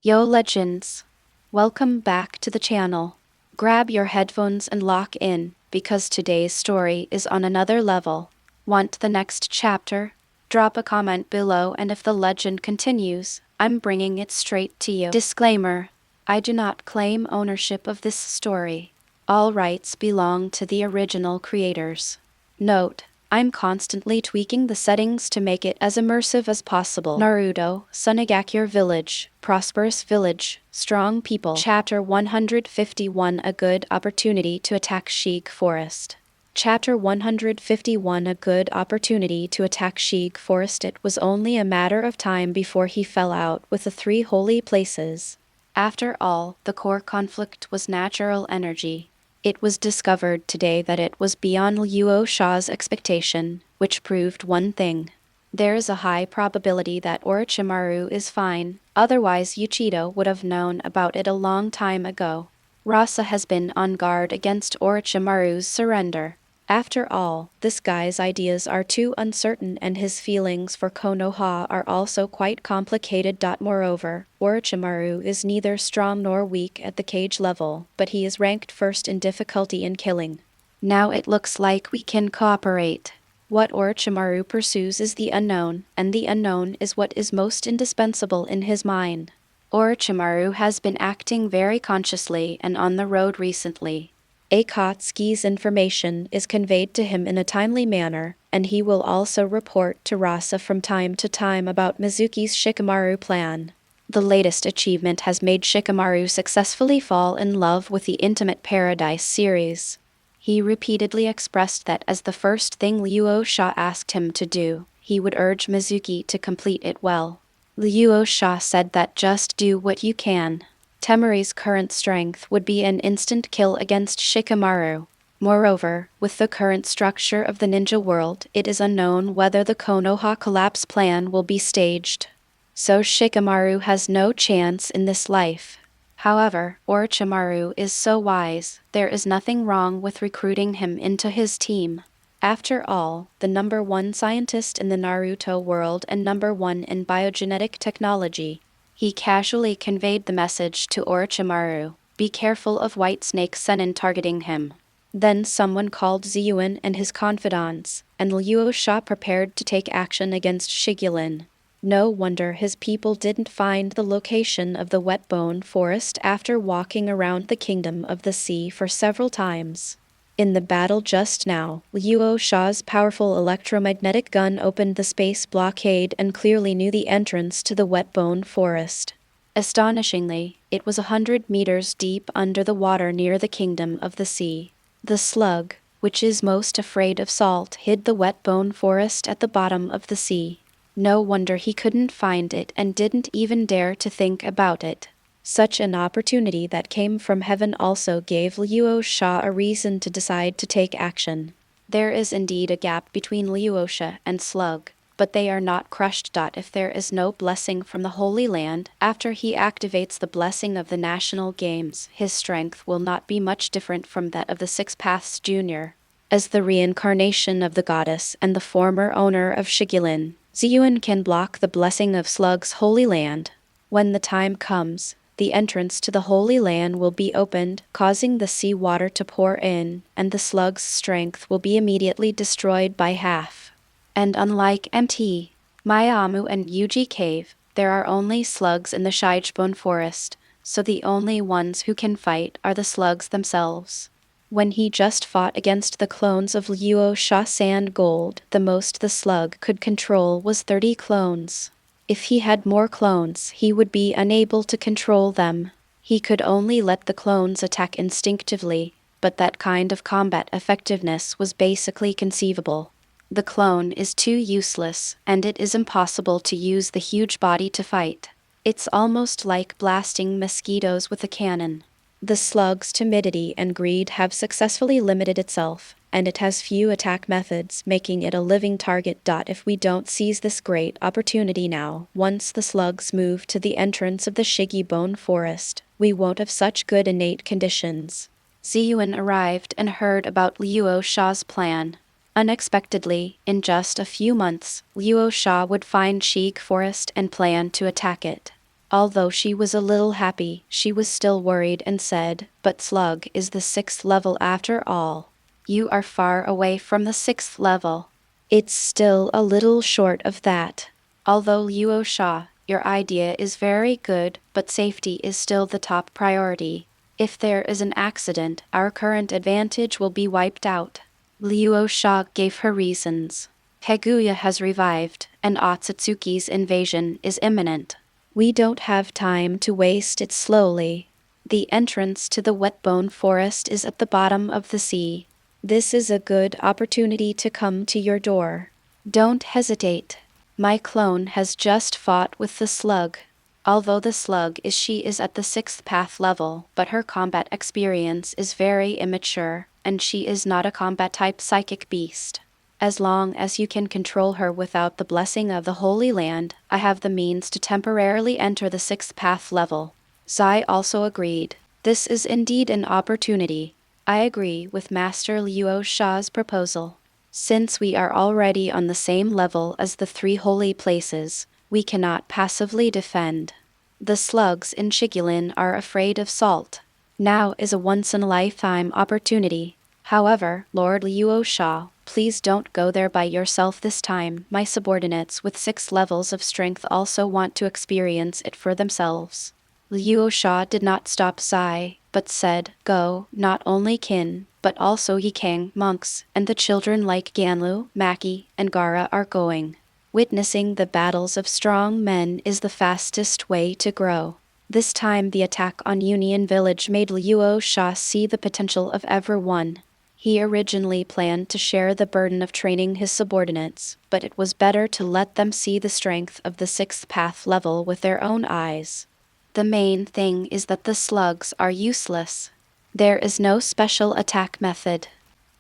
Yo legends! Welcome back to the channel. Grab your headphones and lock in, because today's story is on another level. Want the next chapter? Drop a comment below, and if the legend continues, I'm bringing it straight to you. Disclaimer: I do not claim ownership of this story. All rights belong to the original creators. Note: I'm constantly tweaking the settings to make it as immersive as possible. Naruto, Sunagakure Village, Prosperous Village, Strong People. Chapter 151: A Good Opportunity to Attack Shigu Forest. Chapter 151: A Good Opportunity to Attack Shigu Forest. It was only a matter of time before he fell out with the three holy places. After all, the core conflict was natural energy. It was discovered today that it was beyond Luo Sha's expectation, which proved one thing. There is a high probability that Orochimaru is fine, otherwise Yuichiro would have known about it a long time ago. Rasa has been on guard against Orochimaru's surrender. After all, this guy's ideas are too uncertain, and his feelings for Konoha are also quite complicated. Moreover, Orochimaru is neither strong nor weak at the cage level, but he is ranked first in difficulty in killing. Now it looks like we can cooperate. What Orochimaru pursues is the unknown, and the unknown is what is most indispensable in his mind. Orochimaru has been acting very consciously and on the road recently. Akatsuki's information is conveyed to him in a timely manner, and he will also report to Rasa from time to time about Mizuki's Shikamaru plan. The latest achievement has made Shikamaru successfully fall in love with the Intimate Paradise series. He repeatedly expressed that as the first thing Luo Sha asked him to do, he would urge Mizuki to complete it well. Luo Sha said that just do what you can. Temari's current strength would be an instant kill against Shikamaru. Moreover, with the current structure of the ninja world, it is unknown whether the Konoha collapse plan will be staged. So Shikamaru has no chance in this life. However, Orochimaru is so wise, there is nothing wrong with recruiting him into his team. After all, the #1 scientist in the Naruto world and #1 in biogenetic technology. He casually conveyed the message to Orochimaru: be careful of White Snake Sennin targeting him. Then someone called Ziyuan and his confidants, and Luo Sha prepared to take action against Shigulin. No wonder his people didn't find the location of the Wetbone Forest after walking around the Kingdom of the Sea for several times. In the battle just now, Luo Sha's powerful electromagnetic gun opened the space blockade and clearly knew the entrance to the Wetbone Forest. Astonishingly, it was 100 meters deep under the water near the Kingdom of the Sea. The slug, which is most afraid of salt, hid the Wetbone Forest at the bottom of the sea. No wonder he couldn't find it and didn't even dare to think about it. Such an opportunity that came from heaven also gave Luo Sha a reason to decide to take action. There is indeed a gap between Luo Sha and Slug, but they are not crushed. If there is no blessing from the Holy Land, after he activates the blessing of the National Games, his strength will not be much different from that of the Six Paths Jr. As the reincarnation of the goddess and the former owner of Shigulin, Ziyuan can block the blessing of Slug's Holy Land. When the time comes, the entrance to the Holy Land will be opened, causing the sea water to pour in, and the slug's strength will be immediately destroyed by half. And unlike MT, Miaomu and Yuji Cave, there are only slugs in the Shigbone Forest, so the only ones who can fight are the slugs themselves. When he just fought against the clones of Luo Sha Sand Gold, the most the slug could control was 30 clones. If he had more clones, he would be unable to control them. He could only let the clones attack instinctively, but that kind of combat effectiveness was basically conceivable. The clone is too useless, and it is impossible to use the huge body to fight. It's almost like blasting mosquitoes with a cannon. The slug's timidity and greed have successfully limited itself, and it has few attack methods, making it a living target. If we don't seize this great opportunity now, once the slugs move to the entrance of the Shigibone Forest, we won't have such good innate conditions. Ziyuan arrived and heard about Luo Sha's plan. Unexpectedly, in just a few months, Luo Sha would find Shigu Forest and plan to attack it. Although she was a little happy, she was still worried and said, "But Slug is the 6th level after all. You are far away from the 6th level. It's still a little short of that. Although Luo Sha, your idea is very good, but safety is still the top priority. If there is an accident, our current advantage will be wiped out." Luo Sha gave her reasons. Kaguya has revived, and Otsutsuki's invasion is imminent. We don't have time to waste it slowly. The entrance to the Wetbone Forest is at the bottom of the sea. This is a good opportunity to come to your door. Don't hesitate. My clone has just fought with the slug. Although the slug she is at the 6th path level, but her combat experience is very immature, and she is not a combat-type psychic beast. As long as you can control her without the blessing of the Holy Land, I have the means to temporarily enter the 6th path level. Zai also agreed. This is indeed an opportunity. I agree with Master Luo Sha's proposal. Since we are already on the same level as the 3 holy places, we cannot passively defend. The slugs in Shigulin are afraid of salt. Now is a once-in-a-lifetime opportunity. However, Lord Luo Sha, please don't go there by yourself this time. My subordinates with 6 levels of strength also want to experience it for themselves. Luo Sha did not stop Zai, but said, "Go, not only Qin, but also Yikang monks, and the children like Ganlu, Maki, and Gara are going. Witnessing the battles of strong men is the fastest way to grow." This time the attack on Union Village made Luo Sha see the potential of everyone. He originally planned to share the burden of training his subordinates, but it was better to let them see the strength of the 6th path level with their own eyes. The main thing is that the slugs are useless. There is no special attack method.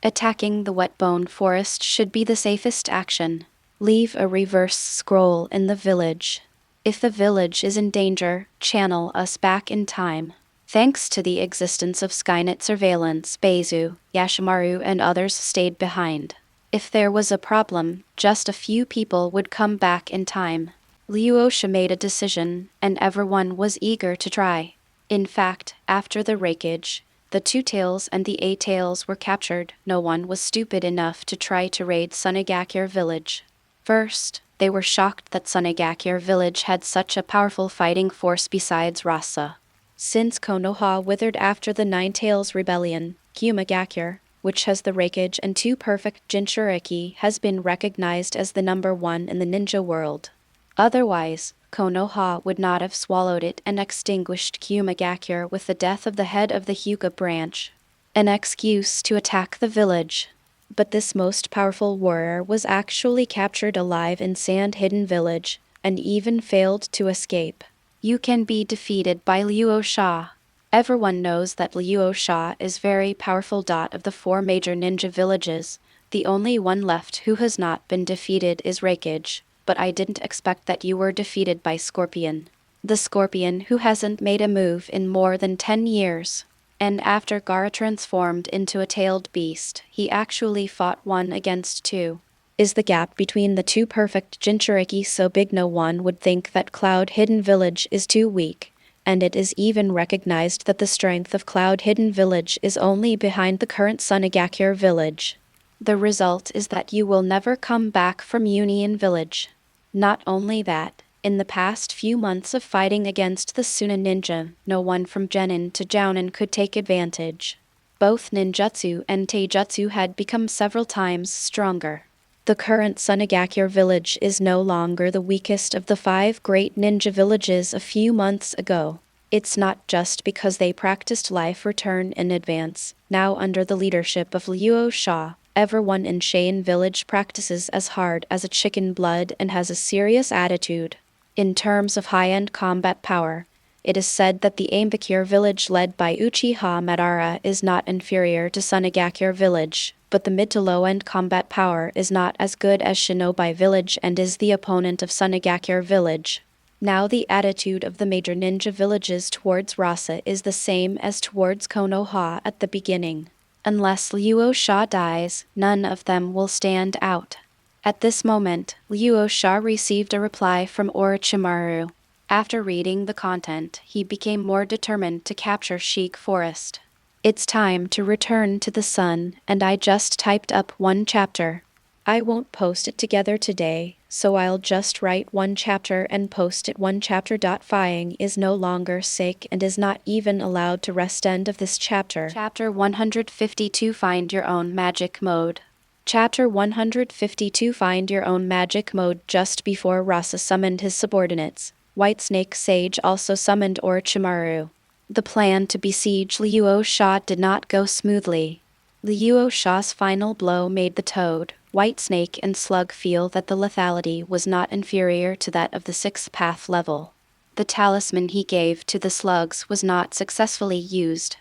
Attacking the Wetbone Forest should be the safest action. Leave a reverse scroll in the village. If the village is in danger, channel us back in time. Thanks to the existence of Skynet surveillance, Beizu, Yashimaru and others stayed behind. If there was a problem, just a few people would come back in time. Luo Sha made a decision, and everyone was eager to try. In fact, after the wreckage, the 2 tails and the 8 tails were captured. No one was stupid enough to try to raid Sunagakure village. First, they were shocked that Sunagakure village had such a powerful fighting force besides Rasa. Since Konoha withered after the 9 Tails rebellion, Kyumagakure, which has the wreckage and 2 perfect Jinchuriki, has been recognized as the number 1 in the ninja world. Otherwise, Konoha would not have swallowed it and extinguished Kyumagakure with the death of the head of the Hyuga branch. An excuse to attack the village. But this most powerful warrior was actually captured alive in Sand Hidden Village, and even failed to escape. You can be defeated by Luo Sha. Everyone knows that Luo Sha is very powerful. Of the 4 major ninja villages, the only one left who has not been defeated is Reikage, but I didn't expect that you were defeated by Scorpion. The Scorpion who hasn't made a move in more than 10 years. And after Gara transformed into a tailed beast, he actually fought 1 against 2. Is the gap between the 2 perfect Jinchuriki so big no one would think that Cloud Hidden Village is too weak, and it is even recognized that the strength of Cloud Hidden Village is only behind the current Sunagakure village. The result is that you will never come back from Union Village. Not only that, in the past few months of fighting against the Suna ninja, no one from Genin to Jounin could take advantage. Both ninjutsu and taijutsu had become several times stronger. The current Sunagakure village is no longer the weakest of the 5 great ninja villages a few months ago. It's not just because they practiced life return in advance. Now under the leadership of Luo Sha, everyone in Cheyenne village practices as hard as a chicken blood and has a serious attitude. In terms of high-end combat power, it is said that the Ambakure village led by Uchiha Madara is not inferior to Sunagakure village, but the mid to low-end combat power is not as good as Shinobi village and is the opponent of Sunagakure village. Now the attitude of the major ninja villages towards Rasa is the same as towards Konoha at the beginning. Unless Luo Sha dies, none of them will stand out. At this moment, Luo Sha received a reply from Orochimaru. After reading the content, he became more determined to capture Shigu Forest. It's time to return to the sun, and I just typed up one chapter. I won't post it together today, so I'll just write one chapter and post it one chapter. Fying is no longer sick and is not even allowed to rest. End of this chapter. Chapter 152 Find Your Own Magic Mode. Chapter 152 Find Your Own Magic Mode. Just before Rasa summoned his subordinates, Whitesnake Sage also summoned Orochimaru. The plan to besiege Luo Sha did not go smoothly. Luo Sha's final blow made the Toad, Whitesnake and Slug feel that the lethality was not inferior to that of the 6th path level. The talisman he gave to the slugs was not successfully used.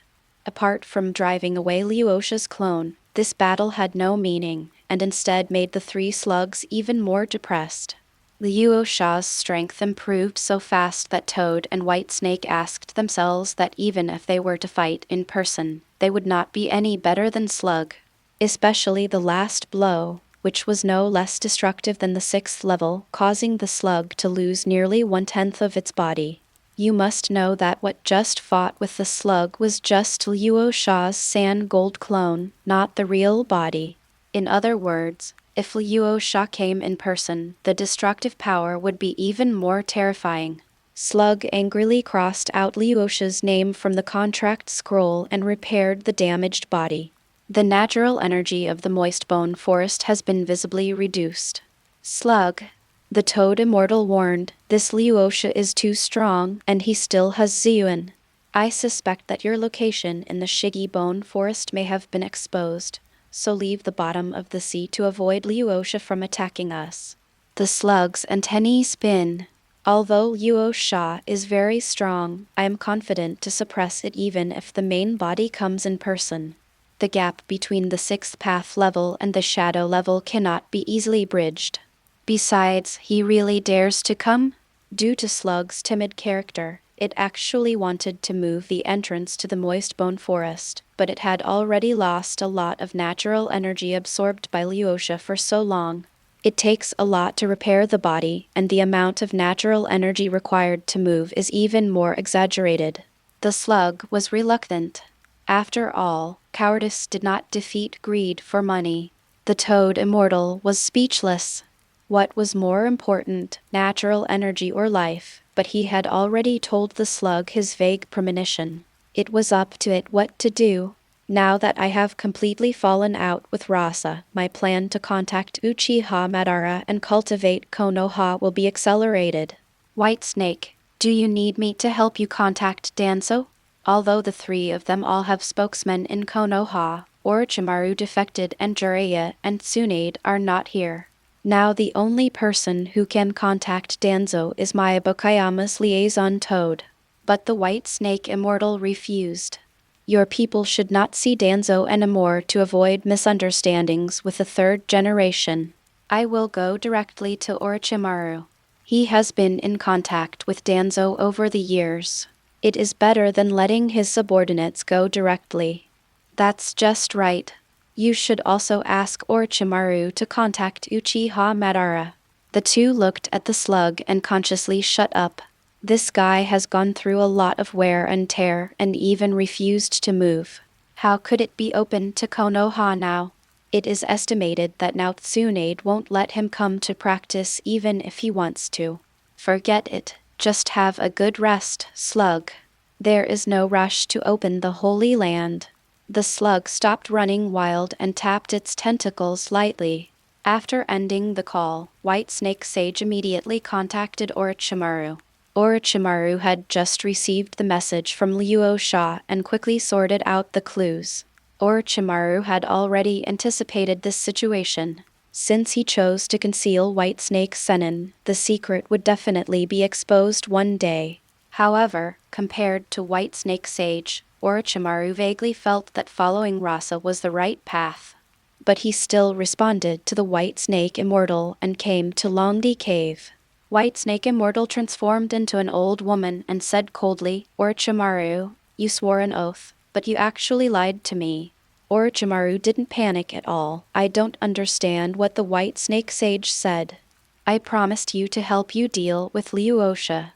Apart from driving away Luo Sha's clone, this battle had no meaning, and instead made the 3 slugs even more depressed. Luo Sha's strength improved so fast that Toad and Whitesnake asked themselves that even if they were to fight in person, they would not be any better than Slug. Especially the last blow, which was no less destructive than the 6th level, causing the Slug to lose nearly 1/10 of its body. You must know that what just fought with the Slug was just Luo Sha's sand gold clone, not the real body. In other words, if Luo Sha came in person, the destructive power would be even more terrifying. Slug angrily crossed out Luo Sha's name from the contract scroll and repaired the damaged body. The natural energy of the moist bone forest has been visibly reduced. Slug, the Toad Immortal warned, this Luo Sha is too strong, and he still has Ziyuan. I suspect that your location in the Shigu Bone Forest may have been exposed, so leave the bottom of the sea to avoid Luo Sha from attacking us. The slug's antennae spin. Although Luo Sha is very strong, I am confident to suppress it even if the main body comes in person. The gap between the 6th path level and the shadow level cannot be easily bridged. Besides, he really dares to come? Due to Slug's timid character, it actually wanted to move the entrance to the moist bone forest, but it had already lost a lot of natural energy absorbed by Luo Sha for so long. It takes a lot to repair the body, and the amount of natural energy required to move is even more exaggerated. The Slug was reluctant. After all, cowardice did not defeat greed for money. The Toad Immortal was speechless. What was more important, natural energy or life? But he had already told the Slug his vague premonition. It was up to it what to do. Now that I have completely fallen out with Rasa, my plan to contact Uchiha Madara and cultivate Konoha will be accelerated. Whitesnake, do you need me to help you contact Danzo? Although the 3 of them all have spokesmen in Konoha, Orochimaru defected and Jiraiya and Tsunade are not here. Now the only person who can contact Danzo is Miyabokayama's liaison Toad. But the Whitesnake Immortal refused. Your people should not see Danzo anymore to avoid misunderstandings with the 3rd generation. I will go directly to Orochimaru. He has been in contact with Danzo over the years. It is better than letting his subordinates go directly. That's just right. You should also ask Orochimaru to contact Uchiha Madara. The 2 looked at the Slug and consciously shut up. This guy has gone through a lot of wear and tear and even refused to move. How could it be open to Konoha now? It is estimated that now Tsunade won't let him come to practice even if he wants to. Forget it. Just have a good rest, Slug. There is no rush to open the Holy Land. The Slug stopped running wild and tapped its tentacles lightly. After ending the call, Whitesnake Sage immediately contacted Orochimaru. Orochimaru had just received the message from Luo Sha and quickly sorted out the clues. Orochimaru had already anticipated this situation. Since he chose to conceal Whitesnake Sennin, the secret would definitely be exposed one day. However, compared to Whitesnake Sage, Orochimaru vaguely felt that following Rasa was the right path. But he still responded to the Whitesnake Immortal and came to Longdi Cave. Whitesnake Immortal transformed into an old woman and said coldly, Orochimaru, you swore an oath, but you actually lied to me. Orochimaru didn't panic at all. I don't understand what the Whitesnake Sage said. I promised you to help you deal with Luo Sha.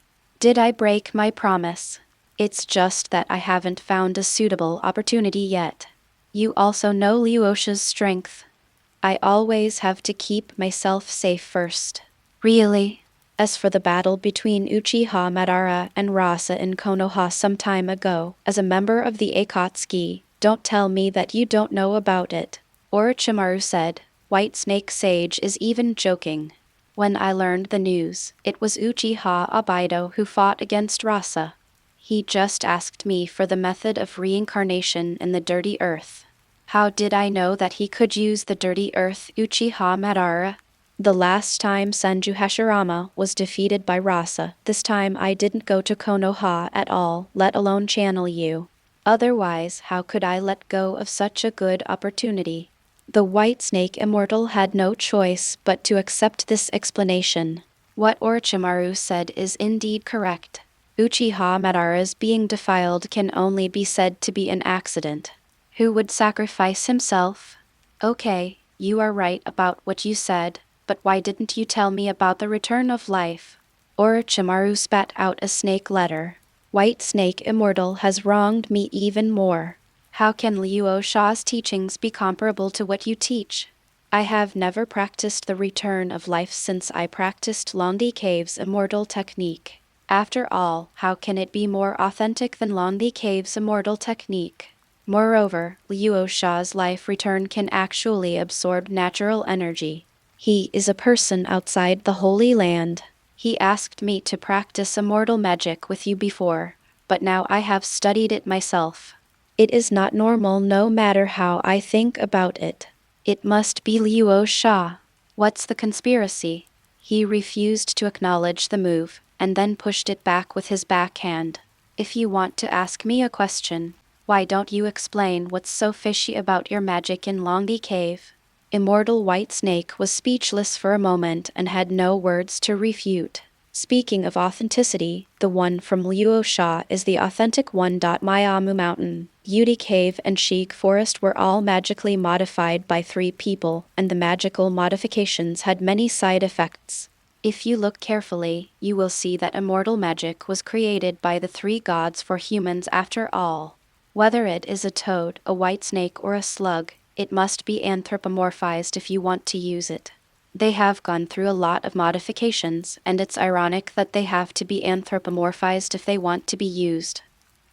Did I break my promise? It's just that I haven't found a suitable opportunity yet. You also know Luo Sha's strength. I always have to keep myself safe first. Really? As for the battle between Uchiha Madara and Rasa in Konoha some time ago, as a member of the Akatsuki, don't tell me that you don't know about it. Orochimaru said. White Snake Sage is even joking. When I learned the news, it was Uchiha Obaido who fought against Rasa. He just asked me for the method of reincarnation in the dirty earth. How did I know that he could use the dirty earth, Uchiha Madara? The last time Senju Hashirama was defeated by Rasa, this time I didn't go to Konoha at all, let alone channel you. Otherwise, how could I let go of such a good opportunity? The White Snake Immortal had no choice but to accept this explanation. What Orochimaru said is indeed correct. Uchiha Madara's being defiled can only be said to be an accident. Who would sacrifice himself? Okay, you are right about what you said, but why didn't you tell me about the return of life? Orochimaru spat out a snake letter. White Snake Immortal has wronged me even more. How can Luo Sha's teachings be comparable to what you teach? I have never practiced the return of life since I practiced Londi Cave's immortal technique. After all, how can it be more authentic than Londi Cave's immortal technique? Moreover, Luo Sha's life return can actually absorb natural energy. He is a person outside the Holy Land. He asked me to practice immortal magic with you before, but now I have studied it myself. It is not normal no matter how I think about it. It must be Luo Sha. What's the conspiracy? He refused to acknowledge the move, and then pushed it back with his backhand. If you want to ask me a question, why don't you explain what's so fishy about your magic in Londi Cave? Immortal White Snake was speechless for a moment and had no words to refute. Speaking of authenticity, the one from Luo Sha is the authentic one. Miaomu Mountain, Beauty Cave and Shigu Forest were all magically modified by 3 people, and the magical modifications had many side effects. If you look carefully, you will see that immortal magic was created by the 3 gods for humans after all. Whether it is a toad, a white snake or a slug, it must be anthropomorphized if you want to use it. They have gone through a lot of modifications, and it's ironic that they have to be anthropomorphized if they want to be used.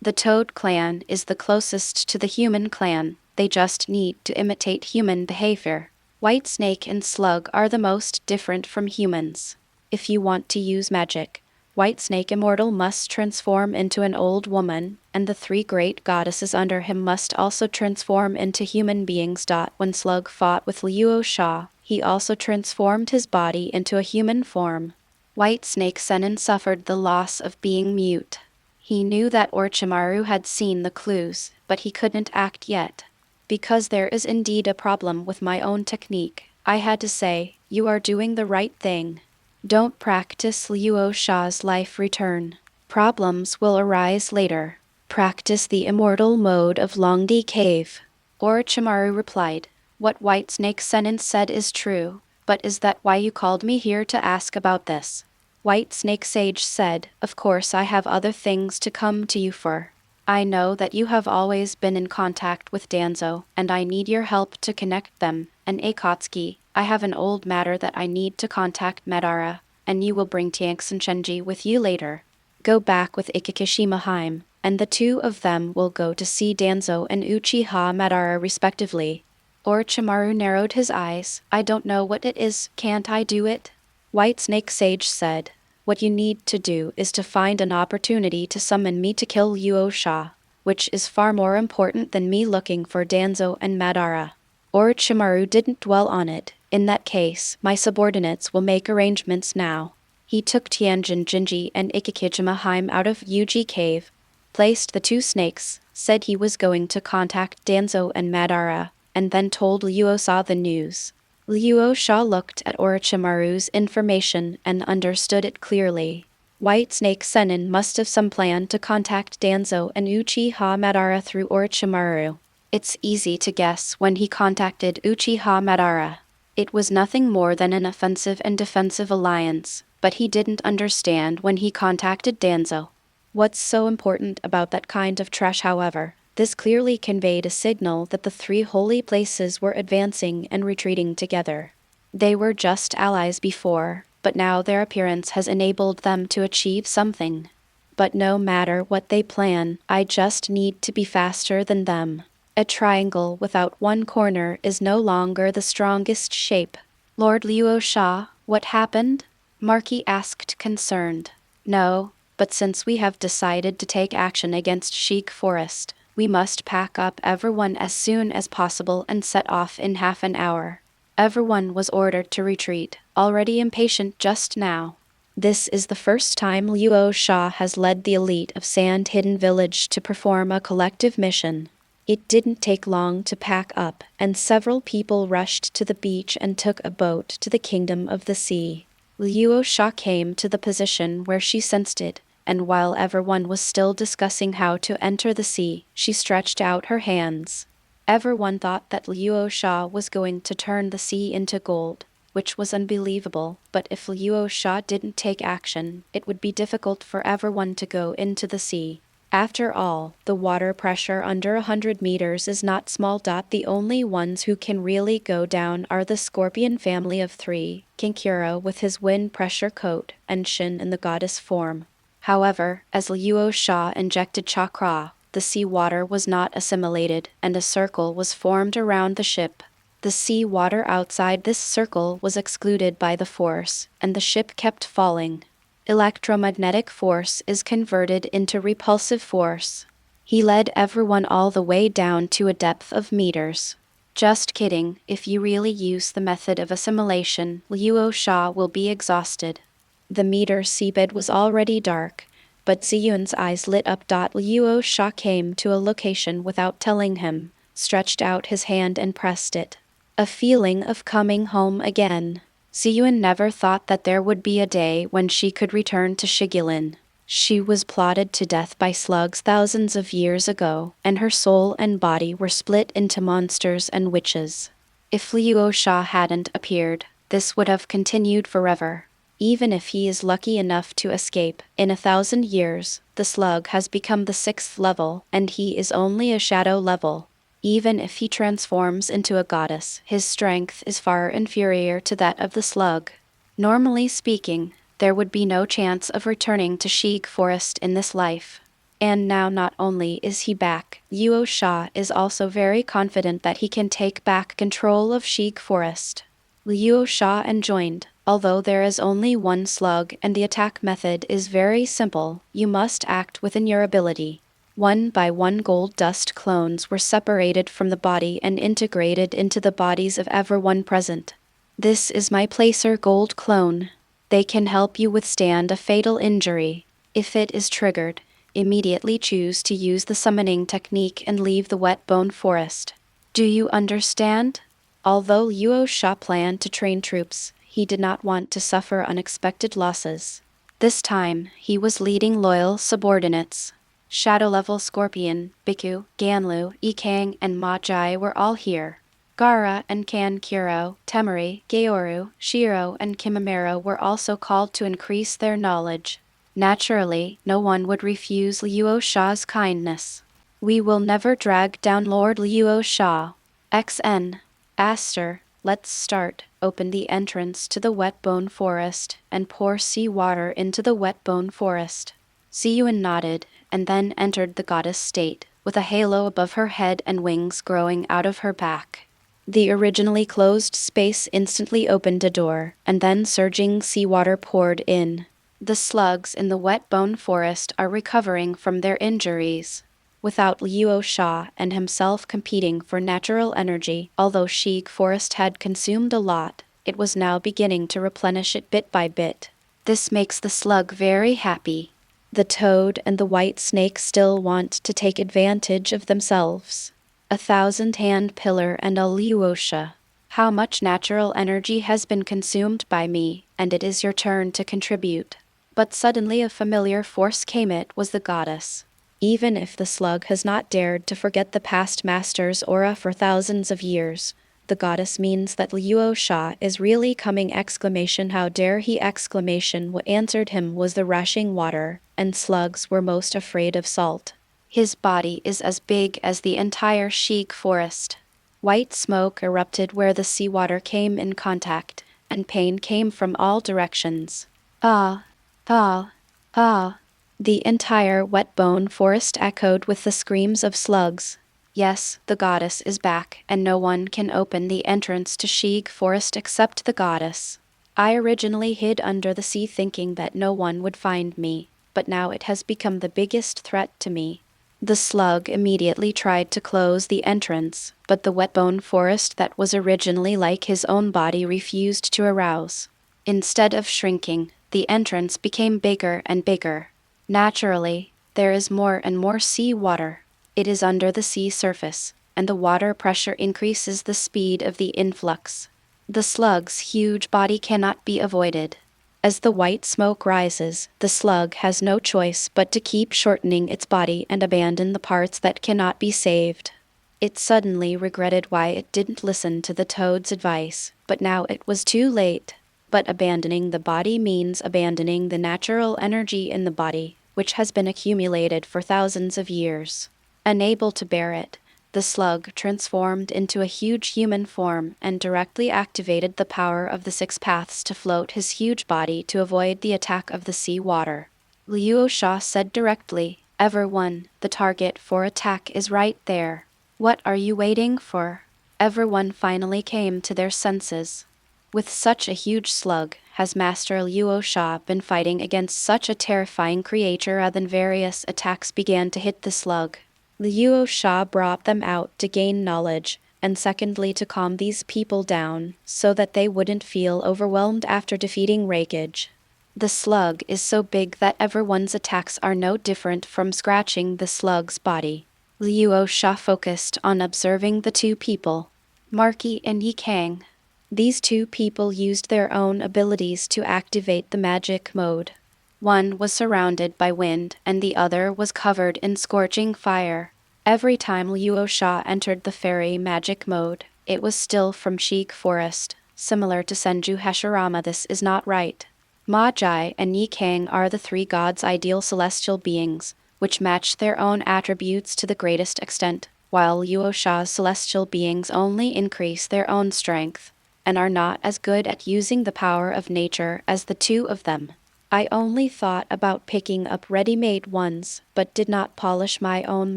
The Toad clan is the closest to the human clan, they just need to imitate human behavior. White Snake and Slug are the most different from humans. If you want to use magic, White Snake Immortal must transform into an old woman, and the 3 great goddesses under him must also transform into human beings. When Slug fought with Luo Sha, he also transformed his body into a human form. White Snake Sennin suffered the loss of being mute. He knew that Orochimaru had seen the clues, but he couldn't act yet. Because there is indeed a problem with my own technique, I had to say, you are doing the right thing. Don't practice Luo Sha's life return. Problems will arise later. Practice the immortal mode of Londi Cave. Orochimaru replied. What White Snake Sennin said is true, but is that why you called me here to ask about this? White Snake Sage said, of course I have other things to come to you for. I know that you have always been in contact with Danzo, and I need your help to connect them, and Akatsuki, I have an old matter that I need to contact Madara, and you will bring Tanks and Shenji with you later. Go back with Ikikishima, and the 2 of them will go to see Danzo and Uchiha Madara respectively. Orochimaru narrowed his eyes. I don't know what it is, can't I do it? White Snake Sage said. What you need to do is to find an opportunity to summon me to kill Luo Sha, which is far more important than me looking for Danzo and Madara. Orochimaru didn't dwell on it. In that case, my subordinates will make arrangements now. He took Tianjin Jinji and Ikikijima out of Yuji Cave, placed the 2 snakes, said he was going to contact Danzo and Madara, and then told Luo Sha the news. Luo Sha looked at Orochimaru's information and understood it clearly. White Snake Sennin must have some plan to contact Danzo and Uchiha Madara through Orochimaru. It's easy to guess when he contacted Uchiha Madara. It was nothing more than an offensive and defensive alliance. but he didn't understand when he contacted Danzo. What's so important about that kind of trash, however? This clearly conveyed a signal that the three holy places were advancing and retreating together. They were just allies before, but now their appearance has enabled them to achieve something. But no matter what they plan, I just need to be faster than them. A triangle without one corner is no longer the strongest shape. Lord Luo Sha, what happened? Marky asked, concerned. No, but since we have decided to take action against Shigu Forest, we must pack up everyone as soon as possible and set off in half an hour. Everyone was ordered to retreat, already impatient just now. This is the first time Luo Sha has led the elite of Sand Hidden Village to perform a collective mission. It didn't take long to pack up, and several people rushed to the beach and took a boat to the Kingdom of the Sea. Luo Sha came to the position where she sensed it, and while everyone was still discussing how to enter the sea, she stretched out her hands. Everyone thought that Luo Sha was going to turn the sea into gold, which was unbelievable, but if Luo Sha didn't take action, it would be difficult for everyone to go into the sea. After all, the water pressure under 100 meters is not small. The only ones who can really go down are the scorpion family of three, Kinkuro with his wind pressure coat, and Shin in the goddess form. However, as Luo Sha injected chakra, the sea water was not assimilated, and a circle was formed around the ship. The sea water outside this circle was excluded by the force, and the ship kept falling. Electromagnetic force is converted into repulsive force. He led everyone all the way down to a depth of meters. Just kidding, if you really use the method of assimilation, Luo Sha will be exhausted. The meter seabed was already dark, but Ziyun's eyes lit up. Luo Sha came to a location without telling him, stretched out his hand and pressed it. A feeling of coming home again. Ziyun never thought that there would be a day when she could return to Shigilin. She was plotted to death by slugs thousands of years ago, and her soul and body were split into monsters and witches. If Luo Sha hadn't appeared, this would have continued forever. Even if he is lucky enough to escape, in 1,000 years, the slug has become the 6th level, and he is only a shadow level. Even if he transforms into a goddess, his strength is far inferior to that of the slug. Normally speaking, there would be no chance of returning to Shigu Forest in this life. And now not only is he back, Luo Sha is also very confident that he can take back control of Shigu Forest. Luo Sha joined. Although there is only one slug and the attack method is very simple, you must act within your ability. 1 by 1 gold dust clones were separated from the body and integrated into the bodies of everyone present. This is my placer gold clone. They can help you withstand a fatal injury. If it is triggered, immediately choose to use the summoning technique and leave the wet bone forest. Do you understand? Although Luo Sha planned to train troops, he did not want to suffer unexpected losses. This time, he was leading loyal subordinates. Shadow-level Scorpion, Biku, Ganlu, Ikang, and Majai were all here. Gaara and Kankuro, Temari, Gaoru, Shiro, and Kimamaro were also called to increase their knowledge. Naturally, no one would refuse Luo Sha's kindness. We will never drag down Lord Luo Sha. XN. Aster, let's start. Open the entrance to the wet bone forest and pour sea water into the wet bone forest. Ziyun nodded, and then entered the goddess state, with a halo above her head and wings growing out of her back. The originally closed space instantly opened a door, and then surging seawater poured in. The slugs in the wet bone forest are recovering from their injuries. Without Luo Sha and himself competing for natural energy, although Shigu Forest had consumed a lot, it was now beginning to replenish it bit by bit. This makes the slug very happy. The toad and the white snake still want to take advantage of themselves. 1,000-hand pillar and a Luo Sha. How much natural energy has been consumed by me, and it is your turn to contribute. But suddenly a familiar force came. It was the goddess. Even if the slug has not dared to forget the past master's aura for thousands of years, the goddess means that Luo Sha is really coming! How dare he! What answered him was the rushing water, and slugs were most afraid of salt. His body is as big as the entire Shigu Forest. White smoke erupted where the seawater came in contact, and pain came from all directions. Ah! Ah! Ah! The entire wet bone forest echoed with the screams of slugs. Yes, the goddess is back, and no one can open the entrance to Shigu Forest except the goddess. I originally hid under the sea thinking that no one would find me, but now it has become the biggest threat to me. The slug immediately tried to close the entrance, but the wet bone forest that was originally like his own body refused to arouse. Instead of shrinking, the entrance became bigger and bigger. Naturally, there is more and more sea water. It is under the sea surface, and the water pressure increases the speed of the influx. The slug's huge body cannot be avoided. As the white smoke rises, the slug has no choice but to keep shortening its body and abandon the parts that cannot be saved. It suddenly regretted why it didn't listen to the toad's advice, but now it was too late. But abandoning the body means abandoning the natural energy in the body, which has been accumulated for thousands of years. Unable to bear it, the slug transformed into a huge human form and directly activated the power of the 6 paths to float his huge body to avoid the attack of the sea water. Luo Sha said directly, "Everyone, the target for attack is right there. What are you waiting for?" Everyone finally came to their senses. With such a huge slug, has Master Luo Sha been fighting against such a terrifying creature? Then various attacks began to hit the slug. Luo Sha brought them out to gain knowledge, and secondly to calm these people down, so that they wouldn't feel overwhelmed after defeating Raikage. The slug is so big that everyone's attacks are no different from scratching the slug's body. Luo Sha focused on observing the 2 people, Marky and Yi Kang. These 2 people used their own abilities to activate the magic mode. One was surrounded by wind, and the other was covered in scorching fire. Every time Luo Sha entered the fairy magic mode, it was still from Shigu Forest, similar to Senju Hashirama. This is not right. Magi and Yi Kang are the 3 gods' ideal celestial beings, which match their own attributes to the greatest extent, while Luo Sha's celestial beings only increase their own strength, and are not as good at using the power of nature as the 2 of them. I only thought about picking up ready-made ones, but did not polish my own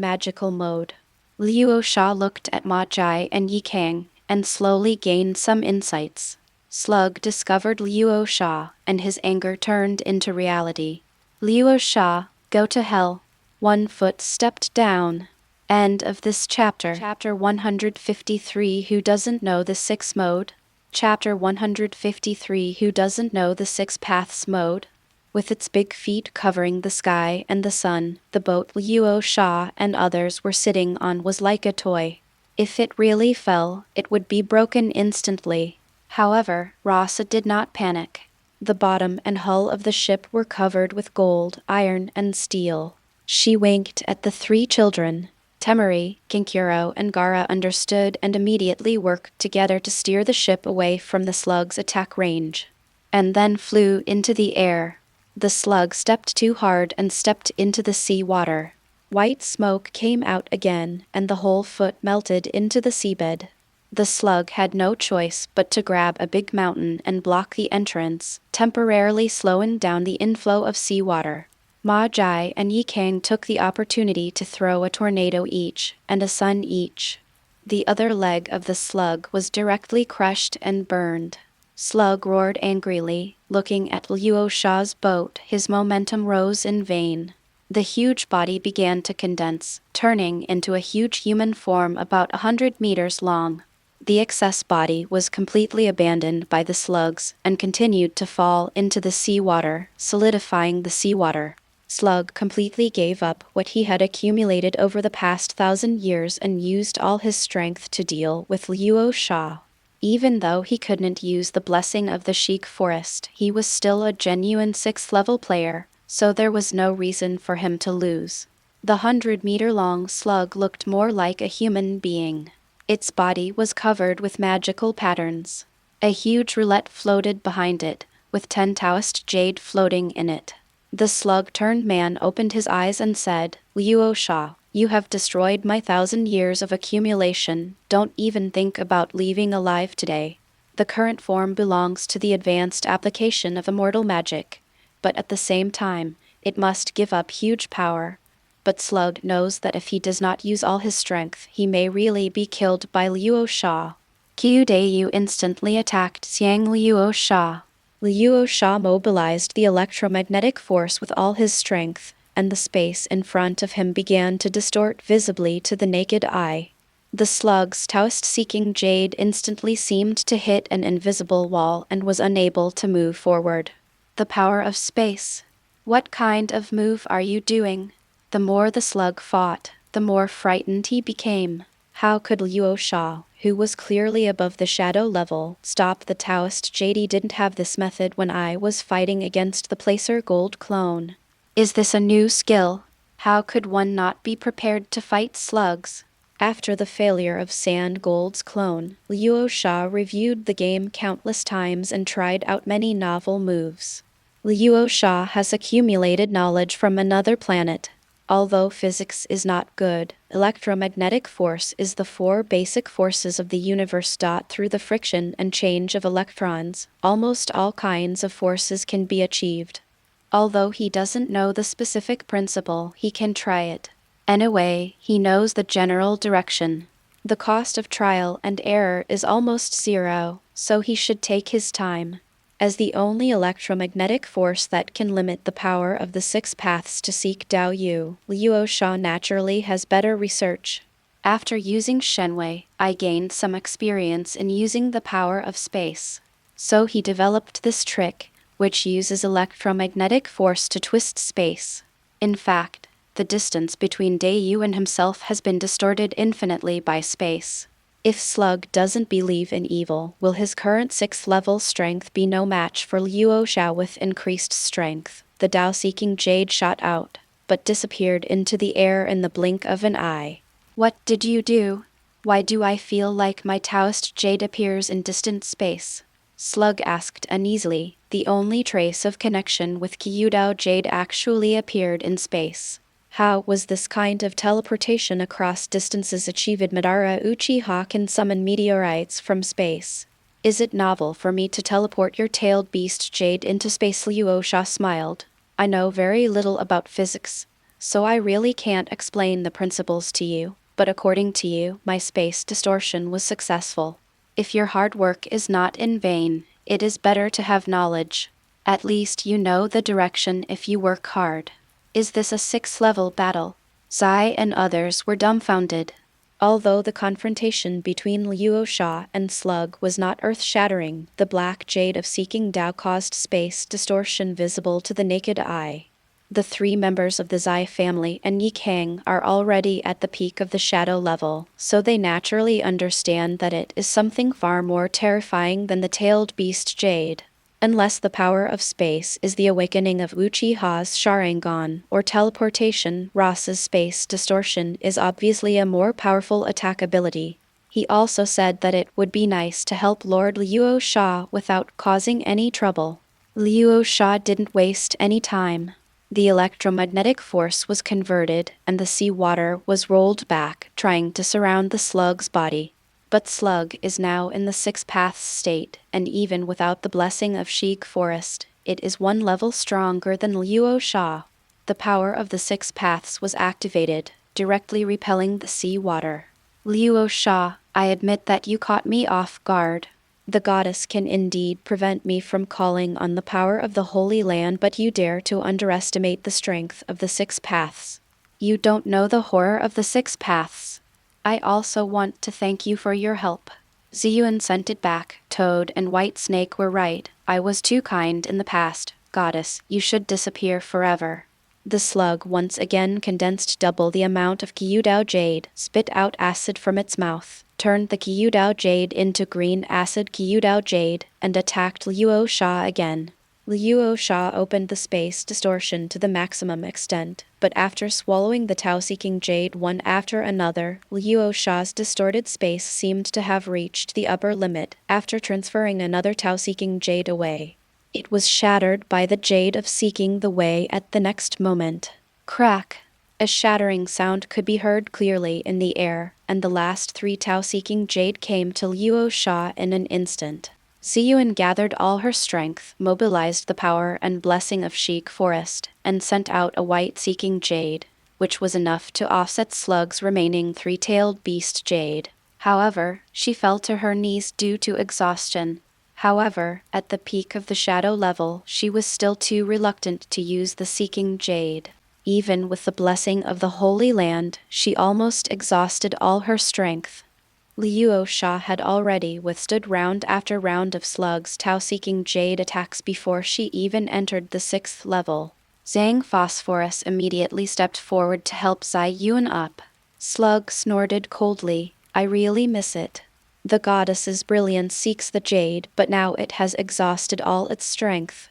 magical mode. Luo Sha looked at Magi and Yi Kang, and slowly gained some insights. Slug discovered Luo Sha, and his anger turned into reality. Luo Sha, go to hell. 1 foot stepped down. End of this chapter. Chapter 153. Who doesn't know the 6 mode? Chapter 153. Who doesn't know the 6 paths mode? With its big feet covering the sky and the sun, the boat Luo Sha and others were sitting on was like a toy. If it really fell, it would be broken instantly. However, Rasa did not panic. The bottom and hull of the ship were covered with gold, iron, and steel. She winked at the 3 children. Temari, Kinkuro, and Gaara understood and immediately worked together to steer the ship away from the slug's attack range, and then flew into the air. The slug stepped too hard and stepped into the sea water. White smoke came out again, and the whole foot melted into the seabed. The slug had no choice but to grab a big mountain and block the entrance, temporarily slowing down the inflow of seawater. Magi and Yi Kang took the opportunity to throw a tornado each, and a sun each. The other leg of the slug was directly crushed and burned. Slug roared angrily, looking at Luo Sha's boat. His momentum rose in vain. The huge body began to condense, turning into a huge human form about 100 meters long. The excess body was completely abandoned by the slugs and continued to fall into the seawater, solidifying the seawater. Slug completely gave up what he had accumulated over the past 1,000 years and used all his strength to deal with Luo Sha. Even though he couldn't use the blessing of the Shigu Forest, he was still a genuine 6th-level player, so there was no reason for him to lose. The 100-meter-long slug looked more like a human being. Its body was covered with magical patterns. A huge roulette floated behind it, with 10 Taoist jade floating in it. The slug-turned man opened his eyes and said, Luo Sha, you have destroyed my 1,000 years of accumulation. Don't even think about leaving alive today. The current form belongs to the advanced application of immortal magic, but at the same time, it must give up huge power. But Slug knows that if he does not use all his strength, he may really be killed by Luo Sha. Kyudayu instantly attacked Xiang Luo Sha. Luo Sha mobilized the electromagnetic force with all his strength, and the space in front of him began to distort visibly to the naked eye. The slug's Taoist-seeking jade instantly seemed to hit an invisible wall and was unable to move forward. The power of space. What kind of move are you doing? The more the slug fought, the more frightened he became. How could Luo Sha, who was clearly above the shadow level, stop the Taoist jade? He didn't have this method when I was fighting against the Placer Gold clone. Is this a new skill? How could one not be prepared to fight slugs? After the failure of Sand Gold's clone, Luo Sha reviewed the game countless times and tried out many novel moves. Luo Sha has accumulated knowledge from another planet. Although physics is not good, electromagnetic force is the 4 basic forces of the universe. Through the friction and change of electrons, almost all kinds of forces can be achieved. Although he doesn't know the specific principle, he can try it. Anyway, he knows the general direction. The cost of trial and error is almost 0, so he should take his time. As the only electromagnetic force that can limit the power of the 6 paths to seek Dao Yu, Luo Sha naturally has better research. After using Shenwei, I gained some experience in using the power of space. So he developed this trick, which uses electromagnetic force to twist space. In fact, the distance between Yu and himself has been distorted infinitely by space. If Slug doesn't believe in evil, will his current 6th level strength be no match for Luo Sha with increased strength? The Dao-seeking jade shot out, but disappeared into the air in the blink of an eye. What did you do? Why do I feel like my Taoist jade appears in distant space? Slug asked uneasily. The only trace of connection with Kyudao jade actually appeared in space. How was this kind of teleportation across distances achieved? Madara Uchiha can summon meteorites from space. Is it novel for me to teleport your tailed beast jade into space? Luo Sha smiled. I know very little about physics, so I really can't explain the principles to you, but according to you, my space distortion was successful. If your hard work is not in vain, it is better to have knowledge. At least you know the direction if you work hard. Is this a 6th-level battle? Zai and others were dumbfounded. Although the confrontation between Luo Sha and Slug was not earth-shattering, the black jade of seeking Dao caused space distortion visible to the naked eye. The 3 members of the Zai family and Yi Kang are already at the peak of the shadow level, so they naturally understand that it is something far more terrifying than the tailed beast jade. Unless the power of space is the awakening of Uchiha's Sharingan or teleportation, Ross's space distortion is obviously a more powerful attack ability. He also said that it would be nice to help Lord Luo Sha without causing any trouble. Luo Sha didn't waste any time. The electromagnetic force was converted and the seawater was rolled back, trying to surround the slug's body. But Slug is now in the 6 paths state, and even without the blessing of Shigu Forest, it is 1 level stronger than Luo Sha. The power of the 6 paths was activated, directly repelling the sea water. Luo Sha, I admit that you caught me off guard. The goddess can indeed prevent me from calling on the power of the Holy Land, but you dare to underestimate the strength of the 6 paths. You don't know the horror of the 6 paths. I also want to thank you for your help. Ziyuan sent it back. Toad and White Snake were right. I was too kind in the past. Goddess, you should disappear forever. The slug once again condensed double the amount of Kyudao jade, spit out acid from its mouth, turned the Kyudao jade into green acid Kyudao jade, and attacked Luo Sha again. Luo Sha opened the space distortion to the maximum extent, but after swallowing the Tao-seeking jade one after another, Luo Sha's distorted space seemed to have reached the upper limit after transferring another Tao-seeking jade away. It was shattered by the jade of seeking the way at the next moment. Crack! A shattering sound could be heard clearly in the air, and the last 3 Tao-seeking jade came to Luo Sha in an instant. Ziyuan gathered all her strength, mobilized the power and blessing of Shigu Forest, and sent out a white seeking jade, which was enough to offset Slug's remaining 3-tailed beast jade. However, she fell to her knees due to exhaustion. However, at the peak of the shadow level, she was still too reluctant to use the seeking jade. Even with the blessing of the Holy Land, she almost exhausted all her strength. Luo Sha had already withstood round after round of Slug's Tao-seeking jade attacks before she even entered the 6th level. Zhang Phosphorus immediately stepped forward to help Ziyuan up. Slug snorted coldly, "I really miss it. The goddess's brilliance seeks the jade, but now it has exhausted all its strength.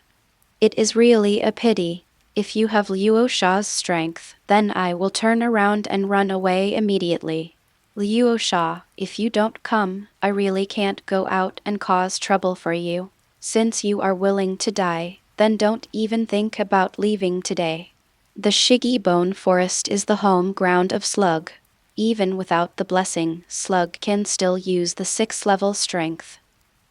It is really a pity. If you have Luo Sha's strength, then I will turn around and run away immediately. Luo Sha, if you don't come, I really can't go out and cause trouble for you. Since you are willing to die, then don't even think about leaving today." The Shigu Forest is the home ground of Slug. Even without the blessing, Slug can still use the 6th level strength.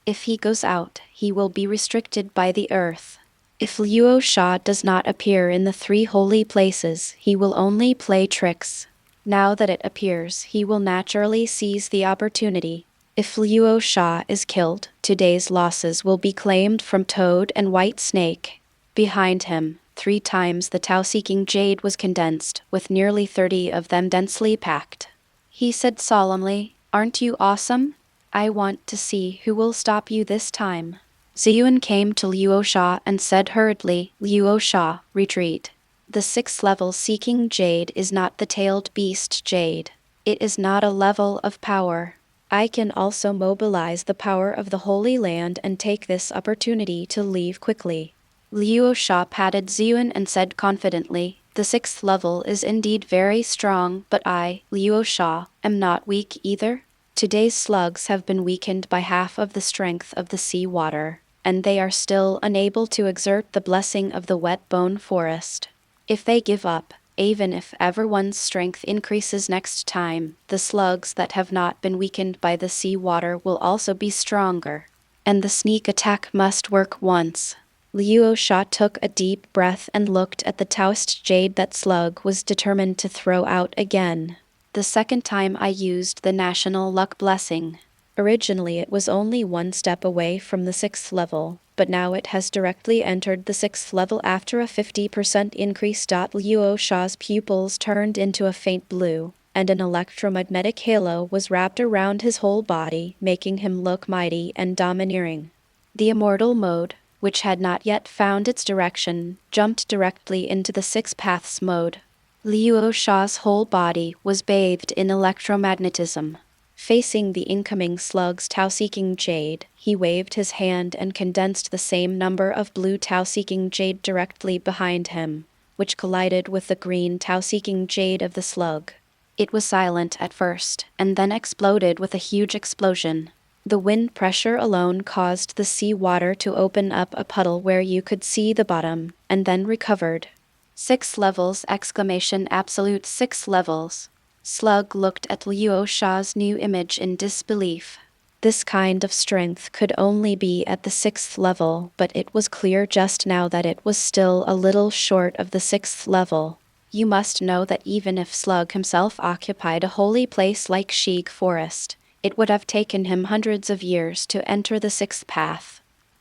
If he goes out, he will be restricted by the earth. If Luo Sha does not appear in the 3 holy places, he will only play tricks. Now that it appears, he will naturally seize the opportunity. If Luo Sha is killed, today's losses will be claimed from Toad and White Snake. Behind him, 3 times the Tao-seeking jade was condensed, with nearly 30 of them densely packed. He said solemnly, "Aren't you awesome? I want to see who will stop you this time." Ziyuan came to Luo Sha and said hurriedly, "Luo Sha, retreat. The 6th level seeking jade is not the tailed beast jade. It is not a level of power. I can also mobilize the power of the Holy Land and take this opportunity to leave quickly." Luo Sha patted Ziyuan and said confidently, "The 6th level is indeed very strong, but I, Luo Sha, am not weak either. Today's slugs have been weakened by half of the strength of the sea water, and they are still unable to exert the blessing of the wet bone forest. If they give up, even if everyone's strength increases next time, the slugs that have not been weakened by the sea water will also be stronger. And the sneak attack must work once." Luo Sha took a deep breath and looked at the Taoist jade that Slug was determined to throw out again. "The second time I used the National Luck Blessing. Originally it was only 1 step away from the 6th level, but now it has directly entered the 6th level after a 50% increase. Luo Sha's pupils turned into a faint blue, and an electromagnetic halo was wrapped around his whole body, making him look mighty and domineering. The immortal mode, which had not yet found its direction, jumped directly into the 6 paths mode. Luo Sha's whole body was bathed in electromagnetism. Facing the incoming slug's Tao-seeking jade, he waved his hand and condensed the same number of blue Tao-seeking jade directly behind him, which collided with the green Tao-seeking jade of the slug. It was silent at first, and then exploded with a huge explosion. The wind pressure alone caused the sea water to open up a puddle where you could see the bottom, and then recovered. 6 levels! Absolute 6 levels! Slug looked at Luo Sha's new image in disbelief. This kind of strength could only be at the 6th level, but it was clear just now that it was still a little short of the 6th level. You must know that even if Slug himself occupied a holy place like Shigu Forest, it would have taken him hundreds of years to enter the 6th path.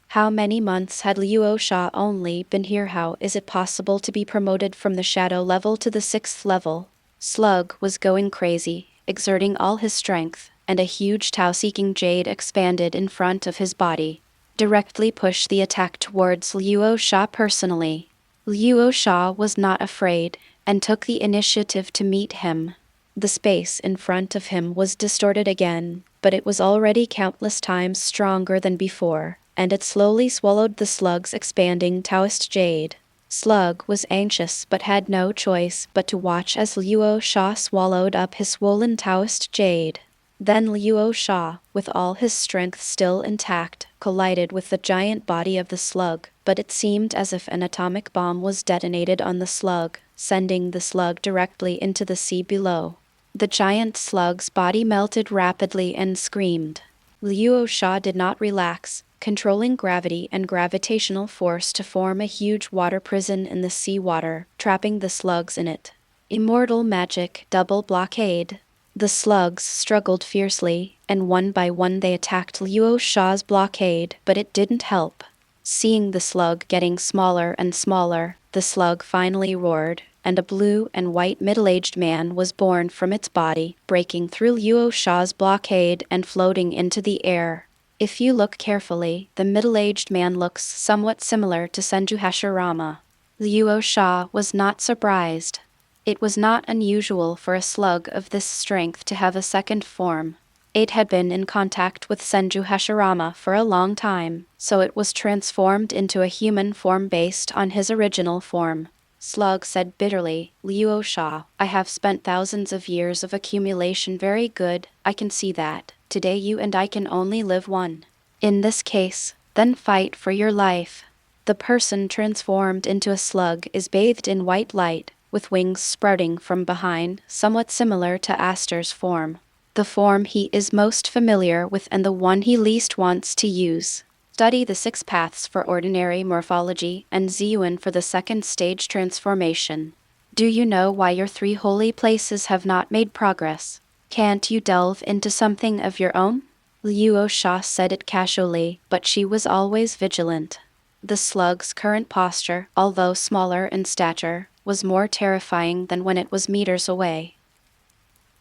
How many months had Luo Sha only been here? How is it possible to be promoted from the shadow level to the 6th level? Slug was going crazy, exerting all his strength, and a huge Tao-seeking jade expanded in front of his body. Directly pushed the attack towards Luo Sha personally. Luo Sha was not afraid, and took the initiative to meet him. The space in front of him was distorted again, but it was already countless times stronger than before, and it slowly swallowed the slug's expanding Taoist jade. Slug was anxious but had no choice but to watch as Luo Sha swallowed up his swollen Taoist jade. Then Luo Sha, with all his strength still intact, collided with the giant body of the slug, but it seemed as if an atomic bomb was detonated on the slug, sending the slug directly into the sea below. The giant slug's body melted rapidly and screamed. Luo Sha did not relax, controlling gravity and gravitational force to form a huge water prison in the seawater, trapping the slugs in it. Immortal magic, double blockade. The slugs struggled fiercely, and one by one they attacked Luo Sha's blockade, but it didn't help. Seeing the slug getting smaller and smaller, the slug finally roared, and a blue and white middle-aged man was born from its body, breaking through Luo Sha's blockade and floating into the air. If you look carefully, the middle-aged man looks somewhat similar to Senju Hashirama. Luo Sha was not surprised. It was not unusual for a slug of this strength to have a second form. It had been in contact with Senju Hashirama for a long time, so it was transformed into a human form based on his original form. Slug said bitterly, "Luo Sha, I have spent thousands of years of accumulation. Very good, I can see that. Today you and I can only live one. In this case, then fight for your life." The person transformed into a slug is bathed in white light, with wings sprouting from behind, somewhat similar to Aster's form. The form he is most familiar with and the one he least wants to use. Study the 6 paths for ordinary morphology and Ziyuan for the second stage transformation. Do you know why your 3 holy places have not made progress? Can't you delve into something of your own? Luo Sha said it casually, but she was always vigilant. The slug's current posture, although smaller in stature, was more terrifying than when it was meters away.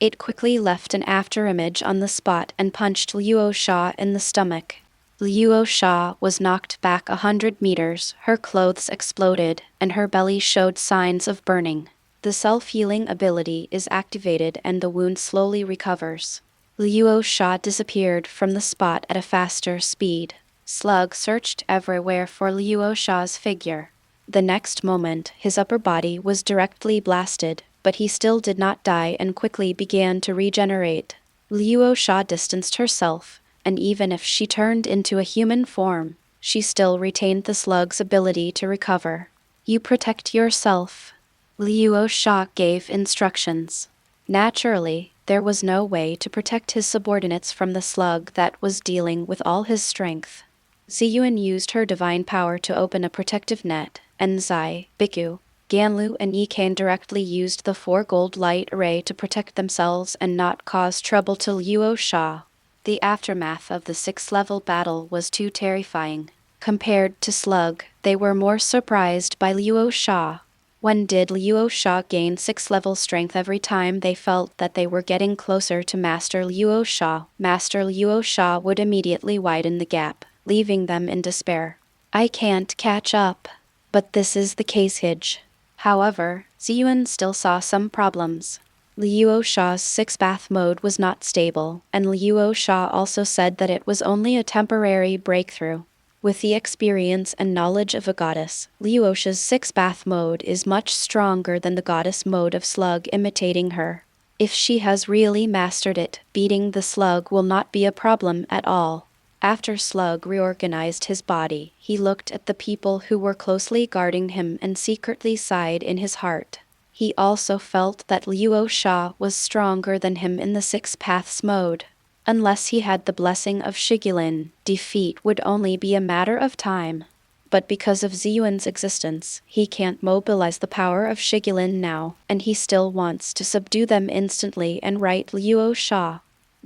It quickly left an afterimage on the spot and punched Luo Sha in the stomach. Luo Sha was knocked back 100 meters, her clothes exploded, and her belly showed signs of burning. The self-healing ability is activated and the wound slowly recovers. Luo Sha disappeared from the spot at a faster speed. Slug searched everywhere for Luo Sha's figure. The next moment, his upper body was directly blasted, but he still did not die and quickly began to regenerate. Luo Sha distanced herself, and even if she turned into a human form, she still retained the slug's ability to recover. "You protect yourself," Luo Sha gave instructions. Naturally, there was no way to protect his subordinates from the slug that was dealing with all his strength. Ziyuan used her divine power to open a protective net, and Zai, Biku, Ganlu and Yikan directly used the 4 gold light array to protect themselves and not cause trouble to Luo Sha. The aftermath of the 6th-level battle was too terrifying. Compared to Slug, they were more surprised by Luo Sha. When did Luo Sha gain 6th-level strength? Every time they felt that they were getting closer to Master Luo Sha, Master Luo Sha would immediately widen the gap, leaving them in despair. "I can't catch up." But this is the case Hij. However, Ziyuan still saw some problems. Luo Sha's 6th-path mode was not stable, and Luo Sha also said that it was only a temporary breakthrough. With the experience and knowledge of a goddess, Luo Sha's 6th-path mode is much stronger than the goddess mode of Slug imitating her. If she has really mastered it, beating the slug will not be a problem at all. After Slug reorganized his body, he looked at the people who were closely guarding him and secretly sighed in his heart. He also felt that Luo Sha was stronger than him in the 6 paths mode. Unless he had the blessing of Shigulin, defeat would only be a matter of time. But because of Ziyuan's existence, he can't mobilize the power of Shigulin now, and he still wants to subdue them instantly and right Luo Sha.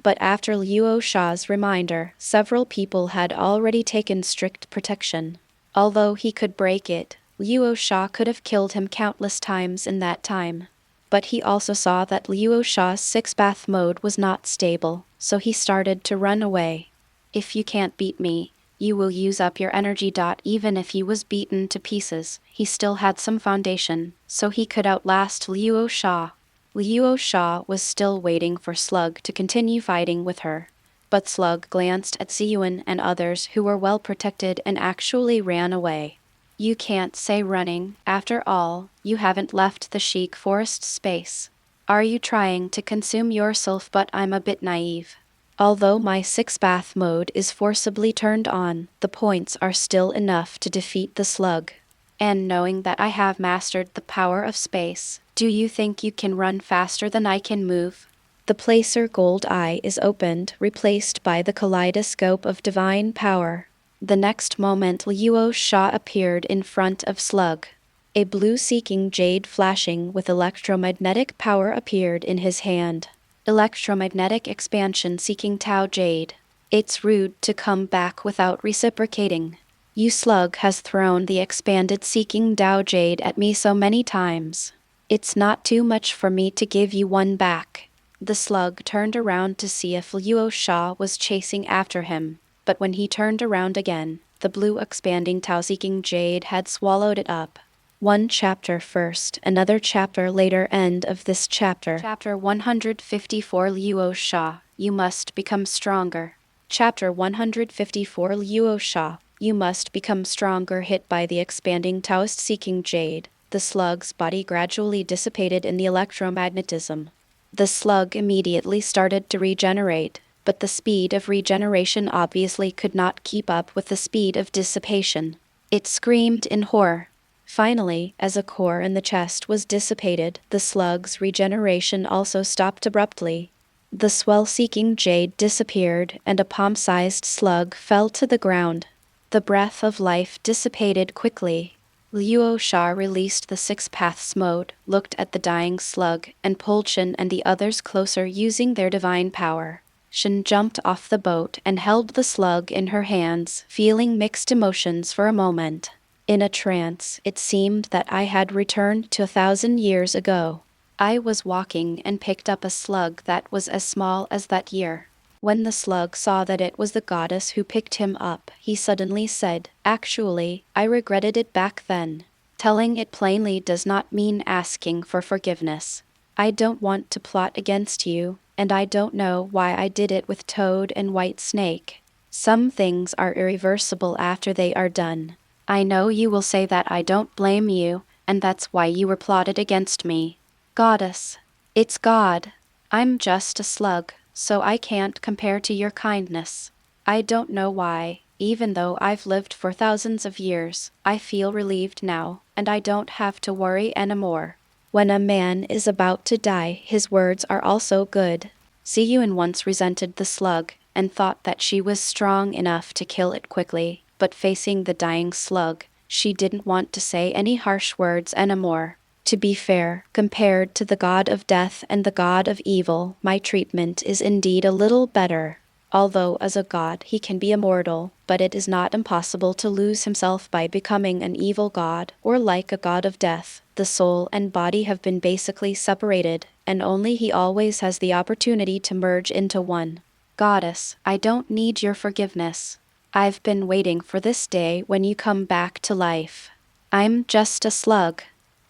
But after Luo Sha's reminder, several people had already taken strict protection. Although he could break it, Luo Sha could have killed him countless times in that time. But he also saw that Luo Sha's 6-path mode was not stable, so he started to run away. "If you can't beat me, you will use up your energy. Even if he was beaten to pieces, he still had some foundation, so he could outlast Luo Sha. Luo Sha was still waiting for Slug to continue fighting with her. But Slug glanced at Ziyuan and others who were well protected and actually ran away. You can't say running. After all, you haven't left the Shigu Forest space. Are you trying to consume yourself? But I'm a bit naive. Although my six-path mode is forcibly turned on, the points are still enough to defeat the slug. And knowing that I have mastered the power of space, do you think you can run faster than I can move? The placer gold eye is opened, replaced by the kaleidoscope of divine power. The next moment Luo Sha appeared in front of Slug. A blue-seeking jade flashing with electromagnetic power appeared in his hand. Electromagnetic expansion seeking Tao Jade. It's rude to come back without reciprocating. You Slug has thrown the expanded seeking Tao Jade at me so many times. It's not too much for me to give you one back. The slug turned around to see if Luo Sha was chasing after him, but when he turned around again, the blue expanding Tao-seeking jade had swallowed it up. One chapter first, another chapter later. End of this chapter. Chapter 154 Luo Sha, you must become stronger. Chapter 154 Luo Sha, you must become stronger. Hit by the expanding Taoist-seeking jade, the slug's body gradually dissipated in the electromagnetism. The slug immediately started to regenerate, but the speed of regeneration obviously could not keep up with the speed of dissipation. It screamed in horror. Finally, as a core in the chest was dissipated, the slug's regeneration also stopped abruptly. The swell-seeking jade disappeared, and a palm-sized slug fell to the ground. The breath of life dissipated quickly. Luo Sha released the Six Paths mode, looked at the dying slug, and pulled Shin and the others closer using their divine power. Shin jumped off the boat and held the slug in her hands, feeling mixed emotions for a moment. In a trance, it seemed that I had returned to 1,000 years ago. I was walking and picked up a slug that was as small as that year. When the slug saw that it was the goddess who picked him up, he suddenly said, "Actually, I regretted it back then." Telling it plainly does not mean asking for forgiveness. I don't want to plot against you, and I don't know why I did it with Toad and White Snake. Some things are irreversible after they are done. I know you will say that I don't blame you, and that's why you were plotted against me. Goddess. It's God. I'm just a slug, so I can't compare to your kindness. I don't know why, even though I've lived for thousands of years, I feel relieved now, and I don't have to worry anymore. When a man is about to die, his words are also good. Ziyuan once resented the slug, and thought that she was strong enough to kill it quickly, but facing the dying slug, she didn't want to say any harsh words anymore. To be fair, compared to the god of death and the god of evil, my treatment is indeed a little better. Although as a god he can be immortal, but it is not impossible to lose himself by becoming an evil god, or like a god of death, the soul and body have been basically separated, and only he always has the opportunity to merge into one. Goddess, I don't need your forgiveness. I've been waiting for this day when you come back to life. I'm just a slug.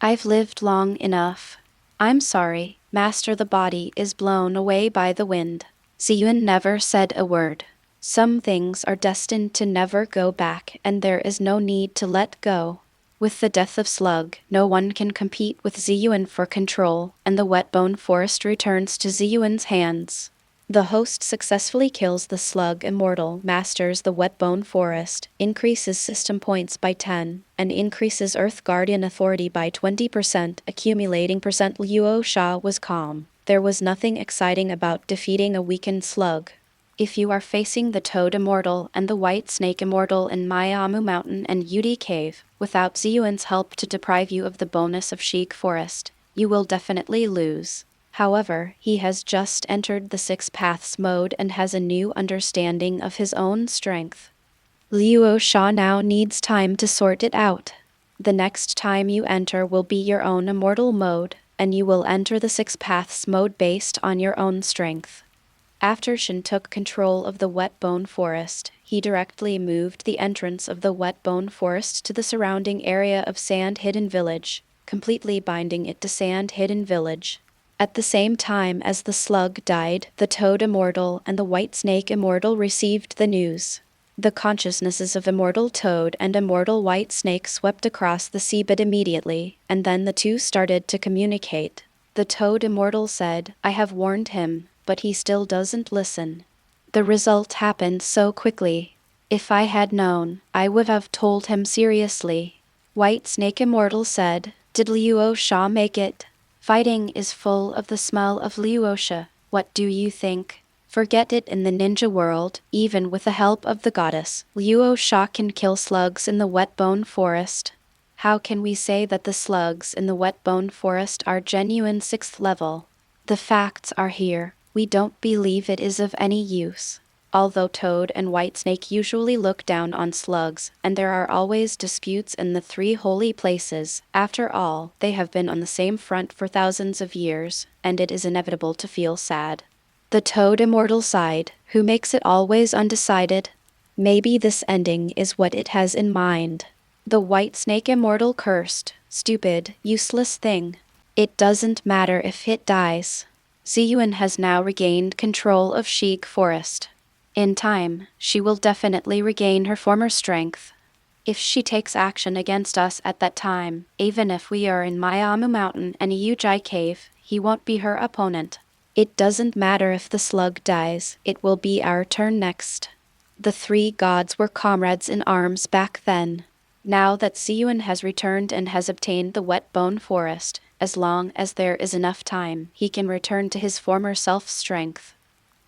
I've lived long enough. I'm sorry, Master. The body is blown away by the wind. Ziyuan never said a word. Some things are destined to never go back, and there is no need to let go. With the death of Slug, no one can compete with Ziyuan for control, and the Wetbone Forest returns to Ziyuan's hands. The host successfully kills the Slug Immortal, masters the Wetbone Forest, increases system points by 10, and increases Earth Guardian authority by 20%, accumulating percent. Luo Sha was calm. There was nothing exciting about defeating a weakened slug. If you are facing the Toad Immortal and the White Snake Immortal in Miaomu Mountain and Yudi Cave, without Ziyuan's help to deprive you of the bonus of Shigu Forest, you will definitely lose. However, he has just entered the Six Paths mode and has a new understanding of his own strength. Luo Sha now needs time to sort it out. The next time you enter will be your own immortal mode, and you will enter the Six Paths mode based on your own strength. After Shin took control of the Wetbone Forest, he directly moved the entrance of the Wetbone Forest to the surrounding area of Sand Hidden Village, completely binding it to Sand Hidden Village. At the same time as the slug died, the Toad Immortal and the White Snake Immortal received the news. The consciousnesses of Immortal Toad and Immortal White Snake swept across the seabed immediately, and then the two started to communicate. The Toad Immortal said, "I have warned him, but he still doesn't listen." The result happened so quickly. "If I had known, I would have told him seriously." White Snake Immortal said, "Did Luo Sha make it? Fighting is full of the smell of Luo Sha. What do you think?" Forget it. In the ninja world, even with the help of the goddess, Luo Sha can kill slugs in the wet bone forest. How can we say that the slugs in the wet bone forest are genuine 6th level? The facts are here. We don't believe it is of any use. Although Toad and White Snake usually look down on slugs, and there are always disputes in the 3 holy places, after all, they have been on the same front for thousands of years, and it is inevitable to feel sad. The Toad Immortal sighed. Who makes it always undecided? Maybe this ending is what it has in mind. The White Snake Immortal cursed. Stupid, useless thing. It doesn't matter if it dies. Ziyuan has now regained control of Shigu Forest. In time, she will definitely regain her former strength. If she takes action against us at that time, even if we are in Miaomu Mountain and Yujai Cave, he won't be her opponent. It doesn't matter if the slug dies, it will be our turn next. The 3 gods were comrades in arms back then. Now that Ziyuan has returned and has obtained the wet bone forest, as long as there is enough time, he can return to his former self-strength.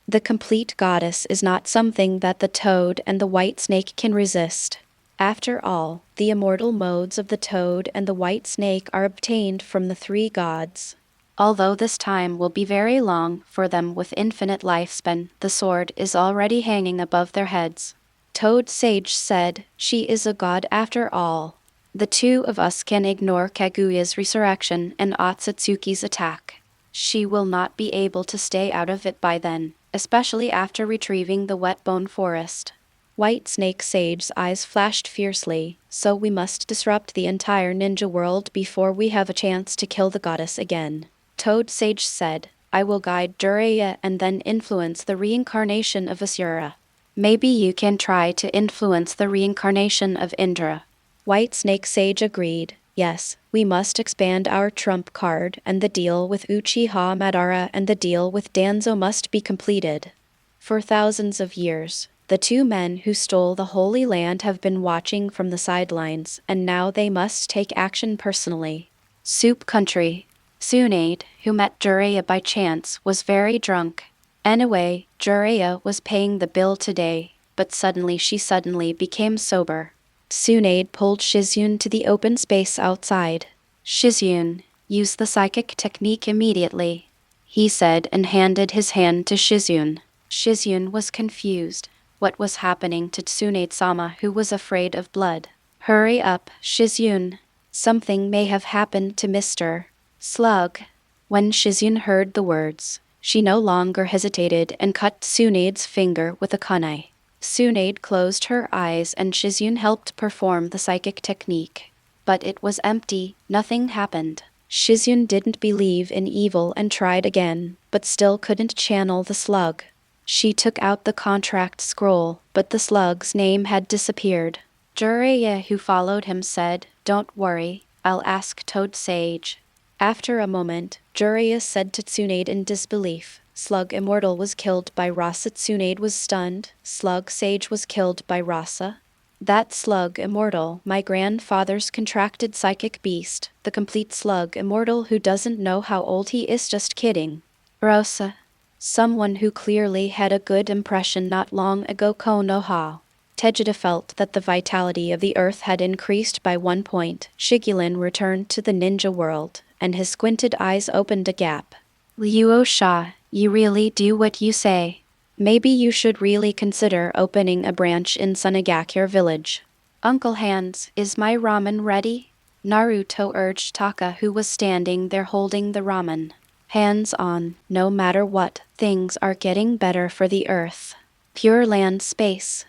The complete goddess is not something that the Toad and the White Snake can resist. After all, the immortal modes of the Toad and the White Snake are obtained from the 3 gods. Although this time will be very long for them with infinite lifespan, the sword is already hanging above their heads. Toad Sage said, "She is a god after all. The 2 of us can ignore Kaguya's resurrection and Otsutsuki's attack. She will not be able to stay out of it by then, especially after retrieving the wet bone forest." White Snake Sage's eyes flashed fiercely. "So we must disrupt the entire ninja world before we have a chance to kill the goddess again." Toad Sage said, "I will guide Jiraiya and then influence the reincarnation of Asura. Maybe you can try to influence the reincarnation of Indra." White Snake Sage agreed. "Yes, we must expand our trump card, and the deal with Uchiha Madara and the deal with Danzo must be completed." For thousands of years, the 2 men who stole the Holy Land have been watching from the sidelines, and now they must take action personally. Soup Country. Tsunade, who met Jiraiya by chance, was very drunk. Anyway, Jiraiya was paying the bill today, but she suddenly became sober. Tsunade pulled Shizune to the open space outside. "Shizune, use the psychic technique immediately," he said and handed his hand to Shizune. Shizune was confused. What was happening to Tsunade-sama, who was afraid of blood? "Hurry up, Shizune. Something may have happened to Mr. Slug." When Shizune heard the words, she no longer hesitated and cut Tsunade's finger with a kunai. Tsunade closed her eyes and Shizune helped perform the psychic technique. But it was empty, nothing happened. Shizune didn't believe in evil and tried again, but still couldn't channel the slug. She took out the contract scroll, but the slug's name had disappeared. Jiraiya, who followed him, said, "Don't worry, I'll ask Toad Sage." After a moment, Jiraiya said to Tsunade in disbelief, "Slug Immortal was killed by Rasa." Tsunade was stunned. Slug Sage was killed by Rasa? That Slug Immortal, my grandfather's contracted psychic beast, the complete Slug Immortal who doesn't know how old he is, just kidding. Rosa. Someone who clearly had a good impression not long ago. Konoha. Tejida felt that the vitality of the earth had increased by 1 point. Shigulin returned to the ninja world, and his squinted eyes opened a gap. "Luo Sha, you really do what you say. Maybe you should really consider opening a branch in Sunagakure village." "Uncle Hands, is my ramen ready?" Naruto urged Taka, who was standing there holding the ramen. "Hands on, no matter what, things are getting better for the earth. Pure land space."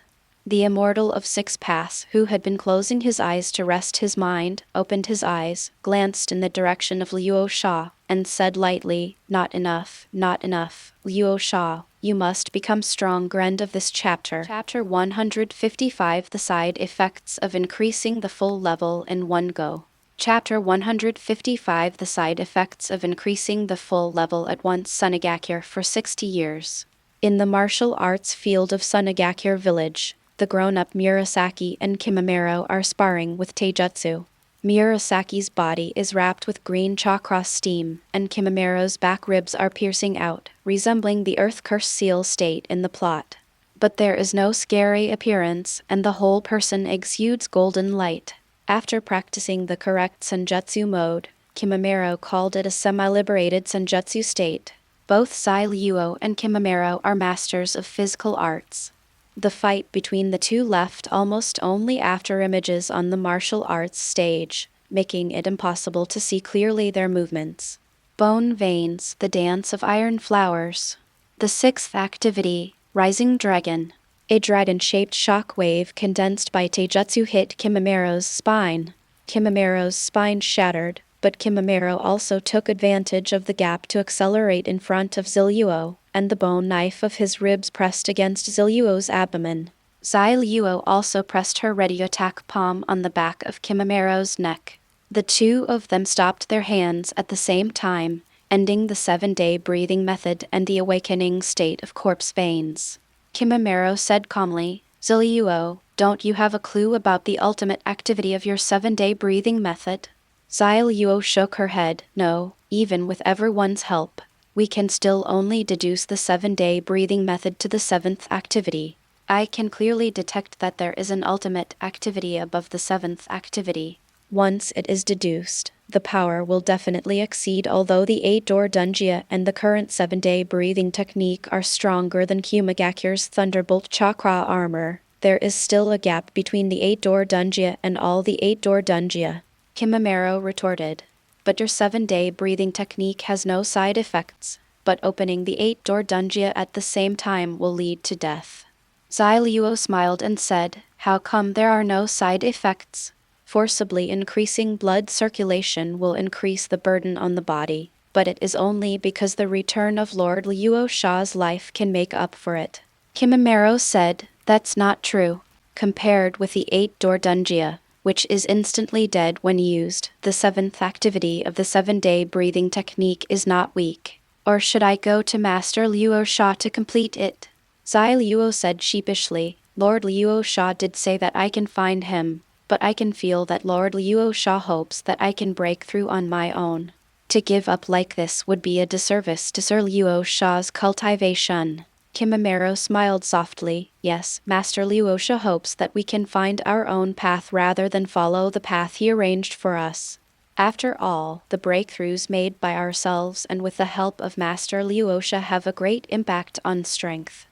The immortal of 6 paths, who had been closing his eyes to rest his mind, opened his eyes, glanced in the direction of Luo Sha, and said lightly, "Not enough, not enough. Luo Sha, you must become stronger." End of this chapter. Chapter 155, The Side Effects of Increasing the Full Level in One Go. Chapter 155, The Side Effects of Increasing the Full Level at Once. Sunagakure for 60 years. In the martial arts field of Sunagakure Village, the grown-up Murasaki and Kimimaro are sparring with taijutsu. Murasaki's body is wrapped with green chakra steam, and Kimimaro's back ribs are piercing out, resembling the Earth Curse seal state in the plot. But there is no scary appearance, and the whole person exudes golden light. After practicing the correct senjutsu mode, Kimimaro called it a semi-liberated senjutsu state. Both Sai Luo and Kimimaro are masters of physical arts. The fight between the two left almost only after images on the martial arts stage, making it impossible to see clearly their movements. Bone Veins, the Dance of Iron Flowers. The 6th activity, Rising Dragon. A dragon-shaped shock wave condensed by taijutsu hit Kimimaro's spine. Kimimaro's spine shattered, but Kimimaro also took advantage of the gap to accelerate in front of Ziluo, and the bone knife of his ribs pressed against Ziluo's abdomen. Zai Luo also pressed her ready attack palm on the back of Kimimaro's neck. The two of them stopped their hands at the same time, ending the 7-day breathing method and the awakening state of corpse veins. Kimimaro said calmly, "Ziluo, don't you have a clue about the ultimate activity of your 7-day breathing method?" Zai Luo shook her head. "No, even with everyone's help, we can still only deduce the 7-day breathing method to the 7th activity. I can clearly detect that there is an ultimate activity above the 7th activity. Once it is deduced, the power will definitely exceed. Although the 8-door Dunjia and the current 7-day breathing technique are stronger than Kumagakure's Thunderbolt Chakra armor, there is still a gap between the 8-door Dunjia and all the 8-door Dunjia." Kimimaro retorted. "But your 7-day breathing technique has no side effects, but opening the 8-door Dunjia at the same time will lead to death." Zai Luo smiled and said, "How come there are no side effects? Forcibly increasing blood circulation will increase the burden on the body, but it is only because the return of Lord Luo Sha's life can make up for it." Kimimaro said, "That's not true. Compared with the 8-door Dunjia, which is instantly dead when used, the 7th activity of the 7-day breathing technique is not weak. Or should I go to Master Luo Sha to complete it?" Zai Luo said sheepishly, "Lord Luo Sha did say that I can find him, but I can feel that Lord Luo Sha hopes that I can break through on my own. To give up like this would be a disservice to Sir Luo Sha's cultivation." Kimimaro smiled softly. "Yes, Master Luo Sha hopes that we can find our own path rather than follow the path he arranged for us. After all, the breakthroughs made by ourselves and with the help of Master Luo Sha have a great impact on strength.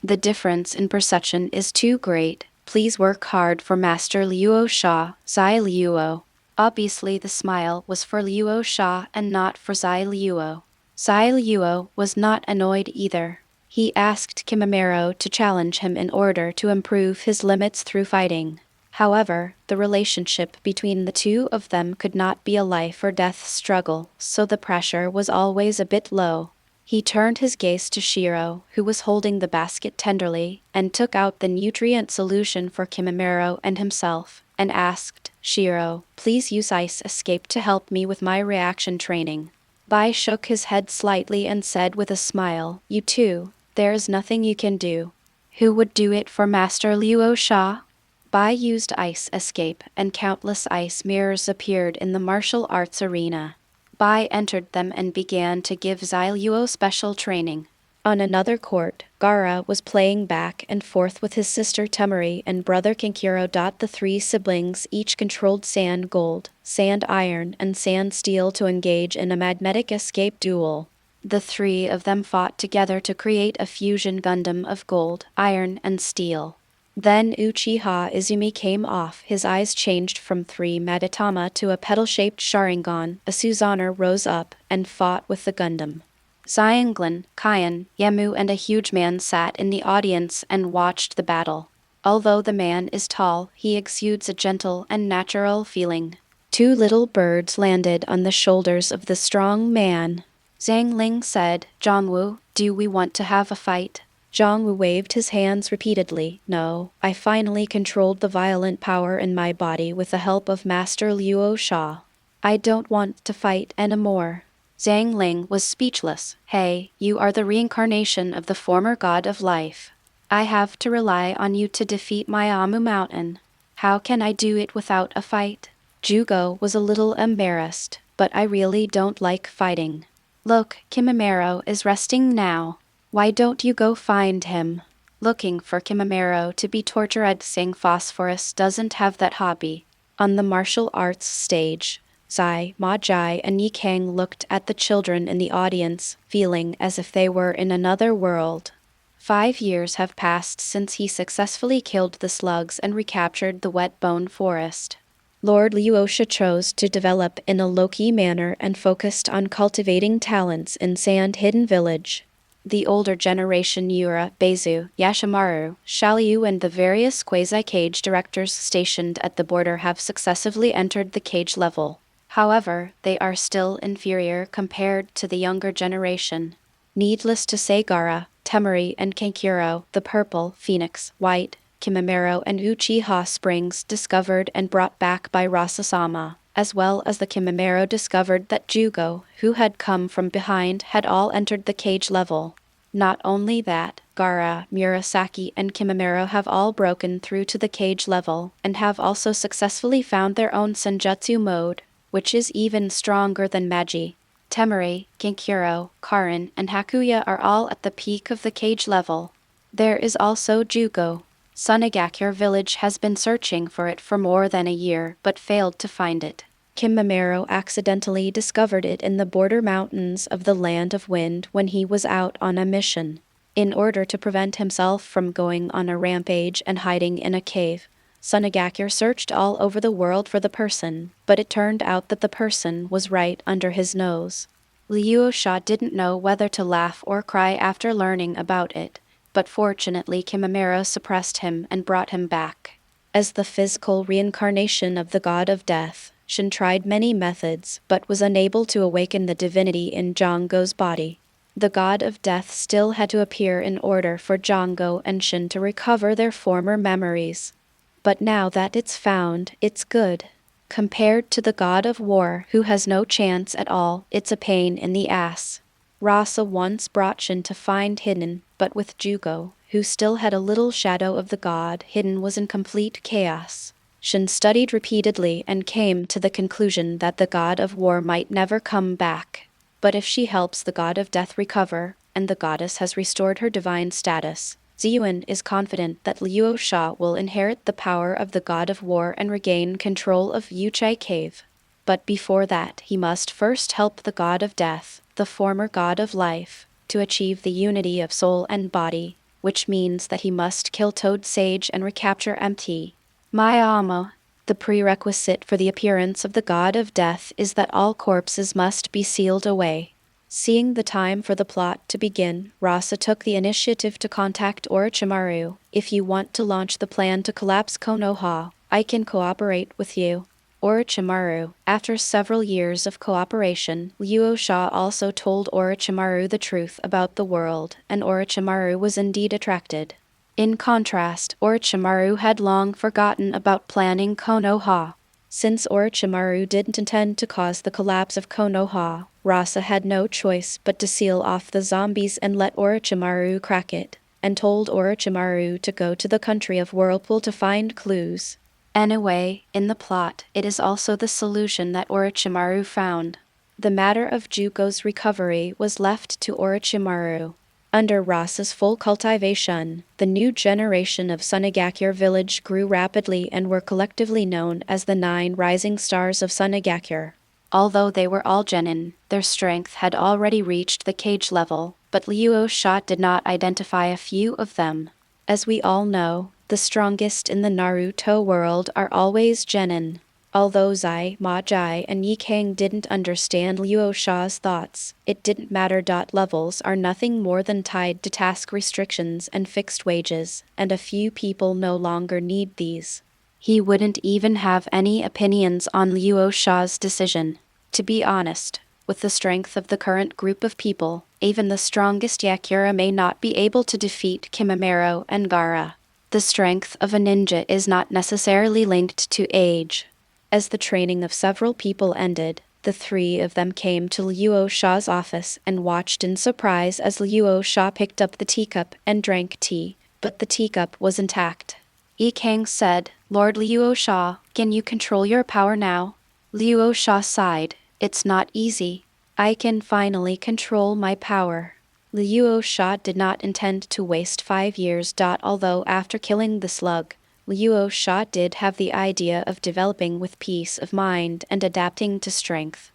The difference in perception is too great. Please work hard for Master Luo Sha." Zai Luo. Obviously the smile was for Luo Sha and not for Zai Luo. Zai Luo was not annoyed either. He asked Kimimaro to challenge him in order to improve his limits through fighting. However, the relationship between the two of them could not be a life-or-death struggle, so the pressure was always a bit low. He turned his gaze to Shiro, who was holding the basket tenderly, and took out the nutrient solution for Kimimaro and himself, and asked, "Shiro, please use Ice Escape to help me with my reaction training." Bai shook his head slightly and said with a smile, "You too. There is nothing you can do." "Who would do it for Master Luo Sha?" Bai used Ice Escape, and countless ice mirrors appeared in the martial arts arena. Bai entered them and began to give Zai Luo special training. On another court, Gaara was playing back and forth with his sister Temari and brother Kankuro. The 3 siblings each controlled sand gold, sand iron, and sand steel to engage in a magnetic escape duel. The 3 of them fought together to create a fusion Gundam of gold, iron, and steel. Then Uchiha Izumi came off. His eyes changed from 3 Madatama to a petal-shaped Sharingan. A Susanoo rose up and fought with the Gundam. Xianglin, Kyan, Yamu and a huge man sat in the audience and watched the battle. Although the man is tall, he exudes a gentle and natural feeling. Two little birds landed on the shoulders of the strong man. Zhang Ling said, "Zhongwu, do we want to have a fight?" Zhongwu waved his hands repeatedly. "No, I finally controlled the violent power in my body with the help of Master Luo Sha. I don't want to fight anymore." Zhang Ling was speechless. "Hey, you are the reincarnation of the former god of life. I have to rely on you to defeat Miaomu Mountain. How can I do it without a fight?" Jugo was a little embarrassed, "But I really don't like fighting. Look, Kimimaro is resting now. Why don't you go find him?" Looking for Kimimaro to be tortured, saying Phosphorus doesn't have that hobby. On the martial arts stage, Zai, Ma Jai, and Yi Kang looked at the children in the audience, feeling as if they were in another world. 5 years have passed since he successfully killed the slugs and recaptured the wet bone forest. Lord Luo Sha chose to develop in a low-key manner and focused on cultivating talents in Sand Hidden Village. The older generation Yura, Beizu, Yashimaru, Xiaoliu and the various quasi-cage directors stationed at the border have successively entered the cage level. However, they are still inferior compared to the younger generation. Needless to say, Gaara, Temari and Kankuro, the purple, Phoenix, White, Kimimaro and Uchiha springs discovered and brought back by Rasasama, as well as the Kimimaro discovered that Jugo, who had come from behind, had all entered the cage level. Not only that, Gaara, Murasaki and Kimimaro have all broken through to the cage level, and have also successfully found their own Senjutsu mode, which is even stronger than Magi. Temari, Kankuro, Karin, and Hakuya are all at the peak of the cage level. There is also Jugo. Sunagakure village has been searching for it for more than a year, but failed to find it. Kimimaro accidentally discovered it in the border mountains of the Land of Wind when he was out on a mission. In order to prevent himself from going on a rampage and hiding in a cave, Sunagakure searched all over the world for the person, but it turned out that the person was right under his nose. Luo Sha didn't know whether to laugh or cry after learning about it, but fortunately Kimimaro suppressed him and brought him back. As the physical reincarnation of the god of death, Shin tried many methods but was unable to awaken the divinity in Jango's body. The god of death still had to appear in order for Jango and Shin to recover their former memories. But now that it's found, it's good. Compared to the god of war, who has no chance at all, it's a pain in the ass. Rasa once brought Shin to find Hidden, but with Jugo, who still had a little shadow of the god, Hidden was in complete chaos. Shin studied repeatedly and came to the conclusion that the god of war might never come back. But if she helps the god of death recover, and the goddess has restored her divine status, Ziyuan is confident that Luo Sha will inherit the power of the god of war and regain control of Yuchai Cave. But before that, he must first help the god of death, the former god of life, to achieve the unity of soul and body, which means that he must kill Toad Sage and recapture MT. Miaomu. The prerequisite for the appearance of the god of death is that all corpses must be sealed away. Seeing the time for the plot to begin, Rasa took the initiative to contact Orochimaru. "If you want to launch the plan to collapse Konoha, I can cooperate with you." Orochimaru. After several years of cooperation, Luo Sha also told Orochimaru the truth about the world, and Orochimaru was indeed attracted. In contrast, Orochimaru had long forgotten about planning Konoha. Since Orochimaru didn't intend to cause the collapse of Konoha, Rasa had no choice but to seal off the zombies and let Orochimaru crack it, and told Orochimaru to go to the country of Whirlpool to find clues. Anyway, in the plot, it is also the solution that Orochimaru found. The matter of Jugo's recovery was left to Orochimaru. Under Rasa's full cultivation, the new generation of Sunagakure village grew rapidly and were collectively known as the 9 rising stars of Sunagakure. Although they were all genin, their strength had already reached the cage level, but Luo Sha did not identify a few of them. As we all know, the strongest in the Naruto world are always genin. Although Zai, Ma Jai, and Yi Kang didn't understand Luo Sha's thoughts, it didn't matter. Levels are nothing more than tied to task restrictions and fixed wages, and a few people no longer need these. He wouldn't even have any opinions on Luo Sha's decision. To be honest, with the strength of the current group of people, even the strongest Yakura may not be able to defeat Kimimaro and Gaara. The strength of a ninja is not necessarily linked to age. As the training of several people ended, the three of them came to Luo Sha's office and watched in surprise as Luo Sha picked up the teacup and drank tea, but the teacup was intact. Yi Kang said, "Lord Luo Sha, can you control your power now?" Luo Sha sighed, "It's not easy. I can finally control my power." Luo Sha did not intend to waste 5 years. Although after killing the slug, Luo Sha did have the idea of developing with peace of mind and adapting to strength.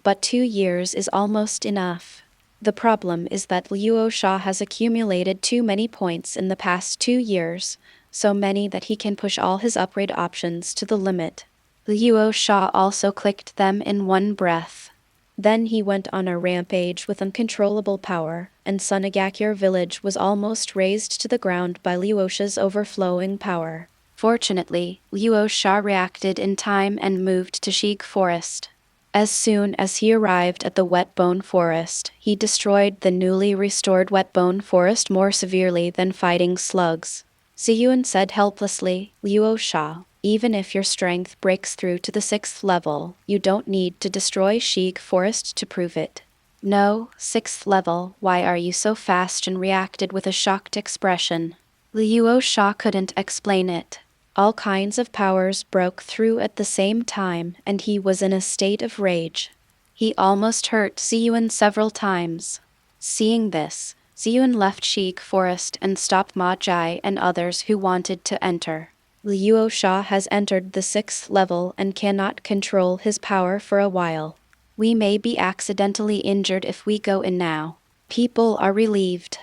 But 2 years is almost enough. The problem is that Luo Sha has accumulated too many points in the past 2 years, so many that he can push all his upgrade options to the limit. Luo Sha also clicked them in one breath. Then he went on a rampage with uncontrollable power, and Sunagakure village was almost razed to the ground by Luo Sha's overflowing power. Fortunately, Luo Sha reacted in time and moved to Shigu Forest. As soon as he arrived at the Wet Bone Forest, he destroyed the newly restored Wet Bone Forest more severely than fighting slugs. Ziyuan said helplessly, "Luo Sha, even if your strength breaks through to the 6th level, you don't need to destroy Shigu Forest to prove it." "No, 6th level, why are you so fast?" and reacted with a shocked expression. Luo Sha couldn't explain it. All kinds of powers broke through at the same time, and he was in a state of rage. He almost hurt Ziyuan several times. Seeing this, Ziyuan left Shigu Forest and stopped Ma Jai and others who wanted to enter. Luo Sha has entered the 6th level and cannot control his power for a while. We may be accidentally injured if we go in now. People are relieved.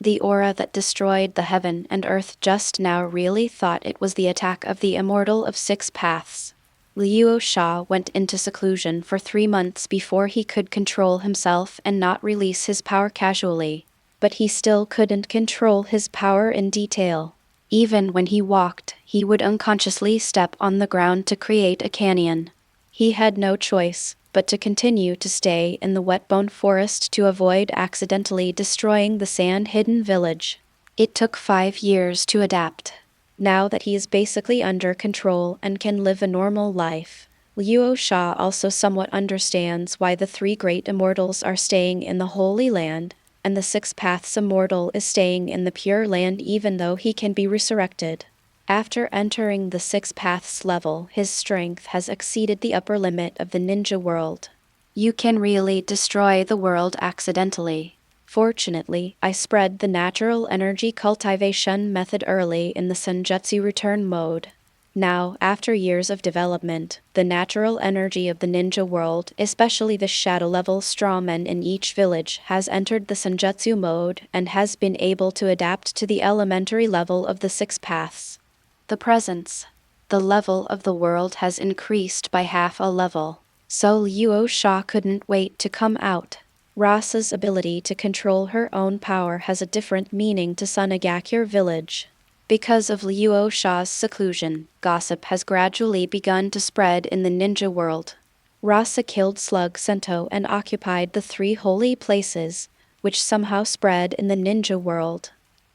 The aura that destroyed the heaven and earth just now really thought it was the attack of the immortal of 6 paths. Luo Sha went into seclusion for 3 months before he could control himself and not release his power casually. But he still couldn't control his power in detail. Even when he walked, he would unconsciously step on the ground to create a canyon. He had no choice but to continue to stay in the Wetbone Forest to avoid accidentally destroying the sand-hidden village. It took 5 years to adapt. Now that he is basically under control and can live a normal life, Luo Sha also somewhat understands why the 3 great immortals are staying in the Holy Land, and the 6 Paths Immortal is staying in the Pure Land even though he can be resurrected. After entering the 6 Paths level, his strength has exceeded the upper limit of the ninja world. You can really destroy the world accidentally. Fortunately, I spread the natural energy cultivation method early in the Senjutsu return mode. Now, after years of development, the natural energy of the ninja world, especially the shadow-level strawmen in each village, has entered the Senjutsu mode and has been able to adapt to the elementary level of the 6 paths. The presence. The level of the world has increased by half a level, so Luo Sha couldn't wait to come out. Rasa's ability to control her own power has a different meaning to Sunagakure village. Because of Luo Sha's seclusion, gossip has gradually begun to spread in the ninja world. Rasa killed Slug Sento and occupied the 3 holy places, which somehow spread in the ninja world.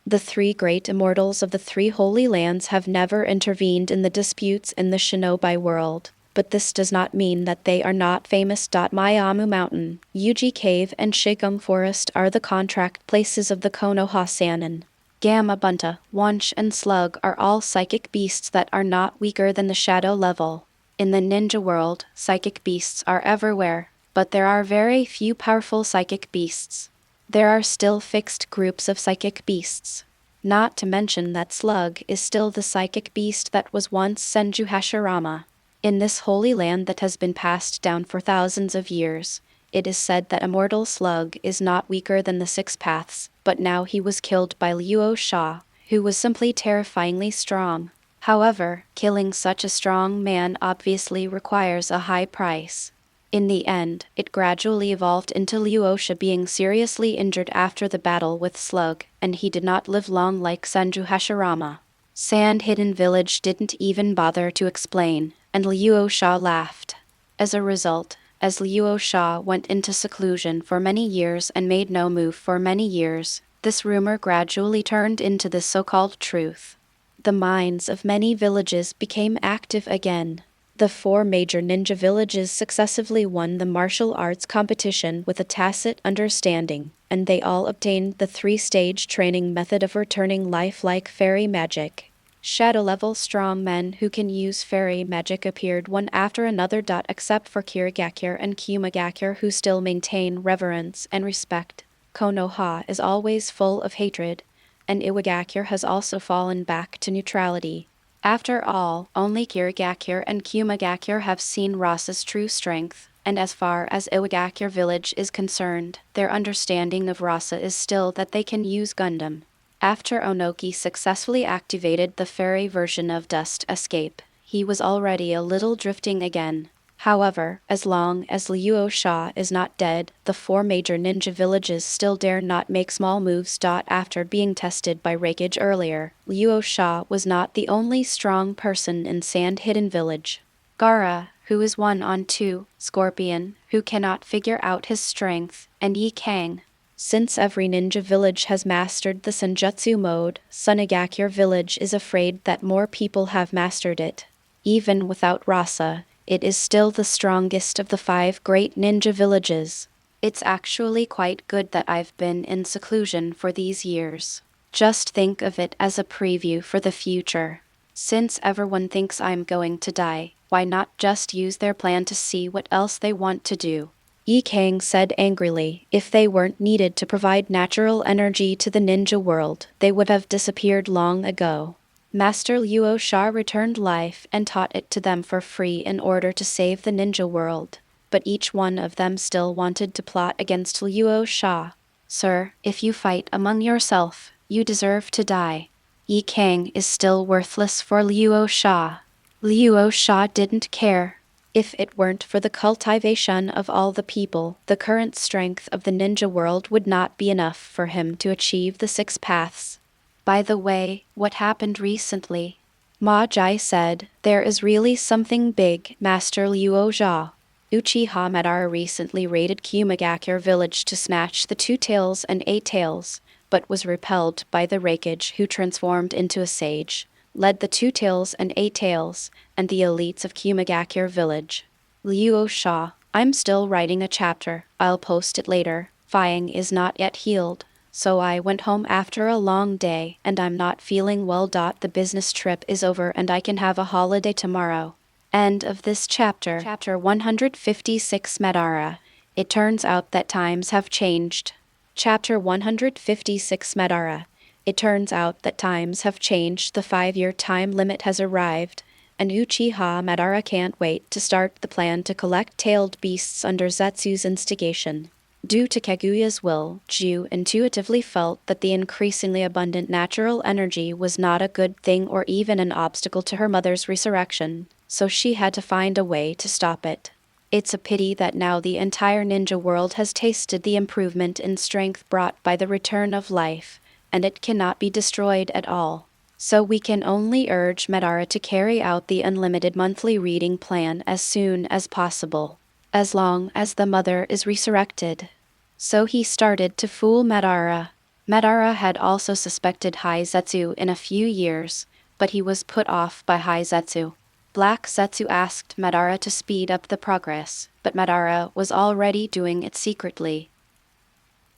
The 3 great immortals of the 3 holy lands have never intervened in the disputes in the shinobi world, but this does not mean that they are not famous. Miaomu Mountain, Yuji Cave and Shigu Forest are the contract places of the Konoha Sannin. Gamma Bunta, Wunsch and Slug are all psychic beasts that are not weaker than the shadow level. In the ninja world, psychic beasts are everywhere, but there are very few powerful psychic beasts. There are still fixed groups of psychic beasts. Not to mention that Slug is still the psychic beast that was once Senju Hashirama. In this holy land that has been passed down for thousands of years, it is said that Immortal Slug is not weaker than the 6 paths, but now he was killed by Luo Sha, who was simply terrifyingly strong. However, killing such a strong man obviously requires a high price. In the end, it gradually evolved into Luo Sha being seriously injured after the battle with Slug, and he did not live long like Senju Hashirama. Sand Hidden Village didn't even bother to explain, and Luo Sha laughed. As a result, as Luo Sha went into seclusion for many years and made no move for many years, this rumor gradually turned into the so-called truth. The minds of many villages became active again. The 4 major ninja villages successively won the martial arts competition with a tacit understanding, and they all obtained the 3-stage training method of returning life like fairy magic. Shadow-level strong men who can use fairy magic appeared one after another. Except for Kirigakure and Kyumagakure, who still maintain reverence and respect. Konoha is always full of hatred, and Iwagakure has also fallen back to neutrality. After all, only Kirigakure and Kyumagakure have seen Rasa's true strength, and as far as Iwagakure village is concerned, their understanding of Rasa is still that they can use Gundam. After Onoki successfully activated the fairy version of Dust Escape, he was already a little drifting again. However, as long as Luo Sha is not dead, the 4 major ninja villages still dare not make small moves. After being tested by Raikage earlier, Luo Sha was not the only strong person in Sand Hidden Village. Gaara, who is 1-on-2, Scorpion, who cannot figure out his strength, and Yi Kang. Since every ninja village has mastered the Senjutsu mode, Sunagakure village is afraid that more people have mastered it. Even without Rasa, it is still the strongest of the 5 great ninja villages. It's actually quite good that I've been in seclusion for these years. Just think of it as a preview for the future. Since everyone thinks I'm going to die, why not just use their plan to see what else they want to do? Yi Kang said angrily, if they weren't needed to provide natural energy to the ninja world, they would have disappeared long ago. Master Luo Sha returned life and taught it to them for free in order to save the ninja world, but each one of them still wanted to plot against Luo Sha. Sir, if you fight among yourself, you deserve to die. Yi Kang is still worthless for Luo Sha. Luo Sha didn't care. If it weren't for the cultivation of all the people, the current strength of the ninja world would not be enough for him to achieve the 6 paths. By the way, what happened recently? Ma Jai said, there is really something big, Master Luo Sha. Uchiha Madara recently raided Kyumagakure village to snatch the 2 tails and 8 tails, but was repelled by the Raikage, who transformed into a sage, led the 2 tails and 8 tails, and the elites of Kyumagakure village. Luo Sha, I'm still writing a chapter, I'll post it later. Fying is not yet healed. So I went home after a long day, and I'm not feeling well. The business trip is over and I can have a holiday tomorrow. End of this chapter. Chapter 156 Madara. It turns out that times have changed. Chapter 156 Madara. It turns out that times have changed. The 5-year time limit has arrived, and Uchiha Madara can't wait to start the plan to collect tailed beasts under Zetsu's instigation. Due to Kaguya's will, Ju intuitively felt that the increasingly abundant natural energy was not a good thing or even an obstacle to her mother's resurrection, so she had to find a way to stop it. It's a pity that now the entire ninja world has tasted the improvement in strength brought by the return of life, and it cannot be destroyed at all. So we can only urge Madara to carry out the unlimited monthly reading plan as soon as possible, as long as the mother is resurrected. So he started to fool Madara. Madara had also suspected High Zetsu in a few years, but he was put off by High Zetsu. Black Zetsu asked Madara to speed up the progress, but Madara was already doing it secretly.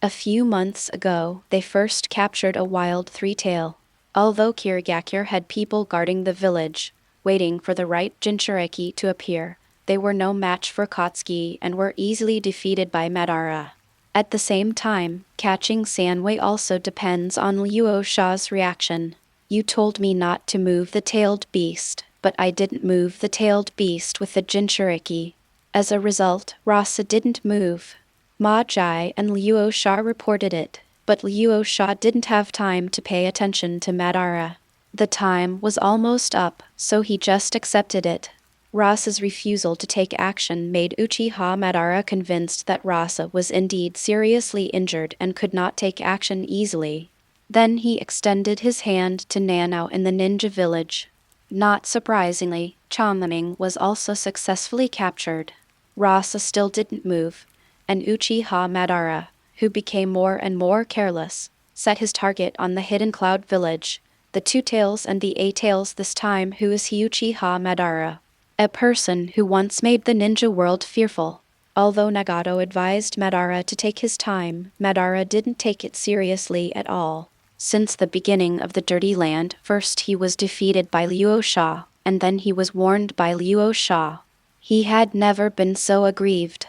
A few months ago, they first captured a wild 3-tail. Although Kirigakure had people guarding the village, waiting for the right Jinchuriki to appear, they were no match for Katsuki and were easily defeated by Madara. At the same time, catching Sanwei also depends on Luo Sha's reaction. You told me not to move the tailed beast, but I didn't move the tailed beast with the Jinchuriki. As a result, Rasa didn't move. Ma Jai and Luo Sha reported it, but Luo Sha didn't have time to pay attention to Madara. The time was almost up, so he just accepted it. Rasa's refusal to take action made Uchiha Madara convinced that Rasa was indeed seriously injured and could not take action easily. Then he extended his hand to Nanao in the ninja village. Not surprisingly, Chanmaning was also successfully captured. Rasa still didn't move, and Uchiha Madara, who became more and more careless, set his target on the hidden cloud village, the Two Tails and the Eight Tails this time. Who is he? Uchiha Madara, a person who once made the ninja world fearful. Although Nagato advised Madara to take his time, Madara didn't take it seriously at all. Since the beginning of the Dirty Land, first he was defeated by Luo Sha, and then he was warned by Luo Sha. He had never been so aggrieved.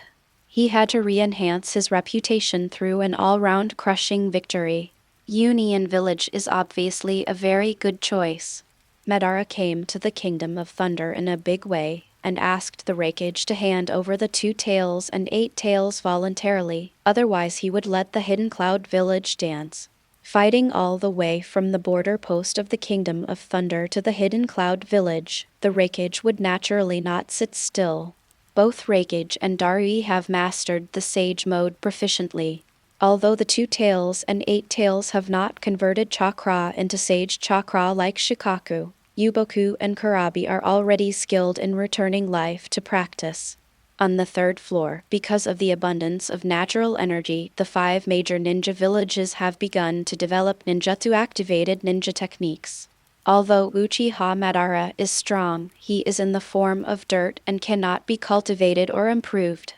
He had to re-enhance his reputation through an all-round crushing victory. Union Village is obviously a very good choice. Madara came to the Kingdom of Thunder in a big way, and asked the Raikage to hand over the Two Tails and Eight Tails voluntarily, otherwise he would let the Hidden Cloud Village dance. Fighting all the way from the border post of the Kingdom of Thunder to the Hidden Cloud Village, the Raikage would naturally not sit still. Both Raikage and Dari have mastered the Sage mode proficiently. Although the Two Tails and Eight Tails have not converted chakra into Sage chakra like Shikaku, Yuboku and Kurabi are already skilled in returning life to practice. On the third floor, because of the abundance of natural energy, the 5 major ninja villages have begun to develop ninjutsu-activated ninja techniques. Although Uchiha Madara is strong, he is in the form of dirt and cannot be cultivated or improved.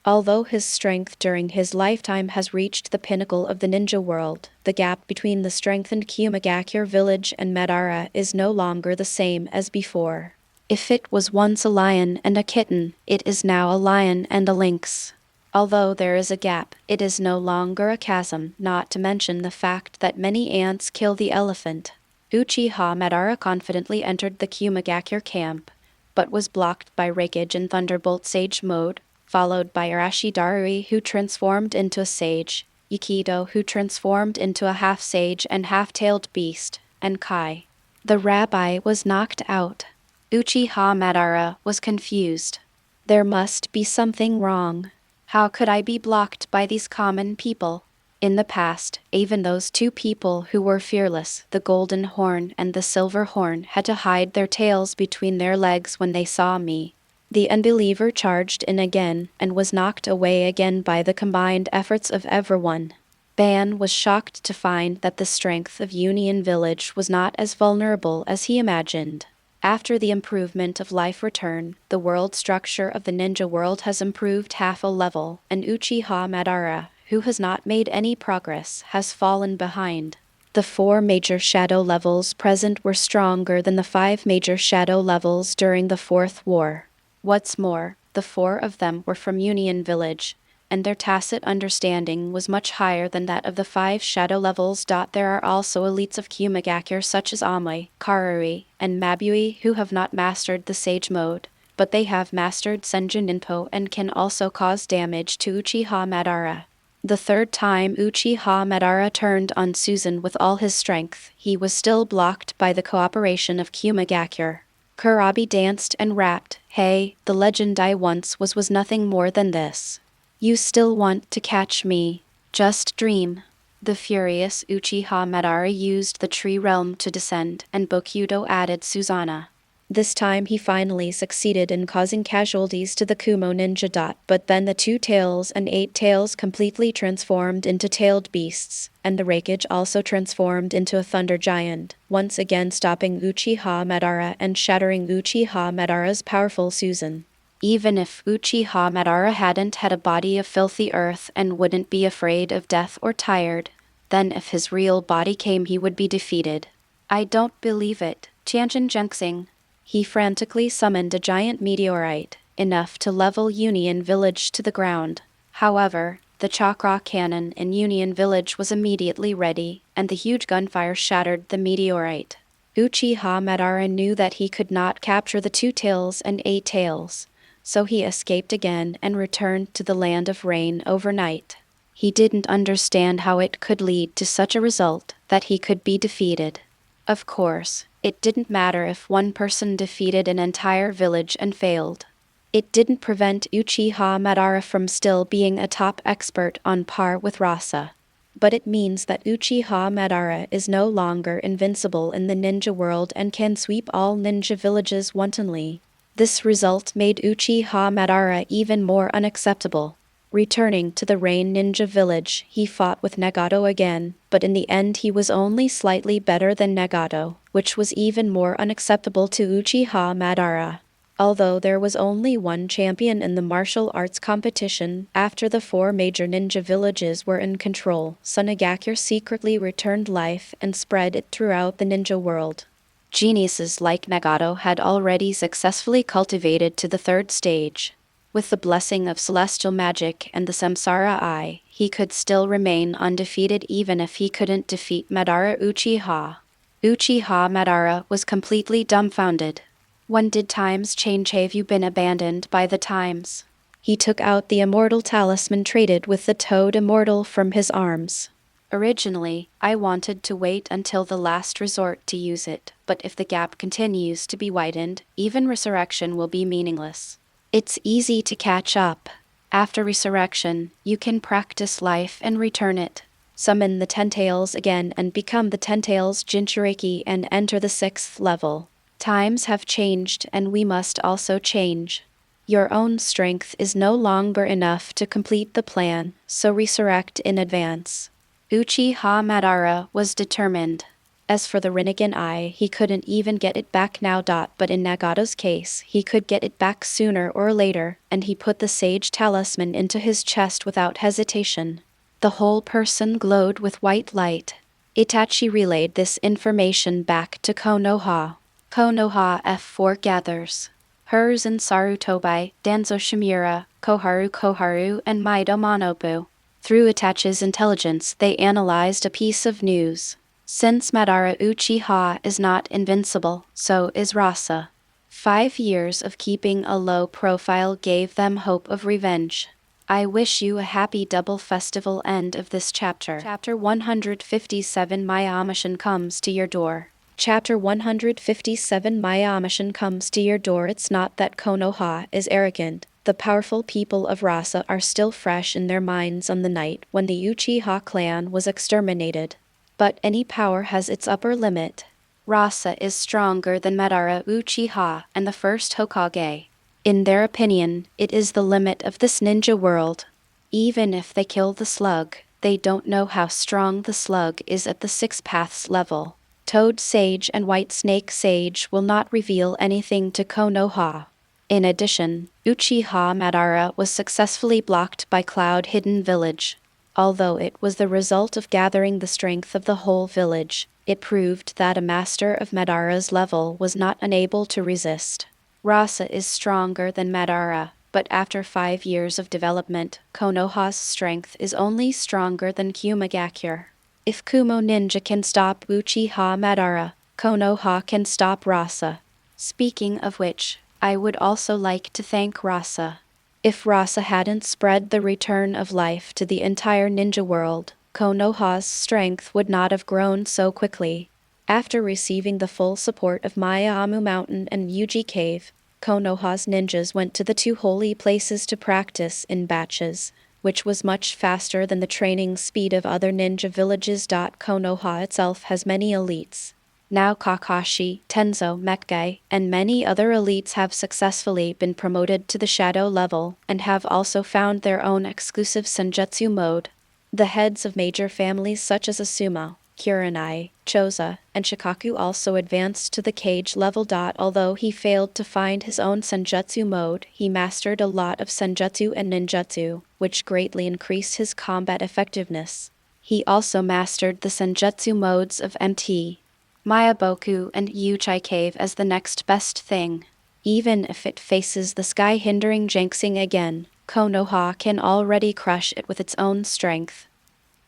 Although his strength during his lifetime has reached the pinnacle of the ninja world, the gap between the strengthened Sunagakure village and Madara is no longer the same as before. If it was once a lion and a kitten, it is now a lion and a lynx. Although there is a gap, it is no longer a chasm, not to mention the fact that many ants kill the elephant. Uchiha Madara confidently entered the Sunagakure camp, but was blocked by Raikage in Thunderbolt Sage mode, followed by Arashi Darui, who transformed into a sage, Yikido, who transformed into a half-sage and half-tailed beast, and Kai. The rabbi was knocked out. Uchiha Madara was confused. There must be something wrong. How could I be blocked by these common people? In the past, even those 2 people who were fearless, the Golden Horn and the Silver Horn, had to hide their tails between their legs when they saw me. The unbeliever charged in again and was knocked away again by the combined efforts of everyone. Ban was shocked to find that the strength of Union Village was not as vulnerable as he imagined. After the improvement of Life Return, the world structure of the ninja world has improved half a level, and Uchiha Madara, who has not made any progress, has fallen behind. The 4 major shadow levels present were stronger than the 5 major shadow levels during the 4th war. What's more, the 4 of them were from Union Village, and their tacit understanding was much higher than that of the 5 shadow levels. There are also elites of Sunagakure such as Amoi, Karuri, and Mabui who have not mastered the Sage mode, but they have mastered Senjin Ninpo and can also cause damage to Uchiha Madara. The 3rd time Uchiha Madara turned on Susan with all his strength, he was still blocked by the cooperation of Sunagakure. Kurabi danced and rapped, "Hey, the legend I once was nothing more than this. You still want to catch me? Just dream." The furious Uchiha Madara used the tree realm to descend, and Bokudo added Susanna. This time he finally succeeded in causing casualties to the Kumo ninja. But then the Two Tails and Eight Tails completely transformed into tailed beasts, and the Raikage also transformed into a thunder giant, once again stopping Uchiha Madara and shattering Uchiha Madara's powerful Susan. Even if Uchiha Madara hadn't had a body of filthy earth and wouldn't be afraid of death or tired, then if his real body came he would be defeated. I don't believe it. Tianjin Jenxing. He frantically summoned a giant meteorite, enough to level Union Village to the ground. However, the chakra cannon in Union Village was immediately ready, and the huge gunfire shattered the meteorite. Uchiha Madara knew that he could not capture the Two Tails and Eight Tails, so he escaped again and returned to the Land of Rain overnight. He didn't understand how it could lead to such a result, that he could be defeated. Of course, It didn't matter if one person defeated an entire village and failed. It didn't prevent Uchiha Madara from still being a top expert on par with Rasa. But it means that Uchiha Madara is no longer invincible in the ninja world and can sweep all ninja villages wantonly. This result made Uchiha Madara even more unacceptable. Returning to the Rain Ninja Village, he fought with Nagato again, but in the end he was only slightly better than Nagato, which was even more unacceptable to Uchiha Madara. Although there was only one champion in the martial arts competition, after the 4 major ninja villages were in control, Sunagakure secretly returned life and spread it throughout the ninja world. Geniuses like Nagato had already successfully cultivated to the 3rd stage. With the blessing of celestial magic and the Samsara Eye, he could still remain undefeated even if he couldn't defeat Madara Uchiha. Uchiha Madara was completely dumbfounded. When did times change? Have you been abandoned by the times? He took out the immortal talisman traded with the toad immortal from his arms. Originally, I wanted to wait until the last resort to use it, but if the gap continues to be widened, even resurrection will be meaningless. It's easy to catch up. After resurrection, you can practice life and return it. Summon the Ten-Tails again and become the Ten-Tails Jinchuriki and enter the 6th level. Times have changed and we must also change. Your own strength is no longer enough to complete the plan, so resurrect in advance. Uchiha Madara was determined. As for the Rinnegan Eye, he couldn't even get it back now. But in Nagato's case, he could get it back sooner or later, and he put the Sage Talisman into his chest without hesitation. The whole person glowed with white light. Itachi relayed this information back to Konoha. Konoha F4 gathers. Hers and Sarutobi, Danzo Shimura, Koharu, and Maido Manobu. Through Itachi's intelligence, they analyzed a piece of news. Since Madara Uchiha is not invincible, so is Rasa. 5 years of keeping a low profile gave them hope of revenge. I wish you a happy double festival end of this chapter. Chapter 157 Miaomushan comes to your door. Chapter 157 Miaomushan comes to your door. It's not that Konoha is arrogant. The powerful people of Rasa are still fresh in their minds on the night when the Uchiha clan was exterminated. But any power has its upper limit. Rasa is stronger than Madara Uchiha and the first Hokage. In their opinion, it is the limit of this ninja world. Even if they kill the slug, they don't know how strong the slug is at the 6 paths level. Toad Sage and White Snake Sage will not reveal anything to Konoha. In addition, Uchiha Madara was successfully blocked by Cloud Hidden Village. Although it was the result of gathering the strength of the whole village, it proved that a master of Madara's level was not unable to resist. Rasa is stronger than Madara, but after 5 years of development, Konoha's strength is only stronger than Kumagakure. If Kumo Ninja can stop Uchiha Madara, Konoha can stop Rasa. Speaking of which, I would also like to thank Rasa. If Rasa hadn't spread the return of life to the entire ninja world, Konoha's strength would not have grown so quickly. After receiving the full support of Miaomu Mountain and Yuji Cave, Konoha's ninjas went to the 2 holy places to practice in batches, which was much faster than the training speed of other ninja villages. Konoha itself has many elites. Now Kakashi, Tenzo, Mekkai, and many other elites have successfully been promoted to the shadow level and have also found their own exclusive senjutsu mode. The heads of major families such as Asuma, Kurenai, Choza, and Shikaku also advanced to the cage level. Although he failed to find his own senjutsu mode, he mastered a lot of senjutsu and ninjutsu, which greatly increased his combat effectiveness. He also mastered the senjutsu modes of MT, Mayaboku, and Yuchai Cave as the next best thing. Even if it faces the sky-hindering Jinxing again, Konoha can already crush it with its own strength.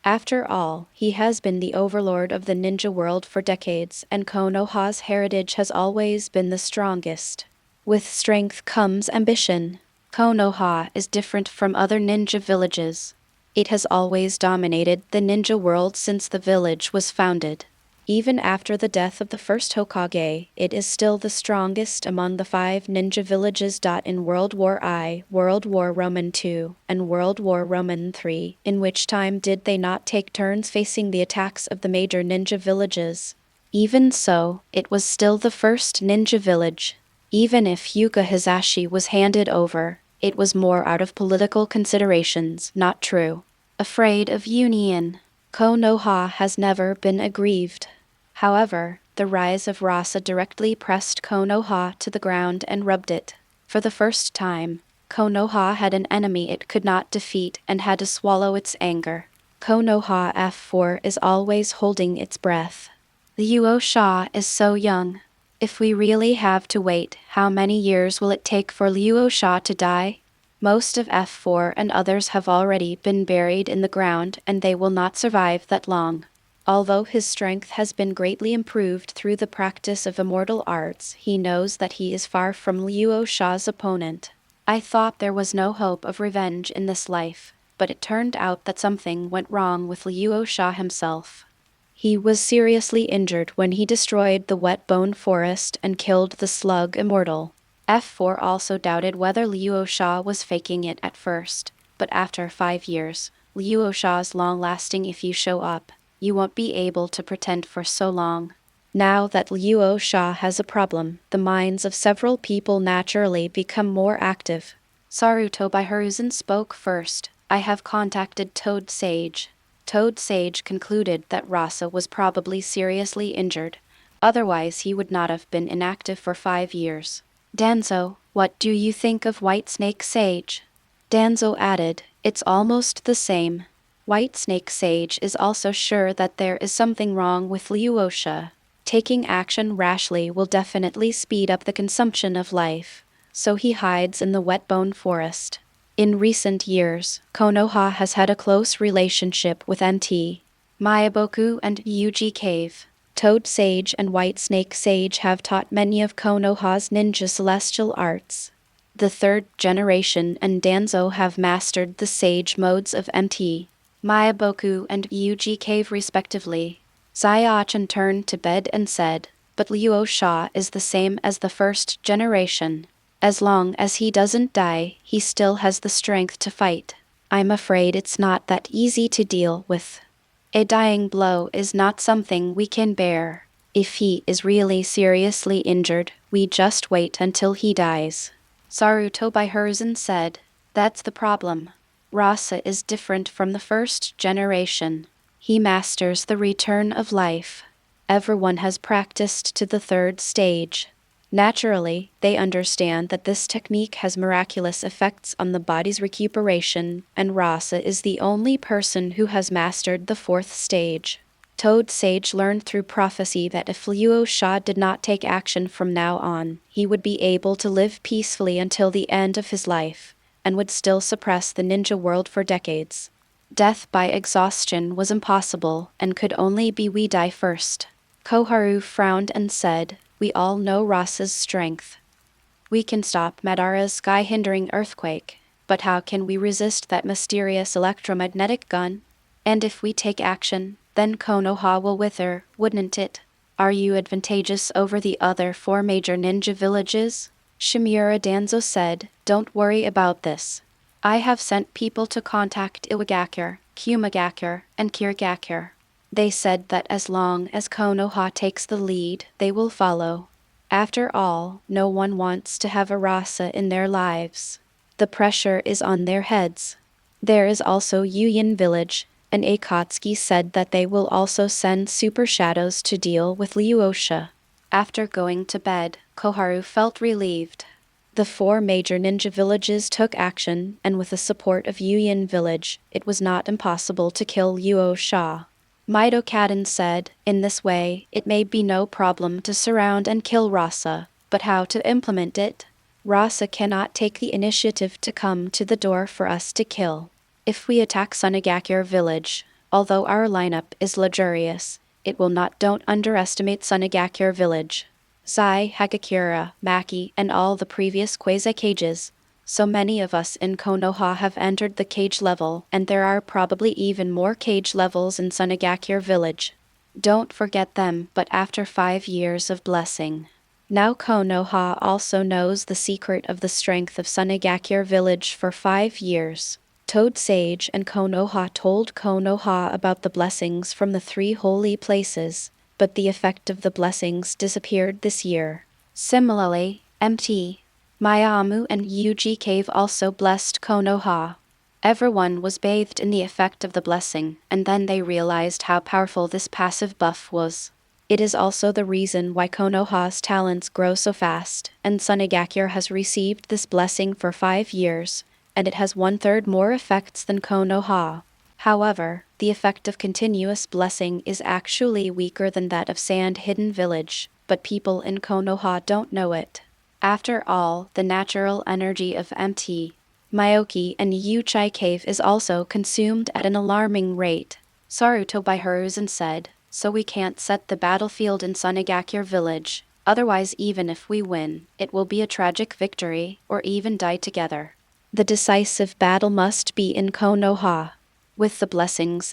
After all, he has been the overlord of the ninja world for decades, and Konoha's heritage has always been the strongest. With strength comes ambition. Konoha is different from other ninja villages. It has always dominated the ninja world since the village was founded. Even after the death of the first Hokage, it is still the strongest among the 5 ninja villages. In World War I, World War Roman II, and World War Roman III, in which time did they not take turns facing the attacks of the major ninja villages? Even so, it was still the first ninja village. Even if Hyuga Hizashi was handed over, it was more out of political considerations, not true. Afraid of union, Konoha has never been aggrieved. However, the rise of Rasa directly pressed Konoha to the ground and rubbed it. For the first time, Konoha had an enemy it could not defeat and had to swallow its anger. Konoha F4 is always holding its breath. Luo Sha is so young. If we really have to wait, how many years will it take for Luo Sha to die? Most of F4 and others have already been buried in the ground and they will not survive that long. Although his strength has been greatly improved through the practice of immortal arts, he knows that he is far from Luo Sha's opponent. I thought there was no hope of revenge in this life, but it turned out that something went wrong with Luo Sha himself. He was seriously injured when he destroyed the wet bone forest and killed the Slug Immortal. F4 also doubted whether Luo Sha was faking it at first, but after 5 years, Luo Sha's long-lasting if you show up, you won't be able to pretend for so long. Now that Luo Sha has a problem, the minds of several people naturally become more active. Saruto by Hiruzen spoke first. I have contacted Toad Sage. Toad Sage concluded that Rasa was probably seriously injured. Otherwise he would not have been inactive for 5 years. Danzo, what do you think of White Snake Sage? Danzo added, it's almost the same. White Snake Sage is also sure that there is something wrong with Luo Sha. Taking action rashly will definitely speed up the consumption of life, so he hides in the wet bone forest. In recent years, Konoha has had a close relationship with NT, Miaomushan and Yuji Cave. Toad Sage and White Snake Sage have taught many of Konoha's ninja celestial arts. The 3rd generation and Danzo have mastered the sage modes of MT, Miaomushan and Yuji Cave respectively. Zayachan turned to bed and said, but Luo Sha is the same as the 1st generation. As long as he doesn't die, he still has the strength to fight. I'm afraid it's not that easy to deal with. A dying blow is not something we can bear. If he is really seriously injured, we just wait until he dies. Saruto by Hiruzen said, that's the problem. Rasa is different from the 1st generation. He masters the return of life. Everyone has practiced to the 3rd stage. Naturally, they understand that this technique has miraculous effects on the body's recuperation, and Rasa is the only person who has mastered the 4th stage. Toad Sage learned through prophecy that if Luo Sha did not take action from now on, he would be able to live peacefully until the end of his life, and would still suppress the ninja world for decades. Death by exhaustion was impossible and could only be we die first. Koharu frowned and said, we all know Rasa's strength. We can stop Madara's sky-hindering earthquake, but how can we resist that mysterious electromagnetic gun? And if we take action, then Konoha will wither, wouldn't it? Are you advantageous over the other 4 major ninja villages? Shimura Danzo said, don't worry about this. I have sent people to contact Iwagakure, Kumagakure, and Kirigakure. They said that as long as Konoha takes the lead, they will follow. After all, no one wants to have a Rasa in their lives. The pressure is on their heads. There is also Yuyin Village, and Akatsuki said that they will also send super shadows to deal with Luo Sha. After going to bed, Koharu felt relieved. The 4 major ninja villages took action, and with the support of Yuyin Village, it was not impossible to kill Luo Sha. Mido Kaden said, in this way, it may be no problem to surround and kill Rasa, but how to implement it? Rasa cannot take the initiative to come to the door for us to kill. If we attack Sunagakure village, although our lineup is luxurious, it will not. Don't underestimate Sunagakure village. Zai, Hagakura, Maki, and all the previous Quasi cages. So many of us in Konoha have entered the cage level, and there are probably even more cage levels in Sunagakure village. Don't forget them, but after 5 years of blessing. Now Konoha also knows the secret of the strength of Sunagakure village for 5 years. Toad Sage and Konoha told Konoha about the blessings from the 3 holy places, but the effect of the blessings disappeared this year. Similarly, MT, Miaomu and Yuji Cave also blessed Konoha. Everyone was bathed in the effect of the blessing, and then they realized how powerful this passive buff was. It is also the reason why Konoha's talents grow so fast, and Sunagakure has received this blessing for 5 years, and it has 1/3 more effects than Konoha. However, the effect of continuous blessing is actually weaker than that of Sand Hidden Village, but people in Konoha don't know it. After all, the natural energy of MT, Myoki and Yuchai Cave is also consumed at an alarming rate. Saruto by Hiruzen said, "So we can't set the battlefield in Sunagakure village, otherwise even if we win, it will be a tragic victory, or even die together. The decisive battle must be in Konoha. With the blessings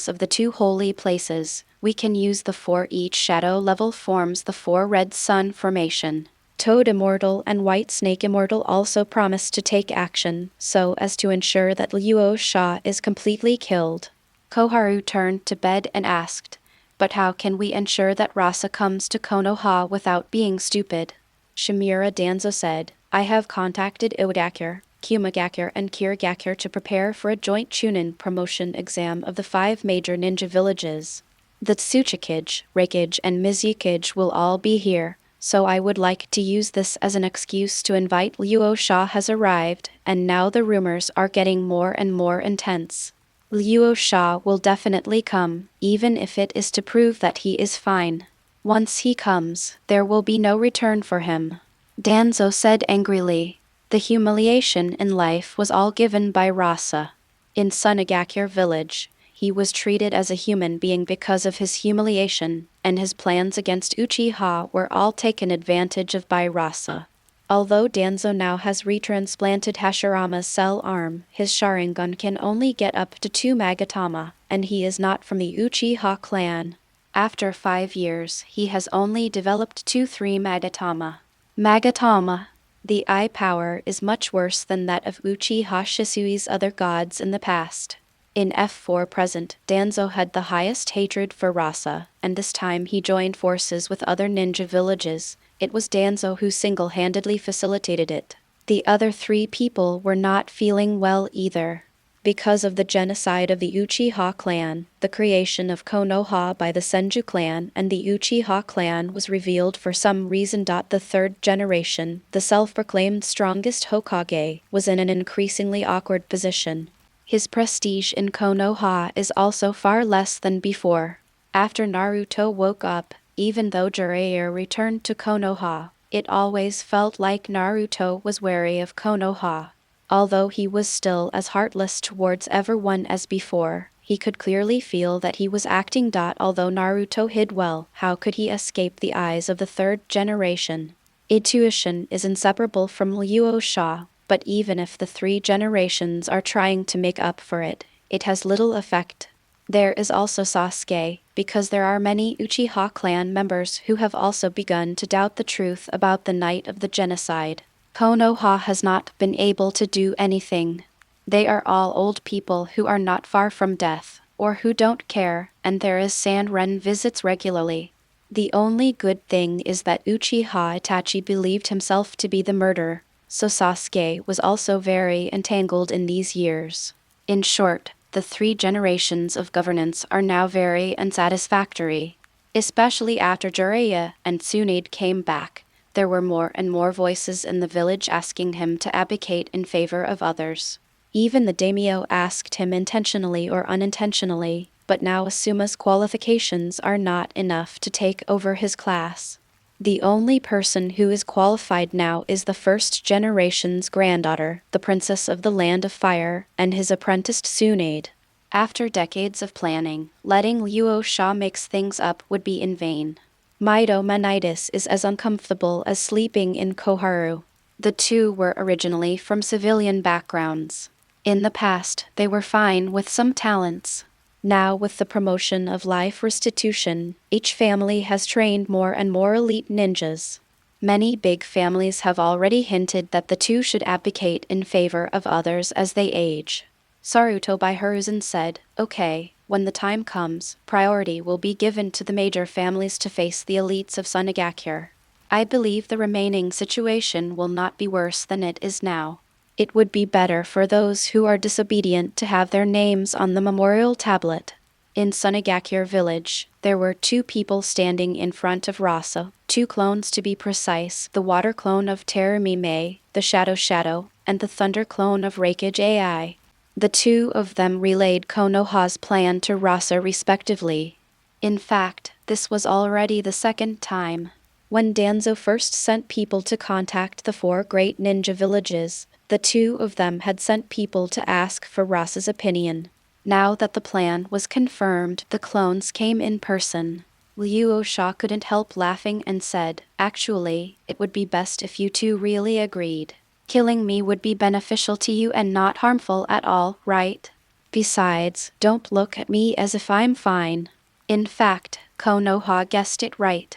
of the 2 holy places, we can use the 4 each shadow level forms the 4 red sun formation." Toad Immortal and White Snake Immortal also promised to take action, so as to ensure that Luo Sha is completely killed. Koharu turned to bed and asked, "But how can we ensure that Rasa comes to Konoha without being stupid?" Shimura Danzo said, "I have contacted Iwagakure, Kumagakure and Kirigakure to prepare for a joint Chunin promotion exam of the 5 major ninja villages. The Tsuchikage, Reikage and Mizukage will all be here, so I would like to use this as an excuse to invite Luo Sha has arrived, and now the rumors are getting more and more intense. Luo Sha will definitely come, even if it is to prove that he is fine. Once he comes, there will be no return for him." Danzo said angrily, "The humiliation in life was all given by Rasa. In Sunagakure village, he was treated as a human being because of his humiliation, and his plans against Uchiha were all taken advantage of by Rasa. Although Danzo now has retransplanted Hashirama's cell arm, his Sharingan can only get up to 2 Magatama, and he is not from the Uchiha clan. After 5 years, he has only developed 2-3 Magatama. Magatama. The eye power is much worse than that of Uchiha Shisui's other gods in the past. In F4 present, Danzo had the highest hatred for Rasa, and this time he joined forces with other ninja villages. It was Danzo who single-handedly facilitated it. The other 3 people were not feeling well either. Because of the genocide of the Uchiha clan, the creation of Konoha by the Senju clan and the Uchiha clan was revealed for some reason. The 3rd generation, the self-proclaimed strongest Hokage, was in an increasingly awkward position. His prestige in Konoha is also far less than before. After Naruto woke up, even though Jiraiya returned to Konoha, it always felt like Naruto was wary of Konoha. Although he was still as heartless towards everyone as before, he could clearly feel that he was acting. Although Naruto hid well, how could he escape the eyes of the 3rd generation? Intuition is inseparable from Luo Sha, but even if the 3 generations are trying to make up for it, it has little effect. There is also Sasuke, because there are many Uchiha clan members who have also begun to doubt the truth about the night of the genocide. Konoha has not been able to do anything. They are all old people who are not far from death, or who don't care, and there is Sanren visits regularly. The only good thing is that Uchiha Itachi believed himself to be the murderer, so Sasuke was also very entangled in these years. In short, the 3 generations of governance are now very unsatisfactory. Especially after Jiraiya and Tsunade came back, there were more and more voices in the village asking him to abdicate in favor of others. Even the daimyo asked him intentionally or unintentionally, but now Asuma's qualifications are not enough to take over his class. The only person who is qualified now is the 1st generation's granddaughter, the Princess of the Land of Fire, and his apprentice Tsunade. After decades of planning, letting Luo Sha mix things up would be in vain. Miaomushan is as uncomfortable as sleeping in Koharu. The 2 were originally from civilian backgrounds. In the past, they were fine with some talents. Now, with the promotion of life restitution, each family has trained more and more elite ninjas. Many big families have already hinted that the two should abdicate in favor of others as they age. Saruto by Hiruzen said, "Okay, when the time comes, priority will be given to the major families to face the elites of Sunagakure. I believe the remaining situation will not be worse than it is now. It would be better for those who are disobedient to have their names on the memorial tablet." In Sunagakure village, there were two people standing in front of Rasa, two clones to be precise, the water clone of Terumime, the Shadow, and the thunder clone of Rakage AI. The two of them relayed Konoha's plan to Rasa respectively. In fact, this was already the second time. When Danzo first sent people to contact the four great ninja villages, the two of them had sent people to ask for Rasa's opinion. Now that the plan was confirmed, the clones came in person. Luo Sha couldn't help laughing and said, "Actually, it would be best if you two really agreed. Killing me would be beneficial to you and not harmful at all, right? Besides, don't look at me as if I'm fine." In fact, Konoha guessed it right.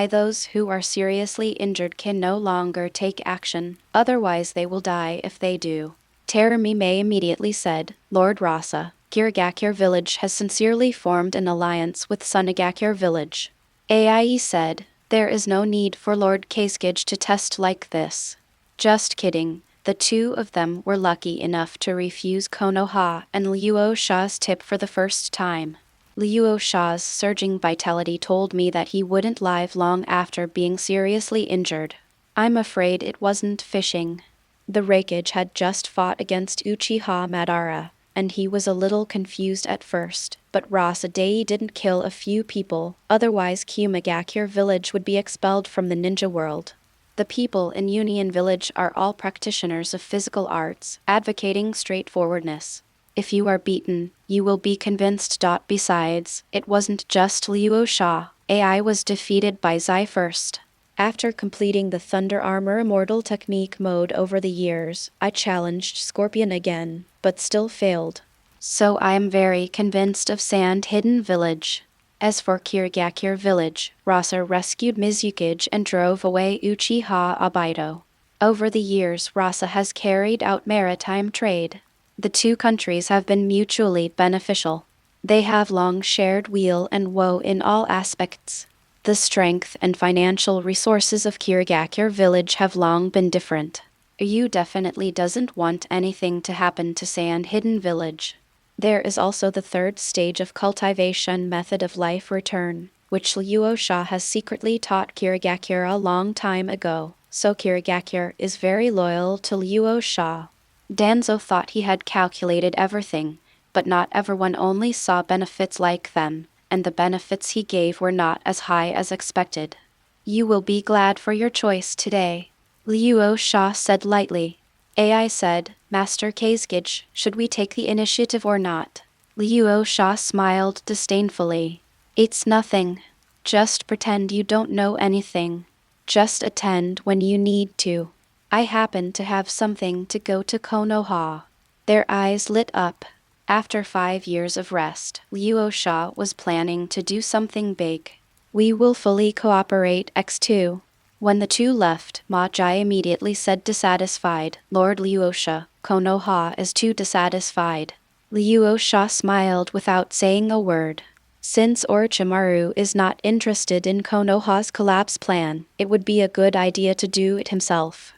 Those who are seriously injured can no longer take action, otherwise they will die if they do. Terumime immediately said, "Lord Rasa, Kirigakure village has sincerely formed an alliance with Sunagakure village." Aie said, "There is no need for Lord Kazekage to test like this." Just kidding. The two of them were lucky enough to refuse Konoha and Luo Sha's tip for the first time. Luo Sha's surging vitality told me that he wouldn't live long after being seriously injured. I'm afraid it wasn't fishing. The Rakage had just fought against Uchiha Madara, and he was a little confused at first, but Rasadei didn't kill a few people, otherwise Kumagakure village would be expelled from the ninja world. The people in Union Village are all practitioners of physical arts, advocating straightforwardness. If you are beaten, you will be convinced. Besides, it wasn't just Luo Sha. AI was defeated by Zai first. After completing the Thunder Armor Immortal technique mode over the years, I challenged Scorpion again, but still failed. So I am very convinced of Sand Hidden Village. As for Kirigakure village, Rasa rescued Mizukage and drove away Uchiha Obito. Over the years, Rasa has carried out maritime trade. The two countries have been mutually beneficial. They have long shared weal and woe in all aspects. The strength and financial resources of Kirigakure village have long been different. You definitely doesn't want anything to happen to Sand Hidden Village. There is also the third stage of cultivation method of life return, which Luo Sha has secretly taught Kirigakure a long time ago, so Kirigakure is very loyal to Luo Sha. Danzo thought he had calculated everything, but not everyone only saw benefits like them, and the benefits he gave were not as high as expected. "You will be glad for your choice today," Luo Sha said lightly. AI said, "Master Kazekage, should we take the initiative or not?" Luo Sha smiled disdainfully. "It's nothing. Just pretend you don't know anything. Just attend when you need to. I happen to have something to go to Konoha." Their eyes lit up. After 5 years of rest, Luo Sha was planning to do something big. "We will fully cooperate X2. When the two left, Ma Jai immediately said dissatisfied, "Lord Luo Sha, Konoha is too dissatisfied." Luo Sha smiled without saying a word. Since Orochimaru is not interested in Konoha's collapse plan, it would be a good idea to do it himself.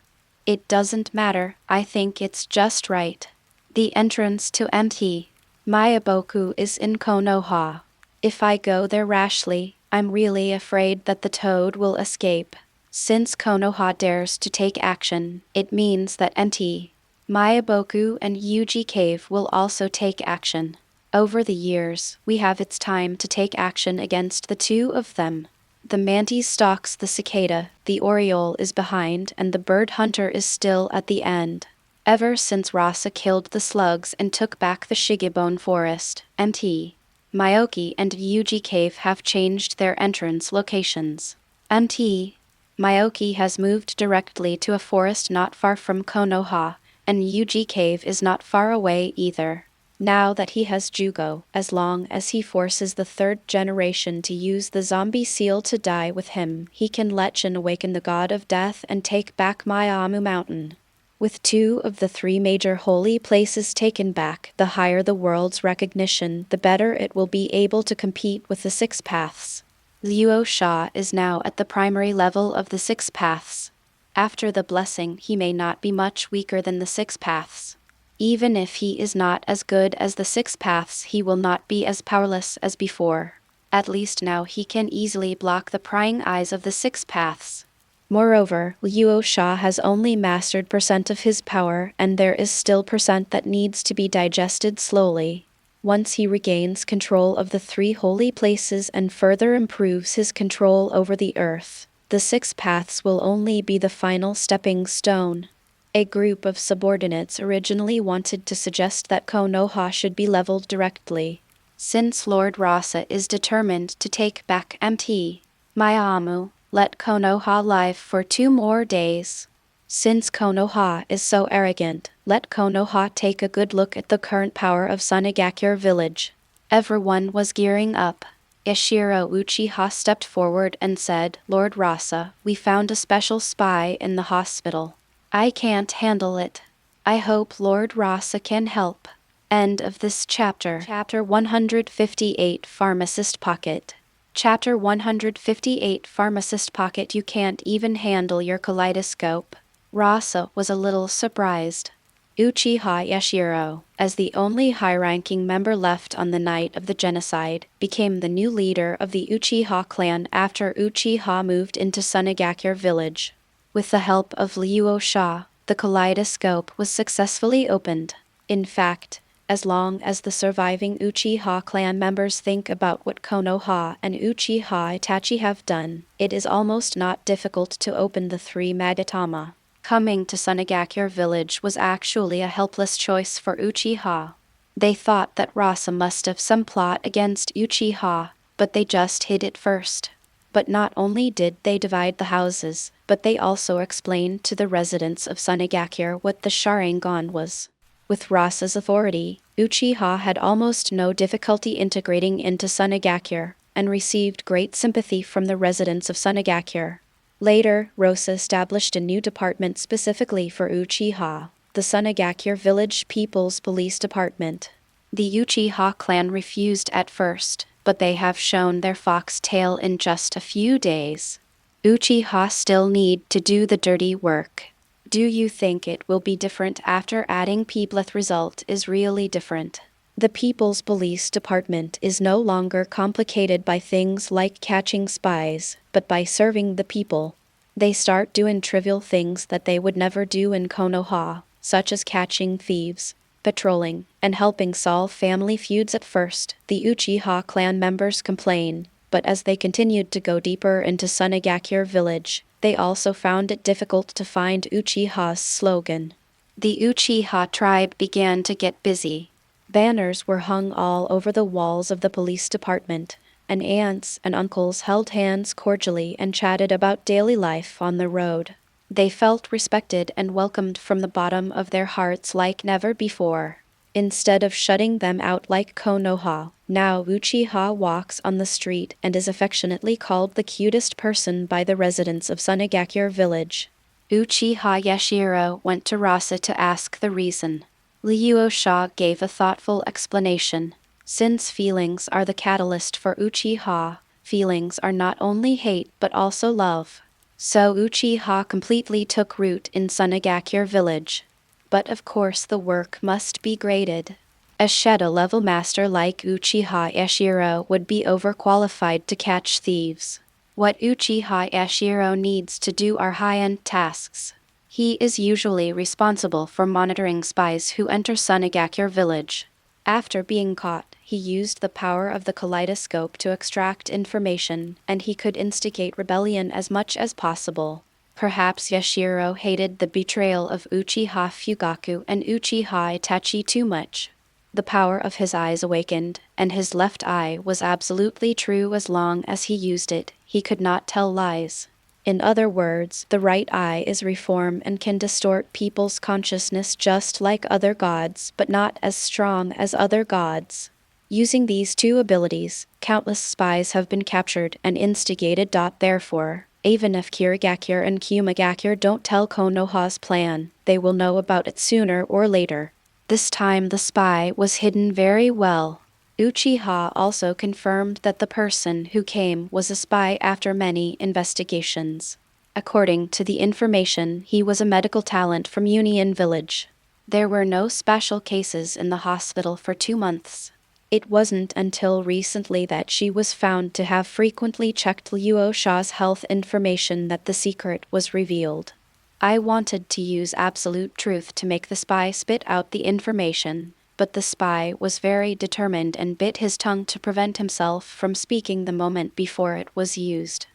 "It doesn't matter, I think it's just right." The entrance to MT Miaoboku is in Konoha. If I go there rashly, I'm really afraid that the toad will escape. Since Konoha dares to take action, it means that MT Miaoboku and Yuji Cave will also take action. Over the years, we have its time to take action against the two of them. The mantis stalks the cicada, the oriole is behind, and the bird hunter is still at the end. Ever since Rasa killed the slugs and took back the Shigu Forest, MT Miaoki and Yuji Cave have changed their entrance locations. MT Miaoki has moved directly to a forest not far from Konoha, and Yuji Cave is not far away either. Now that he has Jugo, as long as he forces the third generation to use the zombie seal to die with him, he can let awaken the god of death and take back Miaomu Mountain. With 2 of the 3 major holy places taken back, the higher the world's recognition, the better it will be able to compete with the 6 paths. Luo Sha is now at the primary level of the 6 paths. After the blessing, he may not be much weaker than the 6 paths. Even if he is not as good as the 6 paths, he will not be as powerless as before. At least now he can easily block the prying eyes of the 6 paths. Moreover, Luo Sha has only mastered % of his power, and there is still % that needs to be digested slowly. Once he regains control of the 3 holy places and further improves his control over the earth, the 6 paths will only be the final stepping stone. A group of subordinates originally wanted to suggest that Konoha should be leveled directly. Since Lord Rasa is determined to take back Miaomu, let Konoha live for 2 more days. Since Konoha is so arrogant, let Konoha take a good look at the current power of Sunagakure village. Everyone was gearing up. Yashiro Uchiha stepped forward and said, "Lord Rasa, we found a special spy in the hospital. I can't handle it. I hope Lord Rasa can help." End of this chapter. Chapter 158 Pharmacist Pocket. Chapter 158 Pharmacist Pocket. You can't even handle your kaleidoscope. Rasa was a little surprised. Uchiha Yashiro, as the only high-ranking member left on the night of the genocide, became the new leader of the Uchiha clan after Uchiha moved into Sunagakure village. With the help of Luo Sha, the kaleidoscope was successfully opened. In fact, as long as the surviving Uchiha clan members think about what Konoha and Uchiha Itachi have done, it is almost not difficult to open the 3 Magatama. Coming to Sunagakure village was actually a helpless choice for Uchiha. They thought that Rasa must have some plot against Uchiha, but they just hid it first. But not only did they divide the houses, but they also explained to the residents of Sunagakure what the Sharingan was. With Rasa's authority, Uchiha had almost no difficulty integrating into Sunagakure, and received great sympathy from the residents of Sunagakure. Later, Rosa established a new department specifically for Uchiha, the Sunagakure Village People's Police Department. The Uchiha clan refused at first, but they have shown their fox tail in just a few days. Uchiha still need to do the dirty work. Do you think it will be different after adding Peebleth? Result is really different. The People's Police Department is no longer complicated by things like catching spies, but by serving the people. They start doing trivial things that they would never do in Konoha, such as catching thieves, patrolling, and helping solve family feuds. At first, the Uchiha clan members complain, but as they continued to go deeper into Sunagakure village, they also found it difficult to find Uchiha's slogan. The Uchiha tribe began to get busy. Banners were hung all over the walls of the police department, and aunts and uncles held hands cordially and chatted about daily life on the road. They felt respected and welcomed from the bottom of their hearts like never before. Instead of shutting them out like Konoha, now Uchiha walks on the street and is affectionately called the cutest person by the residents of Sunagakure village. Uchiha Yashiro went to Rasa to ask the reason. Luo Sha gave a thoughtful explanation. Since feelings are the catalyst for Uchiha, feelings are not only hate but also love. So Uchiha completely took root in Sunagakure village. But of course the work must be graded. A shadow-level master like Uchiha Yashiro would be overqualified to catch thieves. What Uchiha Yashiro needs to do are high-end tasks. He is usually responsible for monitoring spies who enter Sunagakure village. After being caught, he used the power of the kaleidoscope to extract information, and he could instigate rebellion as much as possible. Perhaps Yashiro hated the betrayal of Uchiha Fugaku and Uchiha Itachi too much. The power of his eyes awakened, and his left eye was absolutely true as long as he used it. He could not tell lies. In other words, the right eye is reform and can distort people's consciousness just like other gods, but not as strong as other gods. Using these two abilities, countless spies have been captured and instigated. Therefore, even if Kirigakure and Kumagakure don't tell Konoha's plan, they will know about it sooner or later. This time the spy was hidden very well. Uchiha also confirmed that the person who came was a spy after many investigations. According to the information, he was a medical talent from Union Village. There were no special cases in the hospital for 2 months. It wasn't until recently that she was found to have frequently checked Luo Sha's health information that the secret was revealed. I wanted to use absolute truth to make the spy spit out the information, but the spy was very determined and bit his tongue to prevent himself from speaking the moment before it was used.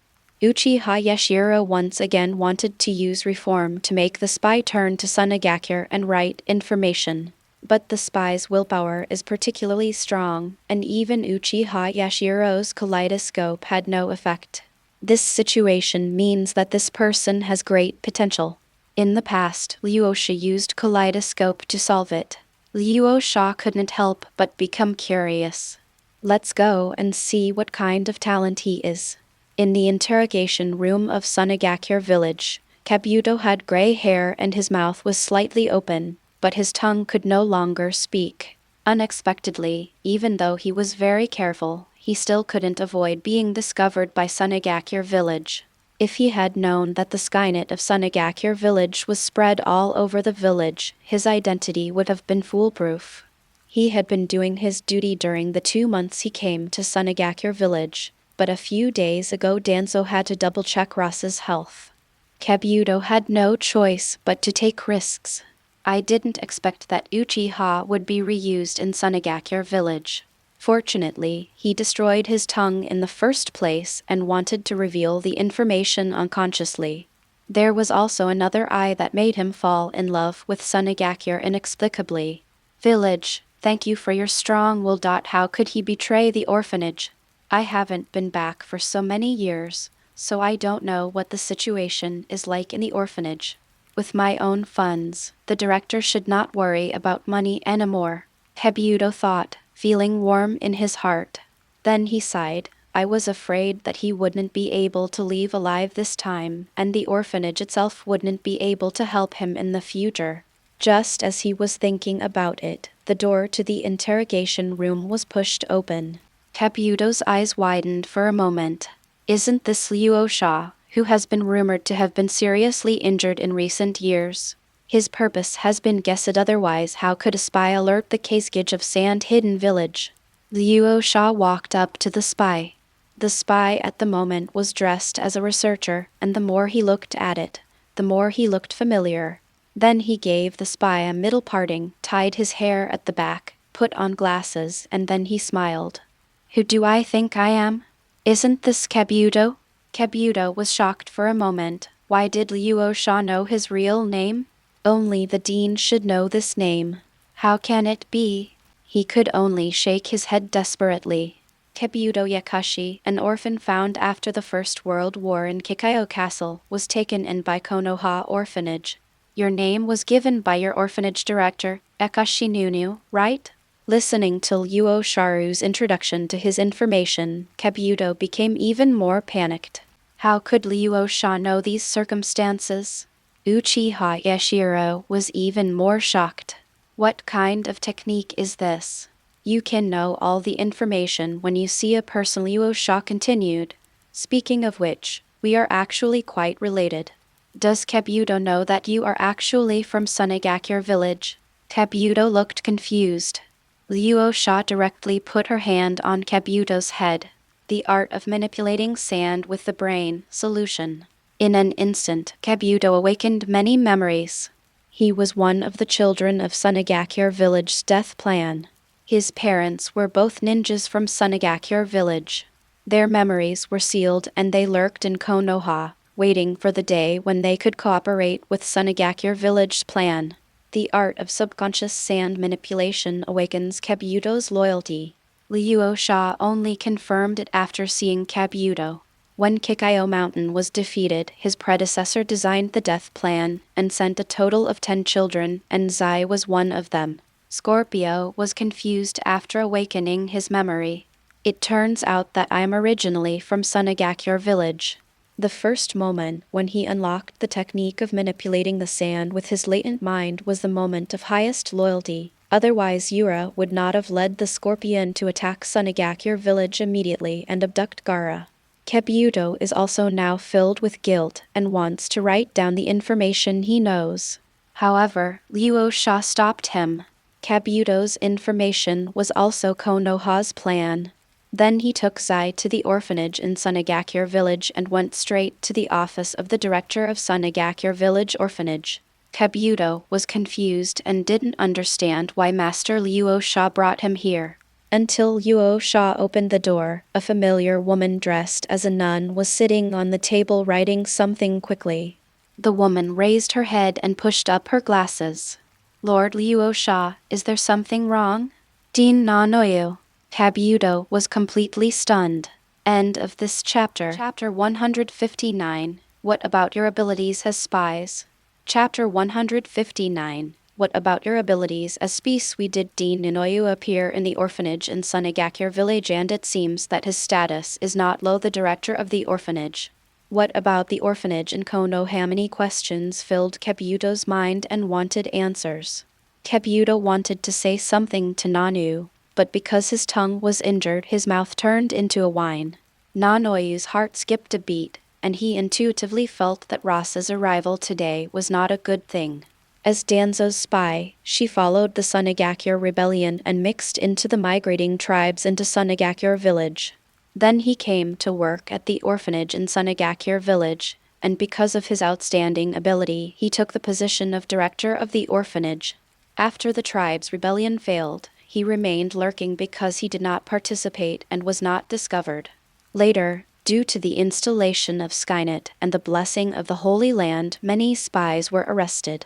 Uchiha Yashiro once again wanted to use reform to make the spy turn to Sunagakure and write information. But the spy's willpower is particularly strong, and even Uchiha Yashiro's kaleidoscope had no effect. This situation means that this person has great potential. In the past, Luo Sha used kaleidoscope to solve it. Luo Sha couldn't help but become curious. Let's go and see what kind of talent he is. In the interrogation room of Sunagakure village, Kabuto had gray hair and his mouth was slightly open, but his tongue could no longer speak. Unexpectedly, even though he was very careful, he still couldn't avoid being discovered by Sunagakure village. If he had known that the Skynet of Sunagakure village was spread all over the village, his identity would have been foolproof. He had been doing his duty during the 2 months he came to Sunagakure village, but a few days ago Danzo had to double-check Ross's health. Kabuto had no choice but to take risks. I didn't expect that Uchiha would be reused in Sunagakure village. Fortunately, he destroyed his tongue in the first place and wanted to reveal the information unconsciously. There was also another eye that made him fall in love with Sunagakure inexplicably. Village, thank you for your strong will. How could he betray the orphanage? I haven't been back for so many years, so I don't know what the situation is like in the orphanage. With my own funds, the director should not worry about money anymore, Kabuto thought, feeling warm in his heart. Then he sighed. I was afraid that he wouldn't be able to leave alive this time, and the orphanage itself wouldn't be able to help him in the future. Just as he was thinking about it, the door to the interrogation room was pushed open. Kabuto's eyes widened for a moment. Isn't this Luo Sha, who has been rumored to have been seriously injured in recent years? His purpose has been guessed, otherwise how could a spy alert the Kasegage of Sand Hidden Village? Luo Sha walked up to the spy. The spy at the moment was dressed as a researcher, and the more he looked at it, the more he looked familiar. Then he gave the spy a middle parting, tied his hair at the back, put on glasses, and then he smiled. Who do I think I am? Isn't this Kabuto? Kabuto was shocked for a moment. Why did Luo Sha know his real name? Only the dean should know this name. How can it be? He could only shake his head desperately. Kabuto Yakashi, an orphan found after the First World War in Kikayo Castle, was taken in by Konoha Orphanage. Your name was given by your orphanage director, Ekashi Nunu, right? Listening to Luo Sharu's introduction to his information, Kabuto became even more panicked. How could Luo Sha know these circumstances? Uchiha Yashiro was even more shocked. What kind of technique is this? You can know all the information when you see a person. Luo Sha continued. Speaking of which, we are actually quite related. Does Kabuto know that you are actually from Sunagakure village? Kabuto looked confused. Luo Sha directly put her hand on Kabuto's head. The art of manipulating sand with the brain, solution. In an instant, Kabuto awakened many memories. He was one of the children of Sunagakure village's death plan. His parents were both ninjas from Sunagakure village. Their memories were sealed and they lurked in Konoha, waiting for the day when they could cooperate with Sunagakure village's plan. The art of subconscious sand manipulation awakens Kabuto's loyalty. Luo Sha only confirmed it after seeing Kabuto. When Kaguya Mountain was defeated, his predecessor designed the death plan and sent a total of 10 children, and Zai was one of them. Scorpio was confused after awakening his memory. It turns out that I am originally from Sunagakure village. The first moment when he unlocked the technique of manipulating the sand with his latent mind was the moment of highest loyalty. Otherwise, Yura would not have led the Scorpion to attack Sunagakure village immediately and abduct Gaara. Kabuto is also now filled with guilt and wants to write down the information he knows. However, Luo Sha stopped him. Kabuto's information was also Konoha's plan. Then he took Zai to the orphanage in Sunagakure village and went straight to the office of the director of Sunagakure village orphanage. Kabuto was confused and didn't understand why Master Luo Sha brought him here. Until Luo Sha opened the door, a familiar woman dressed as a nun was sitting on the table writing something quickly. The woman raised her head and pushed up her glasses. Lord Luo Sha, is there something wrong? Din na noyu. Kabuto was completely stunned. End of this chapter. Chapter 159. What about your abilities as spies? Chapter 159. What about your abilities as spies? We did Dean Ninoyu appear in the orphanage in Sunagakure village, and it seems that his status is not low, the director of the orphanage. What about the orphanage in Konoha? Many questions filled Kabuto's mind and wanted answers. Kabuto wanted to say something to Nanu, but because his tongue was injured, his mouth turned into a whine. Nanoyu's heart skipped a beat, and he intuitively felt that Ross's arrival today was not a good thing. As Danzo's spy, she followed the Sunagakure rebellion and mixed into the migrating tribes into Sunagakure village. Then he came to work at the orphanage in Sunagakure village, and because of his outstanding ability, he took the position of director of the orphanage. After the tribe's rebellion failed, he remained lurking because he did not participate and was not discovered. Later, due to the installation of Skynet and the blessing of the Holy Land, many spies were arrested.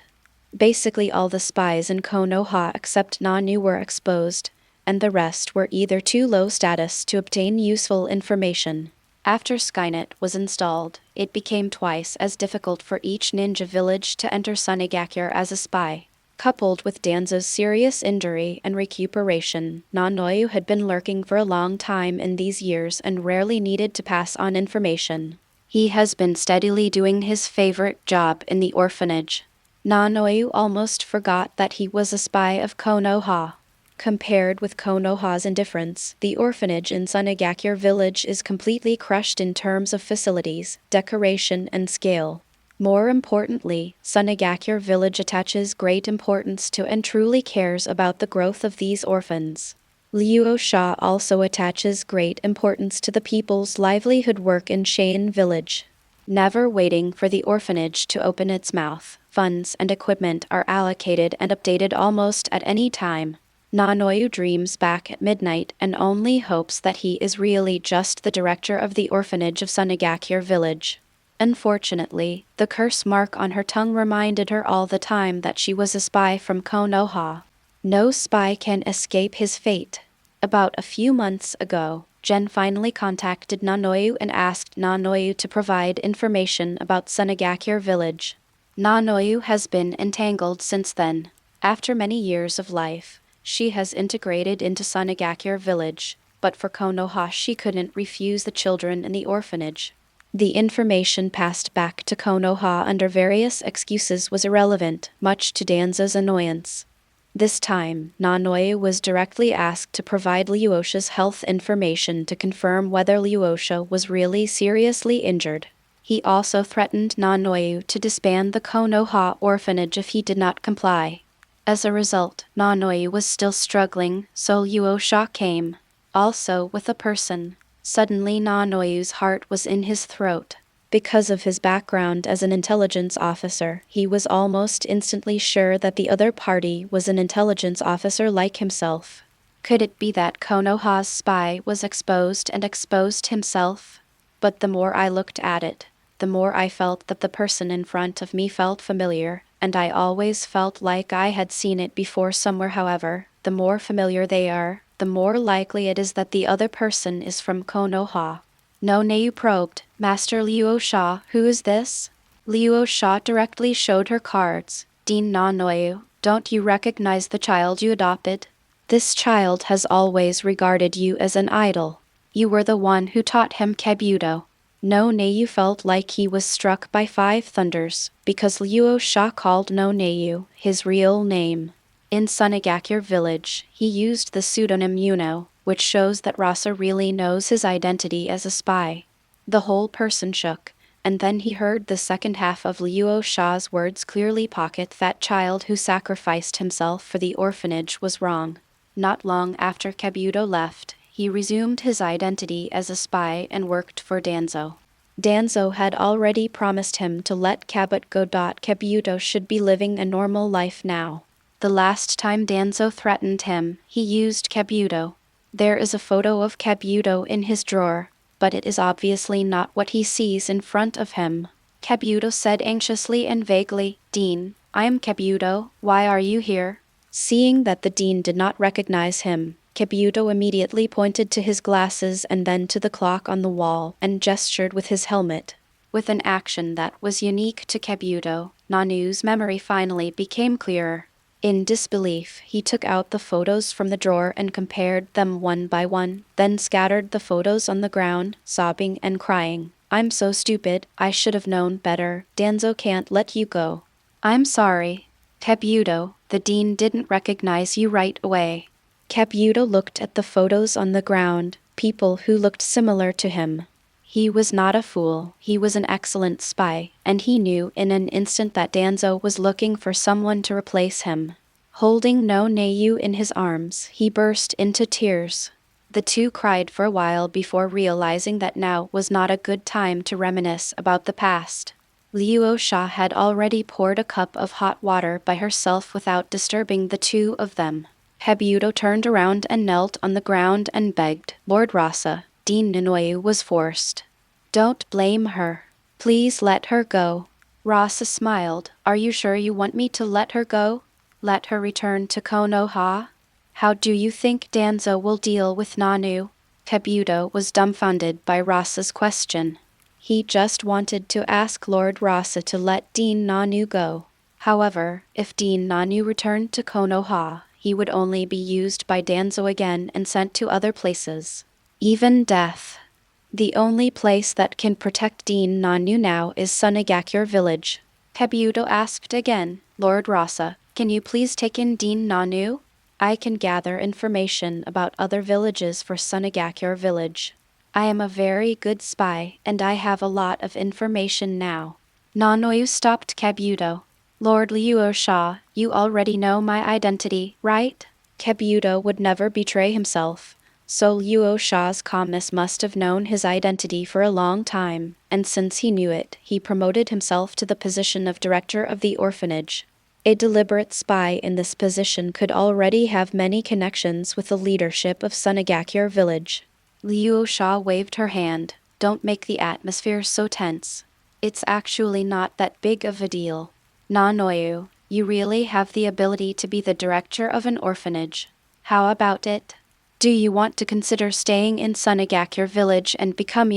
Basically all the spies in Konoha except Nanu were exposed, and the rest were either too low status to obtain useful information. After Skynet was installed, it became twice as difficult for each ninja village to enter Sunagakure as a spy. Coupled with Danzo's serious injury and recuperation, Nanoyu had been lurking for a long time in these years and rarely needed to pass on information. He has been steadily doing his favorite job in the orphanage. Nanoyu almost forgot that he was a spy of Konoha. Compared with Konoha's indifference, the orphanage in Sunagakure village is completely crushed in terms of facilities, decoration, and scale. More importantly, Sunagakure village attaches great importance to and truly cares about the growth of these orphans. Luo Sha also attaches great importance to the people's livelihood work in Cheyenne village. Never waiting for the orphanage to open its mouth, funds and equipment are allocated and updated almost at any time. Nanoyu dreams back at midnight and only hopes that he is really just the director of the orphanage of Sunagakure village. Unfortunately, the curse mark on her tongue reminded her all the time that she was a spy from Konoha. No spy can escape his fate. About a few months ago, Jen finally contacted Nanoyu and asked Nanoyu to provide information about Sunagakure village. Nanoyu has been entangled since then. After many years of life, she has integrated into Sunagakure village, but for Konoha she couldn't refuse the children in the orphanage. The information passed back to Konoha under various excuses was irrelevant, much to Danzo's annoyance. This time, Nanoyu was directly asked to provide Luo Sha's health information to confirm whether Luo Sha was really seriously injured. He also threatened Nanoyu to disband the Konoha orphanage if he did not comply. As a result, Nanoyu was still struggling, so Luo Sha came. Also with a person. Suddenly Nanoyu's heart was in his throat. Because of his background as an intelligence officer, he was almost instantly sure that the other party was an intelligence officer like himself. Could it be that Konoha's spy was exposed and exposed himself? But the more I looked at it, the more I felt that the person in front of me felt familiar, and I always felt like I had seen it before somewhere. However, the more familiar they are, the more likely it is that the other person is from Konoha. Nanoyu probed, Master Luo Sha, who is this? Luo Sha directly showed her cards. Dean Nanoyu, don't you recognize the child you adopted? This child has always regarded you as an idol. You were the one who taught him Kabuto. No Neiyu felt like he was struck by five thunders, because Luo Sha called No Neiyu his real name. In Sunagakure village, he used the pseudonym Yuno, which shows that Rasa really knows his identity as a spy. The whole person shook, and then he heard the second half of Luo Sha's words clearly. Pocket that child who sacrificed himself for the orphanage was wrong. Not long after Kabuto left, he resumed his identity as a spy and worked for Danzo. Danzo had already promised him to let Kabut go. Kabuto should be living a normal life now. The last time Danzo threatened him, he used Kabuto. There is a photo of Kabuto in his drawer, but it is obviously not what he sees in front of him. Kabuto said anxiously and vaguely, "Dean, I am Kabuto, why are you here?" Seeing that the dean did not recognize him, Kabuto immediately pointed to his glasses and then to the clock on the wall and gestured with his helmet. With an action that was unique to Kabuto, Nanu's memory finally became clearer. In disbelief, he took out the photos from the drawer and compared them one by one, then scattered the photos on the ground, sobbing and crying. "I'm so stupid, I should have known better. Danzo can't let you go." "I'm sorry. Kabuto, the dean didn't recognize you right away." Kabuto looked at the photos on the ground, people who looked similar to him. He was not a fool, he was an excellent spy, and he knew in an instant that Danzo was looking for someone to replace him. Holding No Neiyu in his arms, he burst into tears. The two cried for a while before realizing that now was not a good time to reminisce about the past. Luo Sha had already poured a cup of hot water by herself without disturbing the two of them. Kabuto turned around and knelt on the ground and begged, "Lord Rasa, Dean Nanoyu was forced. Don't blame her. Please let her go." Rasa smiled. "Are you sure you want me to let her go? Let her return to Konoha? How do you think Danzo will deal with Nanu?" Kabuto was dumbfounded by Rasa's question. He just wanted to ask Lord Rasa to let Dean Nanu go. However, if Dean Nanu returned to Konoha, he would only be used by Danzo again and sent to other places. Even death. The only place that can protect Dean Nanu now is Sunagakure village. Kabuto asked again, "Lord Rasa, can you please take in Dean Nanu? I can gather information about other villages for Sunagakure village. I am a very good spy, and I have a lot of information now." Nanoyu stopped Kabuto. "Lord Luo Sha, you already know my identity, right?" Kabuto would never betray himself, so Luo Sha's calmness must have known his identity for a long time, and since he knew it, he promoted himself to the position of director of the orphanage. A deliberate spy in this position could already have many connections with the leadership of Sunagakure village. Luo Sha waved her hand. "Don't make the atmosphere so tense. It's actually not that big of a deal. Nanoyu, you really have the ability to be the director of an orphanage. How about it? Do you want to consider staying in Sunagakure village and become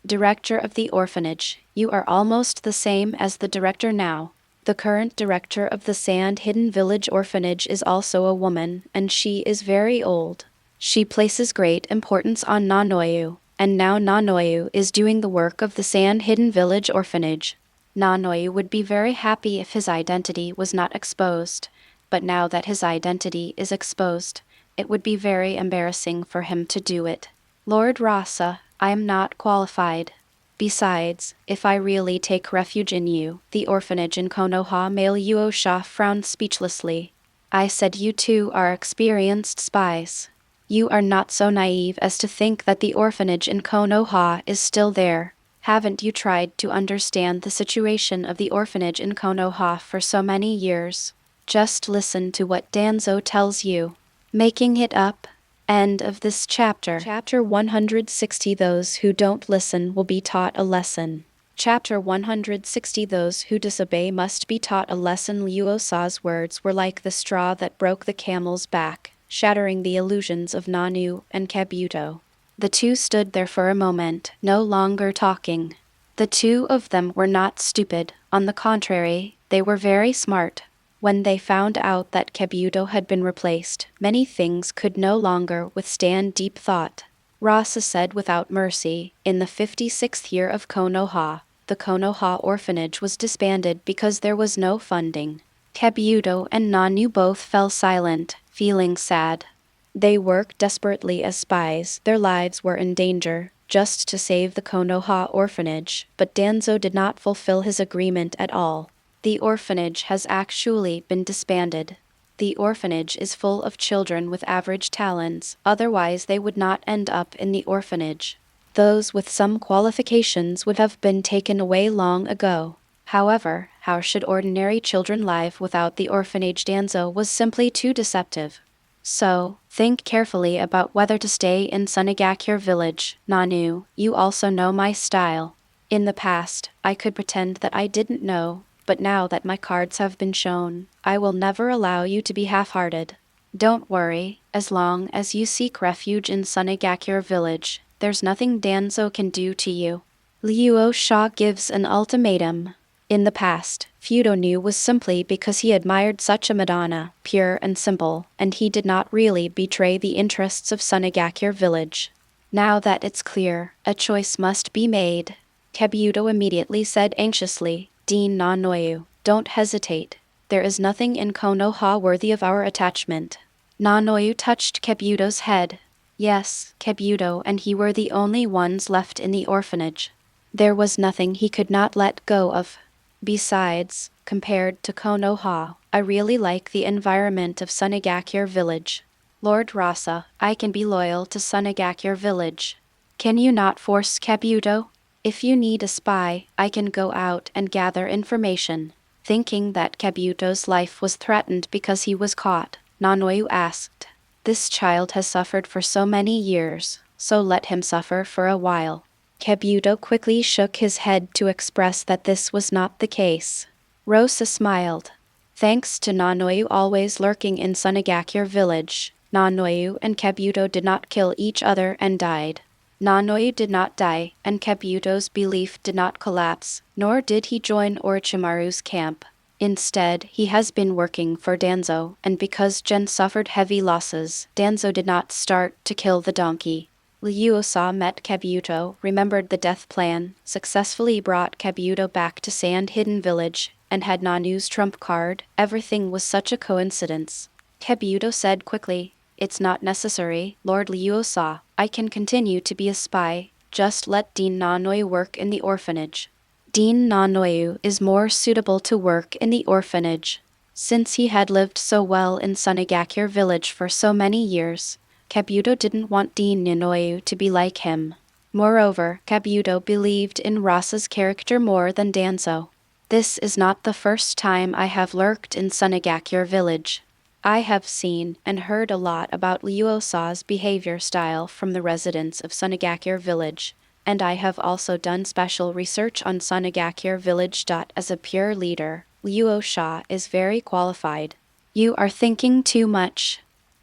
director of the orphanage? You are almost the same as the director now. The current director of the Sand Hidden Village Orphanage is also a woman, and she is very old. She places great importance on Nanoyu, and now Nanoyu is doing the work of the Sand Hidden Village Orphanage. Nanoyu would be very happy if his identity was not exposed, but now that his identity is exposed, it would be very embarrassing for him to do it. Lord Rasa, I am not qualified. Besides, if I really take refuge in you, the orphanage in Konoha." Luo Sha frowned speechlessly. "I said you two are experienced spies. You are not so naive as to think that the orphanage in Konoha is still there. Haven't you tried to understand the situation of the orphanage in Konoha for so many years? Just listen to what Danzo tells you. Making it up." End of this chapter. Chapter 160. Those who don't listen will be taught a lesson. Chapter 160. Those who disobey must be taught a lesson. Luo Sha's words were like the straw that broke the camel's back, shattering the illusions of Nanu and Kabuto. The two stood there for a moment, no longer talking. The two of them were not stupid, on the contrary, they were very smart. When they found out that Kabuto had been replaced, many things could no longer withstand deep thought. Rasa said without mercy, in the 56th year of Konoha, the Konoha orphanage was disbanded because there was no funding. Kabuto and Nanu both fell silent, feeling sad. They worked desperately as spies, their lives were in danger, just to save the Konoha orphanage, but Danzo did not fulfill his agreement at all. The orphanage has actually been disbanded. The orphanage is full of children with average talents, otherwise they would not end up in the orphanage. Those with some qualifications would have been taken away long ago. However, how should ordinary children live without the orphanage? Danzo was simply too deceptive. So, think carefully about whether to stay in Sunagakure Village. Nanu, you also know my style. In the past, I could pretend that I didn't know, but now that my cards have been shown, I will never allow you to be half-hearted. Don't worry, as long as you seek refuge in Sunagakure Village, there's nothing Danzo can do to you. Luo Sha gives an ultimatum. In the past, Fudo knew was simply because he admired such a Madonna, pure and simple, and he did not really betray the interests of Sunagakure Village. Now that it's clear, a choice must be made. Kabuto immediately said anxiously, Dean Nanoyu, don't hesitate. There is nothing in Konoha worthy of our attachment. Nanoyu touched Kabuto's head. Yes, Kabuto and he were the only ones left in the orphanage. There was nothing he could not let go of. Besides, compared to Konoha, I really like the environment of Sunagakure Village. Lord Rasa, I can be loyal to Sunagakure Village. Can you not force Kabuto? If you need a spy, I can go out and gather information. Thinking that Kabuto's life was threatened because he was caught, Nanoyu asked. This child has suffered for so many years, so let him suffer for a while. Kabuto quickly shook his head to express that this was not the case. Rosa smiled. Thanks to Nanoyu always lurking in Sunagakure Village, Nanoyu and Kabuto did not kill each other and died. Nanoyu did not die, and Kabuto's belief did not collapse, nor did he join Orochimaru's camp. Instead, he has been working for Danzo, and because Gen suffered heavy losses, Danzo did not start to kill the donkey. Luo Sha met Kabuto, remembered the death plan, successfully brought Kabuto back to Sand Hidden Village, and had Nanu's trump card. Everything was such a coincidence. Kabuto said quickly, It's not necessary, Lord Luo Sha. I can continue to be a spy. Just let Dean Nanoyu work in the orphanage. Dean Nanoyu is more suitable to work in the orphanage. Since he had lived so well in Sunagakure Village for so many years, Kabuto didn't want Dean Nanoyu to be like him. Moreover, Kabuto believed in Rasa's character more than Danzo. This is not the first time I have lurked in Sunagakure Village. I have seen and heard a lot about Luo Sha's behavior style from the residents of Sunagakure Village, and I have also done special research on Sunagakure Village. As a pure leader, Luo Sha is very qualified. You are thinking too much.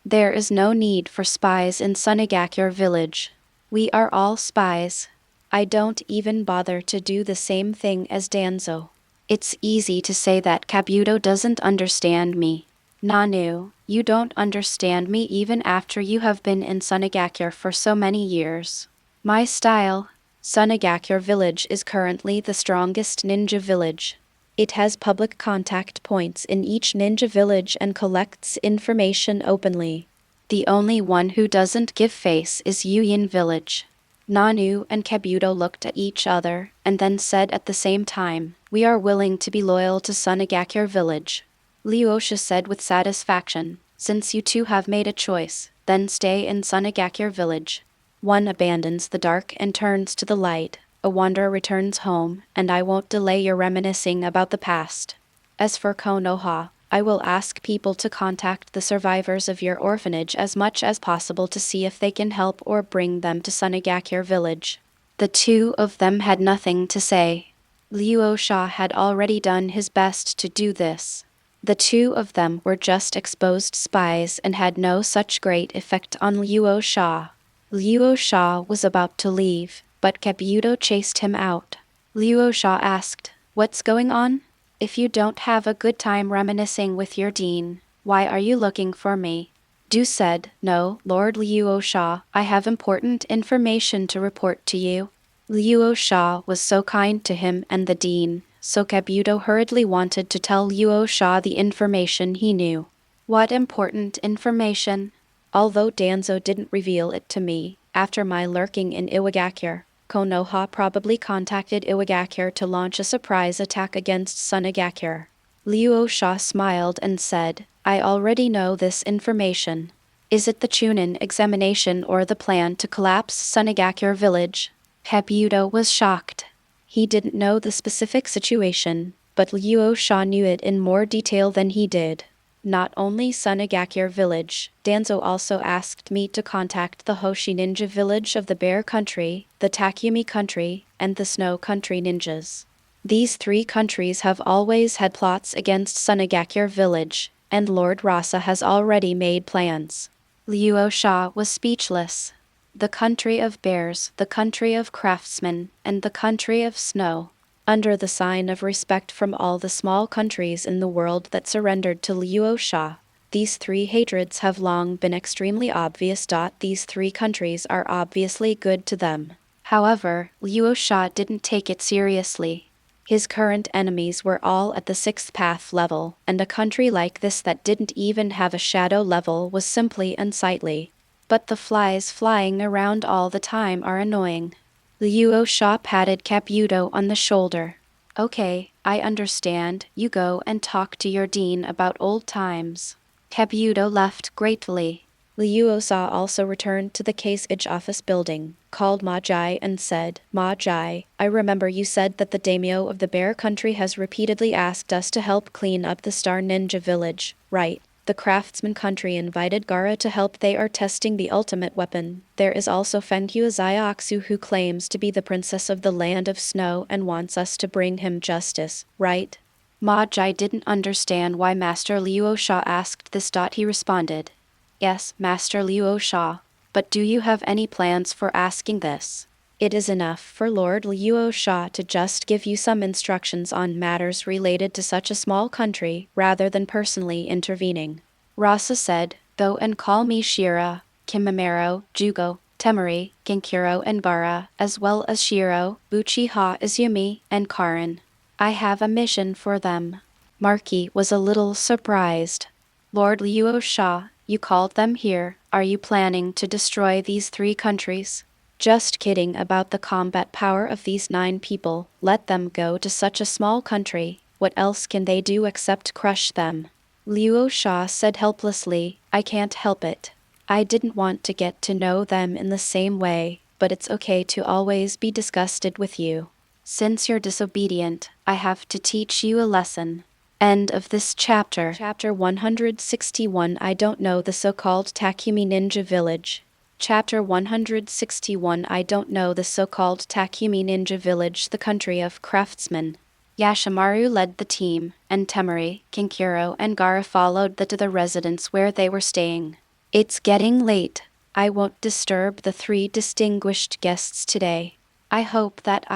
There is no need for spies in Sunagakure Village. We are all spies. I don't even bother to do the same thing as Danzo. It's easy to say that Kabuto doesn't understand me. Nanu, you don't understand me even after you have been in Sunagakure for so many years. My style. Sunagakure Village is currently the strongest ninja village. It has public contact points in each ninja village and collects information openly. The only one who doesn't give face is Yuyin Village. Nanu and Kabuto looked at each other, and then said at the same time, We are willing to be loyal to Sunagakure Village. Luo Sha said with satisfaction, Since you two have made a choice, then stay in Sunagakure Village. One abandons the dark and turns to the light, a wanderer returns home, and I won't delay your reminiscing about the past. As for Konoha, I will ask people to contact the survivors of your orphanage as much as possible to see if they can help or bring them to Sunagakure Village. The two of them had nothing to say. Luo Sha had already done his best to do this. The two of them were just exposed spies and had no such great effect on Luo Sha. Luo Sha was about to leave, but Kabuto chased him out. Luo Sha asked, "What's going on? If you don't have a good time reminiscing with your dean, why are you looking for me?" Du said, "No, Lord Luo Sha, I have important information to report to you." Luo Sha was so kind to him and the dean, so Kabuto hurriedly wanted to tell Luo Sha the information he knew. What important information? Although Danzo didn't reveal it to me, after my lurking in Iwagakure, Konoha probably contacted Iwagakure to launch a surprise attack against Sunagakure. Luo Sha smiled and said, "I already know this information. Is it the Chunin examination or the plan to collapse Sunagakure village?" Kabuto was shocked. He didn't know the specific situation, but Luo Sha knew it in more detail than he did. Not only Sunagakure village, Danzo also asked me to contact the Hoshi Ninja Village of the Bear Country, the Takumi Country, and the Snow Country ninjas. These three countries have always had plots against Sunagakure village, and Lord Rasa has already made plans. Luo Sha was speechless. The country of bears, the country of craftsmen, and the country of snow. Under the sign of respect from all the small countries in the world that surrendered to Luo Sha, these three hatreds have long been extremely obvious. These three countries are obviously good to them. However, Luo Sha didn't take it seriously. His current enemies were all at the 6th path level, and a country like this that didn't even have a shadow level was simply unsightly. But the flies flying around all the time are annoying. Luo Sha patted Kabuto on the shoulder. "Okay, I understand. You go and talk to your dean about old times." Kabuto left gratefully. Luo Sha also returned to the case edge office building, called Ma Jai and said, "Ma Jai, I remember you said that the daimyo of the Bear Country has repeatedly asked us to help clean up the Star Ninja Village, right? The Craftsman Country invited Gaara to help. They are testing the ultimate weapon. There is also Fenkyu Zyaksu who claims to be the princess of the land of snow and wants us to bring him justice, right?" Ma Jai didn't understand why Master Luo Sha asked this. He responded, "Yes, Master Luo Sha, but do you have any plans for asking this? It is enough for Lord Luo Sha to just give you some instructions on matters related to such a small country rather than personally intervening." Rasa said, "Go and call me Shira, Kimimaro, Jugo, Temari, Kinkuro and Gaara, as well as Shiro, Uchiha Izumi, and Karin. I have a mission for them." Marky was a little surprised. "Lord Luo Sha, you called them here. Are you planning to destroy these three countries?" "Just kidding about the combat power of these 9 people. Let them go to such a small country. What else can they do except crush them?" Luo Sha said helplessly, "I can't help it. I didn't want to get to know them in the same way, but it's okay to always be disgusted with you. Since you're disobedient, I have to teach you a lesson." End of this chapter. Chapter 161. I don't know the so-called Takumi Ninja Village. Chapter 161. I don't know the so-called Takumi Ninja Village, the country of craftsmen. Yashimaru led the team, and Temari, Kinkuro, and Gaara followed to the residence where they were staying. "It's getting late. I won't disturb the 3 distinguished guests today. I hope that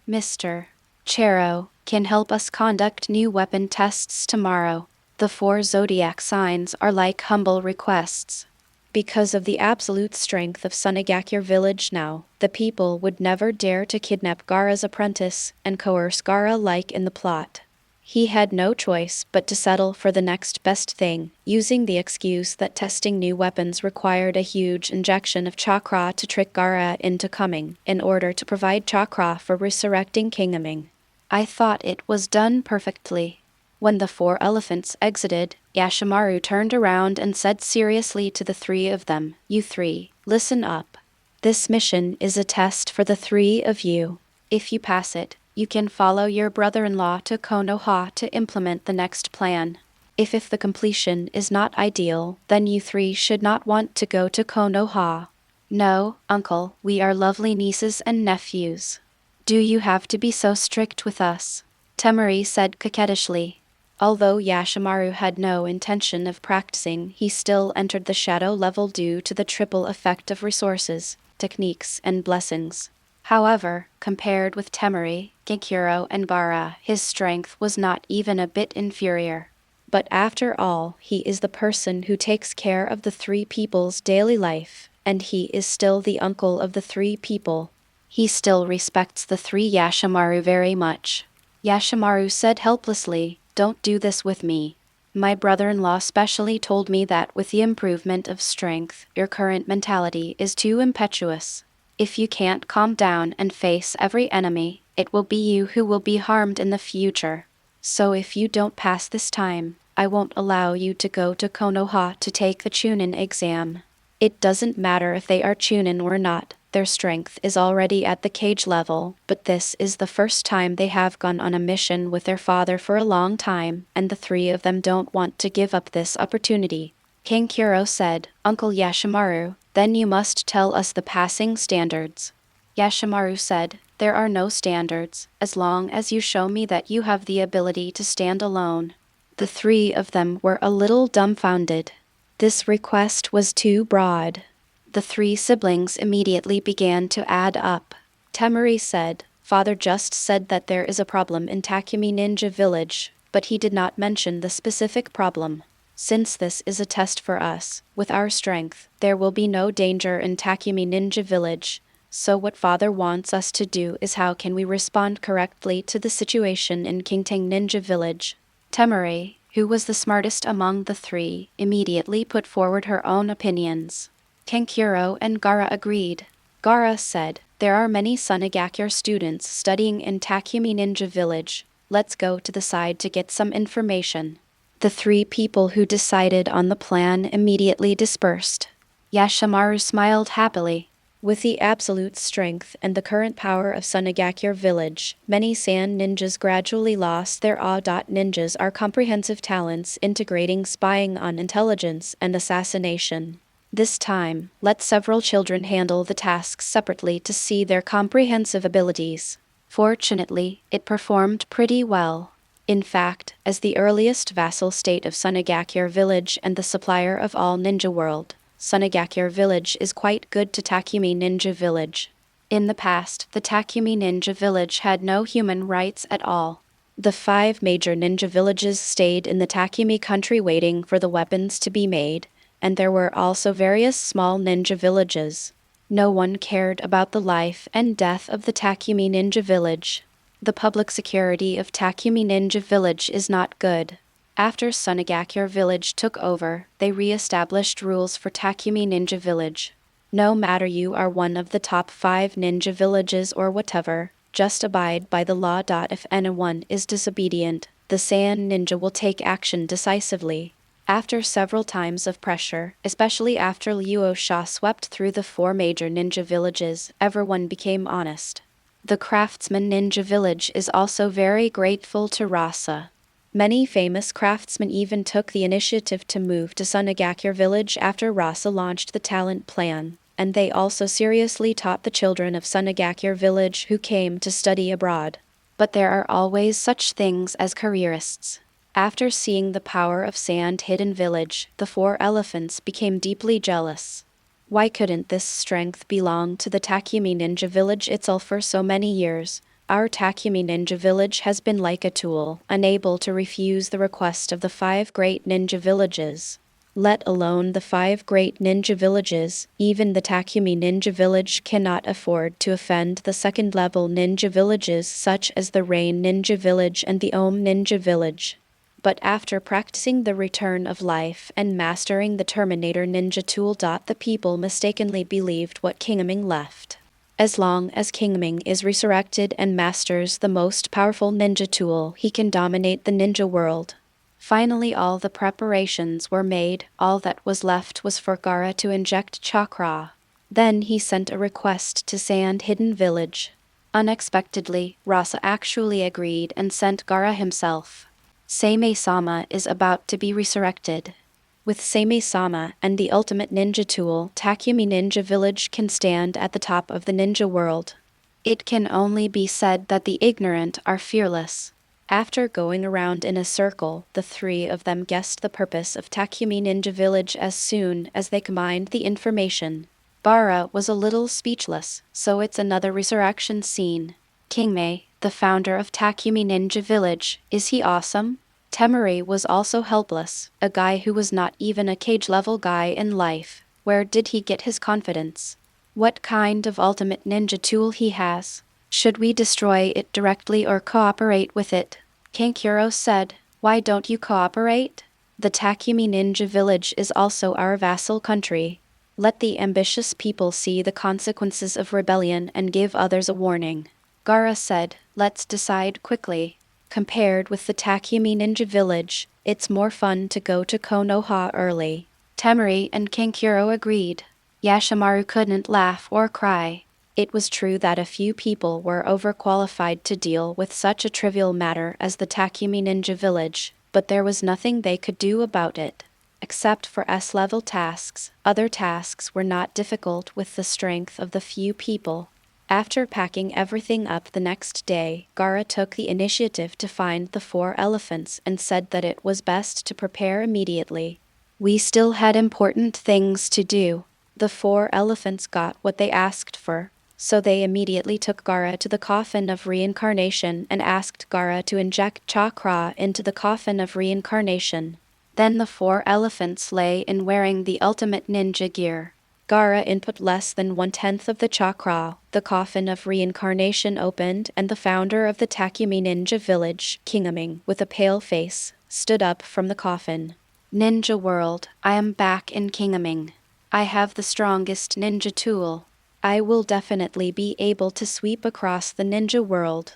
Mr. Chero, can help us conduct new weapon tests tomorrow. The 4 zodiac signs are like humble requests." Because of the absolute strength of Sunagakure village now, the people would never dare to kidnap Gaara's apprentice and coerce Gaara like in the plot. He had no choice but to settle for the next best thing, using the excuse that testing new weapons required a huge injection of chakra to trick Gaara into coming, in order to provide chakra for resurrecting King Aming. I thought it was done perfectly. When the 4 elephants exited, Yashimaru turned around and said seriously to the 3 of them, "You 3, listen up. This mission is a test for the 3 of you. If you pass it, you can follow your brother-in-law to Konoha to implement the next plan. If the completion is not ideal, then you 3 should not want to go to Konoha." "No, uncle, we are lovely nieces and nephews. Do you have to be so strict with us?" Temari said coquettishly. Although Yashimaru had no intention of practicing, he still entered the shadow level due to the triple effect of resources, techniques, and blessings. However, compared with Temari, Genkuro, and Gaara, his strength was not even a bit inferior. But after all, he is the person who takes care of the three people's daily life, and he is still the uncle of the three people. He still respects the three Yashimaru very much. Yashimaru said helplessly, "Don't do this with me. My brother-in-law specially told me that with the improvement of strength, your current mentality is too impetuous. If you can't calm down and face every enemy, it will be you who will be harmed in the future. So if you don't pass this time, I won't allow you to go to Konoha to take the Chunin exam. It doesn't matter if they are Chunin or not, their strength is already at the cage level, but this is the first time they have gone on a mission with their father for a long time, and the three of them don't want to give up this opportunity." King Kuro said, "Uncle Yashimaru, then you must tell us the passing standards." Yashimaru said, "There are no standards, as long as you show me that you have the ability to stand alone." The three of them were a little dumbfounded. This request was too broad. The three siblings immediately began to add up. Temari said, "Father just said that there is a problem in Takumi Ninja Village, but he did not mention the specific problem. Since this is a test for us, with our strength, there will be no danger in Takumi Ninja Village. So what Father wants us to do is how can we respond correctly to the situation in Kingtang Ninja Village." Temari, who was the smartest among the three, immediately put forward her own opinions. Kankuro and Gaara agreed. Gaara said, "There are many Sunagakure students studying in Takumi Ninja Village. Let's go to the side to get some information." The three people who decided on the plan immediately dispersed. Yashimaru smiled happily. With the absolute strength and the current power of Sunagakure Village, many sand ninjas gradually lost their ninjas are comprehensive talents integrating spying on intelligence and assassination. This time, let several children handle the tasks separately to see their comprehensive abilities. Fortunately, it performed pretty well. In fact, as the earliest vassal state of Sunagakure Village and the supplier of all ninja world, Sunagakure Village is quite good to Takumi Ninja Village. In the past, the Takumi Ninja Village had no human rights at all. The 5 major ninja villages stayed in the Takumi country waiting for the weapons to be made, and there were also various small ninja villages. No one cared about the life and death of the Takumi Ninja Village. The public security of Takumi Ninja Village is not good. After Sunagakure Village took over, they re-established rules for Takumi Ninja Village. No matter you are one of the top 5 ninja villages or whatever, just abide by the law. If anyone is disobedient, the Sand Ninja will take action decisively. After several times of pressure, especially after Luo Sha swept through the 4 major ninja villages, everyone became honest. The Craftsman Ninja Village is also very grateful to Rasa. Many famous craftsmen even took the initiative to move to Sunagakure Village after Rasa launched the talent plan, and they also seriously taught the children of Sunagakure Village who came to study abroad. But there are always such things as careerists. After seeing the power of Sand Hidden Village, the 4 elephants became deeply jealous. Why couldn't this strength belong to the Takumi Ninja Village itself for so many years? Our Takumi Ninja Village has been like a tool, unable to refuse the request of the 5 great ninja villages. Let alone the 5 great ninja villages, even the Takumi Ninja Village cannot afford to offend the second-level ninja villages such as the Rain Ninja Village and the Om Ninja Village. But after practicing the return of life and mastering the Terminator Ninja tool, the people mistakenly believed what King Ming left. As long as King Ming is resurrected and masters the most powerful ninja tool, he can dominate the ninja world. Finally, all the preparations were made. All that was left was for Gaara to inject chakra. Then he sent a request to Sand Hidden Village. Unexpectedly, Rasa actually agreed and sent Gaara himself. Seimei-sama is about to be resurrected. With Seimei-sama and the ultimate ninja tool, Takumi Ninja Village can stand at the top of the ninja world. It can only be said that the ignorant are fearless. After going around in a circle, the 3 of them guessed the purpose of Takumi Ninja Village as soon as they combined the information. Bara was a little speechless, so it's another resurrection scene. Kingmei, the founder of Takumi Ninja Village, is he awesome? Temari was also helpless, a guy who was not even a cage-level guy in life. Where did he get his confidence? What kind of ultimate ninja tool he has? Should we destroy it directly or cooperate with it? Kankuro said, "Why don't you cooperate? The Takumi Ninja Village is also our vassal country. Let the ambitious people see the consequences of rebellion and give others a warning." Gaara said, "Let's decide quickly. Compared with the Takumi Ninja Village, it's more fun to go to Konoha early." Temari and Kankuro agreed. Yashimaru couldn't laugh or cry. It was true that a few people were overqualified to deal with such a trivial matter as the Takumi Ninja Village, but there was nothing they could do about it. Except for S-level tasks, other tasks were not difficult with the strength of the few people. After packing everything up the next day, Gaara took the initiative to find the 4 elephants and said that it was best to prepare immediately. We still had important things to do. The 4 elephants got what they asked for, so they immediately took Gaara to the coffin of reincarnation and asked Gaara to inject chakra into the coffin of reincarnation. Then the 4 elephants lay in wearing the ultimate ninja gear. Gaara input less than 1/10 of the chakra, the coffin of reincarnation opened and the founder of the Takumi Ninja Village, Kingaming, with a pale face, stood up from the coffin. "Ninja world, I am back in Kingaming. I have the strongest ninja tool. I will definitely be able to sweep across the ninja world.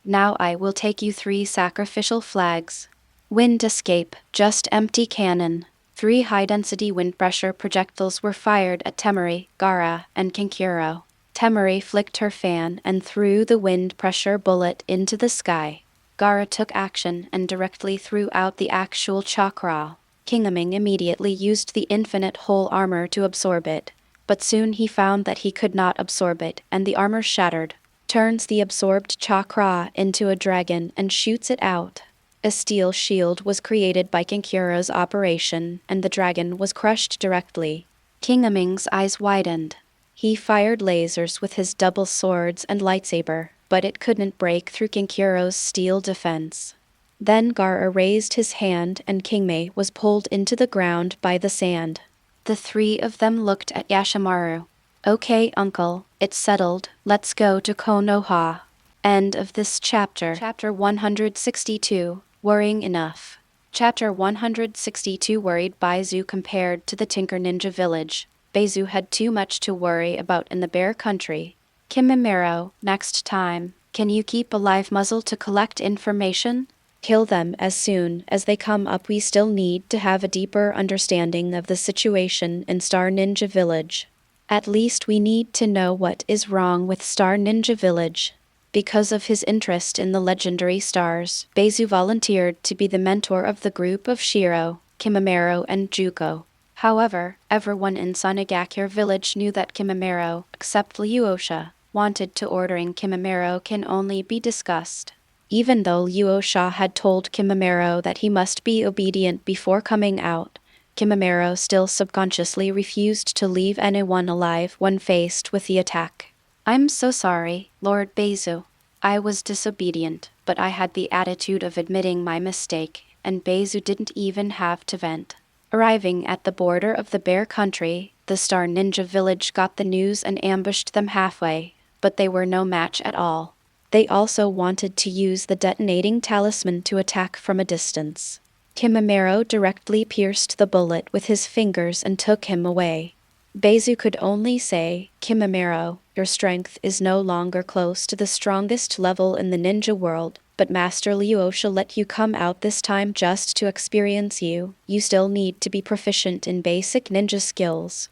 Now I will take you 3 sacrificial flags. Wind escape, just empty cannon." 3 high-density wind pressure projectiles were fired at Temari, Gaara, and Kankuro. Temari flicked her fan and threw the wind pressure bullet into the sky. Gaara took action and directly threw out the actual chakra. Kingaming immediately used the infinite whole armor to absorb it, but soon he found that he could not absorb it, and the armor shattered, turns the absorbed chakra into a dragon and shoots it out. A steel shield was created by Kankuro's operation, and the dragon was crushed directly. Kingaming's eyes widened. He fired lasers with his double swords and lightsaber, but it couldn't break through Kankuro's steel defense. Then Gaara raised his hand and Kingmei was pulled into the ground by the sand. The 3 of them looked at Yashimaru. "Okay, uncle, it's settled. Let's go to Konoha." End of this chapter. Chapter 162. Worrying enough. Chapter 162 worried Baizu compared to the Tinker Ninja Village. Baizu had too much to worry about in the Bear Country. Kimimero, next time, can you keep a live muzzle to collect information? Kill them as soon as they come up. We still need to have a deeper understanding of the situation in Star Ninja Village. At least we need to know what is wrong with Star Ninja Village. Because of his interest in the legendary stars, Baizu volunteered to be the mentor of the group of Shiro, Kimimero, and Juko. However, everyone in Sunagakure village knew that Kimimero, except Luo Sha, wanted to ordering Kimimero can only be discussed. Even though Luo Sha had told Kimimero that he must be obedient before coming out, Kimimero still subconsciously refused to leave anyone alive when faced with the attack. "I'm so sorry, Lord Baizu. I was disobedient, but I had the attitude of admitting my mistake, and Baizu didn't even have to vent." Arriving at the border of the Bear Country, the Star Ninja Village got the news and ambushed them halfway, but they were no match at all. They also wanted to use the detonating talisman to attack from a distance. Kimimero directly pierced the bullet with his fingers and took him away. Baizu could only say, "Kimimero, your strength is no longer close to the strongest level in the ninja world, but Master Luo Sha let you come out this time just to experience you. You still need to be proficient in basic ninja skills.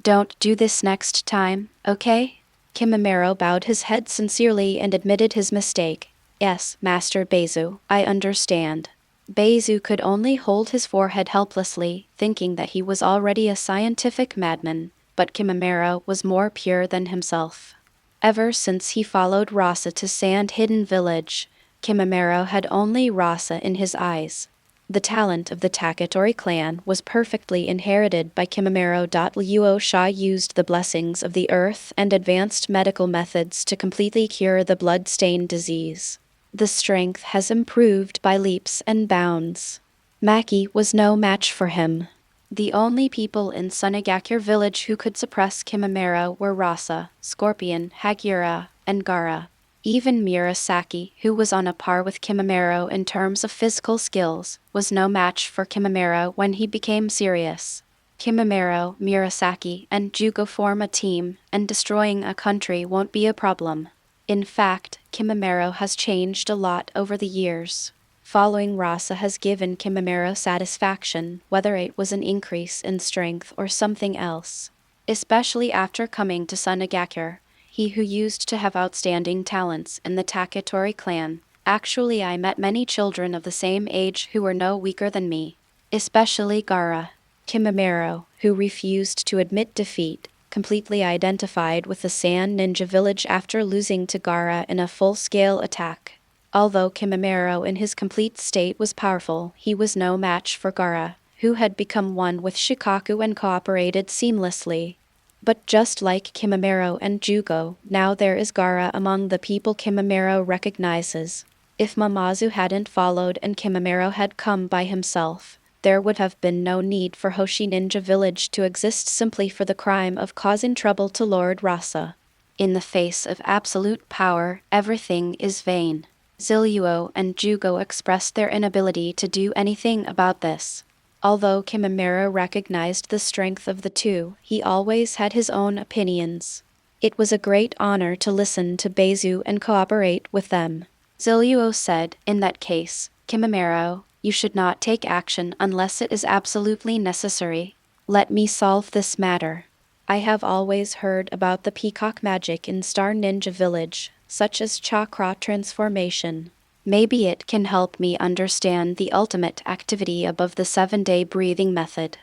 Don't do this next time, okay?" Kimimero bowed his head sincerely and admitted his mistake. "Yes, Master Baizu, I understand." Baizu could only hold his forehead helplessly, thinking that he was already a scientific madman, but Kimimero was more pure than himself. Ever since he followed Rasa to Sand Hidden Village, Kimimero had only Rasa in his eyes. The talent of the Takatori clan was perfectly inherited by Kimimaro. Luo Sha used the blessings of the earth and advanced medical methods to completely cure the blood-stained disease. The strength has improved by leaps and bounds. Maki was no match for him. The only people in Sunagakure village who could suppress Kimimaro were Rasa, Scorpion, Hagura, and Gaara. Even Murasaki, who was on a par with Kimimaro in terms of physical skills, was no match for Kimimaro when he became serious. Kimimaro, Murasaki, and Jugo form a team, and destroying a country won't be a problem. In fact, Kimimaro has changed a lot over the years. Following Rasa has given Kimimaro satisfaction, whether it was an increase in strength or something else. Especially after coming to Sunagakure, he who used to have outstanding talents in the Takatori clan. Actually, I met many children of the same age who were no weaker than me. Especially Gaara. Kimimaro, who refused to admit defeat, completely identified with the Sand Ninja Village after losing to Gaara in a full-scale attack. Although Kimimaro in his complete state was powerful, he was no match for Gaara, who had become one with Shikaku and cooperated seamlessly. But just like Kimimaro and Jugo, now there is Gaara among the people Kimimaro recognizes. If Mamazu hadn't followed and Kimimaro had come by himself, there would have been no need for Hoshi Ninja Village to exist simply for the crime of causing trouble to Lord Rasa. In the face of absolute power, everything is vain. Ziluo and Jugo expressed their inability to do anything about this. Although Kimimaro recognized the strength of the two, he always had his own opinions. It was a great honor to listen to Beizu and cooperate with them. Ziluo said, in that case, Kimimaro, you should not take action unless it is absolutely necessary. Let me solve this matter. I have always heard about the peacock magic in Star Ninja Village, such as chakra transformation. Maybe it can help me understand the ultimate activity above the 7-day breathing method.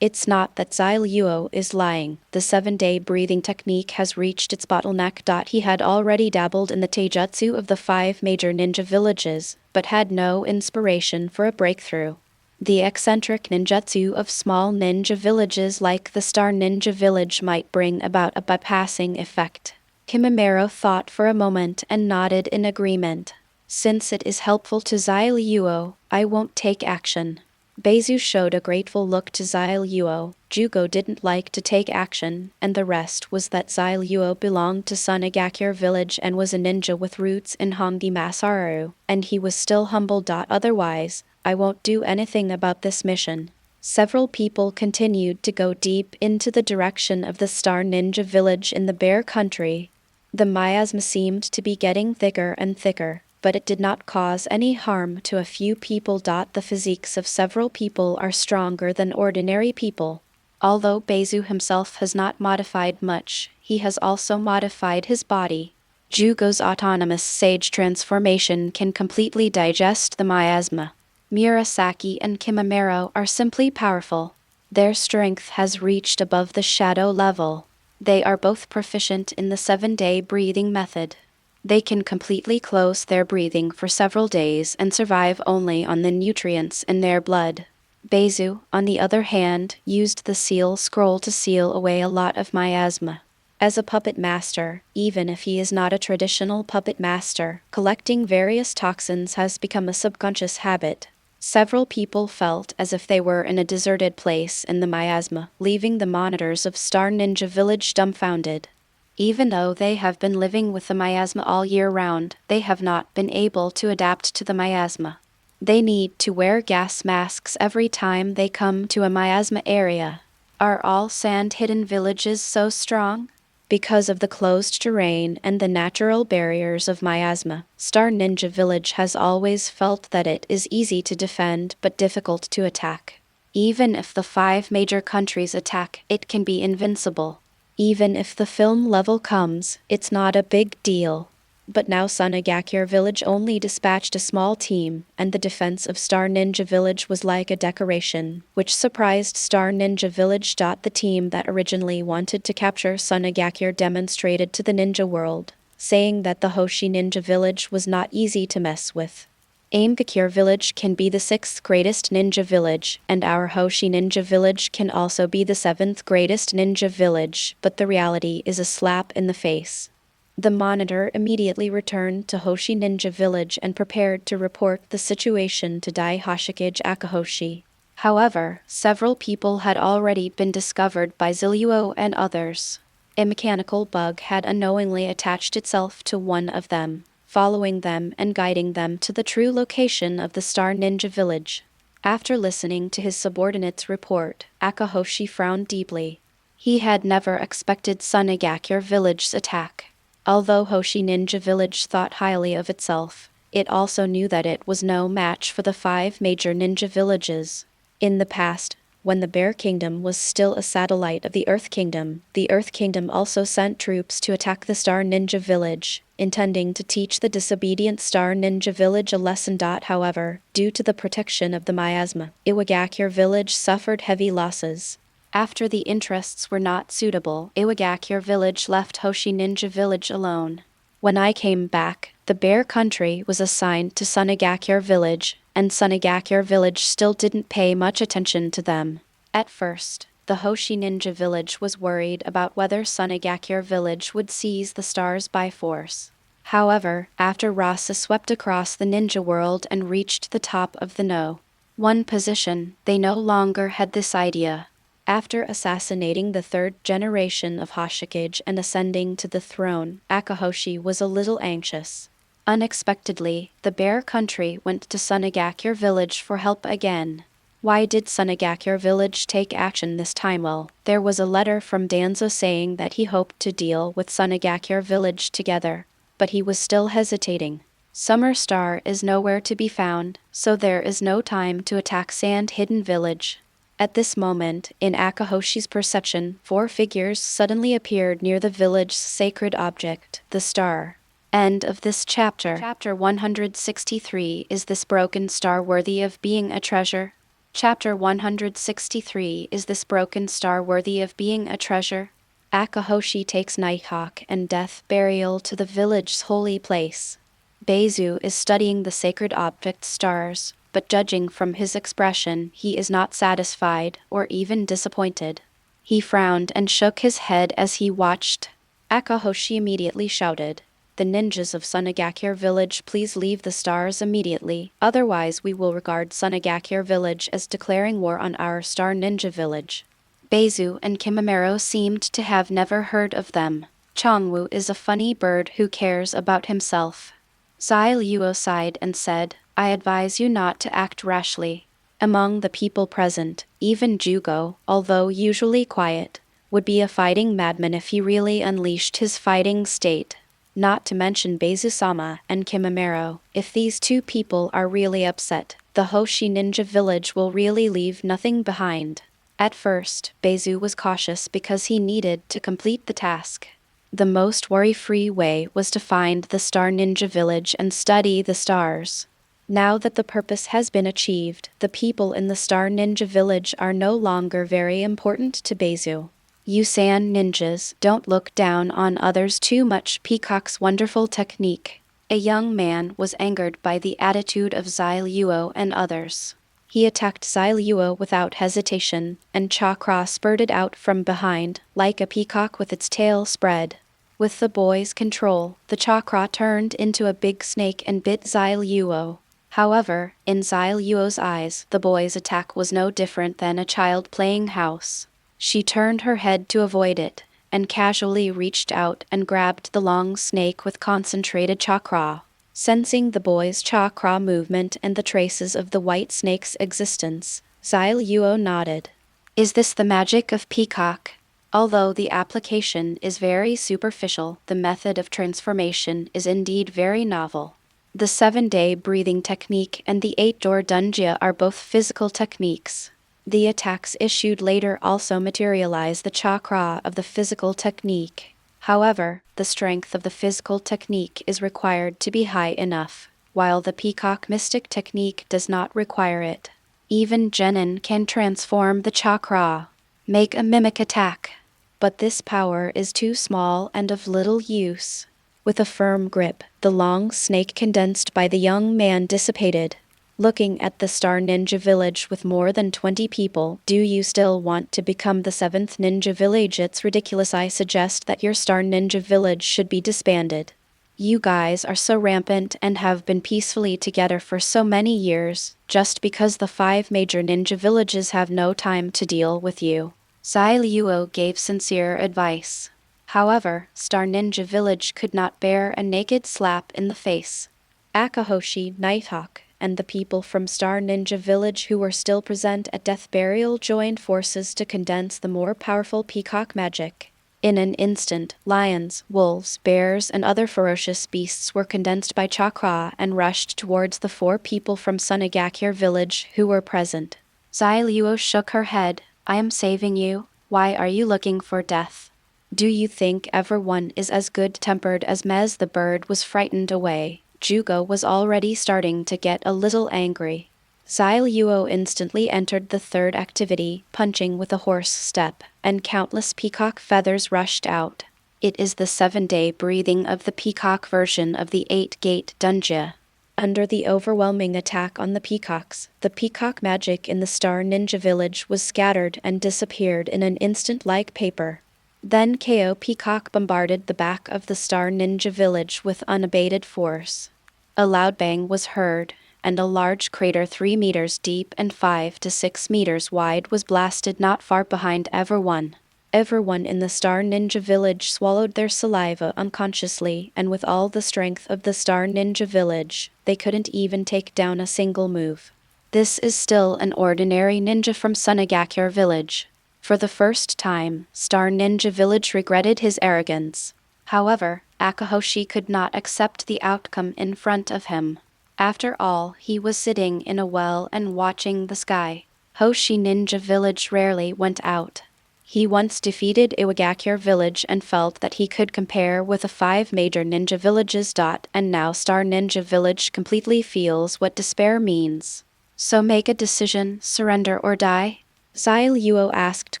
It's not that Ziluo is lying. The 7-day breathing technique has reached its bottleneck. He had already dabbled in the taijutsu of the 5 major ninja villages, but had no inspiration for a breakthrough. The eccentric ninjutsu of small ninja villages like the Star Ninja Village might bring about a bypassing effect. Kimimaro thought for a moment and nodded in agreement. Since it is helpful to Ziluo, I won't take action. Beizu showed a grateful look to Ziluo. Jugo didn't like to take action, and the rest was that Ziluo belonged to Sunagakure village and was a ninja with roots in Hongi Masaru, and he was still humble. Otherwise, I won't do anything about this mission. Several people continued to go deep into the direction of the Star Ninja Village in the Bear Country. The miasma seemed to be getting thicker and thicker, but it did not cause any harm to a few people. The physiques of several people are stronger than ordinary people. Although Beizu himself has not modified much, he has also modified his body. Jugo's autonomous sage transformation can completely digest the miasma. Murasaki and Kimimaro are simply powerful. Their strength has reached above the shadow level. They are both proficient in the 7-day breathing method. They can completely close their breathing for several days and survive only on the nutrients in their blood. Beizu, on the other hand, used the seal scroll to seal away a lot of miasma. As a puppet master, even if he is not a traditional puppet master, collecting various toxins has become a subconscious habit. Several people felt as if they were in a deserted place in the miasma, leaving the monitors of Star Ninja Village dumbfounded. Even though they have been living with the miasma all year round, they have not been able to adapt to the miasma. They need to wear gas masks every time they come to a miasma area. Are all sand-hidden villages so strong? Because of the closed terrain and the natural barriers of miasma, Star Ninja Village has always felt that it is easy to defend but difficult to attack. Even if the 5 major countries attack, it can be invincible. Even if the film level comes, it's not a big deal. But now Sunagakure Village only dispatched a small team, and the defense of Star Ninja Village was like a decoration, which surprised Star Ninja Village. The team that originally wanted to capture Sunagakure demonstrated to the ninja world, saying that the Hoshi Ninja Village was not easy to mess with. Aimgakure Village can be the 6th greatest ninja village, and our Hoshi Ninja Village can also be the 7th greatest ninja village, but the reality is a slap in the face. The monitor immediately returned to Hoshi Ninja Village and prepared to report the situation to Dai Hoshikage Akahoshi. However, several people had already been discovered by Ziluo and others. A mechanical bug had unknowingly attached itself to one of them, following them and guiding them to the true location of the Star Ninja Village. After listening to his subordinate's report, Akahoshi frowned deeply. He had never expected Sunagakure Village's attack. Although Hoshi Ninja Village thought highly of itself, it also knew that it was no match for the 5 major ninja villages. In the past, when the Bear Kingdom was still a satellite of the Earth Kingdom also sent troops to attack the Star Ninja Village, intending to teach the disobedient Star Ninja Village a lesson. However, due to the protection of the miasma, Iwagakure Village suffered heavy losses. After the interests were not suitable, Iwagakure Village left Hoshi Ninja Village alone. When I came back, the Bear Country was assigned to Sunagakure Village, and Sunagakure Village still didn't pay much attention to them. At first, the Hoshi Ninja Village was worried about whether Sunagakure Village would seize the stars by force. However, after Rasa swept across the ninja world and reached the top of the No.1 position, they no longer had this idea. After assassinating the 3rd generation of Hoshikage and ascending to the throne, Akahoshi was a little anxious. Unexpectedly, the Bear Country went to Sunagakure Village for help again. Why did Sunagakure Village take action this time? Well, there was a letter from Danzo saying that he hoped to deal with Sunagakure Village together, but he was still hesitating. Summer Star is nowhere to be found, so there is no time to attack Sand Hidden Village. At this moment, in Akahoshi's perception, 4 figures suddenly appeared near the village's sacred object, the star. End of this chapter. Chapter 163. Is this broken star worthy of being a treasure? Chapter 163. Is this broken star worthy of being a treasure? Akahoshi takes Nighthawk and Death Burial to the village's holy place. Beizu is studying the sacred object stars, but judging from his expression, he is not satisfied or even disappointed. He frowned and shook his head as he watched. Akahoshi immediately shouted, "The ninjas of Sunagakure Village, please leave the stars immediately, otherwise we will regard Sunagakure Village as declaring war on our Star Ninja Village." Beizu and Kimimaro seemed to have never heard of them. Chongwu is a funny bird who cares about himself. Zai Luo sighed and said, "I advise you not to act rashly." Among the people present, even Jugo, although usually quiet, would be a fighting madman if he really unleashed his fighting state. Not to mention Beizu-sama and Kimimaro. If these 2 people are really upset, the Hoshi Ninja Village will really leave nothing behind. At first, Beizu was cautious because he needed to complete the task. The most worry-free way was to find the Star Ninja Village and study the stars. Now that the purpose has been achieved, the people in the Star Ninja Village are no longer very important to Beizu. Yusan ninjas, don't look down on others too much. Peacock's wonderful technique. A young man was angered by the attitude of Zai Luo and others. He attacked Zai Luo without hesitation, and chakra spurted out from behind, like a peacock with its tail spread. With the boy's control, the chakra turned into a big snake and bit Zai Luo. However, in Zai Luo's eyes, the boy's attack was no different than a child playing house. She turned her head to avoid it, and casually reached out and grabbed the long snake with concentrated chakra. Sensing the boy's chakra movement and the traces of the white snake's existence, Zai Luo nodded. Is this the magic of Peacock? Although the application is very superficial, the method of transformation is indeed very novel. The 7-day breathing technique and the 8-door dunjia are both physical techniques. The attacks issued later also materialize the chakra of the physical technique. However, the strength of the physical technique is required to be high enough, while the Peacock Mystic technique does not require it. Even Genin can transform the chakra, make a mimic attack. But this power is too small and of little use. With a firm grip, the long snake condensed by the young man dissipated. Looking at the Star Ninja Village with more than 20 people, do you still want to become the 7th Ninja Village? It's ridiculous. I suggest that your Star Ninja Village should be disbanded. You guys are so rampant and have been peacefully together for so many years, just because the 5 major ninja villages have no time to deal with you. Sai Luo gave sincere advice. However, Star Ninja Village could not bear a naked slap in the face. Akahoshi, Nighthawk, and the people from Star Ninja Village who were still present at Death Burial joined forces to condense the more powerful peacock magic. In an instant, lions, wolves, bears, and other ferocious beasts were condensed by chakra and rushed towards the 4 people from Sunagakure village who were present. Zai Luo shook her head. I am saving you. Why are you looking for death? Do you think everyone is as good-tempered as Mez? The bird was frightened away. Jugo was already starting to get a little angry. Zai Luo instantly entered the 3rd activity, punching with a horse step, and countless peacock feathers rushed out. It is the 7-day breathing of the peacock version of the 8-gate dungeon. Under the overwhelming attack on the peacocks, the peacock magic in the Star Ninja Village was scattered and disappeared in an instant like paper. Then KO Peacock bombarded the back of the Star Ninja Village with unabated force. A loud bang was heard, and a large crater 3 meters deep and 5 to 6 meters wide was blasted not far behind everyone. Everyone in the Star Ninja Village swallowed their saliva unconsciously, and with all the strength of the Star Ninja Village, they couldn't even take down a single move. This is still an ordinary ninja from Sunagakure village. For the first time, Star Ninja Village regretted his arrogance. However, Akahoshi could not accept the outcome in front of him. After all, he was sitting in a well and watching the sky. Hoshi Ninja Village rarely went out. He once defeated Iwagakure Village and felt that he could compare with the 5 major ninja villages. And now Star Ninja Village completely feels what despair means. So make a decision, surrender or die? Zai Luo asked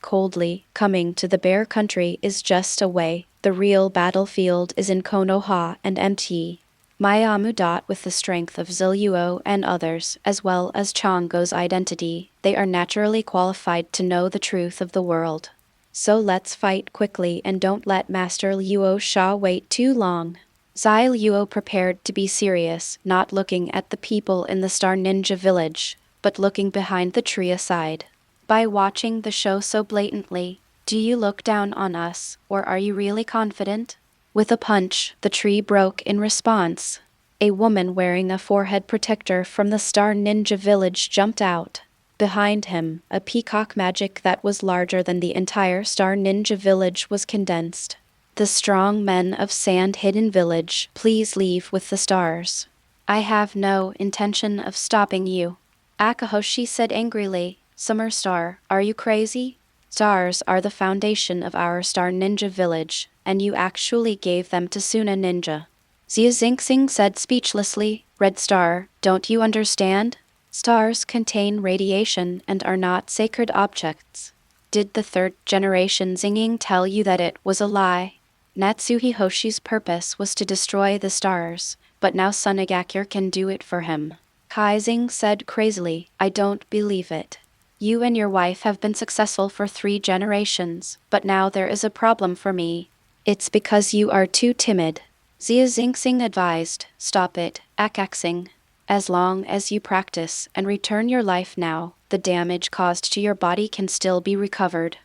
coldly. Coming to the Bear Country is just a way. The real battlefield is in Konoha and MT. Miaomu. With the strength of Ziluo and others, as well as Chongo's identity, they are naturally qualified to know the truth of the world. So let's fight quickly and don't let Master Luo Sha wait too long. Zai Luo prepared to be serious, not looking at the people in the Star Ninja Village, but looking behind the tree aside. By watching the show so blatantly, do you look down on us, or are you really confident? With a punch, the tree broke in response. A woman wearing a forehead protector from the Star Ninja Village jumped out. Behind him, a peacock magic that was larger than the entire Star Ninja Village was condensed. The strong men of Sand Hidden Village, please leave with the stars. I have no intention of stopping you. Akahoshi said angrily. Summer Star, are you crazy? Stars are the foundation of our Star Ninja Village, and you actually gave them to Suna Ninja. Xia Xingxing said speechlessly. Red Star, don't you understand? Stars contain radiation and are not sacred objects. Did the 3rd generation Xinging tell you that it was a lie? Natsuhi Hoshi's purpose was to destroy the stars, but now Sunagakure can do it for him. Kai Xing said crazily. I don't believe it. You and your wife have been successful for 3 generations, but now there is a problem for me. It's because you are too timid. Xia Xingxing advised. Stop it, Akaxing. As long as you practice and return your life now, the damage caused to your body can still be recovered.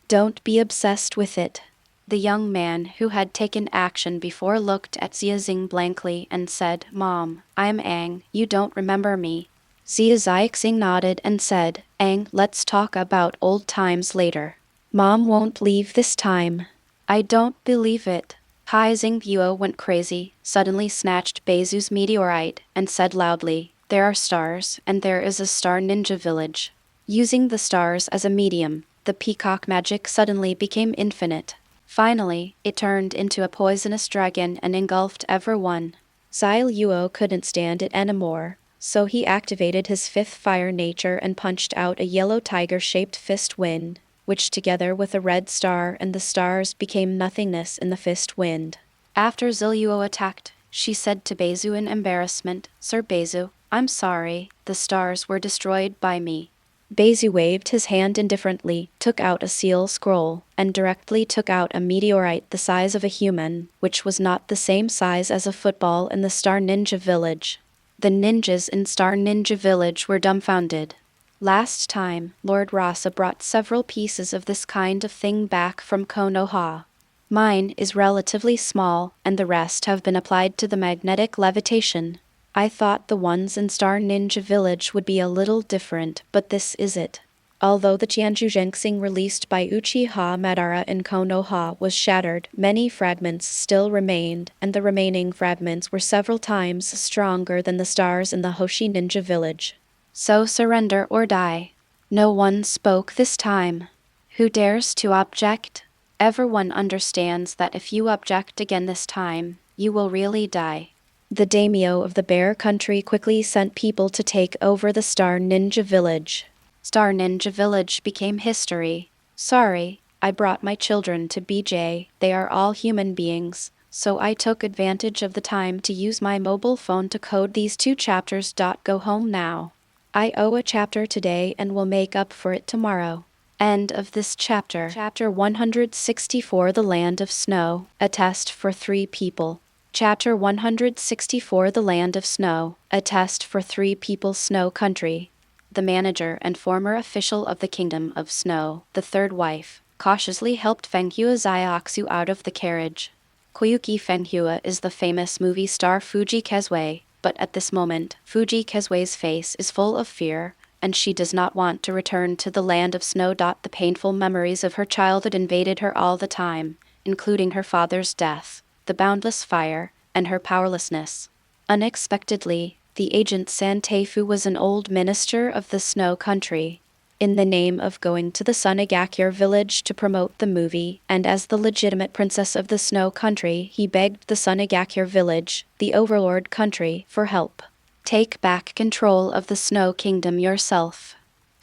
Don't be obsessed with it. The young man who had taken action before looked at Xia Xing blankly and said, Mom, I'm Ang, you don't remember me. Xia Xixing nodded and said, Ang, let's talk about old times later. Mom won't leave this time. I don't believe it. Hai Xingbuo went crazy, suddenly snatched Beizu's meteorite, and said loudly, There are stars, and there is a Star Ninja Village. Using the stars as a medium, the peacock magic suddenly became infinite. Finally, it turned into a poisonous dragon and engulfed everyone. Zai Luo couldn't stand it anymore. So he activated his 5th fire nature and punched out a yellow tiger-shaped fist wind, which together with a red star and the stars became nothingness in the fist wind. After Ziluo attacked, she said to Beizu in embarrassment, "Sir Beizu, I'm sorry, the stars were destroyed by me." Beizu waved his hand indifferently, took out a seal scroll, and directly took out a meteorite the size of a human, which was not the same size as a football in the Star Ninja Village. The ninjas in Star Ninja Village were dumbfounded. Last time, Lord Rasa brought several pieces of this kind of thing back from Konoha. Mine is relatively small, and the rest have been applied to the magnetic levitation. I thought the ones in Star Ninja Village would be a little different, but this is it. Although the Qianju Zhengxing released by Uchiha Madara in Konoha was shattered, many fragments still remained, and the remaining fragments were several times stronger than the stars in the Hoshi Ninja Village. So surrender or die. No one spoke this time. Who dares to object? Everyone understands that if you object again this time, you will really die. The daimyo of the Bear Country quickly sent people to take over the Star Ninja Village. Star Ninja Village became history. Sorry, I brought my children to BJ, they are all human beings, so I took advantage of the time to use my mobile phone to code these 2 chapters. Go home now. I owe a chapter today and will make up for it tomorrow. End of this chapter. Chapter 164, The Land of Snow, a test for 3 people. Chapter 164, The Land of Snow, a test for 3 people. Snow Country. The manager and former official of the Kingdom of Snow, the 3rd wife, cautiously helped Fenghua Xiaoxu out of the carriage. Koyuki Fenghua is the famous movie star Fuji Kezue, but at this moment, Fuji Kezue's face is full of fear, and she does not want to return to the land of snow. The painful memories of her childhood invaded her all the time, including her father's death, the boundless fire, and her powerlessness. Unexpectedly, the agent Santeifu was an old minister of the Snow Country. In the name of going to the Sunagakure village to promote the movie, and as the legitimate princess of the Snow Country, he begged the Sunagakure village, the overlord country, for help. Take back control of the Snow Kingdom yourself.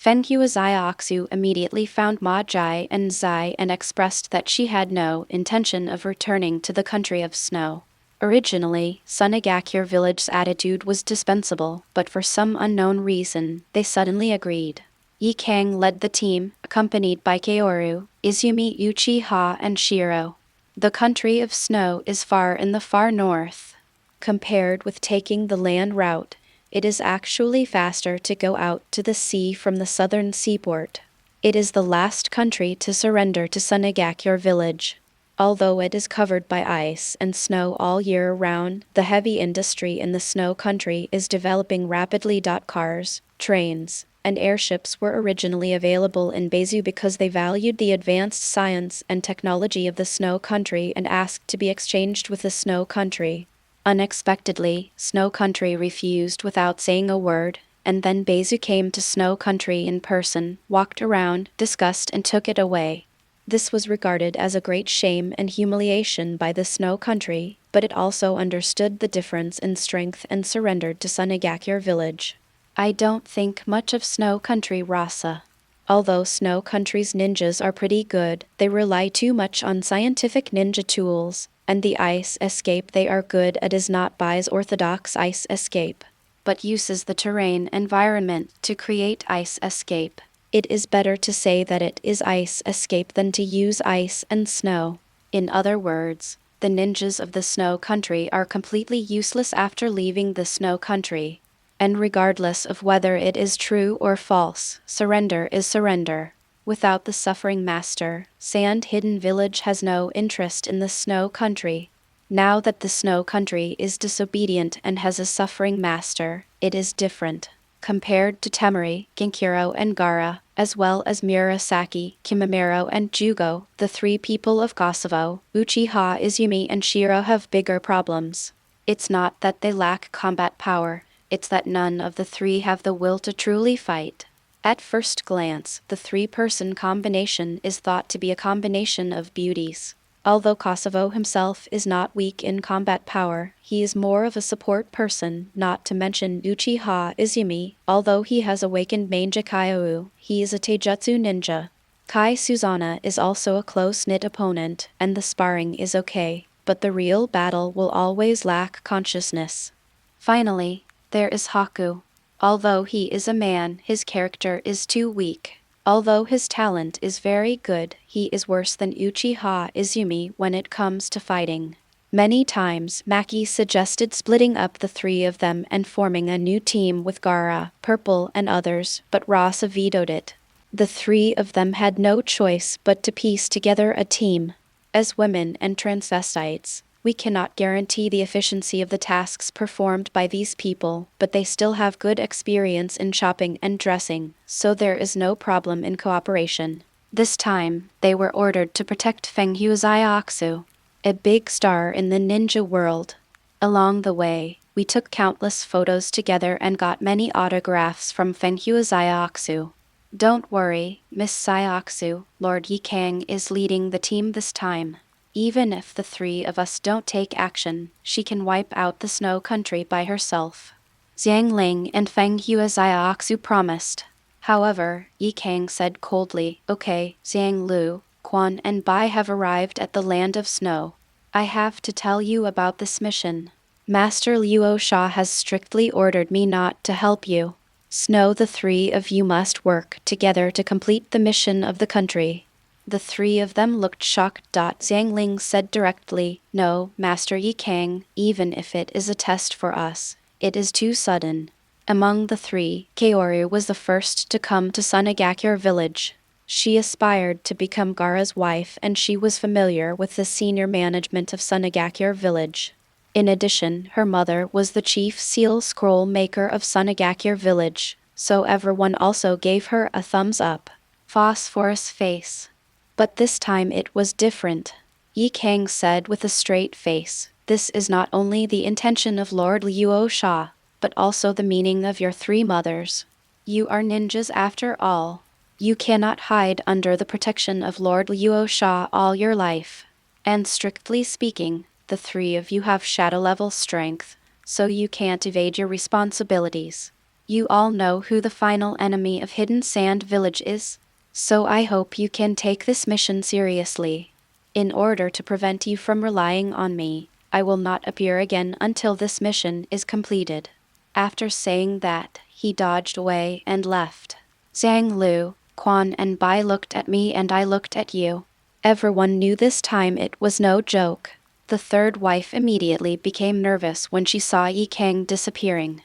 Fenghua Xiaoxu immediately found Ma Jai and Zai and expressed that she had no intention of returning to the country of snow. Originally, Sunagakure village's attitude was dispensable, but for some unknown reason, they suddenly agreed. Yi Kang led the team, accompanied by Kaoru, Izumi, Uchiha, and Shiro. The country of snow is far in the far north. Compared with taking the land route, it is actually faster to go out to the sea from the southern seaport. It is the last country to surrender to Sunagakure village. Although it is covered by ice and snow all year round, the heavy industry in the Snow Country is developing rapidly. Cars, trains, and airships were originally available in Beizu because they valued the advanced science and technology of the Snow Country and asked to be exchanged with the Snow Country. Unexpectedly, Snow Country refused without saying a word, and then Beizu came to Snow Country in person, walked around, discussed, and took it away. This was regarded as a great shame and humiliation by the Snow Country, but it also understood the difference in strength and surrendered to Sunagakure village. I don't think much of Snow Country Rasa. Although Snow Country's ninjas are pretty good, they rely too much on scientific ninja tools, and the ice escape they are good at is not Bai's orthodox ice escape, but uses the terrain environment to create ice escape. It is better to say that it is ice escape than to use ice and snow. In other words, the ninjas of the Snow Country are completely useless after leaving the Snow Country. And regardless of whether it is true or false, surrender is surrender. Without the suffering master, Sand Hidden Village has no interest in the Snow Country. Now that the Snow Country is disobedient and has a suffering master, it is different. Compared to Temari, Ginkuro, and Gaara, as well as Murasaki, Kimimaro, and Jugo, the 3 people of Kosovo, Uchiha, Izumi, and Shiro have bigger problems. It's not that they lack combat power, it's that none of the 3 have the will to truly fight. At first glance, the 3-person combination is thought to be a combination of beauties. Although Kosovo himself is not weak in combat power, he is more of a support person, not to mention Uchiha Izumi. Although he has awakened Manga Kyoru, he is a taijutsu ninja. Kai Suzana is also a close-knit opponent, and the sparring is okay. but the real battle will always lack consciousness. Finally, there is Haku. Although he is a man, his character is too weak. Although his talent is very good, he is worse than Uchiha Izumi when it comes to fighting. Many times, Maki suggested splitting up the three of them and forming a new team with Gaara, Purple, and others, but Rasa vetoed it. The three of them had no choice but to piece together a team. As women and transvestites, we cannot guarantee the efficiency of the tasks performed by these people, but they still have good experience in shopping and dressing, so there is no problem in cooperation. This time, they were ordered to protect Fenghua Zaiaksu, a big star in the ninja world. Along the way, we took countless photos together and got many autographs from Fenghua Zaiaksu. Don't worry, Miss Zaiaksu, Lord Yikang is leading the team this time. Even if the three of us don't take action, she can wipe out the snow country by herself. Zhang Ling and Fenghua Zaiaksu promised. However, Yikang said coldly, "Okay, Zhang Lu, Quan and Bai have arrived at the land of snow. I have to tell you about this mission. Master Luo Sha has strictly ordered me not to help you. Snow, the three of you must work together to complete the mission of the country." The three of them looked shocked. Zhang Ling said directly, "No, Master Yikang, even if it is a test for us, it is too sudden." Among the three, Kaoru was the first to come to Sunagakure village. She aspired to become Gaara's wife and she was familiar with the senior management of Sunagakure village. In addition, her mother was the chief seal scroll maker of Sunagakure village, so everyone also gave her a thumbs up. Phosphorus face. But this time it was different. Yikang said with a straight face, "This is not only the intention of Lord Luo Sha, but also the meaning of your three mothers. You are ninjas after all. You cannot hide under the protection of Lord Luo Sha all your life. And strictly speaking, the three of you have shadow-level strength, so you can't evade your responsibilities. You all know who the final enemy of Hidden Sand Village is, so I hope you can take this mission seriously. In order to prevent you from relying on me, I will not appear again until this mission is completed." After saying that, he dodged away and left. Zhang Lu, Quan and Bai looked at me and I looked at you. Everyone knew this time it was no joke. The third wife immediately became nervous when she saw Yikang disappearing.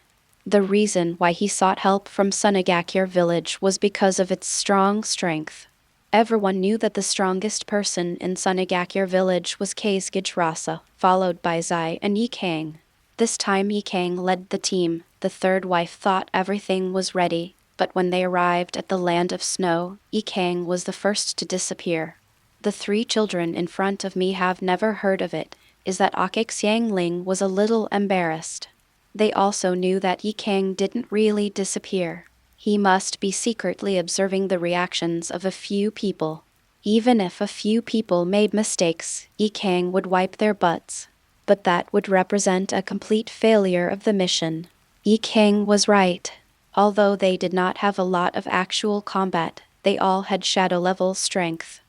The reason why he sought help from Sunagakure village was because of its strong strength. Everyone knew that the strongest person in Sunagakure village was Kazgij Rasa, followed by Zai and Yikang. This time Yikang led the team. The third wife thought everything was ready, but when they arrived at the land of snow, Yikang was the first to disappear. The three children in front of me have never heard of it, is that Xiang Ling was a little embarrassed. They also knew that Yikang didn't really disappear. He must be secretly observing the reactions of a few people. Even if a few people made mistakes, Yikang would wipe their butts. But that would represent a complete failure of the mission. Yikang was right. Although they did not have a lot of actual combat, they all had shadow-level strength.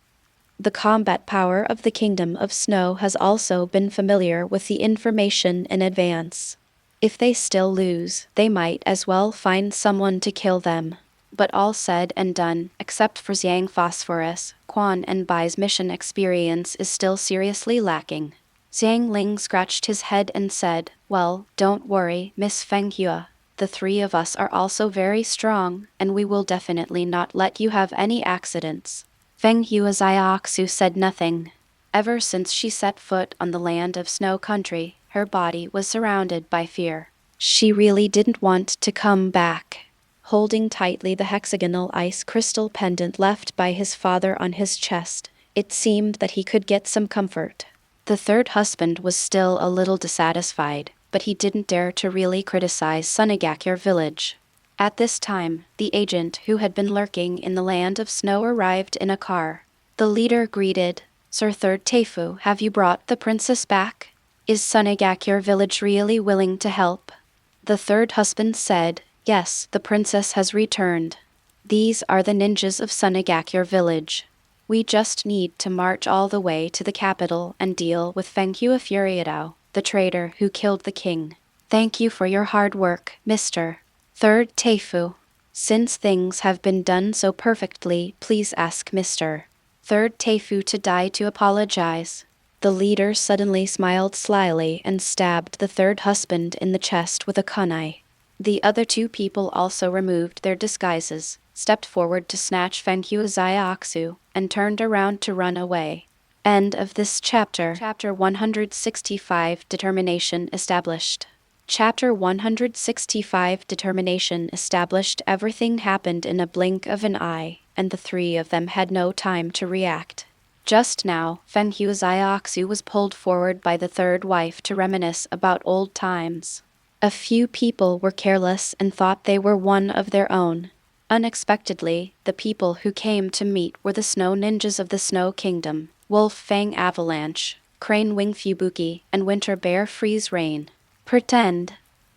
The combat power of the Kingdom of Snow has also been familiar with the information in advance. If they still lose, they might as well find someone to kill them. But all said and done, except for Zhang Phosphorus, Quan and Bai's mission experience is still seriously lacking. Zhang Ling scratched his head and said, "Well, don't worry, Miss Fenghua. The three of us are also very strong, and we will definitely not let you have any accidents." Fenghua Zaiaksu said nothing. Ever since she set foot on the land of snow country, her body was surrounded by fear. She really didn't want to come back. Holding tightly the hexagonal ice crystal pendant left by his father on his chest, it seemed that he could get some comfort. The third husband was still a little dissatisfied, but he didn't dare to really criticize Sunagakure village. At this time, the agent who had been lurking in the land of snow arrived in a car. The leader greeted, "Sir Third Teifu, have you brought the princess back? Is Sunagakure village really willing to help?" The third husband said, "Yes, the princess has returned. These are the ninjas of Sunagakure village." We just need to march all the way to the capital and deal with Fenghua Furiatao, the traitor who killed the king. Thank you for your hard work, Mr. Third Teifu. Since things have been done so perfectly, please ask Mr. Third Teifu to die to apologize. The leader suddenly smiled slyly and stabbed the third husband in the chest with a kunai. The other two people also removed their disguises, stepped forward to snatch Fenghua Zaiaksu, and turned around to run away. End of this chapter. Chapter 165 Determination Established. Chapter 165 Determination Established. Everything happened in a blink of an eye, and the three of them had no time to react. Just now, Fenghua Zaiaksu was pulled forward by the third wife to reminisce about old times. A few people were careless and thought they were one of their own. Unexpectedly, the people who came to meet were the snow ninjas of the Snow Kingdom, Wolf Fang Avalanche, Crane Wing Fubuki, and Winter Bear Freeze Rain. Pretend.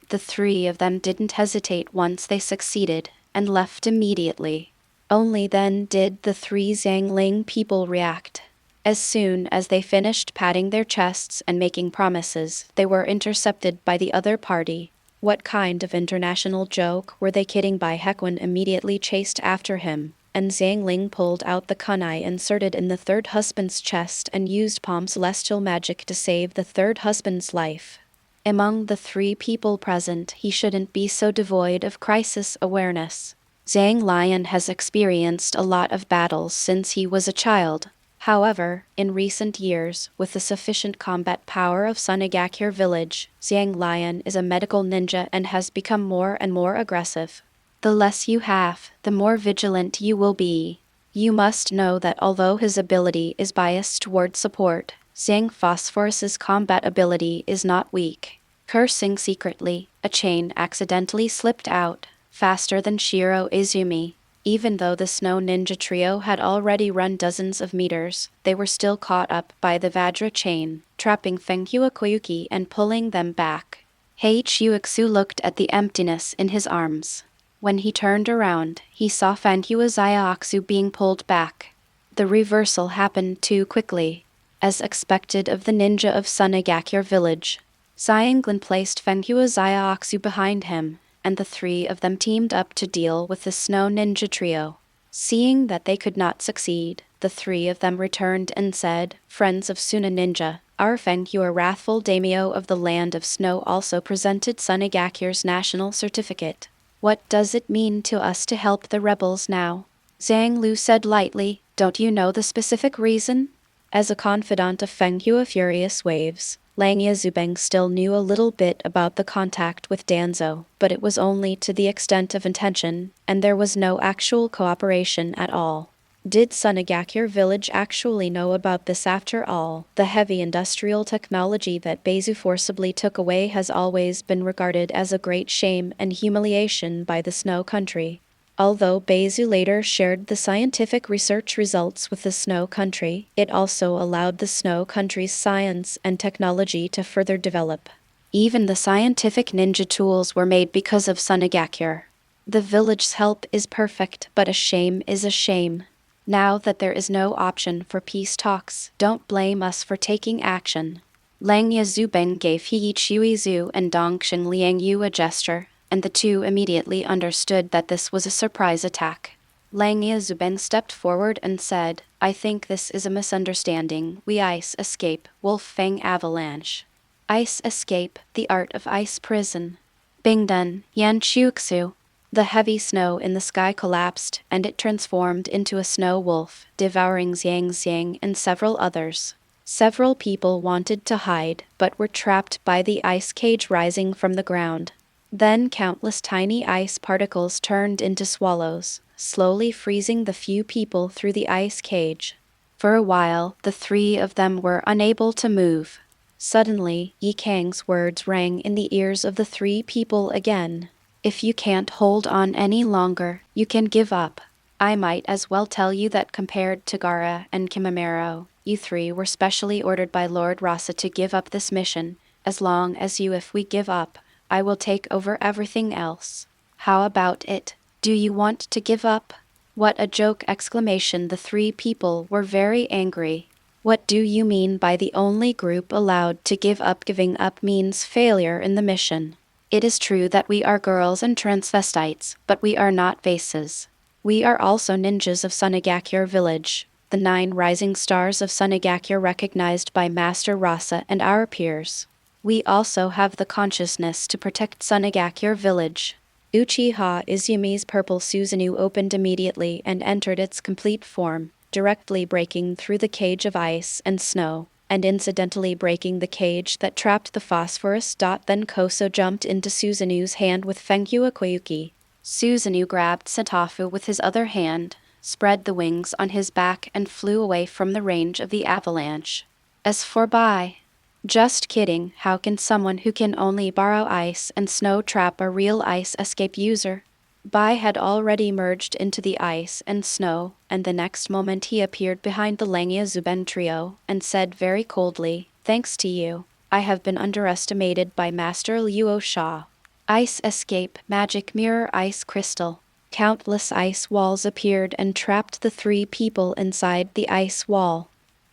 The three of them didn't hesitate once they succeeded, and left immediately. Only then did the three Zhangling people react. As soon as they finished patting their chests and making promises, they were intercepted by the other party. What kind of international joke were they kidding? By Hekwon immediately chased after him, and Zhangling pulled out the kunai inserted in the third husband's chest and used Palm's celestial magic to save the third husband's life. Among the three people present, he shouldn't be so devoid of crisis awareness. Zhang Lion has experienced a lot of battles since he was a child. However, in recent years, with the sufficient combat power of Sunagakure village, Zhang Lion is a medical ninja and has become more and more aggressive. The less you have, the more vigilant you will be. You must know that although his ability is biased toward support, Zhang Phosphorus's combat ability is not weak. Cursing secretly, a chain accidentally slipped out, faster than Shiro Izumi. Even though the Snow Ninja trio had already run dozens of meters, they were still caught up by the Vajra chain, trapping Fenghua Koyuki and pulling them back. Heichuxu looked at the emptiness in his arms. When he turned around, he saw Fenghua Zaiaksu being pulled back. The reversal happened too quickly. As expected of the ninja of Sunagakure village, Zhangling placed Fenghua Zaiaksu behind him, and the three of them teamed up to deal with the Snow Ninja trio. Seeing that they could not succeed, the three of them returned and said, "Friends of Suna Ninja, our Fenghua wrathful daimyo of the Land of Snow also presented Sunagakure's national certificate. What does it mean to us to help the rebels now?" Zhang Lu said lightly, "Don't you know the specific reason?" As a confidant of Fenghua Furious Waves, Langya Zubeng still knew a little bit about the contact with Danzo, but it was only to the extent of intention, and there was no actual cooperation at all. Did Sunagakure village actually know about this after all? The heavy industrial technology that Beizu forcibly took away has always been regarded as a great shame and humiliation by the Snow Country. Although Beizu later shared the scientific research results with the Snow Country, it also allowed the Snow Country's science and technology to further develop. Even the scientific ninja tools were made because of Sunagakure. The village's help is perfect, but a shame is a shame. Now that there is no option for peace talks, don't blame us for taking action. Langya Zubeng gave Hiichui and Dongxing Liangyu a gesture, and the two immediately understood that this was a surprise attack. Langya Zubeng stepped forward and said, "I think this is a misunderstanding. We ice escape, Wolf Fang Avalanche. Ice escape, the art of ice prison. Bingdun, Yanchuxu." The heavy snow in the sky collapsed, and it transformed into a snow wolf, devouring Xiang Xiang and several others. Several people wanted to hide, but were trapped by the ice cage rising from the ground. Then countless tiny ice particles turned into swallows, slowly freezing the few people through the ice cage. For a while, the three of them were unable to move. Suddenly, Yi Kang's words rang in the ears of the three people again. "If you can't hold on any longer, you can give up. I might as well tell you that compared to Gaara and Kimamaro, you three were specially ordered by Lord Rasa to give up this mission. As long as if we give up, I will take over everything else. How about it? Do you want to give up?" What a joke! Exclamation. The three people were very angry. What do you mean by the only group allowed to give up? Giving up means failure in the mission. It is true that we are girls and transvestites, but we are not vases. We are also ninjas of Sunagakure Village, the 9 rising stars of Sunagakure recognized by Master Luo Sha and our peers. We also have the consciousness to protect Sunagakure Village. Uchiha Izumi's purple Susanoo opened immediately and entered its complete form, directly breaking through the cage of ice and snow, and incidentally breaking the cage that trapped the Phosphorus. Then Koso jumped into Susanoo's hand with Fengyu Akuyuki. Susanoo grabbed Setafu with his other hand, spread the wings on his back and flew away from the range of the avalanche. As for Bai, just kidding, how can someone who can only borrow ice and snow trap a real ice escape user? Bai had already merged into the ice and snow, and the next moment he appeared behind the Langya Zuben trio and said very coldly, "Thanks to you, I have been underestimated by Master Luo Sha." Ice escape, magic mirror, ice crystal. Countless ice walls appeared and trapped the three people inside the ice wall.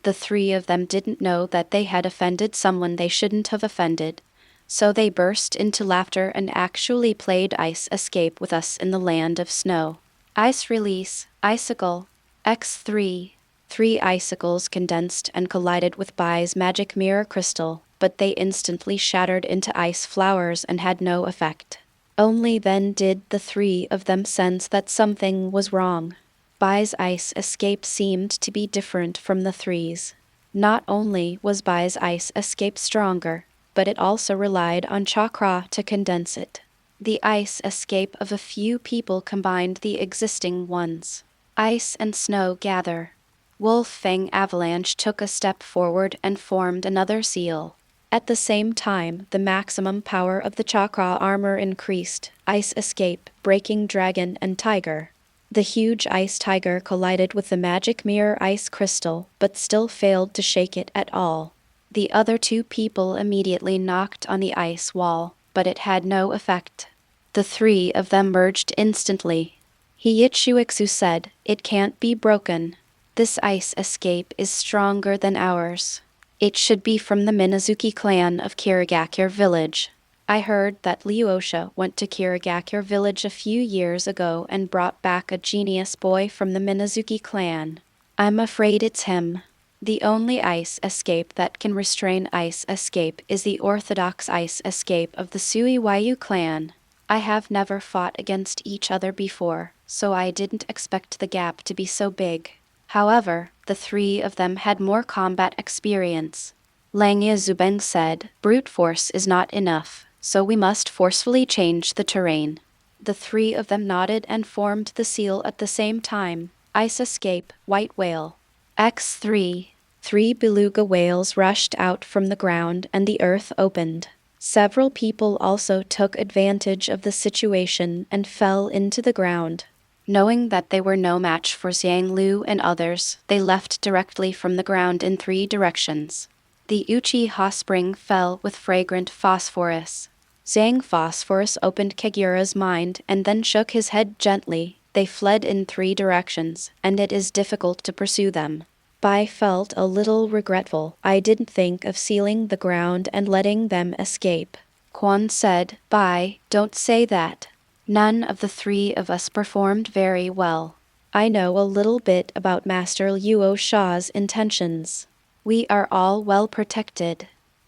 The three of them didn't know that they had offended someone they shouldn't have offended, so they burst into laughter and actually played ice escape with us in the land of snow. Ice release, icicle, X3. 3 icicles condensed and collided with Bai's magic mirror crystal, but they instantly shattered into ice flowers and had no effect. Only then did the 3 of them sense that something was wrong. Bai's ice escape seemed to be different from the 3's. Not only was Bai's ice escape stronger, but it also relied on chakra to condense it. The ice escape of a few people combined the existing ones. Ice and snow gather. Wolf Fang Avalanche took a step forward and formed another seal. At the same time, the maximum power of the chakra armor increased. Ice escape, breaking dragon and tiger. The huge ice tiger collided with the magic mirror ice crystal, but still failed to shake it at all. The other 2 people immediately knocked on the ice wall, but it had no effect. The 3 of them merged instantly. Hiichuixu said, "It can't be broken. This ice escape is stronger than ours. It should be from the Minazuki clan of Kirigakure Village. I heard that Luo Sha went to Kirigakure Village a few years ago and brought back a genius boy from the Minazuki clan. I'm afraid it's him. The only ice escape that can restrain ice escape is the orthodox ice escape of the Suiwayu clan. I have never fought against each other before, so I didn't expect the gap to be so big." However, the 3 of them had more combat experience. Langya Zubeng said, "Brute force is not enough, so we must forcefully change the terrain." The 3 of them nodded and formed the seal at the same time. Ice escape, white whale. X3. 3 beluga whales rushed out from the ground and the earth opened. Several people also took advantage of the situation and fell into the ground. Knowing that they were no match for Xiang Lu and others, they left directly from the ground in 3 directions. The Uchiha spring fell with fragrant phosphorus. Zhang Phosphorus opened Kagura's mind and then shook his head gently. They fled in 3 directions, and it is difficult to pursue them. Bai felt a little regretful. "I didn't think of sealing the ground and letting them escape." Quan said, "Bai, don't say that. None of the 3 of us performed very well. I know a little bit about Master Luo Sha's intentions. We are all well protected.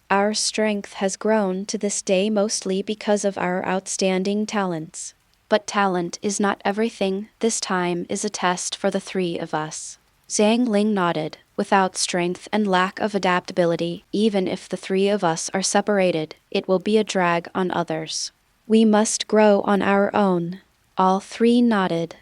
Our strength has grown to this day mostly because of our outstanding talents. But talent is not everything. This time is a test for the 3 of us." Zhang Ling nodded. "Without strength and lack of adaptability, even if the 3 of us are separated, it will be a drag on others. We must grow on our own." All 3 nodded.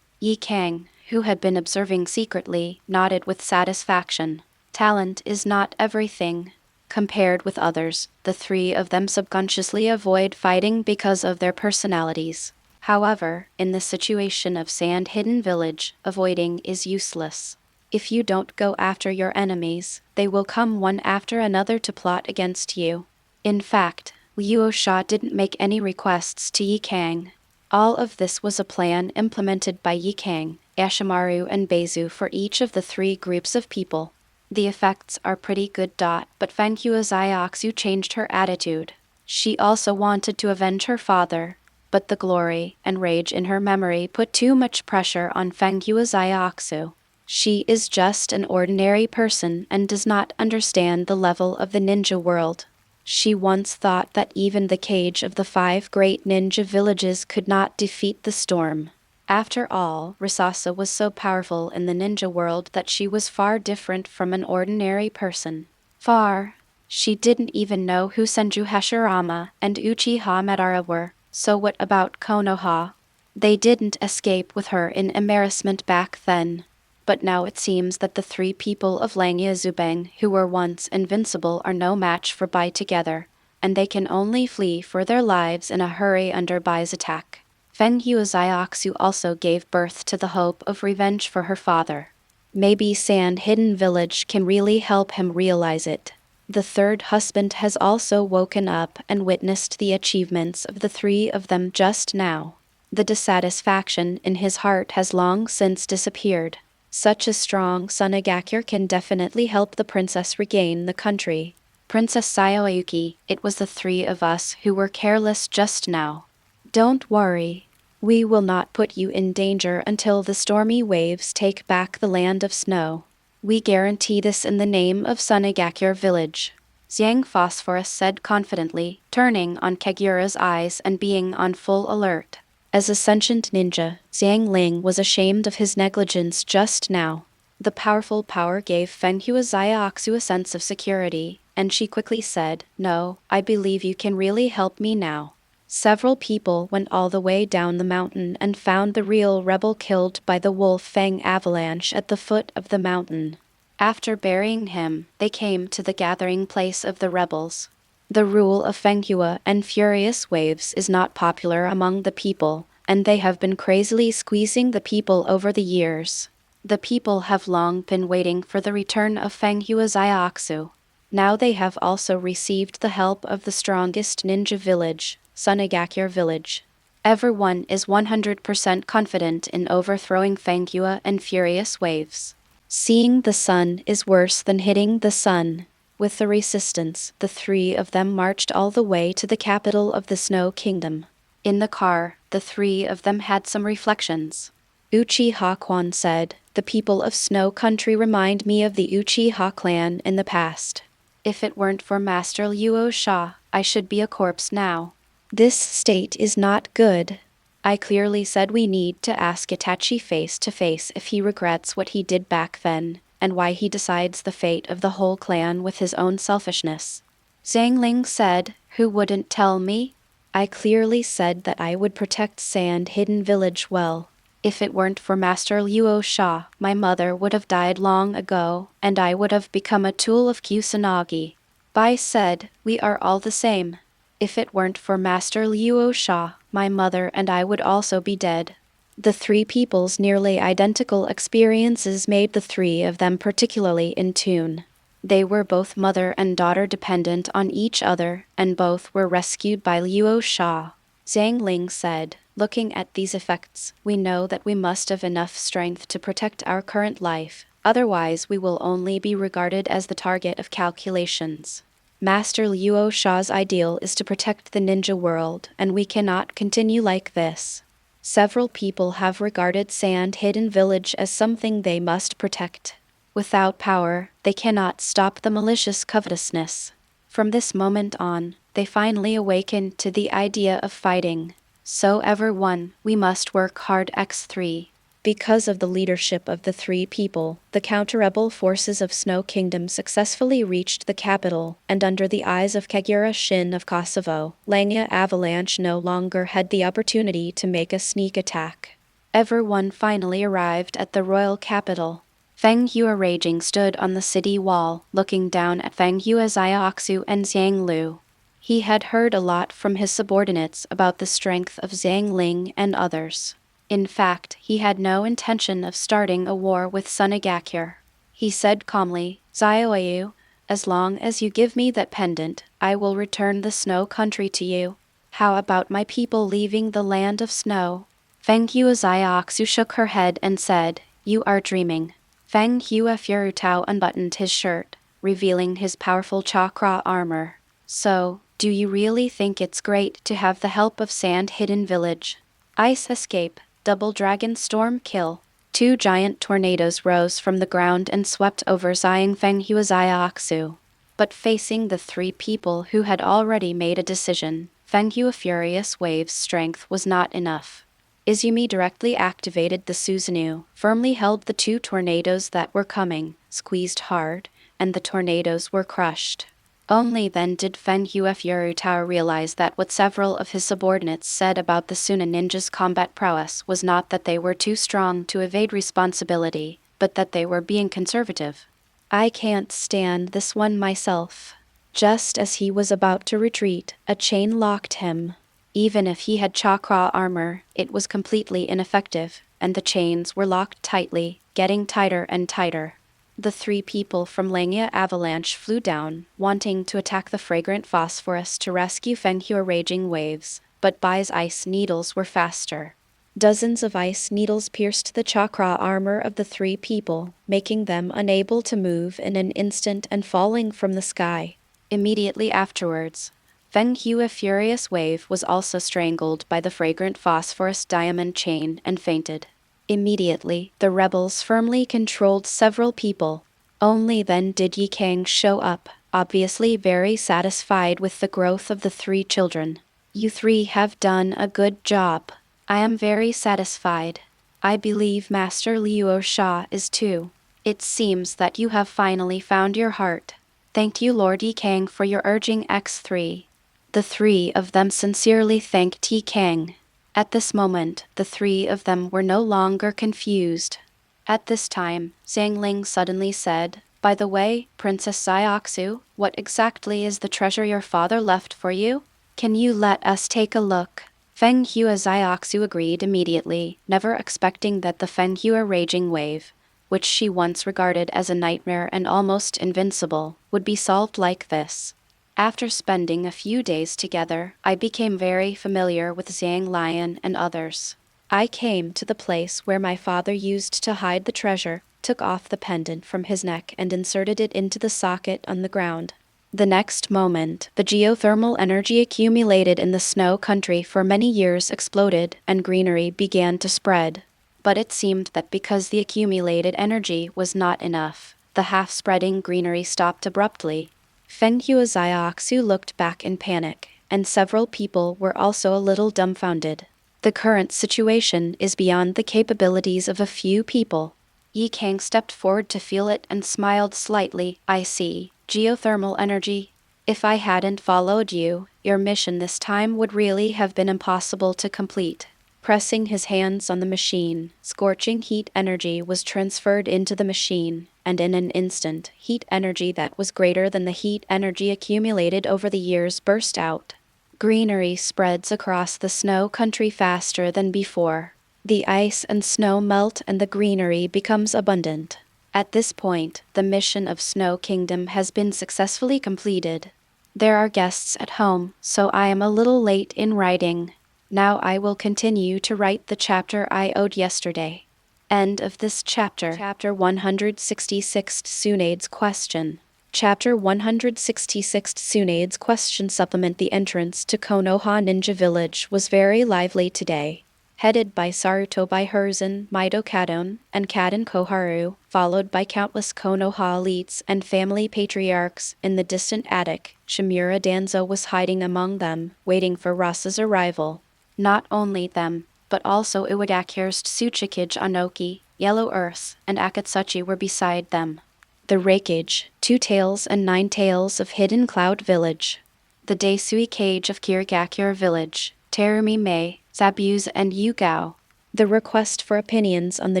Yi Kang, who had been observing secretly, nodded with satisfaction. Talent is not everything. Compared with others, the 3 of them subconsciously avoid fighting because of their personalities. However, in the situation of Sand Hidden Village, avoiding is useless. If you don't go after your enemies, they will come one after another to plot against you. In fact, Luo Sha didn't make any requests to Yi Kang. All of this was a plan implemented by Yikang, Ashimaru, and Beizu for each of the 3 groups of people. The effects are pretty good. But Fanghua Xiaoxu changed her attitude. She also wanted to avenge her father, but the glory and rage in her memory put too much pressure on Fanghua Xiaoxu. She is just an ordinary person and does not understand the level of the ninja world. She once thought that even the cage of the 5 great ninja villages could not defeat the storm. After all, Risasa was so powerful in the ninja world that she was far different from an ordinary person. Far. She didn't even know who Senju Hashirama and Uchiha Madara were, so what about Konoha? They didn't escape with her in embarrassment back then. But now it seems that the 3 people of Langya Zubeng who were once invincible are no match for Bai together, and they can only flee for their lives in a hurry under Bai's attack. Fanghua Xiaoxu also gave birth to the hope of revenge for her father. Maybe Sand Hidden Village can really help him realize it. The 3rd husband has also woken up and witnessed the achievements of the 3 of them just now. The dissatisfaction in his heart has long since disappeared. Such a strong Sunagakure can definitely help the princess regain the country. Princess Sayayuki, it was the 3 of us who were careless just now. Don't worry. We will not put you in danger until the stormy waves take back the land of snow. We guarantee this in the name of Sunagakure Village. Xiang Phosphorus said confidently, turning on Kagura's eyes and being on full alert. As a sentient ninja, Xiang Ling was ashamed of his negligence just now. The powerful power gave Fanghua Xiaoxu a sense of security, and she quickly said, "No, I believe you can really help me now." Several people went all the way down the mountain and found the real rebel killed by the Wolf Fang avalanche at the foot of the mountain. After burying him, they came to the gathering place of the rebels. The rule of Fanghua and furious waves is not popular among the people, and they have been crazily squeezing the people over the years. The people have long been waiting for the return of Fanghua Xiaoxu. Now they have also received the help of the strongest ninja village, Sunagakure Village. Everyone is 100% confident in overthrowing Fanghua and furious waves. Seeing the sun is worse than hitting the sun. With the resistance, the 3 of them marched all the way to the capital of the Snow Kingdom. In the car, the 3 of them had some reflections. Uchiha Quan said, "The people of Snow Country remind me of the Uchiha clan in the past. If it weren't for Master Luo Sha, I should be a corpse now. This state is not good. I clearly said we need to ask Itachi face to face if he regrets what he did back then, and why he decides the fate of the whole clan with his own selfishness." Zhang Ling said, "Who wouldn't tell me? I clearly said that I would protect Sand Hidden Village well. If it weren't for Master Luo Sha, my mother would have died long ago, and I would have become a tool of Kusanagi." Bai said, "We are all the same. If it weren't for Master Luo Sha, my mother and I would also be dead." The 3 people's nearly identical experiences made the 3 of them particularly in tune. They were both mother and daughter dependent on each other, and both were rescued by Luo Sha. Zhang Ling said, "Looking at these effects, we know that we must have enough strength to protect our current life, otherwise we will only be regarded as the target of calculations. Master Luo Sha's ideal is to protect the ninja world, and we cannot continue like this." Several people have regarded Sand Hidden Village as something they must protect. Without power, they cannot stop the malicious covetousness. From this moment on, they finally awakened to the idea of fighting. So everyone, we must work hard x3. Because of the leadership of the 3 people, the counter-rebel forces of Snow Kingdom successfully reached the capital, and under the eyes of Kagura Shin of Kosovo, Langya Avalanche no longer had the opportunity to make a sneak attack. Everyone finally arrived at the royal capital. Fanghua Raging stood on the city wall, looking down at Fanghua Xiaoxu and Xiang Lu. He had heard a lot from his subordinates about the strength of Zhang Ling and others. In fact, he had no intention of starting a war with Sunagakure. He said calmly, "Xiaoyu, as long as you give me that pendant, I will return the Snow Country to you." How about my people leaving the land of snow? Feng Huazaiaxu shook her head and said, "You are dreaming." Feng Huafurutao unbuttoned his shirt, revealing his powerful chakra armor. "So, do you really think it's great to have the help of Sand Hidden Village? Ice escape, double dragon storm kill." Two giant tornadoes rose from the ground and swept over Xiang Feng Huazaiaxu. But facing the three people who had already made a decision, Feng Hua Furious Wave's strength was not enough. Izumi directly activated the Susanoo, firmly held the two tornadoes that were coming, squeezed hard, and the tornadoes were crushed. Only then did Feng Hua Furutao realize that what several of his subordinates said about the Suna ninjas' combat prowess was not that they were too strong to evade responsibility, but that they were being conservative. "I can't stand this one myself." Just as he was about to retreat, a chain locked him. Even if he had chakra armor, it was completely ineffective, and the chains were locked tightly, getting tighter and tighter. The three people from Langia Avalanche flew down, wanting to attack the fragrant Phosphorus to rescue Feng Hua Raging Waves, but Bai's ice needles were faster. Dozens of ice needles pierced the chakra armor of the three people, making them unable to move in an instant and falling from the sky. Immediately afterwards, Feng Hua Furious Wave was also strangled by the fragrant Phosphorus diamond chain and fainted. Immediately, the rebels firmly controlled several people. Only then did Yi Kang show up, obviously very satisfied with the growth of the three children. "You three have done a good job. I am very satisfied. I believe Master Luo Sha is too. It seems that you have finally found your heart. Thank you, Lord Yi Kang, for your urging X3. The three of them sincerely thanked Yi Kang. At this moment, the three of them were no longer confused. At this time, Zhang Ling suddenly said, "By the way, Princess Xiaoxu, what exactly is the treasure your father left for you? Can you let us take a look?" Feng Hua Xiaoxu agreed immediately, never expecting that the Feng Hua Raging Wave, which she once regarded as a nightmare and almost invincible, would be solved like this. After spending a few days together, I became very familiar with Zhang Lion and others. I came to the place where my father used to hide the treasure, took off the pendant from his neck and inserted it into the socket on the ground. The next moment, the geothermal energy accumulated in the snow country for many years exploded and greenery began to spread. But it seemed that because the accumulated energy was not enough, the half-spreading greenery stopped abruptly. Feng Hua Xiaoxu looked back in panic, and several people were also a little dumbfounded. The current situation is beyond the capabilities of a few people. Yi Kang stepped forward to feel it and smiled slightly. "I see. Geothermal energy. If I hadn't followed you, your mission this time would really have been impossible to complete." Pressing his hands on the machine, scorching heat energy was transferred into the machine, and in an instant, heat energy that was greater than the heat energy accumulated over the years burst out. Greenery spreads across the snow country faster than before. The ice and snow melt and the greenery becomes abundant. At this point, the mission of Snow Kingdom has been successfully completed. There are guests at home, so I am a little late in writing. Now I will continue to write the chapter I owed yesterday. End of this chapter. Chapter 166 Tsunade's Question. Chapter 166 Tsunade's Question supplement. The entrance to Konoha Ninja Village was very lively today. Headed by Sarutobi Hiruzen, Maido Kadon, and Kadon Koharu, followed by countless Konoha elites and family patriarchs, in the distant attic, Shimura Danzo was hiding among them, waiting for Rasa's arrival. Not only them, but also Iwadakure's Tsuchikage Anoki, Yellow Earth, and Akatsuchi were beside them. The Rakage, 2 Tails and 9 Tails of Hidden Cloud Village. The Daisui Cage of Kirigakure Village, Terumi Mei, Zabuse and Yugao. The request for opinions on the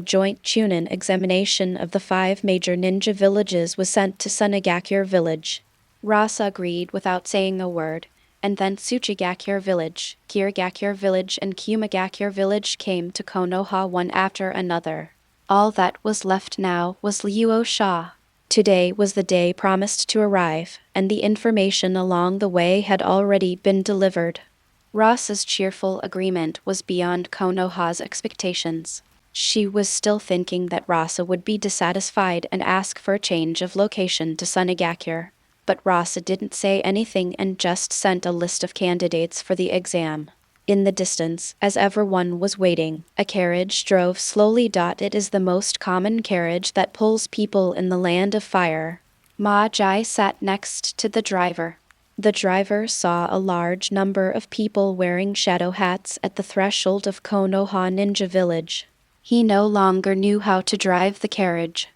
joint Chunin examination of the 5 major ninja villages was sent to Sunagakure Village. Rasa agreed without saying a word, and then Tsuchigakure Village, Kirigakure Village and Kumagakure Village came to Konoha one after another. All that was left now was Luo Sha. Today was the day promised to arrive, and the information along the way had already been delivered. Ross's cheerful agreement was beyond Konoha's expectations. She was still thinking that Rasa would be dissatisfied and ask for a change of location to Sunagakure. But Rasa didn't say anything and just sent a list of candidates for the exam. In the distance, as everyone was waiting, a carriage drove slowly. It is the most common carriage that pulls people in the land of fire. Ma Jai sat next to the driver. The driver saw a large number of people wearing shadow hats at the threshold of Konoha Ninja Village. He no longer knew how to drive the carriage.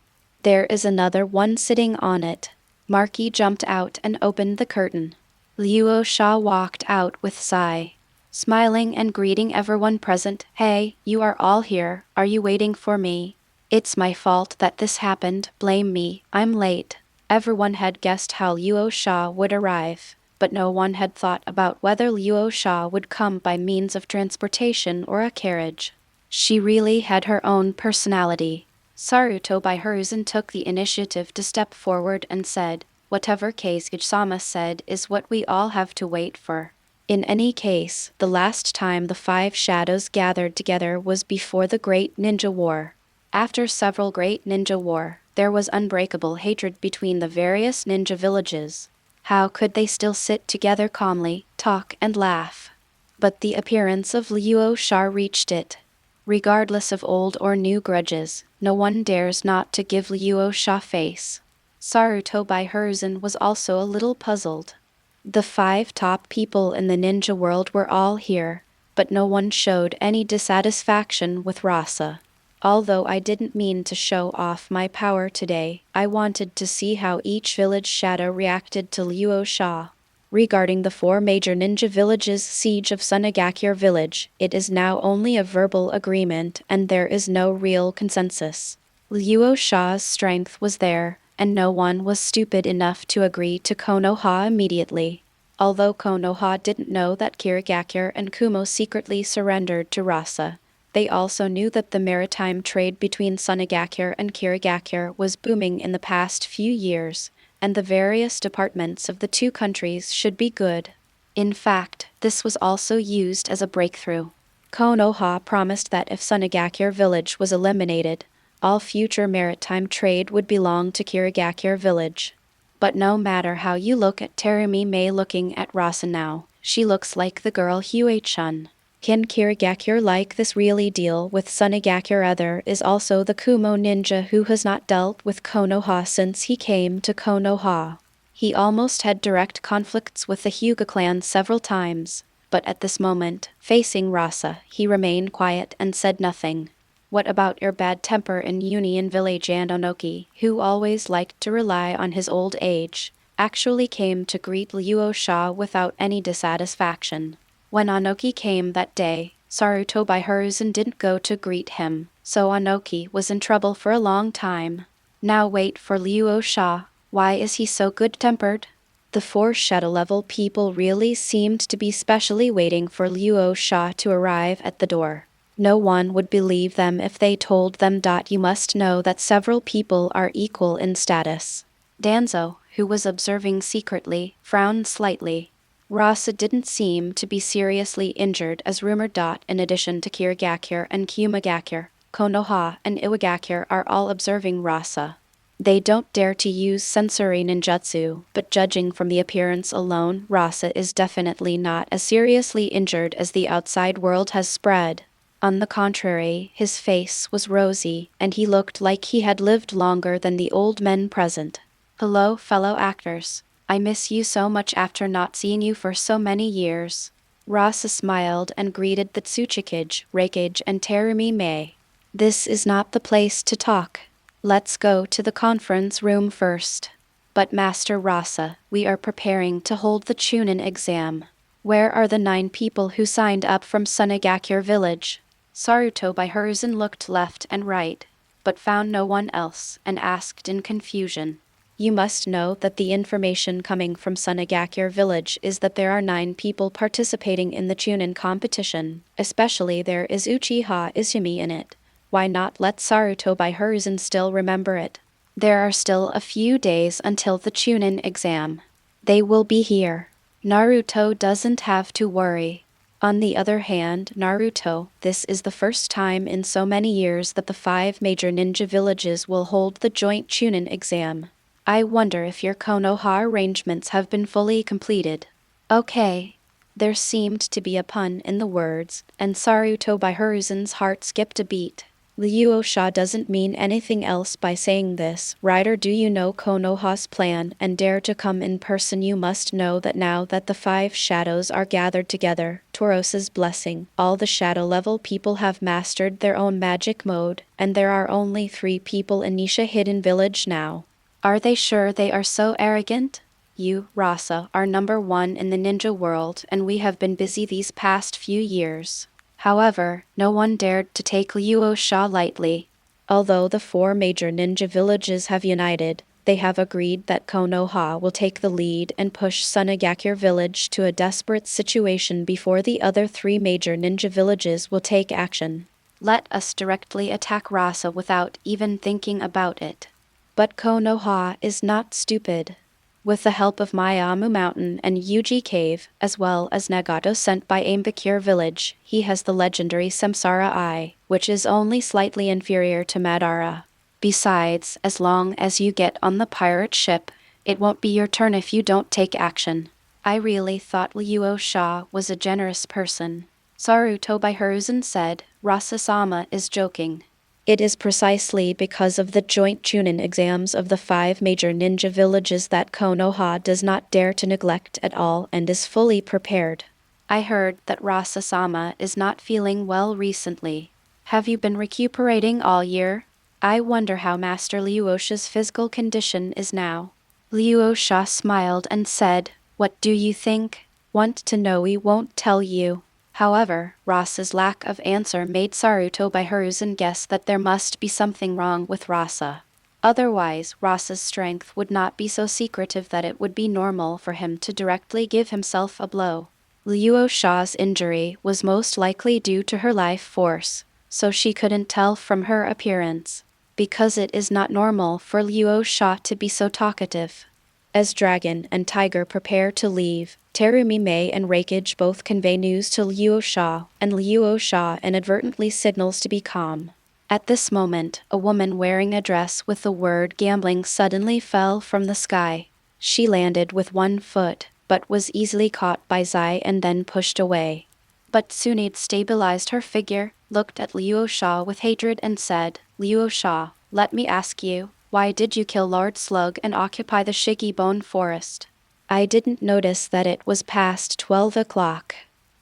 There is another one sitting on it. Marky jumped out and opened the curtain. Luo Sha walked out with sigh, smiling and greeting everyone present. Hey, you are all here. Are you waiting for me? It's my fault that this happened. Blame me. I'm late. Everyone had guessed how Luo Sha would arrive, but no one had thought about whether Luo Sha would come by means of transportation or a carriage. She really had her own personality. Saruto by her reason took the initiative to step forward and said, "Whatever Kage-sama said is what we all have to wait for." In any case, the last time the five shadows gathered together was before the Great Ninja War. After several Great Ninja War, there was unbreakable hatred between the various ninja villages. How could they still sit together calmly, talk and laugh? But the appearance of Luo Sha reached it. Regardless of old or new grudges, no one dares not to give Luo Sha face. Saruto by her reason was also a little puzzled. The five top people in the ninja world were all here, but no one showed any dissatisfaction with Rasa. Although I didn't mean to show off my power today, I wanted to see how each village shadow reacted to Luo Sha. Regarding the four major ninja villages' siege of Sunagakure village, it is now only a verbal agreement and there is no real consensus. Luo Sha's strength was there, and no one was stupid enough to agree to Konoha immediately. Although Konoha didn't know that Kirigakure and Kumo secretly surrendered to Rasa, they also knew that the maritime trade between Sunagakure and Kirigakure was booming in the past few years, and the various departments of the two countries should be good. In fact, this was also used as a breakthrough. Konoha promised that if Sunagakure village was eliminated, all future maritime trade would belong to Kirigakure village. But no matter how you look at Terumi Mei looking at Rasa now, she looks like the girl Huei-chun. Can Kirigakure like this really deal with Sunagakure? Other is also the Kumo ninja who has not dealt with Konoha since he came to Konoha. He almost had direct conflicts with the Hyuga clan several times, but at this moment, facing Rasa, he remained quiet and said nothing. What about your bad temper in Union Village? And Onoki, who always liked to rely on his old age, actually came to greet Luo Sha without any dissatisfaction. When Onoki came that day, Saruto by her reason didn't go to greet him, so Onoki was in trouble for a long time. Now wait for Luo Sha. Why is he so good-tempered? The four shadow-level people really seemed to be specially waiting for Luo Sha to arrive at the door. No one would believe them if they told them. You must know that several people are equal in status. Danzo, who was observing secretly, frowned slightly. Rasa didn't seem to be seriously injured as rumored. In addition to Kirigakure and Kumagakure, Konoha and Iwagakure are all observing Rasa. They don't dare to use sensory ninjutsu, but judging from the appearance alone, Rasa is definitely not as seriously injured as the outside world has spread. On the contrary, his face was rosy, and he looked like he had lived longer than the old men present. Hello, fellow actors. I miss you so much after not seeing you for so many years. Rasa smiled and greeted the Tsuchikage, Reikage, and Terumi Mei. This is not the place to talk. Let's go to the conference room first. But Master Rasa, we are preparing to hold the Chunin exam. Where are the 9 people who signed up from Sunagakure village? Saruto by her reason looked left and right, but found no one else, and asked in confusion. You must know that the information coming from Sunagakure village is that there are 9 people participating in the Chunin competition, especially there is Uchiha Izumi in it. Why not let Saruto by her reason still remember it? There are still a few days until the Chunin exam. They will be here. Naruto doesn't have to worry. On the other hand, Naruto, this is the first time in so many years that the 5 major ninja villages will hold the joint Chunin exam. I wonder if your Konoha arrangements have been fully completed. Okay. There seemed to be a pun in the words, and Saruto by Hiruzen's heart skipped a beat. Luo Sha doesn't mean anything else by saying this, right? Or do you know Konoha's plan and dare to come in person? You must know that now that the 5 shadows are gathered together, Tauros's blessing, all the shadow level people have mastered their own magic mode, and there are only 3 people in Nisha Hidden Village now. Are they sure they are so arrogant? You, Rasa, are number 1 in the ninja world, and we have been busy these past few years. However, no one dared to take Luo Sha lightly. Although the 4 major ninja villages have united, they have agreed that Konoha will take the lead and push Sunagakure village to a desperate situation before the other 3 major ninja villages will take action. Let us directly attack Rasa without even thinking about it. But Konoha is not stupid. With the help of Miaomu Mountain and Yuji Cave, as well as Nagato sent by Ambakure village, he has the legendary Samsara Eye, which is only slightly inferior to Madara. Besides, as long as you get on the pirate ship, it won't be your turn if you don't take action. I really thought Luo Sha was a generous person. Saruto by Hiruzen said, Rasa-sama is joking. It is precisely because of the joint Chunin exams of the 5 major ninja villages that Konoha does not dare to neglect at all and is fully prepared. I heard that Rasa-sama is not feeling well recently. Have you been recuperating all year? I wonder how Master Luo Sha's physical condition is now. Luo Sha smiled and said, What do you think? Want to know? We won't tell you. However, Rasa's lack of answer made Saruto by Hiruzen guess that there must be something wrong with Rasa. Otherwise, Rasa's strength would not be so secretive that it would be normal for him to directly give himself a blow. Luo Sha's injury was most likely due to her life force, so she couldn't tell from her appearance. Because it is not normal for Luo Sha to be so talkative. As Dragon and Tiger prepare to leave, Terumi Mei and Rakage both convey news to Luo Sha, and Luo Sha inadvertently signals to be calm. At this moment, a woman wearing a dress with the word gambling suddenly fell from the sky. She landed with 1 foot, but was easily caught by Zai and then pushed away. But Tsunade stabilized her figure, looked at Luo Sha with hatred and said, Luo Sha, let me ask you, why did you kill Lord Slug and occupy the Shigu Forest? I didn't notice that it was past 12 o'clock.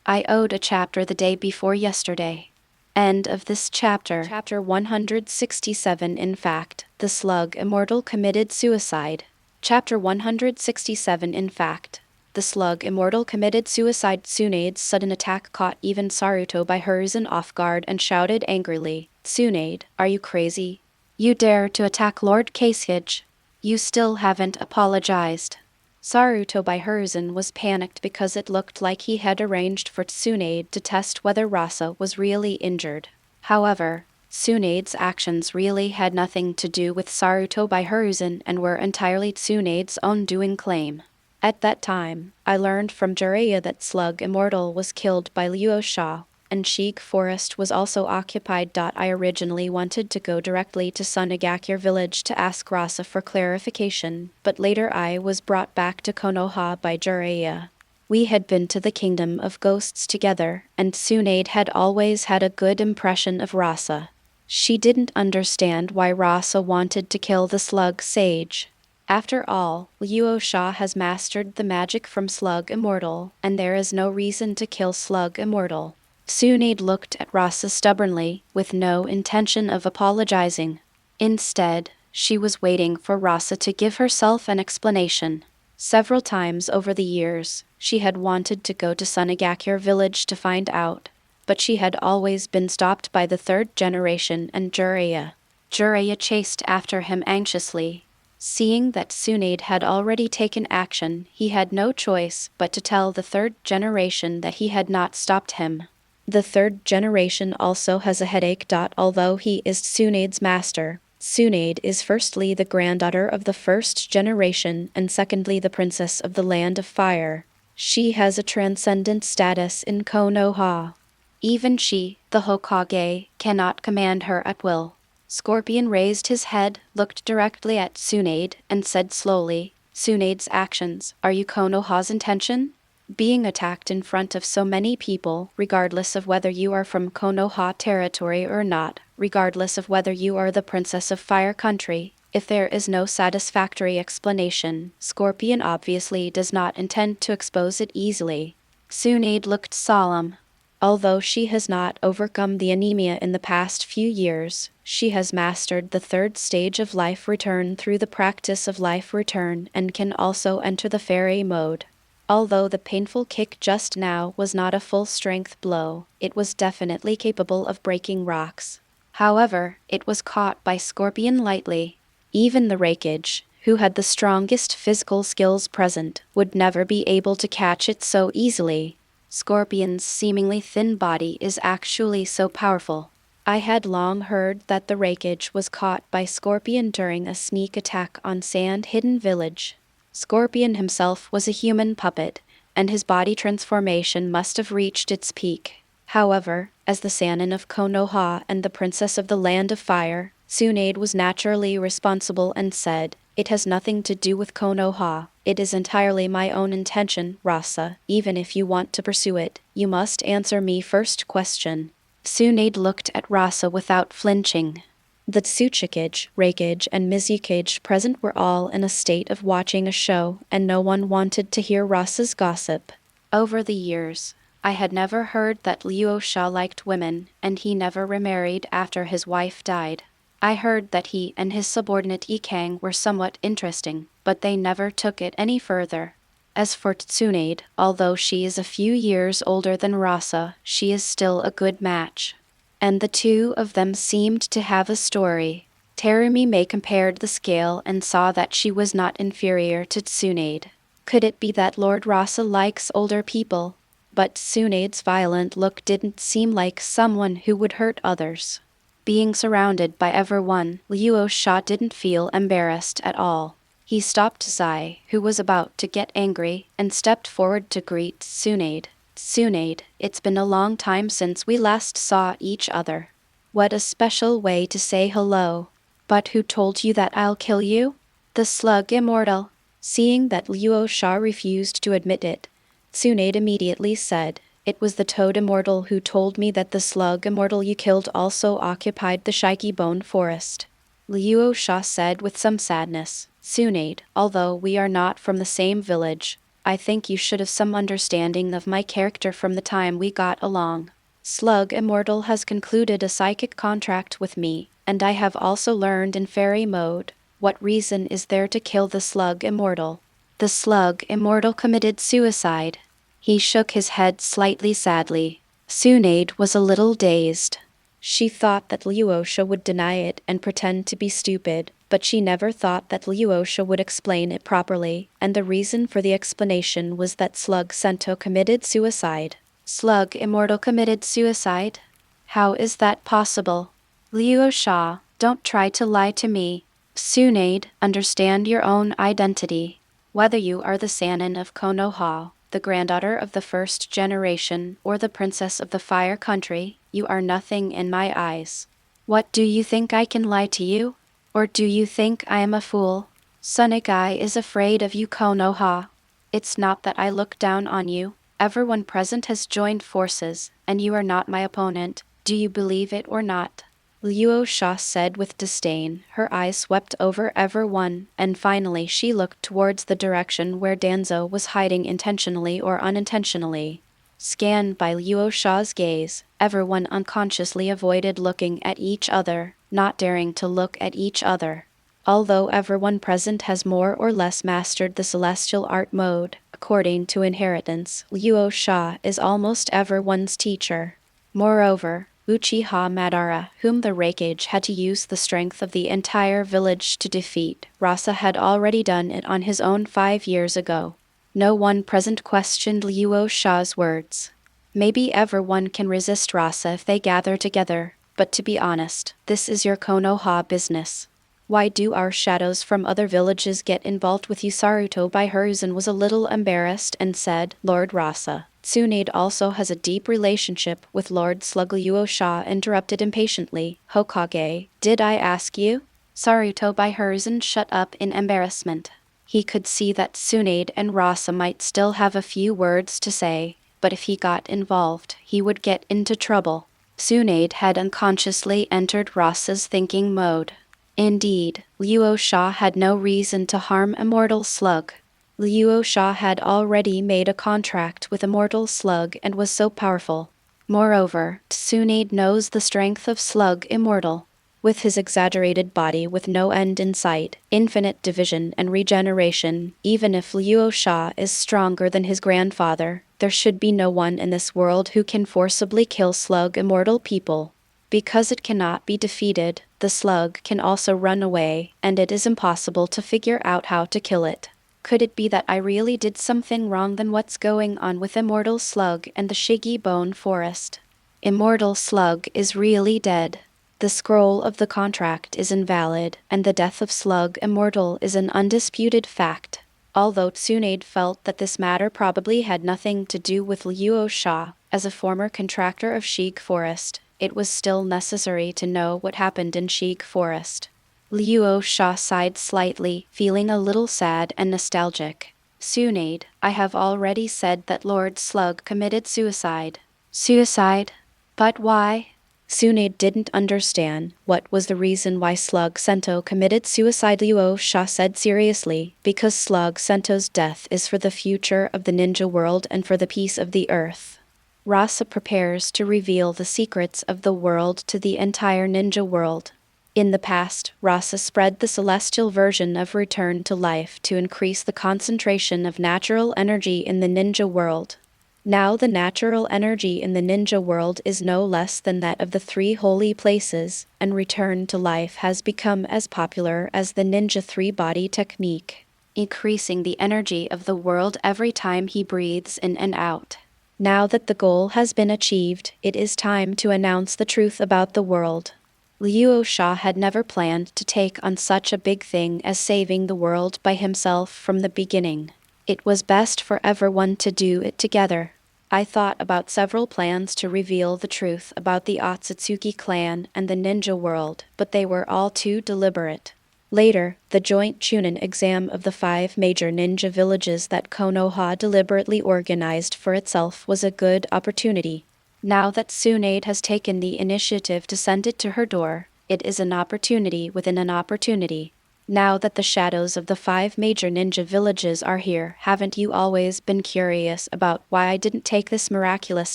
I owed a chapter the day before yesterday. End of this chapter. Chapter 167. In fact, the Slug Immortal committed suicide. Chapter 167. In fact, the Slug Immortal committed suicide. Tsunade's sudden attack caught even Saruto by Hiruzen off guard and shouted angrily, Tsunade, are you crazy? You dare to attack Lord Kasehige? You still haven't apologized. Saruto by Hiruzen was panicked because it looked like he had arranged for Tsunade to test whether Rasa was really injured. However, Tsunade's actions really had nothing to do with Saruto by Hiruzen and were entirely Tsunade's own doing claim. At that time, I learned from Jiraiya that Slug Immortal was killed by Luo Sha, and Shigu Forest was also occupied. I originally wanted to go directly to Sunagakure village to ask Rasa for clarification, but later I was brought back to Konoha by Jiraiya. We had been to the Kingdom of Ghosts together, and Tsunade had always had a good impression of Rasa. She didn't understand why Rasa wanted to kill the Slug Sage. After all, Luo Sha has mastered the magic from Slug Immortal, and there is no reason to kill Slug Immortal. Tsunade looked at Rasa stubbornly, with no intention of apologizing. Instead, she was waiting for Rasa to give herself an explanation. Several times over the years, she had wanted to go to Sunagakure village to find out, but she had always been stopped by the 3rd generation and Jiraiya. Jiraiya chased after him anxiously. Seeing that Tsunade had already taken action, he had no choice but to tell the 3rd generation that he had not stopped him. The 3rd generation also has a headache. Although he is Tsunade's master, Tsunade is firstly the granddaughter of the 1st generation and secondly the princess of the Land of Fire. She has a transcendent status in Konoha. Even she, the Hokage, cannot command her at will. Scorpion raised his head, looked directly at Tsunade, and said slowly, Tsunade's actions, are you Konoha's intention? Being attacked in front of so many people, regardless of whether you are from Konoha territory or not, regardless of whether you are the Princess of Fire Country, if there is no satisfactory explanation, Scorpion obviously does not intend to expose it easily. Tsunade looked solemn. Although she has not overcome the anemia in the past few years, she has mastered the third stage of life return through the practice of life return and can also enter the fairy mode. Although the painful kick just now was not a full-strength blow, it was definitely capable of breaking rocks. However, it was caught by Scorpion lightly. Even the Raikage, who had the strongest physical skills present, would never be able to catch it so easily. Scorpion's seemingly thin body is actually so powerful. I had long heard that the Raikage was caught by Scorpion during a sneak attack on Sand Hidden Village. Scorpion himself was a human puppet, and his body transformation must have reached its peak. However, as the Sannin of Konoha and the Princess of the Land of Fire, Tsunade was naturally responsible and said, it has nothing to do with Konoha. It is entirely my own intention, Rasa. Even if you want to pursue it, you must answer me first question. Tsunade looked at Rasa without flinching. The Tsuchikage, Raikage, and Mizukage present were all in a state of watching a show, and no one wanted to hear Rasa's gossip. Over the years, I had never heard that Luo Sha liked women, and he never remarried after his wife died. I heard that he and his subordinate Ikang were somewhat interesting, but they never took it any further. As for Tsunade, although she is a few years older than Rasa, she is still a good match. And the two of them seemed to have a story. Terumi compared the scale and saw that she was not inferior to Tsunade. Could it be that Lord Rasa likes older people? But Tsunade's violent look didn't seem like someone who would hurt others. Being surrounded by everyone, Luo Sha didn't feel embarrassed at all. He stopped Zai, who was about to get angry, and stepped forward to greet Tsunade. Tsunade, it's been a long time since we last saw each other. What a special way to say hello. But who told you that I'll kill you? The Slug Immortal. Seeing that Luo Sha refused to admit it, Tsunade immediately said, it was the Toad Immortal who told me that the Slug Immortal you killed also occupied the Shigu Forest. Luo Sha said with some sadness, Tsunade, although we are not from the same village, I think you should have some understanding of my character from the time we got along. Slug Immortal has concluded a psychic contract with me, and I have also learned in fairy mode. What reason is there to kill the Slug Immortal? The Slug Immortal committed suicide. He shook his head slightly sadly. Tsunade was a little dazed. She thought that Luo Sha would deny it and pretend to be stupid, but she never thought that Luo Sha would explain it properly, and the reason for the explanation was that Slug Sento committed suicide. Slug Immortal committed suicide? How is that possible? Luo Sha, don't try to lie to me. Tsunade, understand your own identity. Whether you are the Sannin of Konoha, the granddaughter of the first generation, or the princess of the Fire Country, you are nothing in my eyes. What do you think I can lie to you? Or do you think I am a fool? Sunagakure is afraid of you, Konoha. It's not that I look down on you. Everyone present has joined forces, and you are not my opponent. Do you believe it or not? Luo Sha said with disdain. Her eyes swept over everyone, and finally she looked towards the direction where Danzo was hiding intentionally or unintentionally. Scanned by Luo Sha's gaze, everyone unconsciously avoided looking at each other, not daring to look at each other. Although everyone present has more or less mastered the celestial art mode, according to inheritance, Luo Sha is almost everyone's teacher. Moreover, Uchiha Madara, whom the Raikage had to use the strength of the entire village to defeat, Rasa had already done it on his own 5 years ago. No one present questioned Luo Sha's words. Maybe everyone can resist Rasa if they gather together, but to be honest, this is your Konoha business. Why do our shadows from other villages get involved with you? Saruto by her reason was a little embarrassed and said, Lord Rasa. Tsunade also has a deep relationship with Lord Slug Luo Sha interrupted impatiently. Hokage, did I ask you? Saruto by her reason shut up in embarrassment. He could see that Tsunade and Rasa might still have a few words to say, but if he got involved, he would get into trouble. Tsunade had unconsciously entered Rasa's thinking mode. Indeed, Luo Sha had no reason to harm Immortal Slug. Luo Sha had already made a contract with Immortal Slug and was so powerful. Moreover, Tsunade knows the strength of Slug Immortal. With his exaggerated body with no end in sight, infinite division and regeneration, even if Luo Sha is stronger than his grandfather, there should be no one in this world who can forcibly kill Slug Immortal people. Because it cannot be defeated, the slug can also run away, and it is impossible to figure out how to kill it. Could it be that I really did something wrong? Then what's going on with Immortal Slug and the Shigu Forest? Immortal Slug is really dead. The scroll of the contract is invalid, and the death of Slug Immortal is an undisputed fact. Although Tsunade felt that this matter probably had nothing to do with Luo Sha, as a former contractor of Shigu Forest, it was still necessary to know what happened in Shigu Forest. Luo Sha sighed slightly, feeling a little sad and nostalgic. Tsunade, I have already said that Lord Slug committed suicide. Suicide? But why? Tsunade didn't understand what was the reason why Slug Sento committed suicide. Luo Sha said seriously, because Slug Sento's death is for the future of the ninja world and for the peace of the earth. Rasa prepares to reveal the secrets of the world to the entire ninja world. In the past, Rasa spread the celestial version of return to life to increase the concentration of natural energy in the ninja world. Now the natural energy in the ninja world is no less than that of the three holy places, and return to life has become as popular as the ninja three-body technique, increasing the energy of the world every time he breathes in and out. Now that the goal has been achieved, it is time to announce the truth about the world. Luo Sha had never planned to take on such a big thing as saving the world by himself from the beginning. It was best for everyone to do it together. I thought about several plans to reveal the truth about the Otsutsuki clan and the ninja world, but they were all too deliberate. Later, the joint Chunin exam of the 5 major ninja villages that Konoha deliberately organized for itself was a good opportunity. Now that Tsunade has taken the initiative to send it to her door, it is an opportunity within an opportunity. Now that the shadows of the 5 major ninja villages are here, haven't you always been curious about why I didn't take this miraculous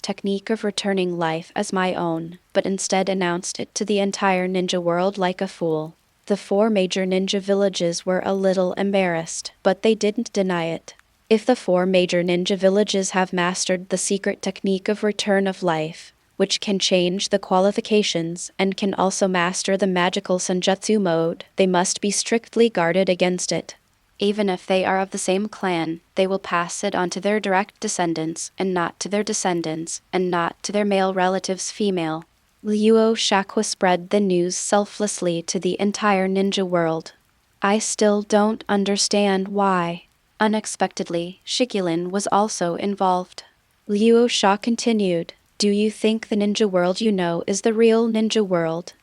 technique of returning life as my own, but instead announced it to the entire ninja world like a fool? The 4 major ninja villages were a little embarrassed, but they didn't deny it. If the 4 major ninja villages have mastered the secret technique of return of life, which can change the qualifications and can also master the magical senjutsu mode, they must be strictly guarded against it. Even if they are of the same clan, they will pass it on to their direct descendants, and not to their descendants, and not to their male relatives female. Luo Sha spread the news selflessly to the entire ninja world. I still don't understand why. Unexpectedly, Shigulin was also involved. Luo Sha continued. Do you think the ninja world you know is the real ninja world?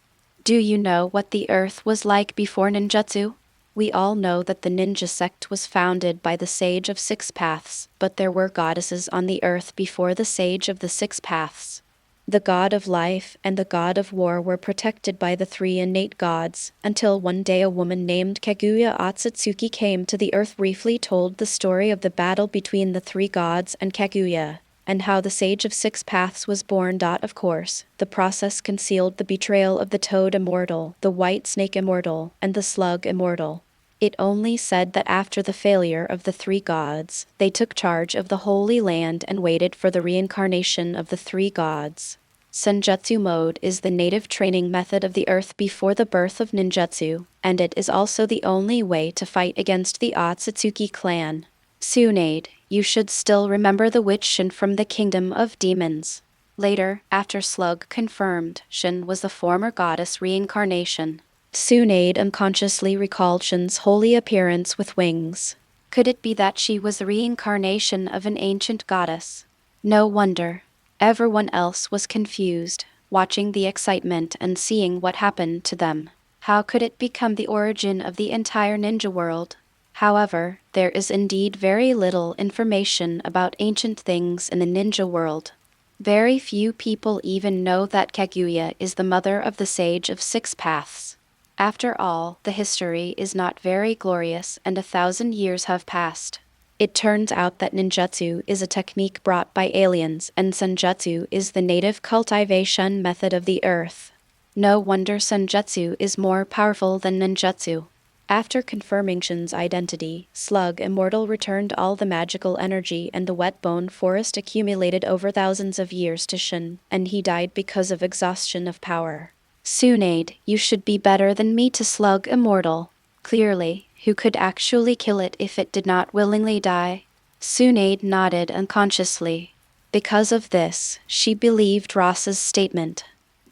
Do you know what the earth was like before ninjutsu? We all know that the ninja sect was founded by the Sage of 6 Paths, but there were goddesses on the earth before the Sage of the 6 Paths. The god of life and the god of war were protected by the 3 innate gods, until one day a woman named Kaguya Otsutsuki came to the earth, briefly told the story of the battle between the 3 gods and Kaguya, and how the Sage of 6 Paths was born. Of course, the process concealed the betrayal of the Toad Immortal, the White Snake Immortal, and the Slug Immortal. It only said that after the failure of the 3 gods, they took charge of the Holy Land and waited for the reincarnation of the 3 gods. Senjutsu mode is the native training method of the earth before the birth of ninjutsu, and it is also the only way to fight against the Otsutsuki clan. Tsunade, you should still remember the witch Shin from the Kingdom of Demons. Later, after Slug confirmed, Shin was the former goddess reincarnation. Tsunade unconsciously recalled Shin's holy appearance with wings. Could it be that she was the reincarnation of an ancient goddess? No wonder. Everyone else was confused, watching the excitement and seeing what happened to them. How could it become the origin of the entire ninja world? However, there is indeed very little information about ancient things in the ninja world. Very few people even know that Kaguya is the mother of the Sage of Six Paths. After all, the history is not very glorious and 1,000 years have passed. It turns out that ninjutsu is a technique brought by aliens and senjutsu is the native cultivation method of the earth. No wonder senjutsu is more powerful than ninjutsu. After confirming Shin's identity, Slug Immortal returned all the magical energy and the wet bone forest accumulated over thousands of years to Shin, and he died because of exhaustion of power. Tsunade, you should be better than me to Slug Immortal. Clearly, who could actually kill it if it did not willingly die? Tsunade nodded unconsciously. Because of this, she believed Ross's statement.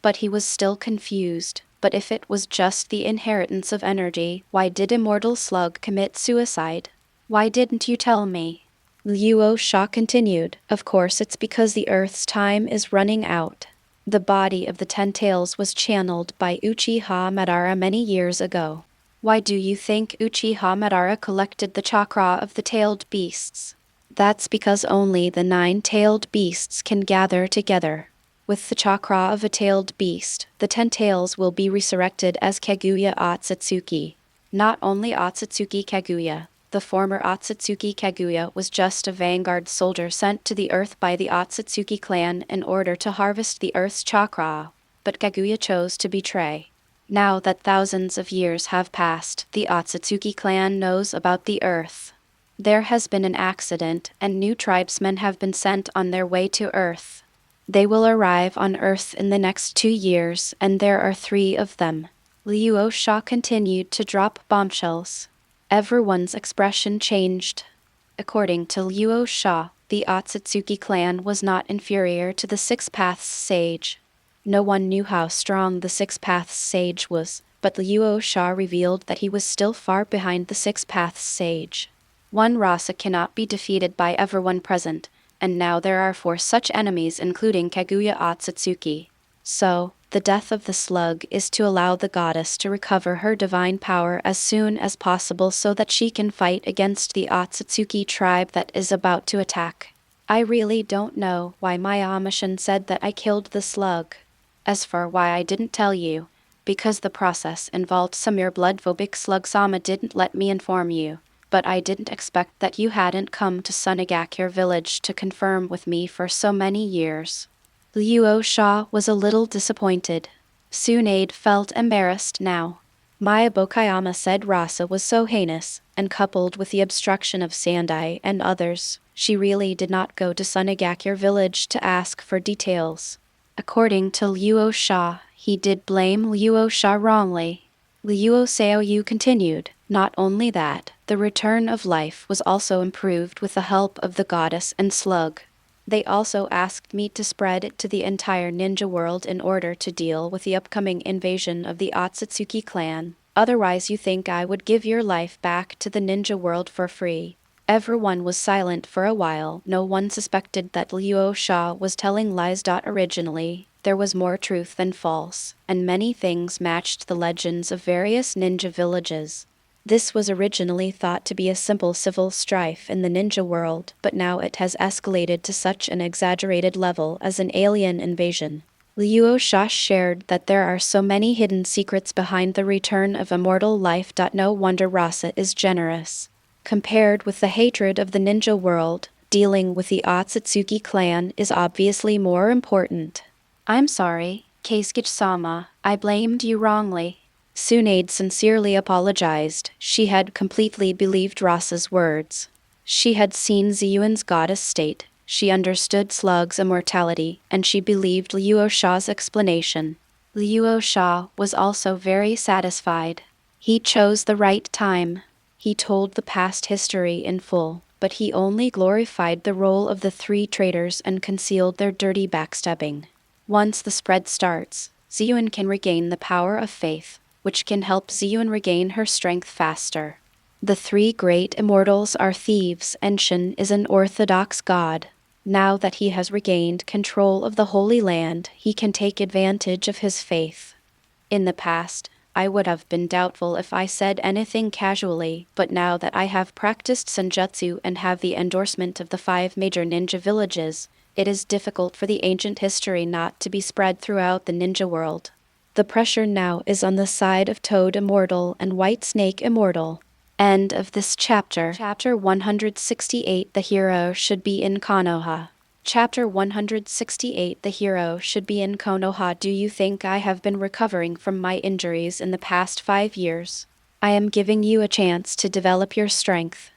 But he was still confused. But if it was just the inheritance of energy, why did Immortal Slug commit suicide? Why didn't you tell me? Luo Sha continued. Of course it's because the Earth's time is running out. The body of the Ten Tails was channeled by Uchiha Madara many years ago. Why do you think Uchiha Madara collected the chakra of the tailed beasts? That's because only the 9-tailed beasts can gather together. With the chakra of a tailed beast, the 10 tails will be resurrected as Kaguya Otsutsuki. Not only Otsutsuki Kaguya. The former Otsutsuki Kaguya was just a vanguard soldier sent to the earth by the Otsutsuki clan in order to harvest the earth's chakra, but Kaguya chose to betray. Now that thousands of years have passed, the Otsutsuki clan knows about the earth. There has been an accident, and new tribesmen have been sent on their way to Earth. They will arrive on Earth in the next 2 years, and there are 3 of them. Luo Sha continued to drop bombshells. Everyone's expression changed. According to Luo Sha, the Otsutsuki clan was not inferior to the Six Paths Sage. No one knew how strong the Six Paths Sage was, but Luo Sha revealed that he was still far behind the Six Paths Sage. One rasa cannot be defeated by everyone present, and now there are 4 such enemies including Kaguya Otsutsuki. So, the death of the slug is to allow the goddess to recover her divine power as soon as possible so that she can fight against the Otsutsuki tribe that is about to attack. I really don't know why Miaomushan said that I killed the slug. As for why I didn't tell you, because the process involved Samir blood-phobic slug Sama didn't let me inform you. But I didn't expect that you hadn't come to Sunagakure village to confirm with me for so many years. Luo Sha was a little disappointed. Tsunade felt embarrassed now. Maya Bokayama said Rasa was so heinous, and coupled with the obstruction of Sandai and others, she really did not go to Sunagakure village to ask for details. According to Luo Sha, he did blame Luo Sha wrongly. Luo Xiaoyu continued. Not only that, the return of life was also improved with the help of the goddess and slug. They also asked me to spread it to the entire ninja world in order to deal with the upcoming invasion of the Otsutsuki clan. Otherwise you think I would give your life back to the ninja world for free. Everyone was silent for a while. No one suspected that Luo Sha was telling lies. Originally, there was more truth than false, and many things matched the legends of various ninja villages. This was originally thought to be a simple civil strife in the ninja world, but now it has escalated to such an exaggerated level as an alien invasion. Luo Sha shared that there are so many hidden secrets behind the return of immortal life. No wonder Rasa is generous. Compared with the hatred of the ninja world, dealing with the Otsutsuki clan is obviously more important. I'm sorry, Keisuke-sama, I blamed you wrongly. Tsunade sincerely apologized. She had completely believed Rasa's words. She had seen Ziyuan's goddess state, she understood Slug's immortality, and she believed Luo Sha's explanation. Luo Sha was also very satisfied. He chose the right time. He told the past history in full, but he only glorified the role of the 3 traitors and concealed their dirty backstabbing. Once the spread starts, Ziyuan can regain the power of faith. which can help Ziyun regain her strength faster. The three great immortals are thieves, and Shen is an orthodox god. Now that he has regained control of the Holy Land, he can take advantage of his faith. In the past, I would have been doubtful if I said anything casually, but now that I have practiced senjutsu and have the endorsement of the 5 major ninja villages, it is difficult for the ancient history not to be spread throughout the ninja world. The pressure now is on the side of Toad Immortal and White Snake Immortal. End of this chapter. Chapter 168. The hero should be in Konoha. Chapter 168. The hero should be in Konoha. Do you think I have been recovering from my injuries in the past 5 years? I am giving you a chance to develop your strength.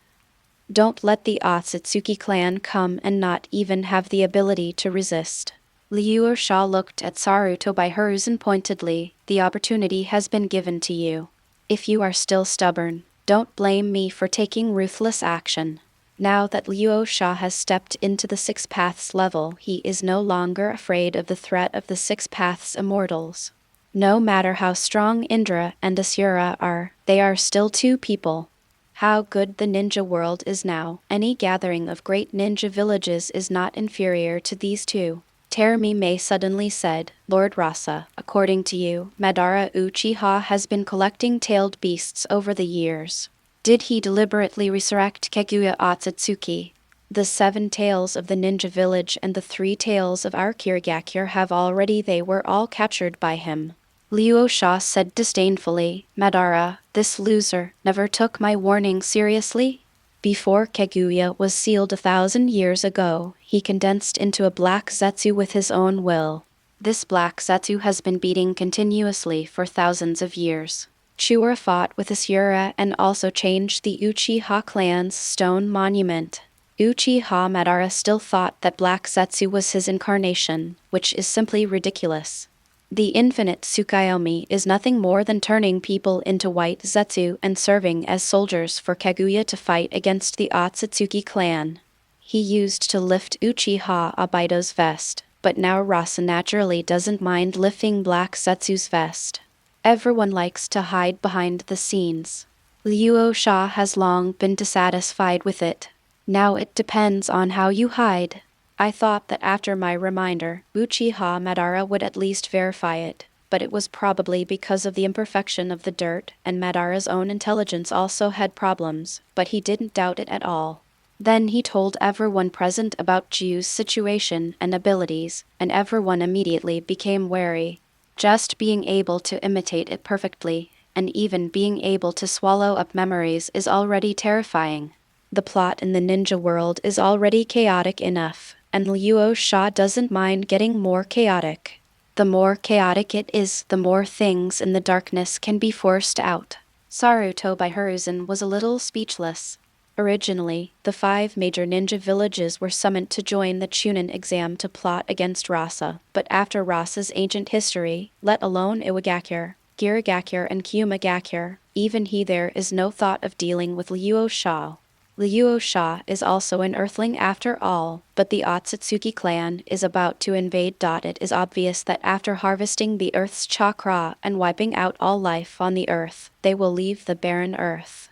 Don't let the Otsutsuki clan come and not even have the ability to resist. Luo Sha looked at Saruto by Hiruzen pointedly. The opportunity has been given to you. If you are still stubborn, don't blame me for taking ruthless action. Now that Luo Sha has stepped into the Six Paths level, he is no longer afraid of the threat of the Six Paths immortals. No matter how strong Indra and Asura are, they are still 2 people. How good the ninja world is now. Any gathering of great ninja villages is not inferior to these 2. Terumi suddenly said, Lord Rasa, according to you, Madara Uchiha has been collecting tailed beasts over the years. Did he deliberately resurrect Kaguya Otsutsuki? The 7 tails of the ninja village and the 3 tails of our Kirigakure they were all captured by him. Luo Sha said disdainfully, Madara, this loser, never took my warning seriously? Before Kaguya was sealed 1,000 years ago, he condensed into a black zetsu with his own will. This black zetsu has been beating continuously for thousands of years. Chura fought with Asura and also changed the Uchiha clan's stone monument. Uchiha Madara still thought that black zetsu was his incarnation, which is simply ridiculous. The infinite Tsukuyomi is nothing more than turning people into white zetsu and serving as soldiers for Kaguya to fight against the Otsutsuki clan. He used to lift Uchiha Obito's vest, but now Rasa naturally doesn't mind lifting black zetsu's vest. Everyone likes to hide behind the scenes. Luo Sha has long been dissatisfied with it. Now it depends on how you hide. I thought that after my reminder, Uchiha Madara would at least verify it, but it was probably because of the imperfection of the dirt, and Madara's own intelligence also had problems, but he didn't doubt it at all. Then he told everyone present about Ju's situation and abilities, and everyone immediately became wary. Just being able to imitate it perfectly, and even being able to swallow up memories is already terrifying. The plot in the ninja world is already chaotic enough, and Luo Sha doesn't mind getting more chaotic. The more chaotic it is, the more things in the darkness can be forced out. Saruto by Hiruzen was a little speechless. Originally, the 5 major ninja villages were summoned to join the Chunin exam to plot against Rasa, but after Rasa's ancient history, let alone Iwagakure, Girigakure and Kyumagakure, even there is no thought of dealing with Luo Sha. Luo Sha is also an earthling after all, but the Otsutsuki clan is about to invade. It is obvious that after harvesting the earth's chakra and wiping out all life on the earth, they will leave the barren earth.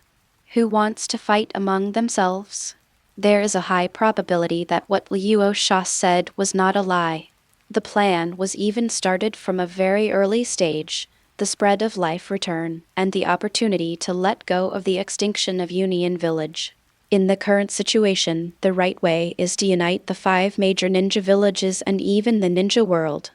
Who wants to fight among themselves? There is a high probability that what Luo Sha said was not a lie. The plan was even started from a very early stage. The spread of life return, and the opportunity to let go of the extinction of Union Village. In the current situation, the right way is to unite the 5 major ninja villages and even the ninja world.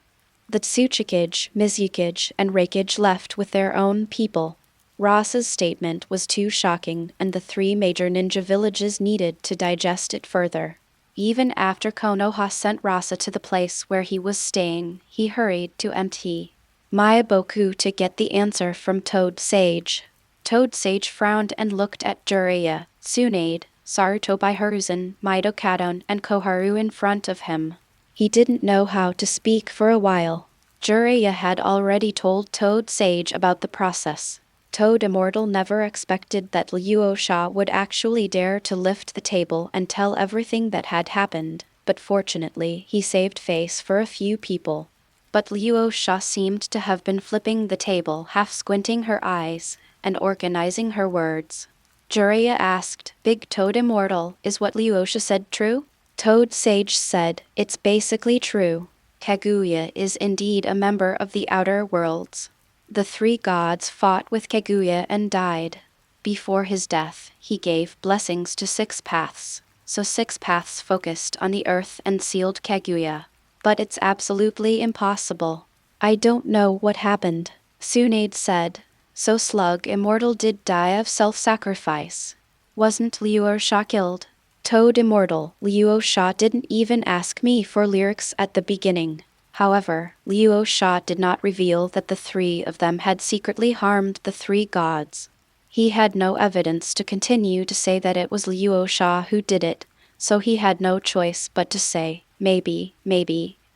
The Tsuchikage, Mizukage, and Reikage left with their own people. Rasa's statement was too shocking, and the 3 major ninja villages needed to digest it further. Even after Konoha sent Rasa to the place where he was staying, he hurried to empty Miaomushan to get the answer from Toad Sage. Toad Sage frowned and looked at Jiraiya, Tsunade, Saruto by Hiruzen, Midokadon, and Koharu in front of him. He didn't know how to speak for a while. Jiraiya had already told Toad Sage about the process. Toad Immortal never expected that Luo Sha would actually dare to lift the table and tell everything that had happened, but fortunately he saved face for a few people. But Luo Sha seemed to have been flipping the table, half squinting her eyes, and organizing her words. Jiraiya asked, Big Toad Immortal, is what Luo Sha said true? Toad Sage said, it's basically true. Kaguya is indeed a member of the Outer Worlds. The three gods fought with Kaguya and died. Before his death, he gave blessings to six paths, so six paths focused on the earth and sealed Kaguya. But it's absolutely impossible. I don't know what happened, Tsunade said. So Slug Immortal did die of self-sacrifice. Wasn't Luo Sha killed? Toad Immortal, Luo Sha didn't even ask me for lyrics at the beginning. However, Luo Sha did not reveal that the three of them had secretly harmed the three gods. He had no evidence to continue to say that it was Luo Sha who did it, so he had no choice but to say, maybe,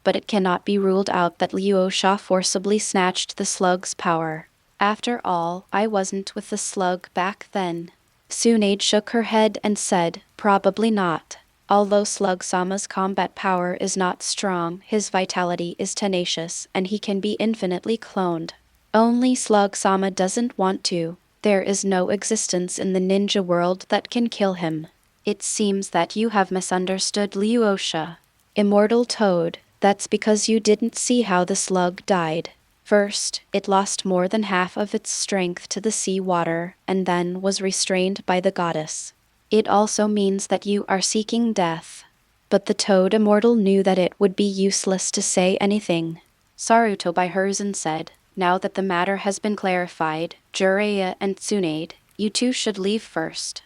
but it cannot be ruled out that Luo Sha forcibly snatched the slug's power. After all, I wasn't with the slug back then. Tsunade shook her head and said, probably not. Although Slug-sama's combat power is not strong, his vitality is tenacious, and he can be infinitely cloned. Only Slug-sama doesn't want to. There is no existence in the ninja world that can kill him. It seems that you have misunderstood Luo Sha. Immortal Toad, that's because you didn't see how the slug died. First, it lost more than half of its strength to the sea water, and then was restrained by the goddess. It also means that you are seeking death. But the Toad Immortal knew that it would be useless to say anything. Saruto by Herzen said, now that the matter has been clarified, Jiraiya and Tsunade, you two should leave first.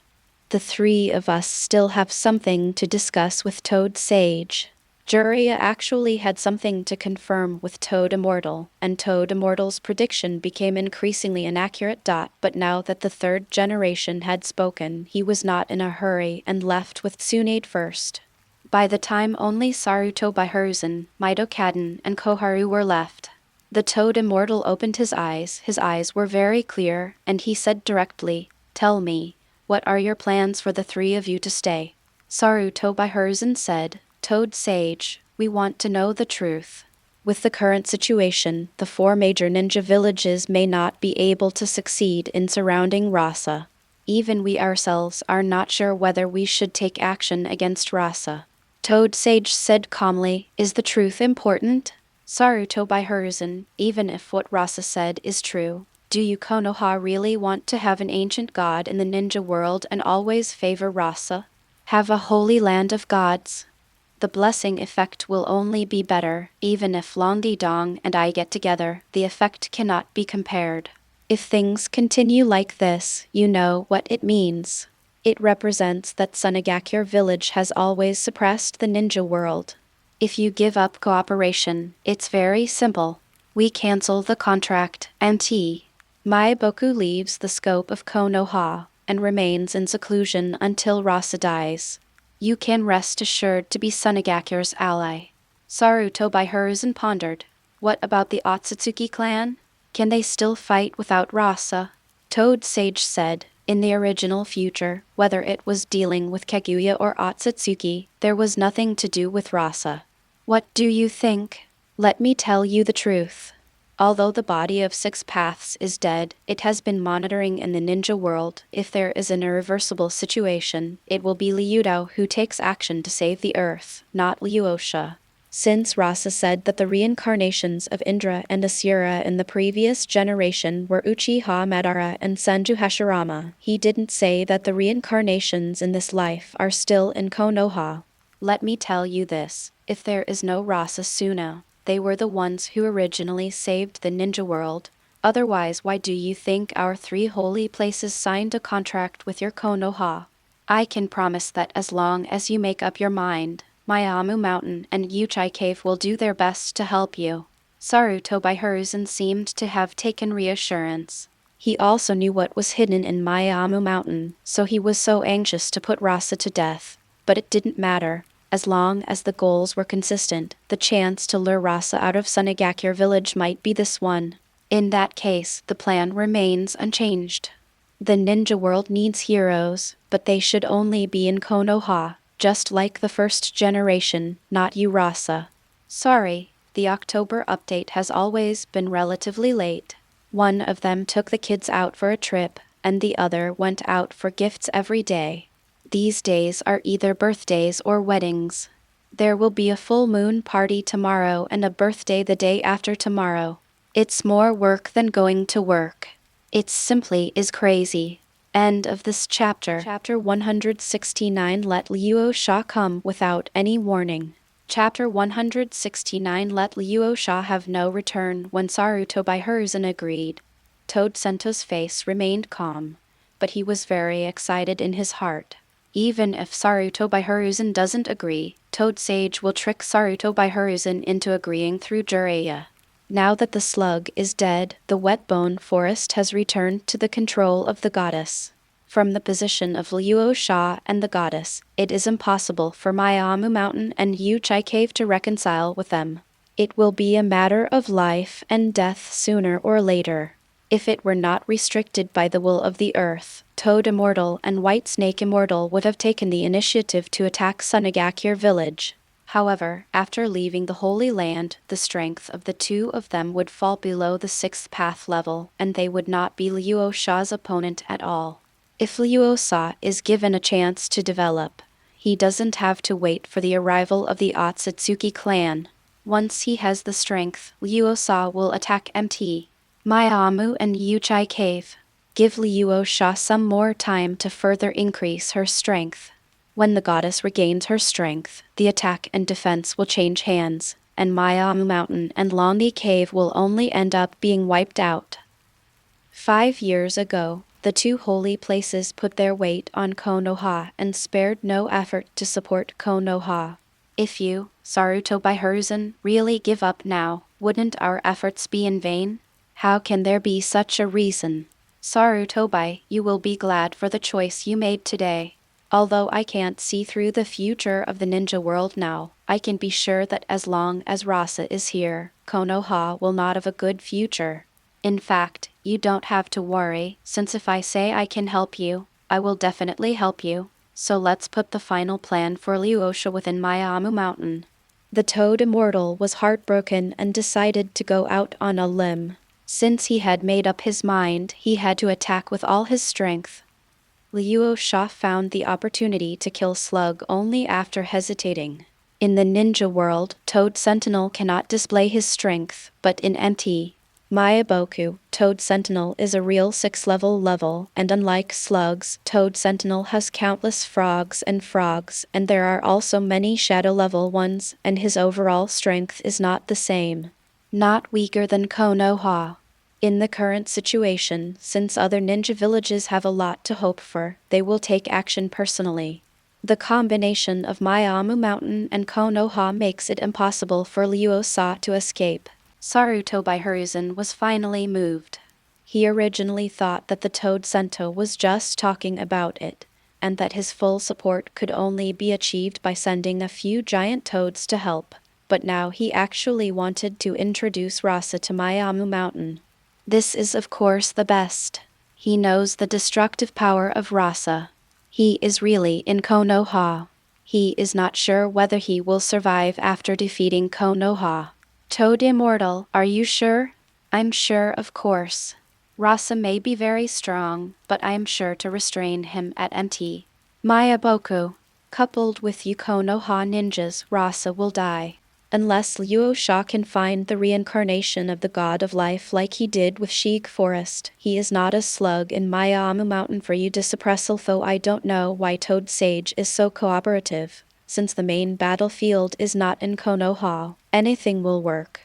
The three of us still have something to discuss with Toad Sage. Jiraiya actually had something to confirm with Toad Immortal, and Toad Immortal's prediction became increasingly inaccurate. But now that the third generation had spoken, he was not in a hurry and left with Tsunade first. By the time only Saruto by Herzen, Mido Kaden, and Koharu were left. The Toad Immortal opened his eyes were very clear, and he said directly, tell me, what are your plans for the three of you to stay? Saruto by Herzen said, Toad Sage, we want to know the truth. With the current situation, the 4 major ninja villages may not be able to succeed in surrounding Rasa. Even we ourselves are not sure whether we should take action against Rasa. Toad Sage said calmly, is the truth important? Saruto by Herzen, even if what Rasa said is true, do you Konoha really want to have an ancient god in the ninja world and always favor Rasa? Have a holy land of gods? The blessing effect will only be better, even if Londi Dong and I get together, the effect cannot be compared. If things continue like this, you know what it means. It represents that Sunagakure village has always suppressed the ninja world. If you give up cooperation, it's very simple. We cancel the contract, and Maiboku leaves the scope of Konoha, and remains in seclusion until Rasa dies. You can rest assured to be Sunagakure's ally. Saruto by Herzen pondered. What about the Otsutsuki clan? Can they still fight without Rasa? Toad Sage said, in the original future, whether it was dealing with Kaguya or Otsutsuki, there was nothing to do with Rasa. What do you think? Let me tell you the truth. Although the body of 6 Paths is dead, it has been monitoring in the ninja world. If there is an irreversible situation, it will be Liu Dao who takes action to save the earth, not Luo Sha. Since Rasa said that the reincarnations of Indra and Asura in the previous generation were Uchiha Madara and Sanju Hashirama, he didn't say that the reincarnations in this life are still in Konoha. Let me tell you this, if there is no Rasa Suna, they were the ones who originally saved the ninja world. Otherwise, why do you think our 3 holy places signed a contract with your Konoha? I can promise that as long as you make up your mind, Miaomu Mountain and Yuchai Cave will do their best to help you. Saruto by Herzen seemed to have taken reassurance. He also knew what was hidden in Miaomu Mountain, so he was so anxious to put Rasa to death. But it didn't matter. As long as the goals were consistent, the chance to lure Rasa out of Sunagakure village might be this one. In that case, the plan remains unchanged. The ninja world needs heroes, but they should only be in Konoha, just like the first generation, not you Rasa. Sorry, the October update has always been relatively late. One of them took the kids out for a trip, and the other went out for gifts every day. These days are either birthdays or weddings. There will be a full moon party tomorrow and a birthday the day after tomorrow. It's more work than going to work. It simply is crazy. End of this chapter. Chapter 169. Let Luo Sha come without any warning. Chapter 169. Let Luo Sha have no return. When Saruto by Hiruzen agreed, Toad Sento's face remained calm, but he was very excited in his heart. Even if Saruto by Hiruzen doesn't agree, Toad Sage will trick Saruto by Hiruzen into agreeing through Jiraiya. Now that the slug is dead, the Wetbone Forest has returned to the control of the goddess. From the position of Luo Sha and the goddess, it is impossible for Miaomu Mountain and Yuchai Cave to reconcile with them. It will be a matter of life and death sooner or later. If it were not restricted by the will of the earth, Toad Immortal and White Snake Immortal would have taken the initiative to attack Sunagakure village. However, after leaving the Holy Land, the strength of the two of them would fall below the 6th path level, and they would not be Luo Sha's opponent at all. If Luo Sha is given a chance to develop, he doesn't have to wait for the arrival of the Otsutsuki clan. Once he has the strength, Luo Sha will attack Miaomu and Yuchai Cave. Give Luo Sha some more time to further increase her strength. When the goddess regains her strength, the attack and defense will change hands, and Miaomu Mountain and Lonely Cave will only end up being wiped out. 5 years ago, the two holy places put their weight on Konoha and spared no effort to support Konoha. If you, Saruto by Hiruzen, really give up now, wouldn't our efforts be in vain? How can there be such a reason? Saruto by, you will be glad for the choice you made today. Although I can't see through the future of the ninja world now, I can be sure that as long as Rasa is here, Konoha will not have a good future. In fact, you don't have to worry, since if I say I can help you, I will definitely help you. So let's put the final plan for Luo Sha within Miaomu Mountain. The Toad Immortal was heartbroken and decided to go out on a limb. Since he had made up his mind, he had to attack with all his strength. Luo Sha found the opportunity to kill Slug only after hesitating. In the ninja world, Toad Sentinel cannot display his strength, but in Miyaboku, Toad Sentinel is a real 6th level, and unlike slugs, Toad Sentinel has countless frogs, and there are also many shadow level ones, and his overall strength is not the same. Not weaker than Konoha. In the current situation, since other ninja villages have a lot to hope for, they will take action personally. The combination of Miaomu Mountain and Konoha makes it impossible for Luo Sha to escape. Saruto by Hiruzen was finally moved. He originally thought that the Toad Sento was just talking about it, and that his full support could only be achieved by sending a few giant toads to help, but now he actually wanted to introduce Rasa to Miaomu Mountain. This is of course the best. He knows the destructive power of Rasa. He is really in Konoha. He is not sure whether he will survive after defeating Konoha. Toad Immortal, are you sure? I'm sure, of course. Rasa may be very strong, but I am sure to restrain him at Miyaboku. Coupled with you Konoha ninjas, Rasa will die. Unless Luo Sha can find the reincarnation of the god of life like he did with Shigu Forest, he is not a slug in Miaomu Mountain for you to suppress. Although I don't know why Toad Sage is so cooperative. Since the main battlefield is not in Konoha, anything will work.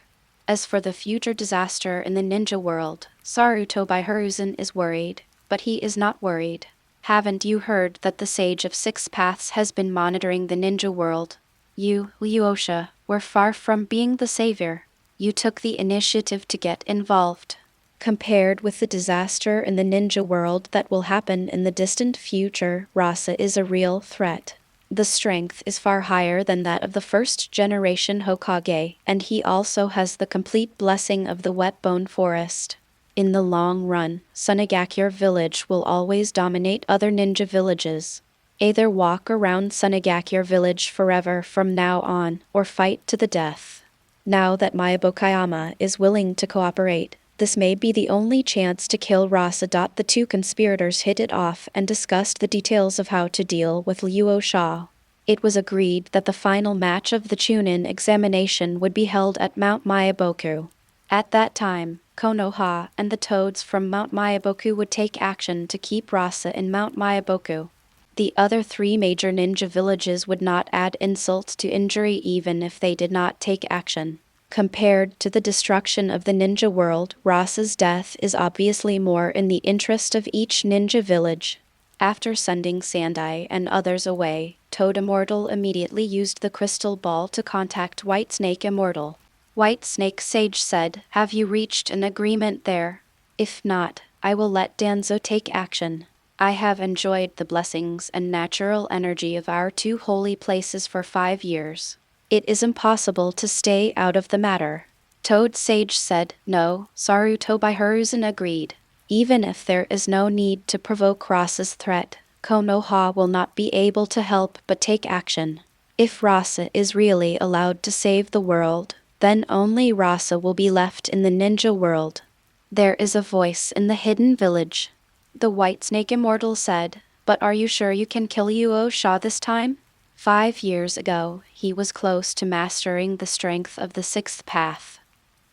As for the future disaster in the ninja world, Saruto by Hiruzen is worried, but he is not worried. Haven't you heard that the Sage of 6 Paths has been monitoring the ninja world? You, Luo Sha, were far from being the savior. You took the initiative to get involved. Compared with the disaster in the ninja world that will happen in the distant future, Rasa is a real threat. The strength is far higher than that of the first-generation Hokage, and he also has the complete blessing of the Wetbone Forest. In the long run, Sunagakure village will always dominate other ninja villages. Either walk around Sunagakure village forever from now on, or fight to the death. Now that Maebukayama is willing to cooperate, this may be the only chance to kill Rasa. The two conspirators hit it off and discussed the details of how to deal with Luo Sha. It was agreed that the final match of the Chunin examination would be held at Mount Myaboku. At that time, Konoha and the toads from Mount Myaboku would take action to keep Rasa in Mount Myaboku. The other three major ninja villages would not add insult to injury even if they did not take action. Compared to the destruction of the ninja world, Rasa's death is obviously more in the interest of each ninja village. After sending Sandai and others away, Toad Immortal immediately used the crystal ball to contact White Snake Immortal. White Snake Sage said, "Have you reached an agreement there? If not, I will let Danzo take action. I have enjoyed the blessings and natural energy of our two holy places for 5 years. It is impossible to stay out of the matter." Toad Sage said, "No." Saruto Hiruzen agreed. Even if there is no need to provoke Rasa's threat, Konoha will not be able to help but take action. If Rasa is really allowed to save the world, then only Rasa will be left in the ninja world. There is a voice in the hidden village. The White Snake Immortal said, "But are you sure you can kill Luo Sha this time?" 5 years ago, he was close to mastering the strength of the sixth path.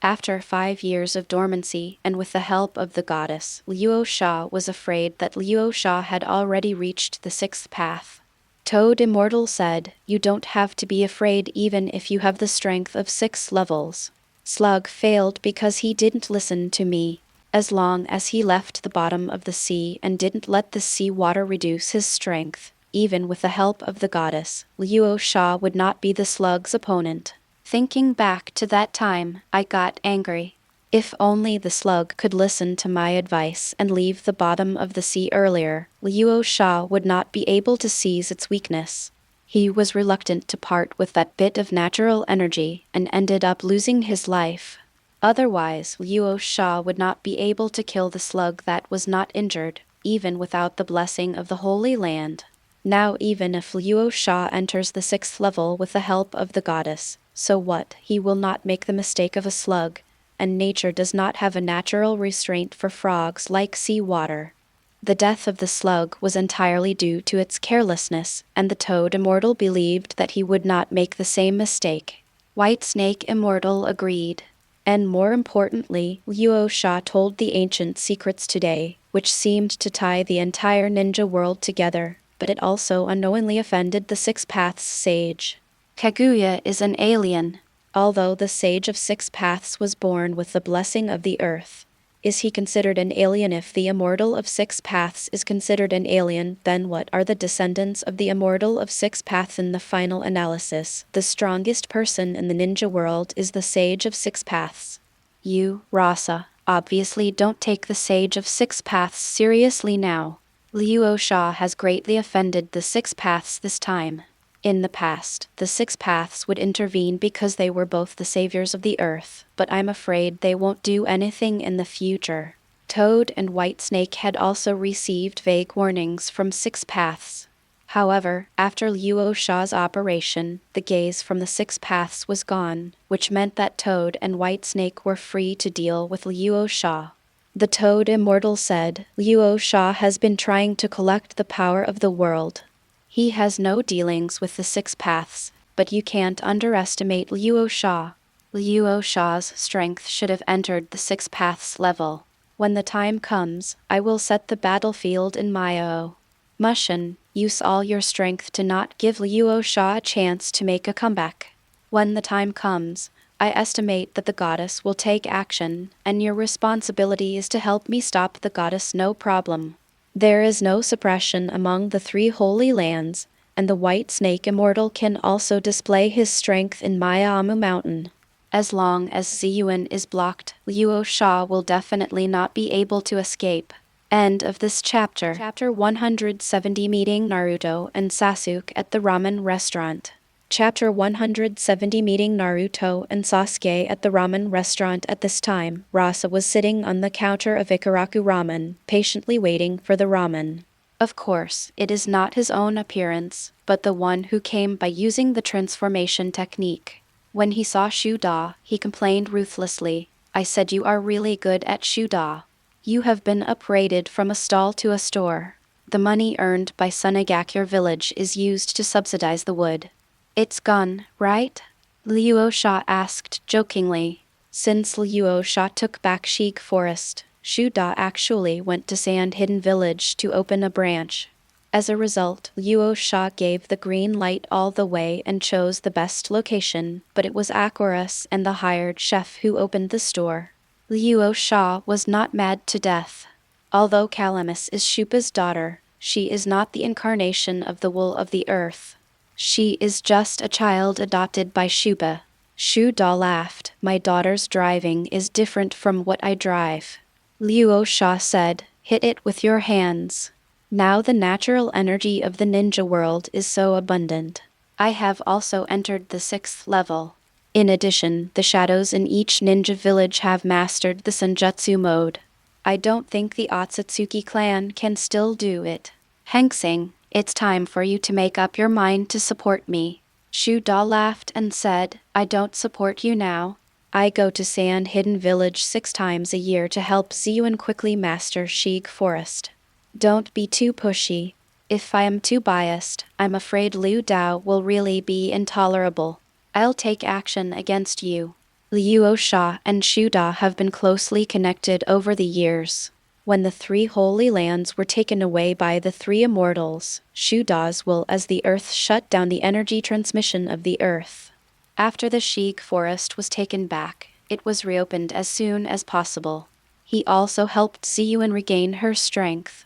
After 5 years of dormancy, and with the help of the goddess, Luo Sha was afraid that Luo Sha had already reached the sixth path. Toad Immortal said, "You don't have to be afraid even if you have the strength of 6 levels. Slug failed because he didn't listen to me. As long as he left the bottom of the sea and didn't let the sea water reduce his strength, even with the help of the goddess, Luo Sha would not be the slug's opponent." Thinking back to that time, I got angry. If only the slug could listen to my advice and leave the bottom of the sea earlier, Luo Sha would not be able to seize its weakness. He was reluctant to part with that bit of natural energy and ended up losing his life. Otherwise, Luo Sha would not be able to kill the slug that was not injured, even without the blessing of the Holy Land. Now even if Luo Sha enters the 6th level with the help of the goddess, so what? He will not make the mistake of a slug, and nature does not have a natural restraint for frogs like sea water. The death of the slug was entirely due to its carelessness, and the Toad Immortal believed that he would not make the same mistake. White Snake Immortal agreed. And more importantly, Luo Sha told the ancient secrets today, which seemed to tie the entire ninja world together, but it also unknowingly offended the Six Paths sage. Kaguya is an alien. Although the Sage of Six Paths was born with the blessing of the earth, is he considered an alien? If the Immortal of Six Paths is considered an alien, then what are the descendants of the Immortal of Six Paths? In the final analysis, the strongest person in the ninja world is the Sage of Six Paths. You, Rasa, obviously don't take the Sage of Six Paths seriously now. Luo Sha has greatly offended the Six Paths this time. In the past, the Six Paths would intervene because they were both the saviors of the earth, but I'm afraid they won't do anything in the future. Toad and White Snake had also received vague warnings from Six Paths. However, after Luo Sha's operation, the gaze from the Six Paths was gone, which meant that Toad and White Snake were free to deal with Luo Sha. The Toad Immortal said, "Luo Sha has been trying to collect the power of the world. He has no dealings with the Six Paths, but you can't underestimate Luo Sha. Luo Sha's strength should have entered the Six Paths level. When the time comes, I will set the battlefield in Miaomushan. Use all your strength to not give Luo Sha a chance to make a comeback. When the time comes, I estimate that the goddess will take action, and your responsibility is to help me stop the goddess, no problem. There is no suppression among the 3 holy lands, and the White Snake Immortal can also display his strength in Miaomu Mountain. As long as Ziyuan is blocked, Luo Sha will definitely not be able to escape." End of this chapter. Chapter 170, Meeting Naruto and Sasuke at the Ramen Restaurant. Chapter 170, Meeting Naruto and Sasuke at the ramen restaurant. At this time, Rasa was sitting on the counter of Ikaraku Ramen, patiently waiting for the ramen. Of course, it is not his own appearance, but the one who came by using the transformation technique. When he saw Shuda, he complained ruthlessly. I said you are really good at Shuda. You have been upgraded from a stall to a store. The money earned by Sunagakure village is used to subsidize the wood. It's gone, right? Luo Sha asked jokingly. Since Luo Sha took back Shigu Forest, Shuda actually went to Sand Hidden Village to open a branch. As a result, Luo Sha gave the green light all the way and chose the best location, but it was Akurus and the hired chef who opened the store. Luo Sha was not mad to death. Although Calamus is Shupa's daughter, she is not the incarnation of the wool of the earth. She is just a child adopted by Shupa. Shuda laughed. My daughter's driving is different from what I drive. Luo Sha said, hit it with your hands. Now the natural energy of the ninja world is so abundant. I have also entered the 6th level. In addition, the shadows in each ninja village have mastered the Senjutsu mode. I don't think the Otsutsuki clan can still do it. Hengsing, it's time for you to make up your mind to support me. Shuda laughed and said, I don't support you now. I go to Sand Hidden Village 6 times a year to help Ziyuan quickly master Shigu Forest. Don't be too pushy. If I am too biased, I'm afraid Liu Dao will really be intolerable. I'll take action against you. Luo Sha and Shuda have been closely connected over the years. When the 3 holy lands were taken away by the 3 immortals, Shuda's will as the earth shut down the energy transmission of the earth. After the Shigu Forest was taken back, it was reopened as soon as possible. He also helped Ziyuan regain her strength.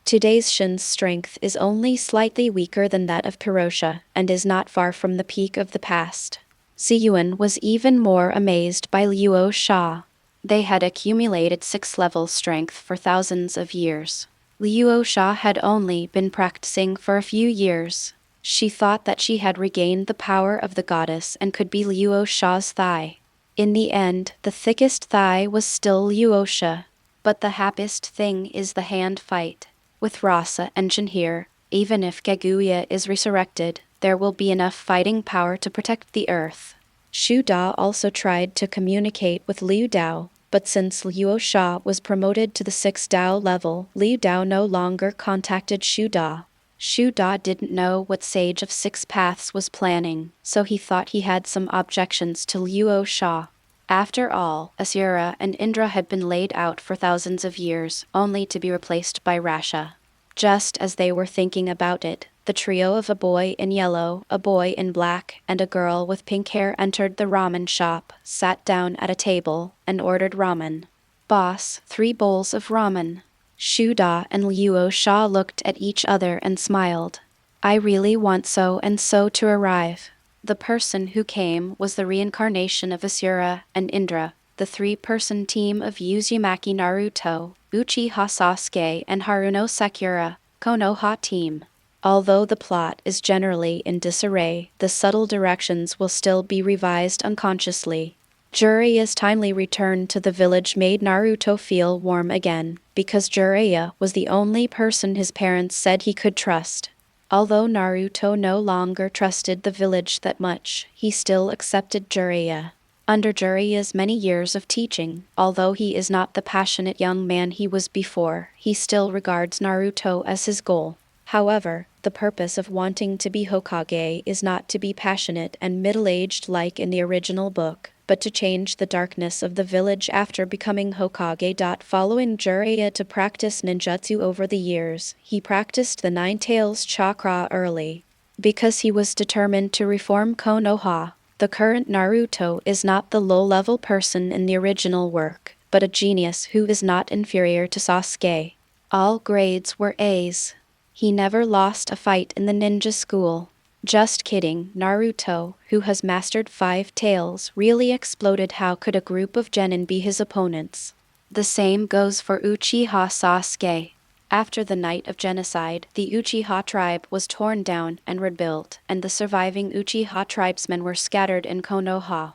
Today's Shin's strength is only slightly weaker than that of Pirosha, and is not far from the peak of the past. Ziyuan was even more amazed by Luo Sha. They had accumulated 6th-level strength for thousands of years. Luo Sha had only been practicing for a few years. She thought that she had regained the power of the goddess and could be Luo Sha's thigh. In the end, the thickest thigh was still Luo Sha. But the happiest thing is the hand fight. With Rasa and Jin here, even if Kaguya is resurrected, there will be enough fighting power to protect the earth. Shuda also tried to communicate with Liu Dao, but since Luo Sha was promoted to the 6th Dao level, Liu Dao no longer contacted Shuda. Shuda didn't know what Sage of 6 Paths was planning, so he thought he had some objections to Luo Sha. After all, Asura and Indra had been laid out for thousands of years, only to be replaced by Rasha. Just as they were thinking about it, the trio of a boy in yellow, a boy in black, and a girl with pink hair entered the ramen shop, sat down at a table, and ordered ramen. Boss, 3 bowls of ramen. Shuda and Luo Sha looked at each other and smiled. I really want so and so to arrive. The person who came was the reincarnation of Asura and Indra, the 3-person team of Uzumaki Naruto, Uchiha Sasuke, and Haruno Sakura, Konoha team. Although the plot is generally in disarray, the subtle directions will still be revised unconsciously. Jiraiya's timely return to the village made Naruto feel warm again, because Jiraiya was the only person his parents said he could trust. Although Naruto no longer trusted the village that much, he still accepted Jiraiya. Under Jiraiya's many years of teaching, although he is not the passionate young man he was before, he still regards Naruto as his goal. However, the purpose of wanting to be Hokage is not to be passionate and middle-aged like in the original book, but to change the darkness of the village after becoming Hokage. Following Jiraiya to practice ninjutsu over the years, he practiced the 9 Tails chakra early. Because he was determined to reform Konoha, the current Naruto is not the low-level person in the original work, but a genius who is not inferior to Sasuke. All grades were A's. He never lost a fight in the ninja school. Just kidding, Naruto, who has mastered 5 tails, really exploded. How could a group of genin be his opponents? The same goes for Uchiha Sasuke. After the night of genocide, the Uchiha tribe was torn down and rebuilt, and the surviving Uchiha tribesmen were scattered in Konoha.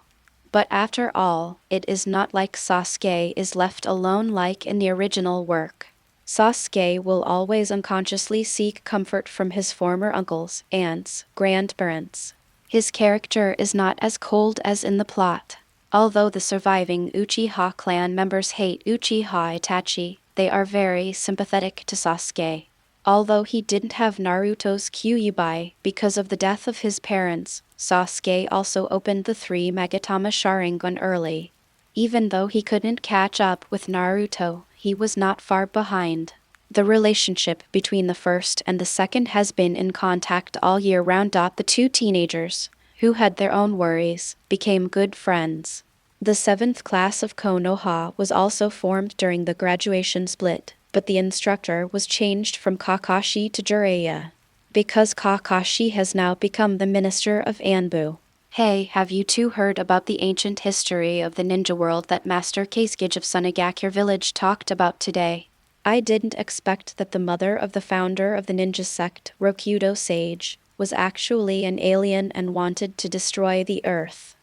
But after all, it is not like Sasuke is left alone like in the original work. Sasuke will always unconsciously seek comfort from his former uncles, aunts, grandparents. His character is not as cold as in the plot. Although the surviving Uchiha clan members hate Uchiha Itachi, they are very sympathetic to Sasuke. Although he didn't have Naruto's Kyuubi because of the death of his parents, Sasuke also opened the 3 Magatama Sharingan early. Even though he couldn't catch up with Naruto, he was not far behind. The relationship between the first and the second has been in contact all year round. The 2 teenagers, who had their own worries, became good friends. The 7th class of Konoha was also formed during the graduation split, but the instructor was changed from Kakashi to Jiraiya, because Kakashi has now become the minister of Anbu. Hey, have you two heard about the ancient history of the ninja world that Master Kasuke of Sunagakure village talked about today? I didn't expect that the mother of the founder of the ninja sect, Rokudo Sage, was actually an alien and wanted to destroy the earth.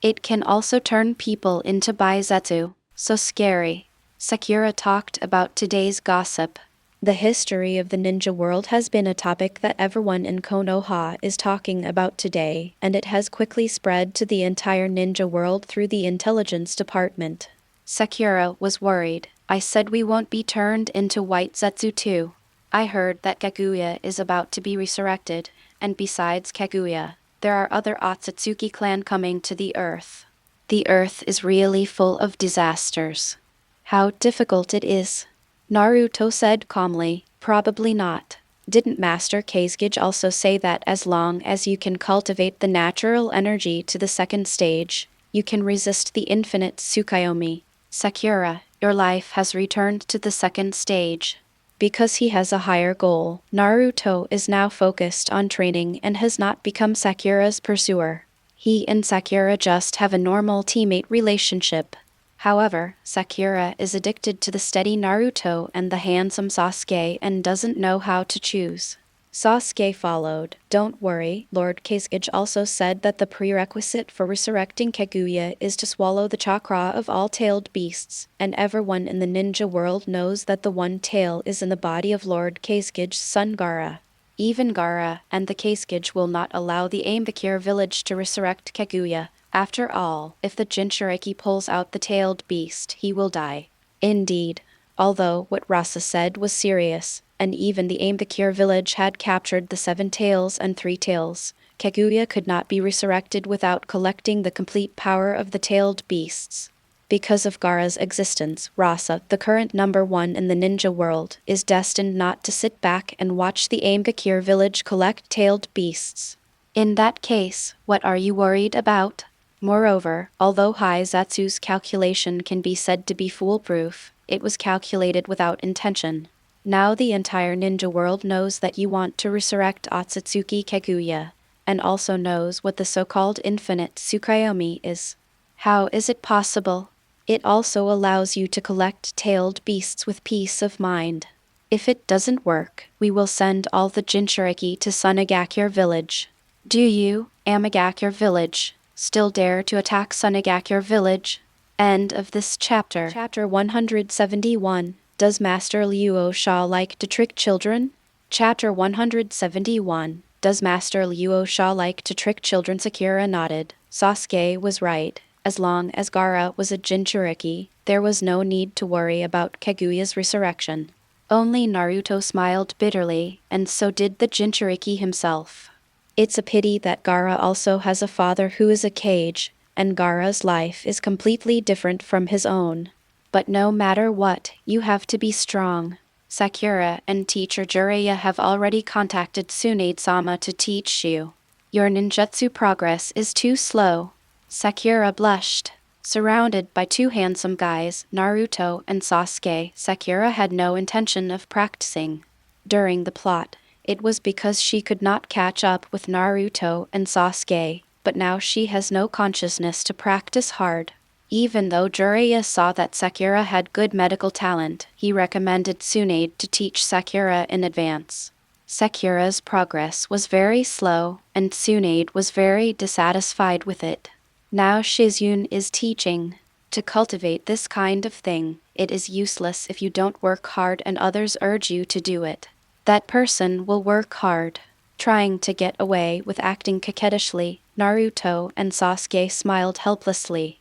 It can also turn people into Baizetsu, so scary. Sakura talked about today's gossip. The history of the ninja world has been a topic that everyone in Konoha is talking about today, and it has quickly spread to the entire ninja world through the intelligence department. Sakura was worried. I said we won't be turned into white Zetsu too. I heard that Kaguya is about to be resurrected, and besides Kaguya, there are other Otsutsuki clan coming to the earth. The earth is really full of disasters. How difficult it is. Naruto said calmly, probably not. Didn't Master Kasuke also say that as long as you can cultivate the natural energy to the 2nd stage, you can resist the infinite Tsukuyomi? Sakura, your life has returned to the 2nd stage. Because he has a higher goal, Naruto is now focused on training and has not become Sakura's pursuer. He and Sakura just have a normal teammate relationship. However, Sakura is addicted to the steady Naruto and the handsome Sasuke and doesn't know how to choose. Sasuke followed. Don't worry, Lord Kasuke also said that the prerequisite for resurrecting Kaguya is to swallow the chakra of all tailed beasts, and everyone in the ninja world knows that the one tail is in the body of Lord Kasuke's son Gaara. Even Gaara and the Kasuke will not allow the Awaken village to resurrect Kaguya. After all, if the Jinchuriki pulls out the tailed beast, he will die. Indeed. Although what Rasa said was serious, and even the Awaken village had captured the 7 tails and 3 tails, Kaguya could not be resurrected without collecting the complete power of the tailed beasts. Because of Gaara's existence, Rasa, the current number 1 in the ninja world, is destined not to sit back and watch the Awaken village collect tailed beasts. In that case, what are you worried about? Moreover, although Haizetsu's calculation can be said to be foolproof, it was calculated without intention. Now the entire ninja world knows that you want to resurrect Otsutsuki Kaguya, and also knows what the so-called infinite Tsukuyomi is. How is it possible? It also allows you to collect tailed beasts with peace of mind. If it doesn't work, we will send all the Jinchuriki to Sunagakure village. Do you, Amagakure village, still dare to attack Sunagakure village? End of this chapter. Chapter 171. Does Master Luo Sha like to trick children? Chapter 171. Does Master Luo Sha like to trick children? Sakura nodded. Sasuke was right. As long as Gaara was a Jinchuriki, there was no need to worry about Kaguya's resurrection. Only Naruto smiled bitterly, and so did the Jinchuriki himself. It's a pity that Gaara also has a father who is a cage, and Gaara's life is completely different from his own. But no matter what, you have to be strong. Sakura and teacher Jiraiya have already contacted Tsunade-sama to teach you. Your ninjutsu progress is too slow. Sakura blushed. Surrounded by 2 handsome guys, Naruto and Sasuke, Sakura had no intention of practicing. During the plot, it was because she could not catch up with Naruto and Sasuke, but now she has no consciousness to practice hard. Even though Jiraiya saw that Sakura had good medical talent, he recommended Tsunade to teach Sakura in advance. Sakura's progress was very slow, and Tsunade was very dissatisfied with it. Now Shizune is teaching. To cultivate this kind of thing, it is useless if you don't work hard and others urge you to do it. That person will work hard. Trying to get away with acting coquettishly, Naruto and Sasuke smiled helplessly.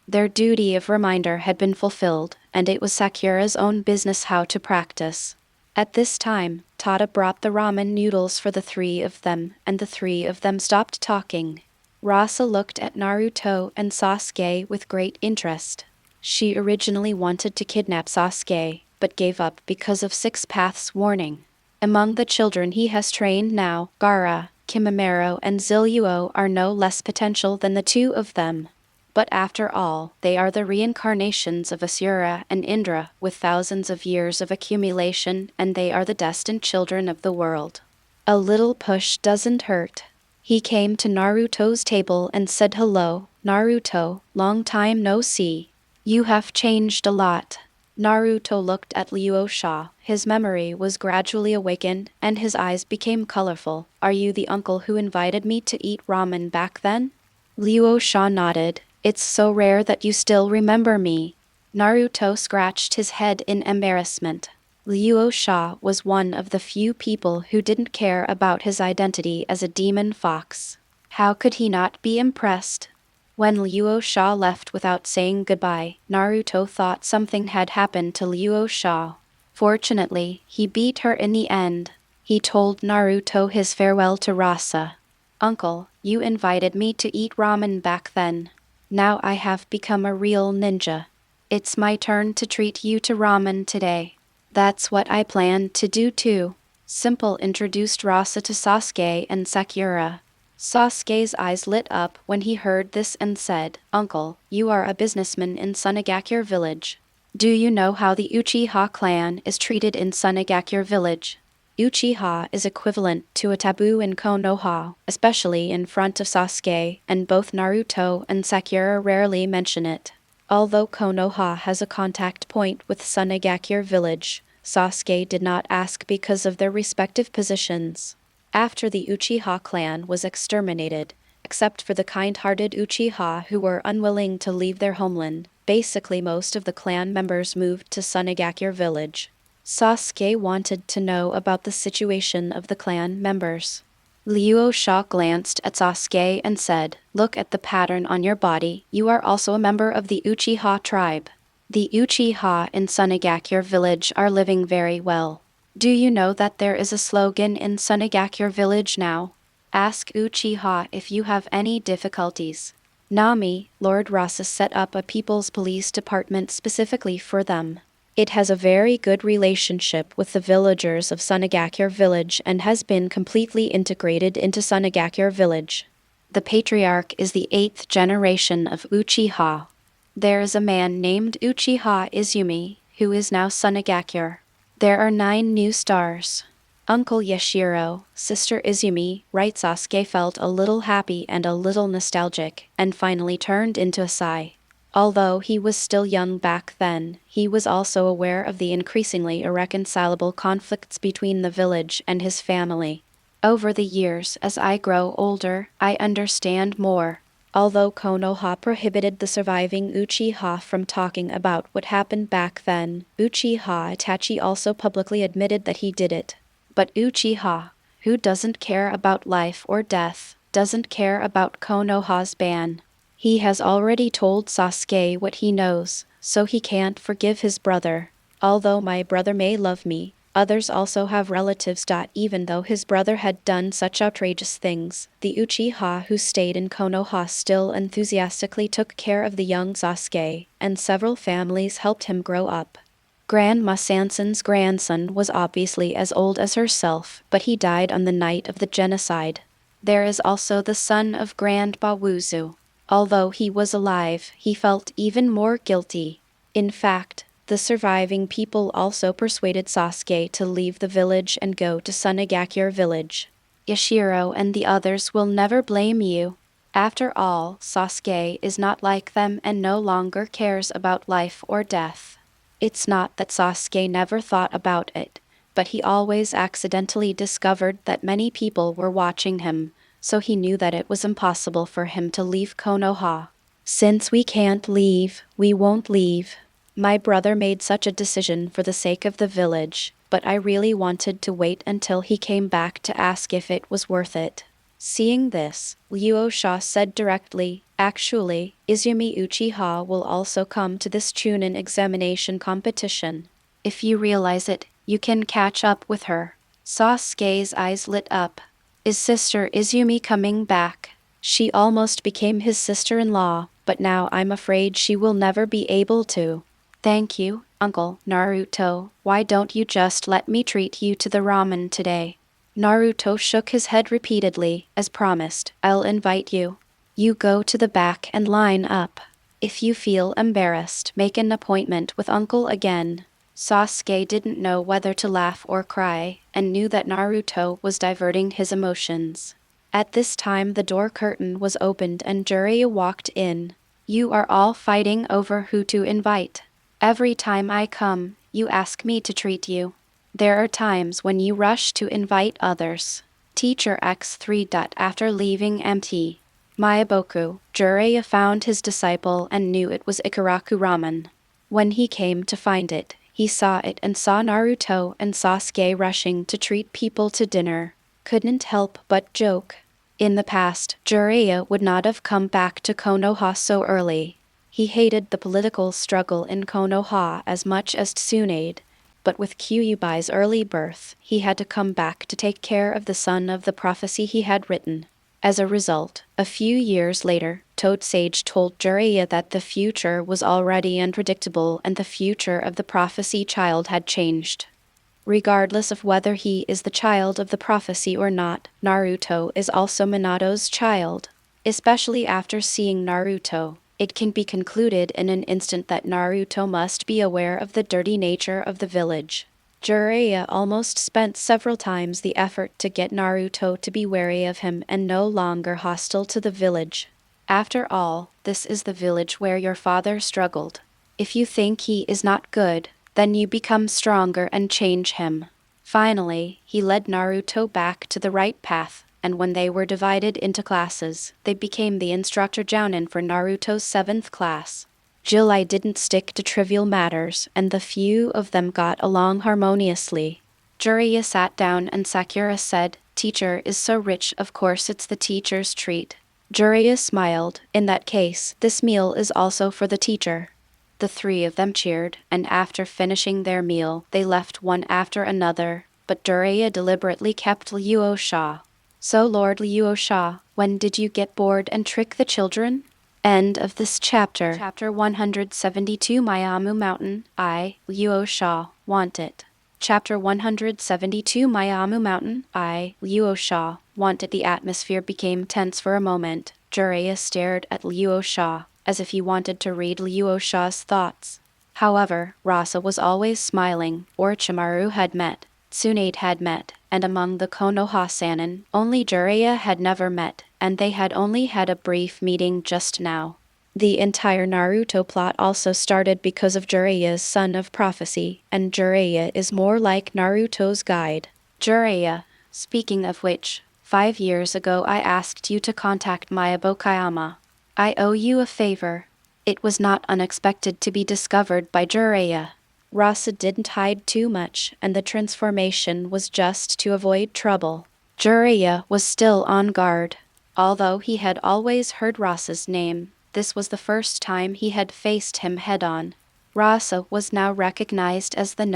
Their duty of reminder had been fulfilled, and it was Sakura's own business how to practice. At this time, Tada brought the ramen noodles for the three of them, and the three of them stopped talking. Rasa looked at Naruto and Sasuke with great interest. She originally wanted to kidnap Sasuke, but gave up because of Six Paths' warning. Among the children he has trained now, Gaara, Kimimaro, and Zilluo are no less potential than the two of them. But after all, they are the reincarnations of Asura and Indra with thousands of years of accumulation, and they are the destined children of the world. A little push doesn't hurt. He came to Naruto's table and said, "Hello, Naruto, long time no see. You have changed a lot." Naruto looked at Luo Sha. His memory was gradually awakened, and his eyes became colorful. "Are you the uncle who invited me to eat ramen back then?" Luo Sha nodded. "It's so rare that you still remember me." Naruto scratched his head in embarrassment. Luo Sha was one of the few people who didn't care about his identity as a demon fox. How could he not be impressed? When Luo Sha left without saying goodbye, Naruto thought something had happened to Luo Sha. Fortunately, he beat her in the end. He told Naruto his farewell to Rasa. "Uncle, you invited me to eat ramen back then. Now I have become a real ninja. It's my turn to treat you to ramen today." "That's what I planned to do too." Simple introduced Rasa to Sasuke and Sakura. Sasuke's eyes lit up when he heard this and said, "Uncle, you are a businessman in Sunagakure Village. Do you know how the Uchiha clan is treated in Sunagakure Village?" Uchiha is equivalent to a taboo in Konoha, especially in front of Sasuke, and both Naruto and Sakura rarely mention it. Although Konoha has a contact point with Sunagakure Village, Sasuke did not ask because of their respective positions. After the Uchiha clan was exterminated, except for the kind-hearted Uchiha who were unwilling to leave their homeland, basically most of the clan members moved to Sunagakure Village. Sasuke wanted to know about the situation of the clan members. Luo Sha glanced at Sasuke and said, "Look at the pattern on your body. You are also a member of the Uchiha tribe. The Uchiha in Sunagakure Village are living very well. Do you know that there is a slogan in Sunagakure Village now? Ask Uchiha if you have any difficulties." Nami, Lord Rasa set up a people's police department specifically for them. It has a very good relationship with the villagers of Sunagakure Village and has been completely integrated into Sunagakure Village. The patriarch is the 8th generation of Uchiha. There is a man named Uchiha Izumi, who is now Sunagakure. There are 9 new stars. Uncle Yashiro, Sister Izumi, right? Sasuke felt a little happy and a little nostalgic, and finally turned into a sigh. Although he was still young back then, he was also aware of the increasingly irreconcilable conflicts between the village and his family. Over the years, as I grow older, I understand more. Although Konoha prohibited the surviving Uchiha from talking about what happened back then, Uchiha Itachi also publicly admitted that he did it. But Uchiha, who doesn't care about life or death, doesn't care about Konoha's ban. He has already told Sasuke what he knows, so he can't forgive his brother. Although my brother may love me, others also have relatives. Even though his brother had done such outrageous things, the Uchiha who stayed in Konoha still enthusiastically took care of the young Sasuke, and several families helped him grow up. Grandma Sanson's grandson was obviously as old as herself, but he died on the night of the genocide. There is also the son of Grandpa Wuzu. Although he was alive, he felt even more guilty. In fact, the surviving people also persuaded Sasuke to leave the village and go to Sunagakure Village. Yashiro and the others will never blame you. After all, Sasuke is not like them and no longer cares about life or death. It's not that Sasuke never thought about it, but he always accidentally discovered that many people were watching him, so he knew that it was impossible for him to leave Konoha. "Since we can't leave, we won't leave. My brother made such a decision for the sake of the village, but I really wanted to wait until he came back to ask if it was worth it." Seeing this, Luo Sha said directly, "Actually, Izumi Uchiha will also come to this Chunin examination competition. If you realize it, you can catch up with her." Sasuke's eyes lit up. Is Sister Izumi coming back? She almost became his sister-in-law, but now I'm afraid she will never be able to. Thank you, Uncle Naruto. Why don't you just let me treat you to the ramen today? Naruto shook his head repeatedly. As promised, I'll invite you. You go to the back and line up. If you feel embarrassed, make an appointment with Uncle again. Sasuke didn't know whether to laugh or cry, and knew that Naruto was diverting his emotions. At this time the door curtain was opened and Jiraiya walked in. You are all fighting over who to invite. Every time I come, you ask me to treat you. There are times when you rush to invite others. Teacher X3. After leaving MT Miaboku, Jiraiya found his disciple and knew it was Ikaraku ramen. When he came to find it, he saw it and saw Naruto and Sasuke rushing to treat people to dinner. Couldn't help but joke. In the past, Jiraiya would not have come back to Konoha so early. He hated the political struggle in Konoha as much as Tsunade, but with Kyubai's early birth, he had to come back to take care of the son of the prophecy he had written. As a result, a few years later, Toad Sage told Jiraiya that the future was already unpredictable and the future of the prophecy child had changed. Regardless of whether he is the child of the prophecy or not, Naruto is also Minato's child. Especially after seeing Naruto, it can be concluded in an instant that Naruto must be aware of the dirty nature of the village. Jiraiya almost spent several times the effort to get Naruto to be wary of him and no longer hostile to the village. After all, this is the village where your father struggled. If you think he is not good, then you become stronger and change him. Finally, he led Naruto back to the right path, and when they were divided into classes, they became the instructor Jounin for Naruto's 7th class. Jilai didn't stick to trivial matters, and the few of them got along harmoniously. Jiraiya sat down and Sakura said, "Teacher is so rich, of course it's the teacher's treat." Jiraiya smiled. "In that case, this meal is also for the teacher." The three of them cheered, and after finishing their meal, they left one after another, but Jiraiya deliberately kept Luo Sha. "So Lord Luo Sha, when did you get bored and trick the children?" End of this chapter. Chapter 172 Miaomu Mountain, I, Luo Sha, want it. Chapter 172 Miaomu Mountain, I, Luo Sha, want it. The atmosphere became tense for a moment. Jiraiya stared at Luo Sha, as if he wanted to read Luo Sha's thoughts. However, Rasa was always smiling. Orochimaru had met, Tsunade had met, and among the Konoha Sannin, only Jiraiya had never met, and they had only had a brief meeting just now. The entire Naruto plot also started because of Jiraiya's son of prophecy, and Jiraiya is more like Naruto's guide. Jiraiya, speaking of which, 5 years ago I asked you to contact Miyaboku. I owe you a favor. It was not unexpected to be discovered by Jiraiya. Rasa didn't hide too much, and the transformation was just to avoid trouble. Jiraiya was still on guard. Although he had always heard Rasa's name, this was the first time he had faced him head-on. Rasa was now recognized as the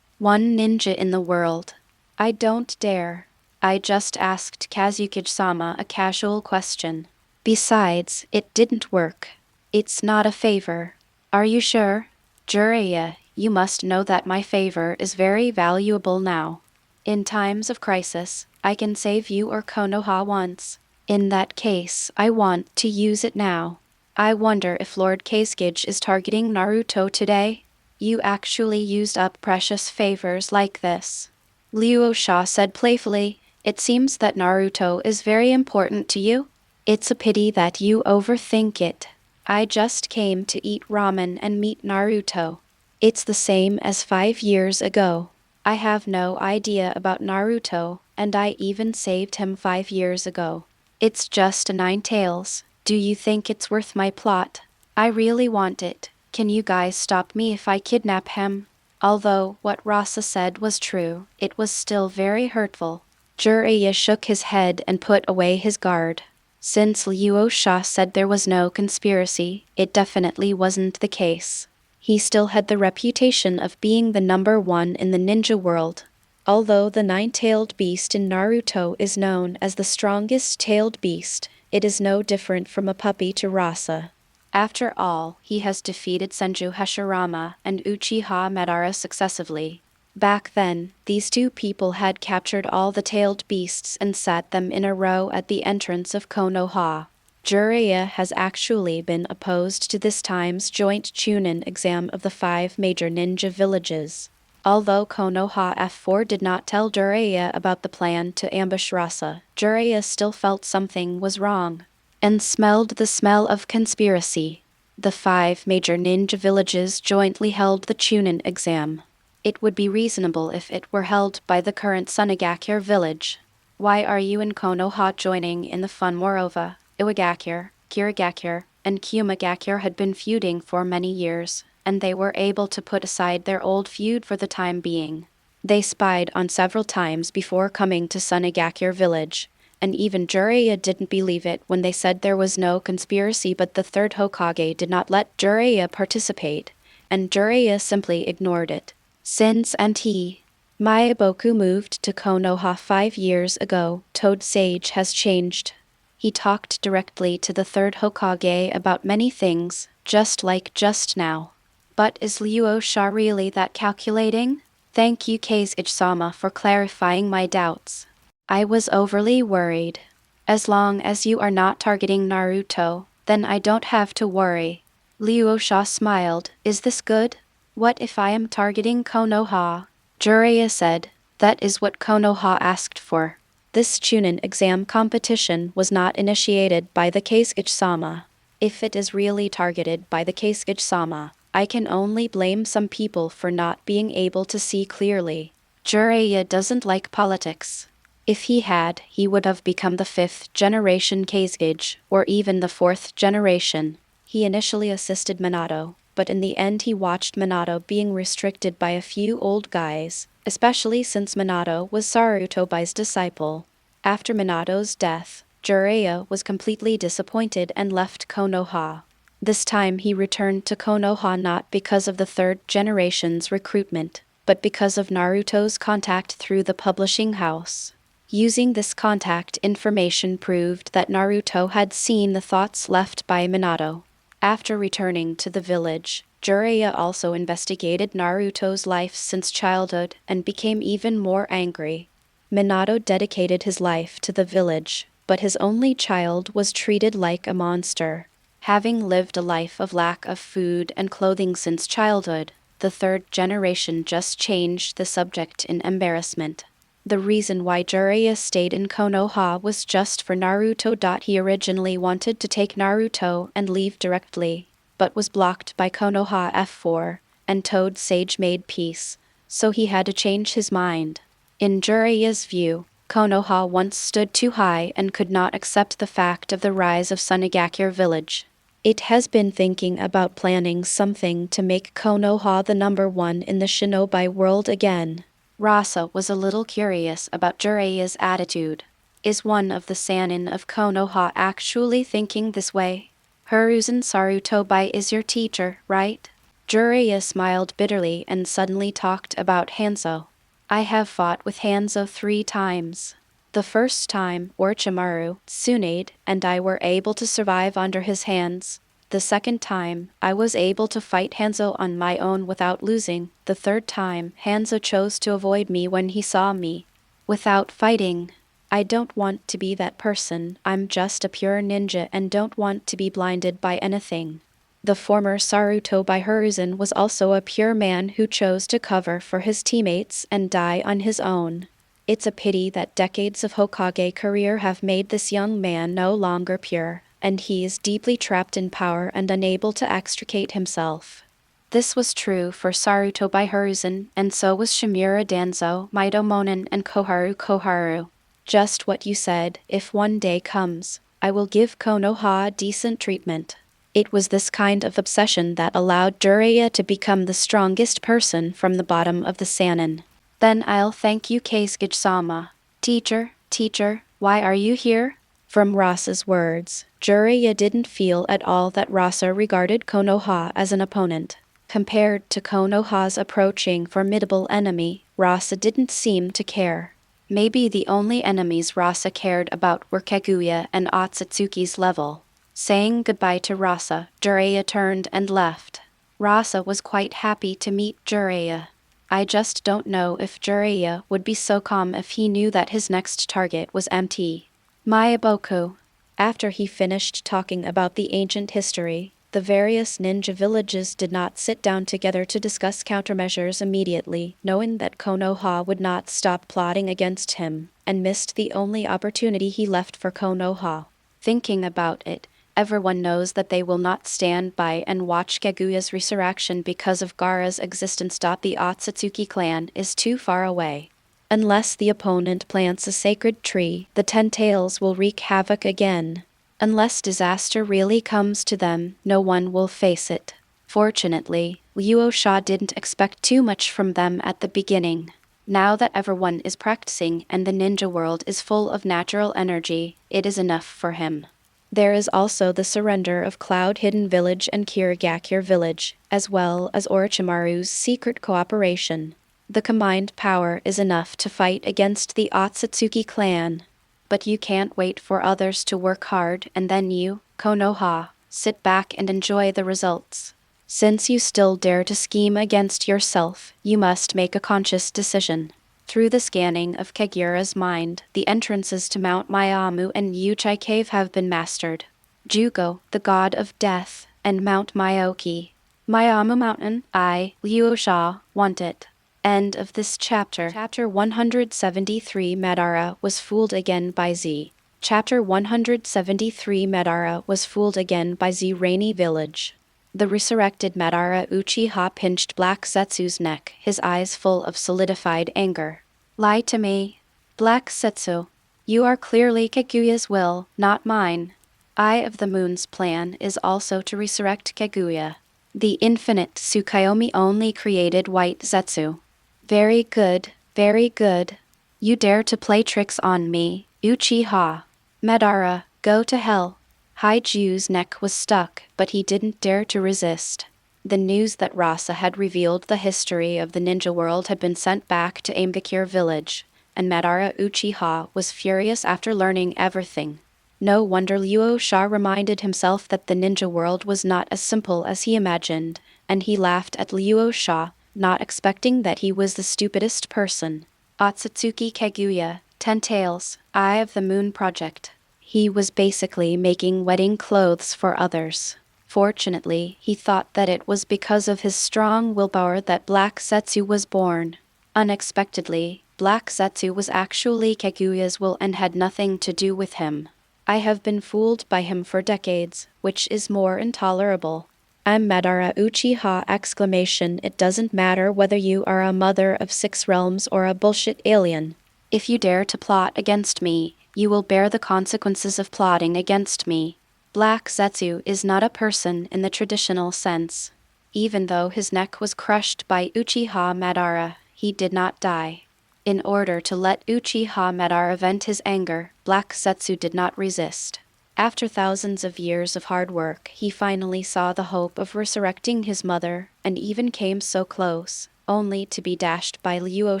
one ninja in the world. I don't dare. I just asked Kazuki-sama a casual question. Besides, it didn't work. It's not a favor. Are you sure? Jiraiya, you must know that my favor is very valuable now. In times of crisis, I can save you or Konoha once. In that case, I want to use it now. I wonder if Lord Kazekage is targeting Naruto today? You actually used up precious favors like this. Luo Sha said playfully, "It seems that Naruto is very important to you. It's a pity that you overthink it. I just came to eat ramen and meet Naruto. It's the same as 5 years ago. I have no idea about Naruto, and I even saved him 5 years ago. It's just a 9 tails. Do you think it's worth my plot? I really want it. Can you guys stop me if I kidnap him?" Although what Rasa said was true, it was still very hurtful. Jiraiya shook his head and put away his guard. Since Luo Sha said there was no conspiracy, it definitely wasn't the case. He still had the reputation of being the number one in the ninja world. Although the nine-tailed beast in Naruto is known as the strongest tailed beast, it is no different from a puppy to Rasa. After all, he has defeated Senju Hashirama and Uchiha Madara successively. Back then, these two people had captured all the tailed beasts and sat them in a row at the entrance of Konoha. Jiraiya has actually been opposed to this time's joint Chunin exam of the 5 major ninja villages. Although Konoha F4 did not tell Jiraiya about the plan to ambush Rasa, Jiraiya still felt something was wrong, and smelled the smell of conspiracy. The 5 major ninja villages jointly held the Chunin exam. It would be reasonable if it were held by the current Sunagakure village. Why are you and Konoha joining in the fun? Moreover, Iwagakure, Kirigakure, and Kyumagakure had been feuding for many years, and they were able to put aside their old feud for the time being. They spied on several times before coming to Sunagakure village, and even Jiraiya didn't believe it when they said there was no conspiracy, but the third Hokage did not let Jiraiya participate, and Jiraiya simply ignored it. Since Miyaboku moved to Konoha 5 years ago, Toad Sage has changed. He talked directly to the third Hokage about many things, just like just now. But is Luo Sha really that calculating? Thank you Kazage-sama for clarifying my doubts. I was overly worried. As long as you are not targeting Naruto, then I don't have to worry. Luo Sha smiled. Is this good? What if I am targeting Konoha? Jiraiya said. That is what Konoha asked for. This Chunin exam competition was not initiated by the Kazage-sama. If it is really targeted by the Kazage-sama, I can only blame some people for not being able to see clearly. Jiraiya doesn't like politics. If he had, he would have become the 5th generation Kazage, or even the 4th generation. He initially assisted Minato, but in the end he watched Minato being restricted by a few old guys, especially since Minato was Sarutobai's disciple. After Minato's death, Jiraiya was completely disappointed and left Konoha. This time he returned to Konoha not because of the 3rd generation's recruitment, but because of Naruto's contact through the publishing house. Using this contact information proved that Naruto had seen the thoughts left by Minato. After returning to the village, Jiraiya also investigated Naruto's life since childhood and became even more angry. Minato dedicated his life to the village, but his only child was treated like a monster. Having lived a life of lack of food and clothing since childhood, the 3rd generation just changed the subject in embarrassment. The reason why Jiraiya stayed in Konoha was just for Naruto. He originally wanted to take Naruto and leave directly, but was blocked by Konoha F4, and Toad Sage made peace, so he had to change his mind. In Jiraiya's view, Konoha once stood too high and could not accept the fact of the rise of Sunagakure village. It has been thinking about planning something to make Konoha the number 1 in the shinobi world again. Rasa was a little curious about Jiraiya's attitude. Is one of the Sannin of Konoha actually thinking this way? Hiruzen Sarutobai is your teacher, right? Jiraiya smiled bitterly and suddenly talked about Hanzo. I have fought with Hanzo 3 times. The first time, Orochimaru, Tsunade, and I were able to survive under his hands. The second time, I was able to fight Hanzo on my own without losing. The third time, Hanzo chose to avoid me when he saw me. Without fighting. I don't want to be that person. I'm just a pure ninja and don't want to be blinded by anything. The former Sarutobai Hiruzen was also a pure man who chose to cover for his teammates and die on his own. It's a pity that decades of Hokage career have made this young man no longer pure, and he is deeply trapped in power and unable to extricate himself. This was true for Sarutobai Hiruzen, and so was Shimura Danzo, Mito Monin, and Koharu. Just what you said. If one day comes, I will give Konoha decent treatment. It was this kind of obsession that allowed Jiraiya to become the strongest person from the bottom of the Sannin. Then I'll thank you Kazage-sama. Teacher, why are you here? From Rasa's words, Jiraiya didn't feel at all that Rasa regarded Konoha as an opponent. Compared to Konoha's approaching formidable enemy, Rasa didn't seem to care. Maybe the only enemies Rasa cared about were Kaguya and Otsutsuki's level. Saying goodbye to Rasa, Jiraiya turned and left. Rasa was quite happy to meet Jiraiya. I just don't know if Jiraiya would be so calm if he knew that his next target was MT. Miaomushan. After he finished talking about the ancient history, the various ninja villages did not sit down together to discuss countermeasures immediately, knowing that Konoha would not stop plotting against him, and missed the only opportunity he left for Konoha. Thinking about it, everyone knows that they will not stand by and watch Kaguya's resurrection because of Gaara's existence. The Otsutsuki clan is too far away. Unless the opponent plants a sacred tree, the Ten Tails will wreak havoc again. Unless disaster really comes to them, no one will face it. Fortunately, Luo Sha didn't expect too much from them at the beginning. Now that everyone is practicing and the ninja world is full of natural energy, it is enough for him. There is also the surrender of Cloud Hidden Village and Kirigakure Village, as well as Orochimaru's secret cooperation. The combined power is enough to fight against the Otsutsuki clan. But you can't wait for others to work hard and then you, Konoha, sit back and enjoy the results. Since you still dare to scheme against yourself, you must make a conscious decision. Through the scanning of Kagura's mind, the entrances to Mount Miaomu and Yuchai Cave have been mastered. Jugo, the god of death, and Mount Miaoki. Miaomu Mountain, Luo Sha, want it. End of this chapter. Chapter 173 Madara was fooled again by Z. Chapter 173 Madara was fooled again by Z. Rainy Village. The resurrected Madara Uchiha pinched Black Setsu's neck, his eyes full of solidified anger. Lie to me. Black Setsu. You are clearly Kaguya's will, not mine. Eye of the Moon's plan is also to resurrect Kaguya. The infinite Tsukuyomi only created white Zetsu. Very good, very good. You dare to play tricks on me, Uchiha. Madara, go to hell. Haiju's neck was stuck, but he didn't dare to resist. The news that Rasa had revealed the history of the ninja world had been sent back to Aimgakure village, and Madara Uchiha was furious after learning everything. No wonder Luo Sha reminded himself that the ninja world was not as simple as he imagined, and he laughed at Luo Sha, not expecting that he was the stupidest person. Otsutsuki Kaguya, Ten Tails, Eye of the Moon Project. He was basically making wedding clothes for others. Fortunately, he thought that it was because of his strong willpower that Black Setsu was born. Unexpectedly, Black Setsu was actually Kaguya's will and had nothing to do with him. I have been fooled by him for decades, which is more intolerable. I'm Madara Uchiha! It doesn't matter whether you are a mother of 6 realms or a bullshit alien. If you dare to plot against me, you will bear the consequences of plotting against me. Black Zetsu is not a person in the traditional sense. Even though his neck was crushed by Uchiha Madara, he did not die. In order to let Uchiha Madara vent his anger, Black Zetsu did not resist. After thousands of years of hard work, he finally saw the hope of resurrecting his mother, and even came so close, only to be dashed by Luo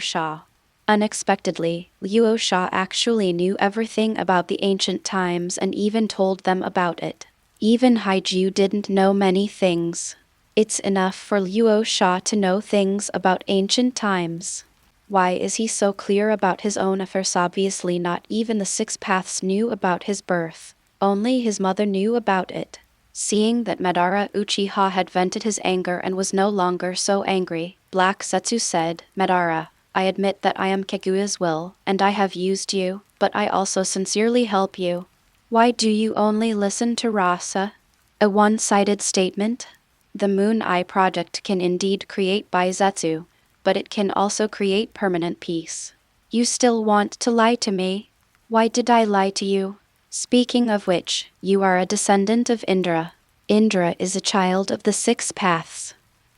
Sha. Unexpectedly, Luo Sha actually knew everything about the ancient times and even told them about it. Even Haiju didn't know many things. It's enough for Luo Sha to know things about ancient times. Why is he so clear about his own affairs? Obviously not even the 6 paths knew about his birth. Only his mother knew about it. Seeing that Madara Uchiha had vented his anger and was no longer so angry, Black Setsu said, Madara, I admit that I am Kaguya's will, and I have used you, but I also sincerely help you. Why do you only listen to Rasa? A one-sided statement? The Moon Eye project can indeed create Baizetsu, but it can also create permanent peace. You still want to lie to me? Why did I lie to you? Speaking of which, you are a descendant of Indra. Indra is a child of the 6 paths.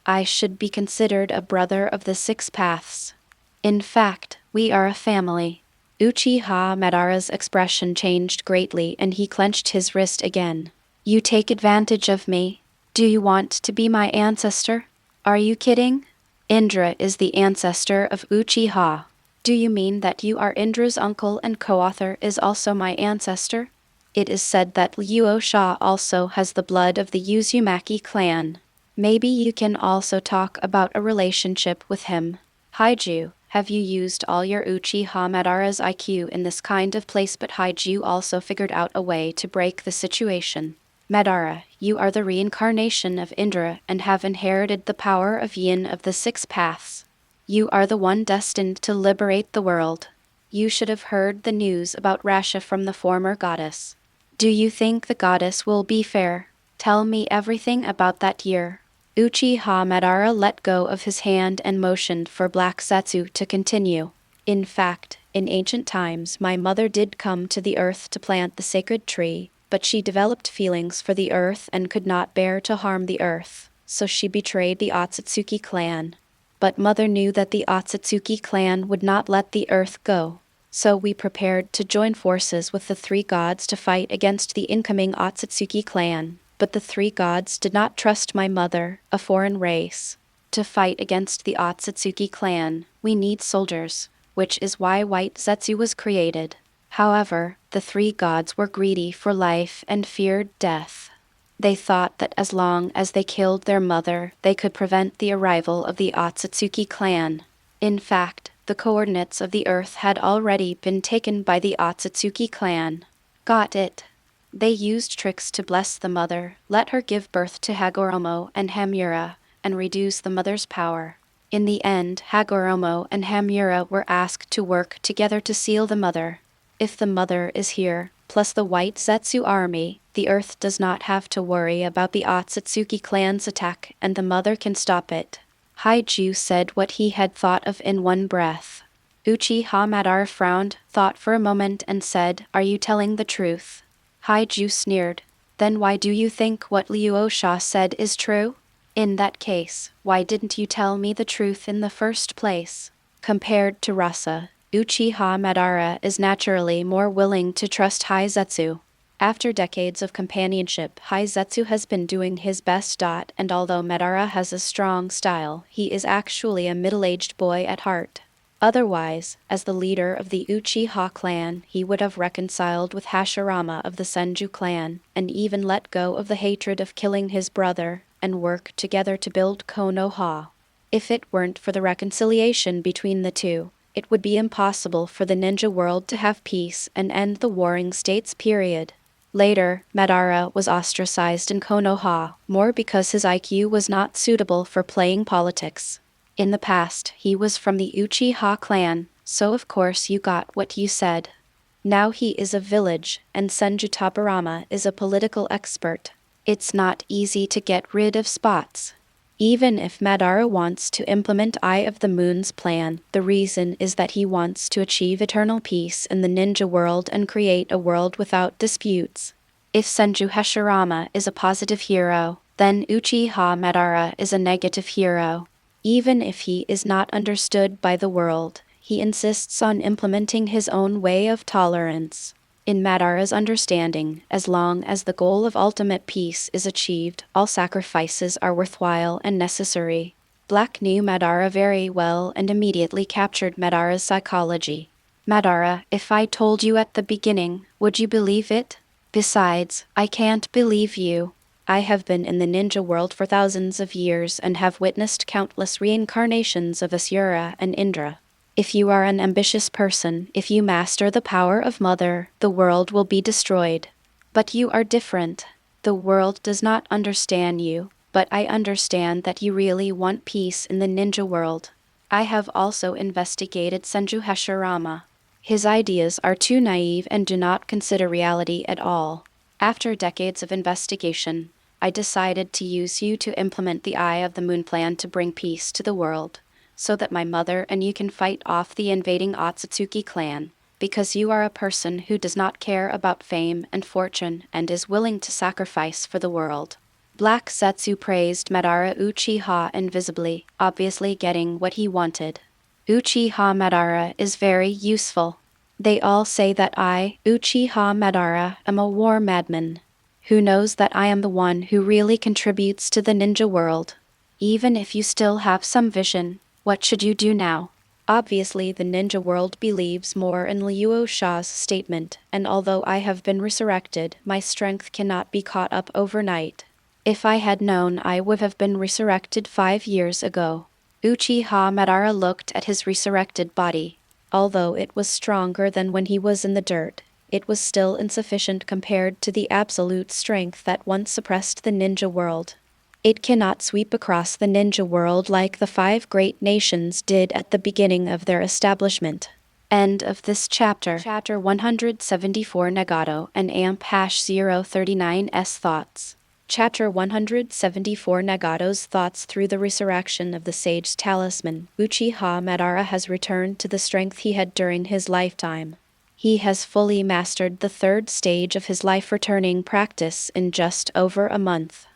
I should be considered a brother of the 6 paths. In fact, we are a family. Uchiha Madara's expression changed greatly and he clenched his wrist again. You take advantage of me? Do you want to be my ancestor? Are you kidding? Indra is the ancestor of Uchiha. Do you mean that you are Indra's uncle and co-author is also my ancestor? It is said that Luo Sha also has the blood of the Uzumaki clan. Maybe you can also talk about a relationship with him. Haiju, have you used all your Uchiha Madara's IQ in this kind of place? But Haiju also figured out a way to break the situation. Madara, you are the reincarnation of Indra and have inherited the power of Yin of the Six Paths. You are the one destined to liberate the world. You should have heard the news about Rasha from the former goddess. Do you think the goddess will be fair? Tell me everything about that year. Uchiha Madara let go of his hand and motioned for Black Zetsu to continue. In fact, in ancient times my mother did come to the earth to plant the sacred tree, but she developed feelings for the earth and could not bear to harm the earth, so she betrayed the Otsutsuki clan. But mother knew that the Otsutsuki clan would not let the earth go, so we prepared to join forces with the three gods to fight against the incoming Otsutsuki clan. But the three gods did not trust my mother, a foreign race. To fight against the Otsutsuki clan, we need soldiers, which is why White Zetsu was created. However, the three gods were greedy for life and feared death. They thought that as long as they killed their mother, they could prevent the arrival of the Otsutsuki clan. In fact, the coordinates of the earth had already been taken by the Otsutsuki clan. Got it. They used tricks to bless the mother, let her give birth to Hagoromo and Hamura, and reduce the mother's power. In the end, Hagoromo and Hamura were asked to work together to seal the mother. If the mother is here, plus the White Zetsu army, the earth does not have to worry about the Otsutsuki clan's attack and the mother can stop it. Haiju said what he had thought of in one breath. Uchiha Madara frowned, thought for a moment and said, "Are you telling the truth?" Haiju sneered. Then why do you think what Luo Sha said is true? In that case, why didn't you tell me the truth in the first place? Compared to Rasa, Uchiha Madara is naturally more willing to trust Haizetsu. After decades of companionship, Haizetsu has been doing his best. And although Madara has a strong style, he is actually a middle-aged boy at heart. Otherwise, as the leader of the Uchiha clan, he would have reconciled with Hashirama of the Senju clan, and even let go of the hatred of killing his brother, and work together to build Konoha. If it weren't for the reconciliation between the two, it would be impossible for the ninja world to have peace and end the warring states period. Later, Madara was ostracized in Konoha, more because his IQ was not suitable for playing politics. In the past, he was from the Uchiha clan, so of course you got what you said. Now he is a village, and Senju Tabarama is a political expert. It's not easy to get rid of spots. Even if Madara wants to implement Eye of the Moon's plan, the reason is that he wants to achieve eternal peace in the ninja world and create a world without disputes. If Senju Hashirama is a positive hero, then Uchiha Madara is a negative hero. Even if he is not understood by the world, he insists on implementing his own way of tolerance. In Madara's understanding, as long as the goal of ultimate peace is achieved, all sacrifices are worthwhile and necessary. Black knew Madara very well and immediately captured Madara's psychology. Madara, if I told you at the beginning, would you believe it? Besides, I can't believe you. I have been in the ninja world for thousands of years and have witnessed countless reincarnations of Asura and Indra. If you are an ambitious person, if you master the power of Mother, the world will be destroyed. But you are different. The world does not understand you, but I understand that you really want peace in the ninja world. I have also investigated Senju Hashirama. His ideas are too naive and do not consider reality at all. After decades of investigation, I decided to use you to implement the Eye of the Moon plan to bring peace to the world, so that my mother and you can fight off the invading Otsutsuki clan, because you are a person who does not care about fame and fortune and is willing to sacrifice for the world. Black Zetsu praised Madara Uchiha invisibly, obviously getting what he wanted. Uchiha Madara is very useful. They all say that I, Uchiha Madara, am a war madman. Who knows that I am the one who really contributes to the ninja world? Even if you still have some vision, what should you do now? Obviously, the ninja world believes more in Luo Sha's statement, and although I have been resurrected, my strength cannot be caught up overnight. If I had known, I would have been resurrected 5 years ago. Uchiha Madara looked at his resurrected body. Although it was stronger than when he was in the dirt, it was still insufficient compared to the absolute strength that once suppressed the ninja world. It cannot sweep across the ninja world like the 5 great nations did at the beginning of their establishment. End of this chapter. Chapter 174 Nagato and AMP-039's thoughts. Chapter 174 Nagato's thoughts. Through the resurrection of the Sage's talisman, Uchiha Madara has returned to the strength he had during his lifetime. He has fully mastered the 3rd stage of his life-returning practice in just over a month.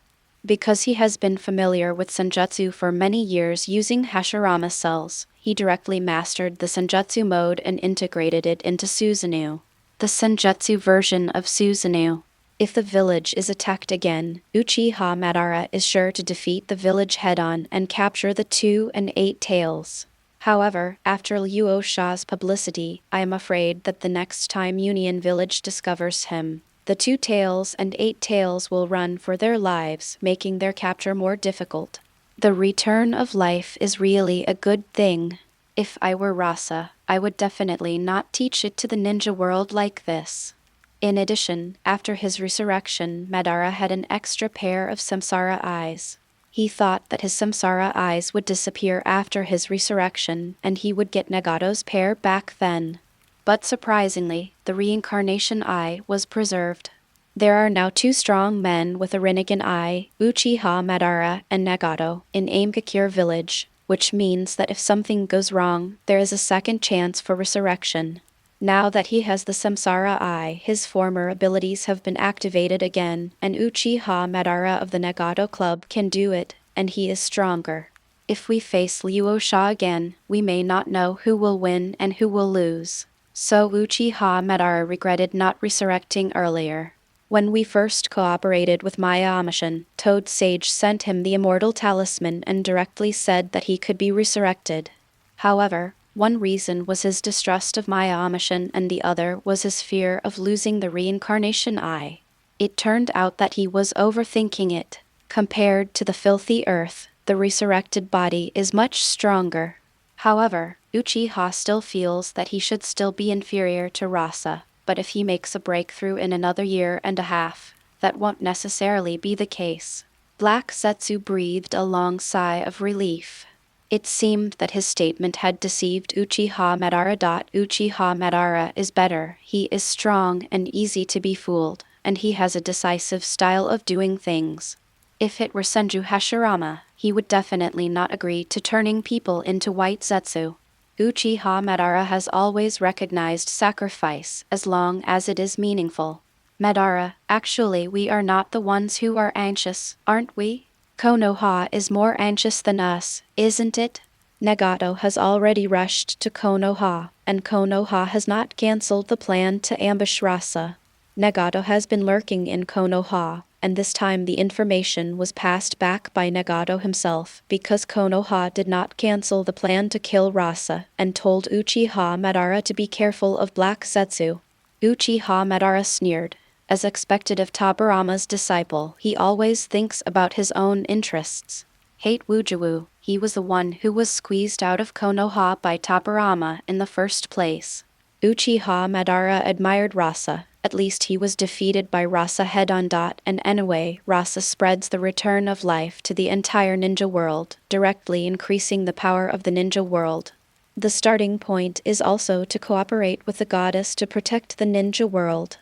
Because he has been familiar with senjutsu for many years using Hashirama cells, he directly mastered the senjutsu mode and integrated it into Susanoo, the senjutsu version of Susanoo. If the village is attacked again, Uchiha Madara is sure to defeat the village head-on and capture the 2 and 8 tails. However, after Luo Sha's publicity, I am afraid that the next time Union Village discovers him, the 2 tails and 8 tails will run for their lives, making their capture more difficult. The return of life is really a good thing. If I were Rasa, I would definitely not teach it to the ninja world like this. In addition, after his resurrection, Madara had an extra pair of samsara eyes. He thought that his samsara eyes would disappear after his resurrection, and he would get Nagato's pair back then. But surprisingly, the reincarnation eye was preserved. There are now 2 strong men with a Rinnegan eye, Uchiha Madara and Nagato, in Aimgakure village, which means that if something goes wrong, there is a second chance for resurrection. Now that he has the samsara eye, his former abilities have been activated again, and Uchiha Madara of the Nagato Club can do it, and he is stronger. If we face Luo Sha again, we may not know who will win and who will lose. So Uchiha Madara regretted not resurrecting earlier. When we first cooperated with Miaomushan, Toad Sage sent him the immortal talisman and directly said that he could be resurrected. However, one reason was his distrust of Miaomushan and the other was his fear of losing the reincarnation eye. It turned out that he was overthinking it. Compared to the filthy earth, the resurrected body is much stronger. However, Uchiha still feels that he should still be inferior to Rasa, but if he makes a breakthrough in another year and a half, that won't necessarily be the case. Black Zetsu breathed a long sigh of relief. It seemed that his statement had deceived Uchiha Madara. Uchiha Madara is better, he is strong and easy to be fooled, and he has a decisive style of doing things. If it were Senju Hashirama, he would definitely not agree to turning people into white Zetsu. Uchiha Madara has always recognized sacrifice as long as it is meaningful. Madara, actually we are not the ones who are anxious, aren't we? Konoha is more anxious than us, isn't it? Nagato has already rushed to Konoha, and Konoha has not cancelled the plan to ambush Rasa. Nagato has been lurking in Konoha, and this time the information was passed back by Nagato himself because Konoha did not cancel the plan to kill Rasa and told Uchiha Madara to be careful of Black Zetsu. Uchiha Madara sneered. As expected of Tobirama's disciple, he always thinks about his own interests. Hate Wujiwu, he was the one who was squeezed out of Konoha by Tobirama in the first place. Uchiha Madara admired Rasa. At least he was defeated by Rasa head-on. And anyway, Rasa spreads the return of life to the entire ninja world, directly increasing the power of the ninja world. The starting point is also to cooperate with the goddess to protect the ninja world.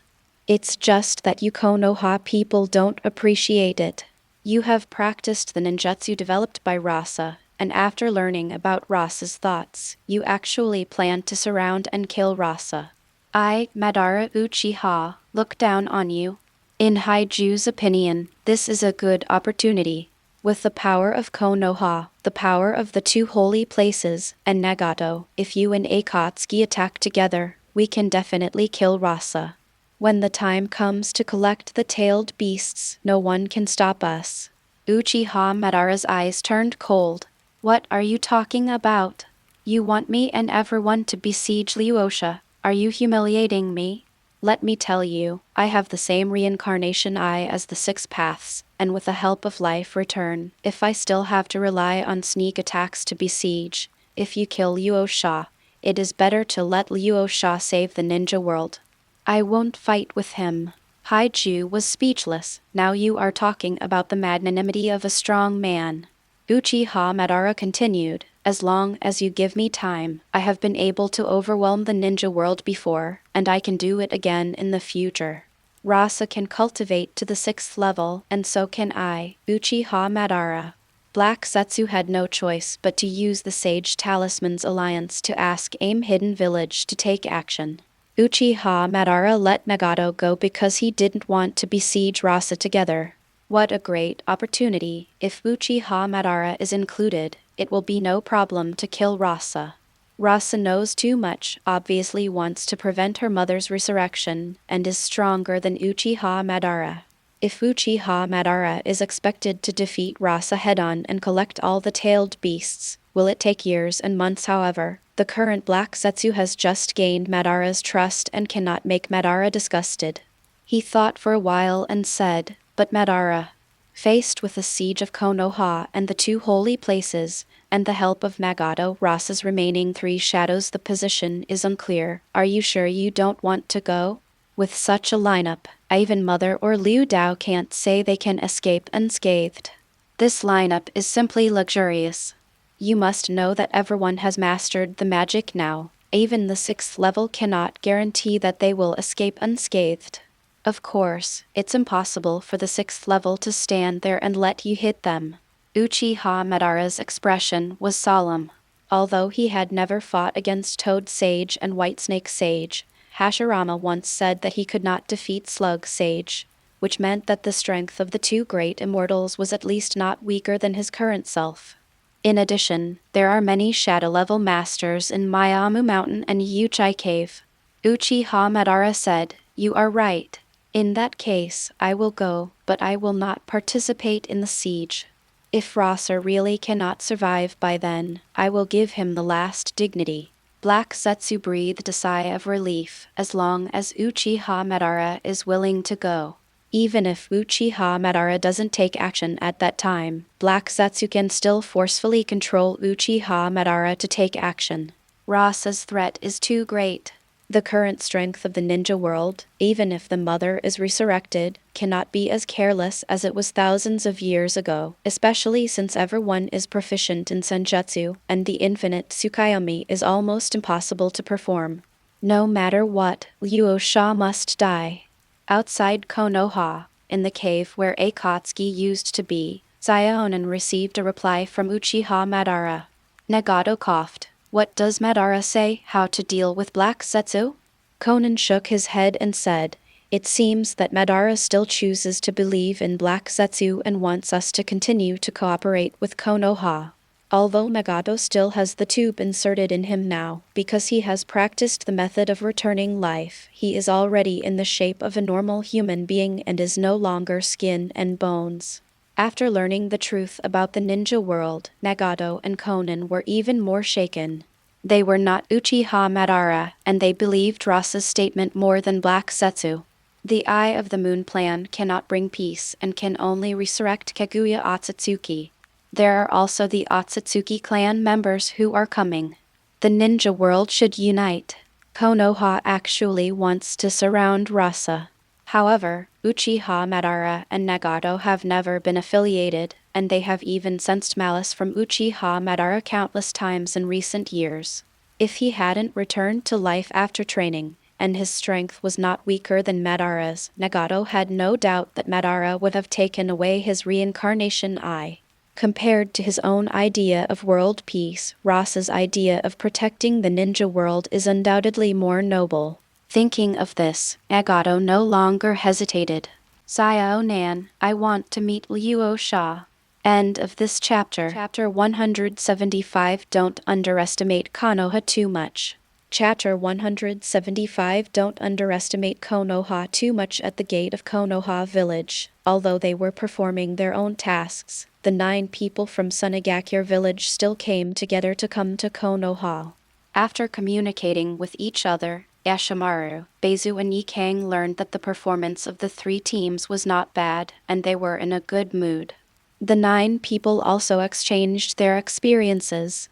It's just that you Konoha people don't appreciate it. You have practiced the ninjutsu developed by Rasa, and after learning about Rasa's thoughts, you actually plan to surround and kill Rasa. I, Madara Uchiha, look down on you. In Haiju's opinion, this is a good opportunity. With the power of Konoha, the power of the 2 holy places, and Nagato, if you and Akatsuki attack together, We can definitely kill Rasa. When the time comes to collect the tailed beasts, no one can stop us. Uchiha Madara's eyes turned cold. What are you talking about? You want me and everyone to besiege Luo Sha. Are you humiliating me? Let me tell you, I have the same reincarnation eye as the six paths, and with the help of life return, if I still have to rely on sneak attacks to besiege. If you kill Luo Sha, it is better to let Luo Sha save the ninja world. I won't fight with him. Haiju was speechless. Now you are talking about the magnanimity of a strong man. Uchiha Madara continued, as long as you give me time, I have been able to overwhelm the ninja world before, and I can do it again in the future. Rasa can cultivate to the 6th level, and so can I, Uchiha Madara. Black Setsu had no choice but to use the Sage Talisman's alliance to ask AIM Hidden Village to take action. Uchiha Madara let Nagato go because he didn't want to besiege Rasa together. What a great opportunity. If Uchiha Madara is included, it will be no problem to kill Rasa. Rasa knows too much, obviously wants to prevent her mother's resurrection, and is stronger than Uchiha Madara. If Uchiha Madara is expected to defeat Rasa head-on and collect all the tailed beasts, will it take years and months? However, the current Black Setsu has just gained Madara's trust and cannot make Madara disgusted. He thought for a while and said, but Madara, faced with the siege of Konoha and the 2 holy places, and the help of Nagato, Rasa's remaining 3 shadows, the position is unclear. Are you sure you don't want to go? With such a lineup, even Mother or Liu Dao can't say they can escape unscathed. This lineup is simply luxurious. You must know that everyone has mastered the magic now. Even the 6th level cannot guarantee that they will escape unscathed. Of course, it's impossible for the 6th level to stand there and let you hit them. Uchiha Madara's expression was solemn. Although he had never fought against Toad Sage and Whitesnake Sage, Hashirama once said that he could not defeat Slug Sage, which meant that the strength of the 2 great immortals was at least not weaker than his current self. In addition, there are many shadow-level masters in Miaomu Mountain and Yuchai Cave. Uchiha Madara said, "You are right. In that case, I will go, but I will not participate in the siege. If Rasa really cannot survive by then, I will give him the last dignity." Black Setsu breathed a sigh of relief, as long as Uchiha Madara is willing to go. Even if Uchiha Madara doesn't take action at that time, Black Setsu can still forcefully control Uchiha Madara to take action. Rasa's threat is too great. The current strength of the ninja world, even if the mother is resurrected, cannot be as careless as it was thousands of years ago, especially since everyone is proficient in senjutsu, and the infinite Tsukuyomi is almost impossible to perform. No matter what, Luo Sha must die. Outside Konoha, in the cave where Akatsuki used to be, Sayonin received a reply from Uchiha Madara. Nagato coughed. What does Madara say? How to deal with Black Setsu? Konan shook his head and said, "It seems that Madara still chooses to believe in Black Setsu and wants us to continue to cooperate with Konoha. Although Nagato still has the tube inserted in him now, because he has practiced the method of returning life, he is already in the shape of a normal human being and is no longer skin and bones." After learning the truth about the ninja world, Nagato and Konan were even more shaken. They were not Uchiha Madara, and they believed Rasa's statement more than Black Setsu. The Eye of the Moon plan cannot bring peace and can only resurrect Kaguya Otsutsuki. There are also the Otsutsuki clan members who are coming. The ninja world should unite. Konoha actually wants to surround Rasa. However, Uchiha Madara and Nagato have never been affiliated, and they have even sensed malice from Uchiha Madara countless times in recent years. If he hadn't returned to life after training, and his strength was not weaker than Madara's, Nagato had no doubt that Madara would have taken away his reincarnation eye. Compared to his own idea of world peace, Rasa's idea of protecting the ninja world is undoubtedly more noble. Thinking of this, Nagato no longer hesitated. "Sayo-nan, I want to meet Luo Sha." End of this chapter. Chapter 175. Don't underestimate Konoha too much. Chapter 175. Don't underestimate Konoha too much. At the gate of Konoha village, although they were performing their own tasks, the 9 people from Sunagakure village still came together to come to Konoha. After communicating with each other, Yashimaru, Beizu and Yikang learned that the performance of the 3 teams was not bad, and they were in a good mood. The 9 people also exchanged their experiences.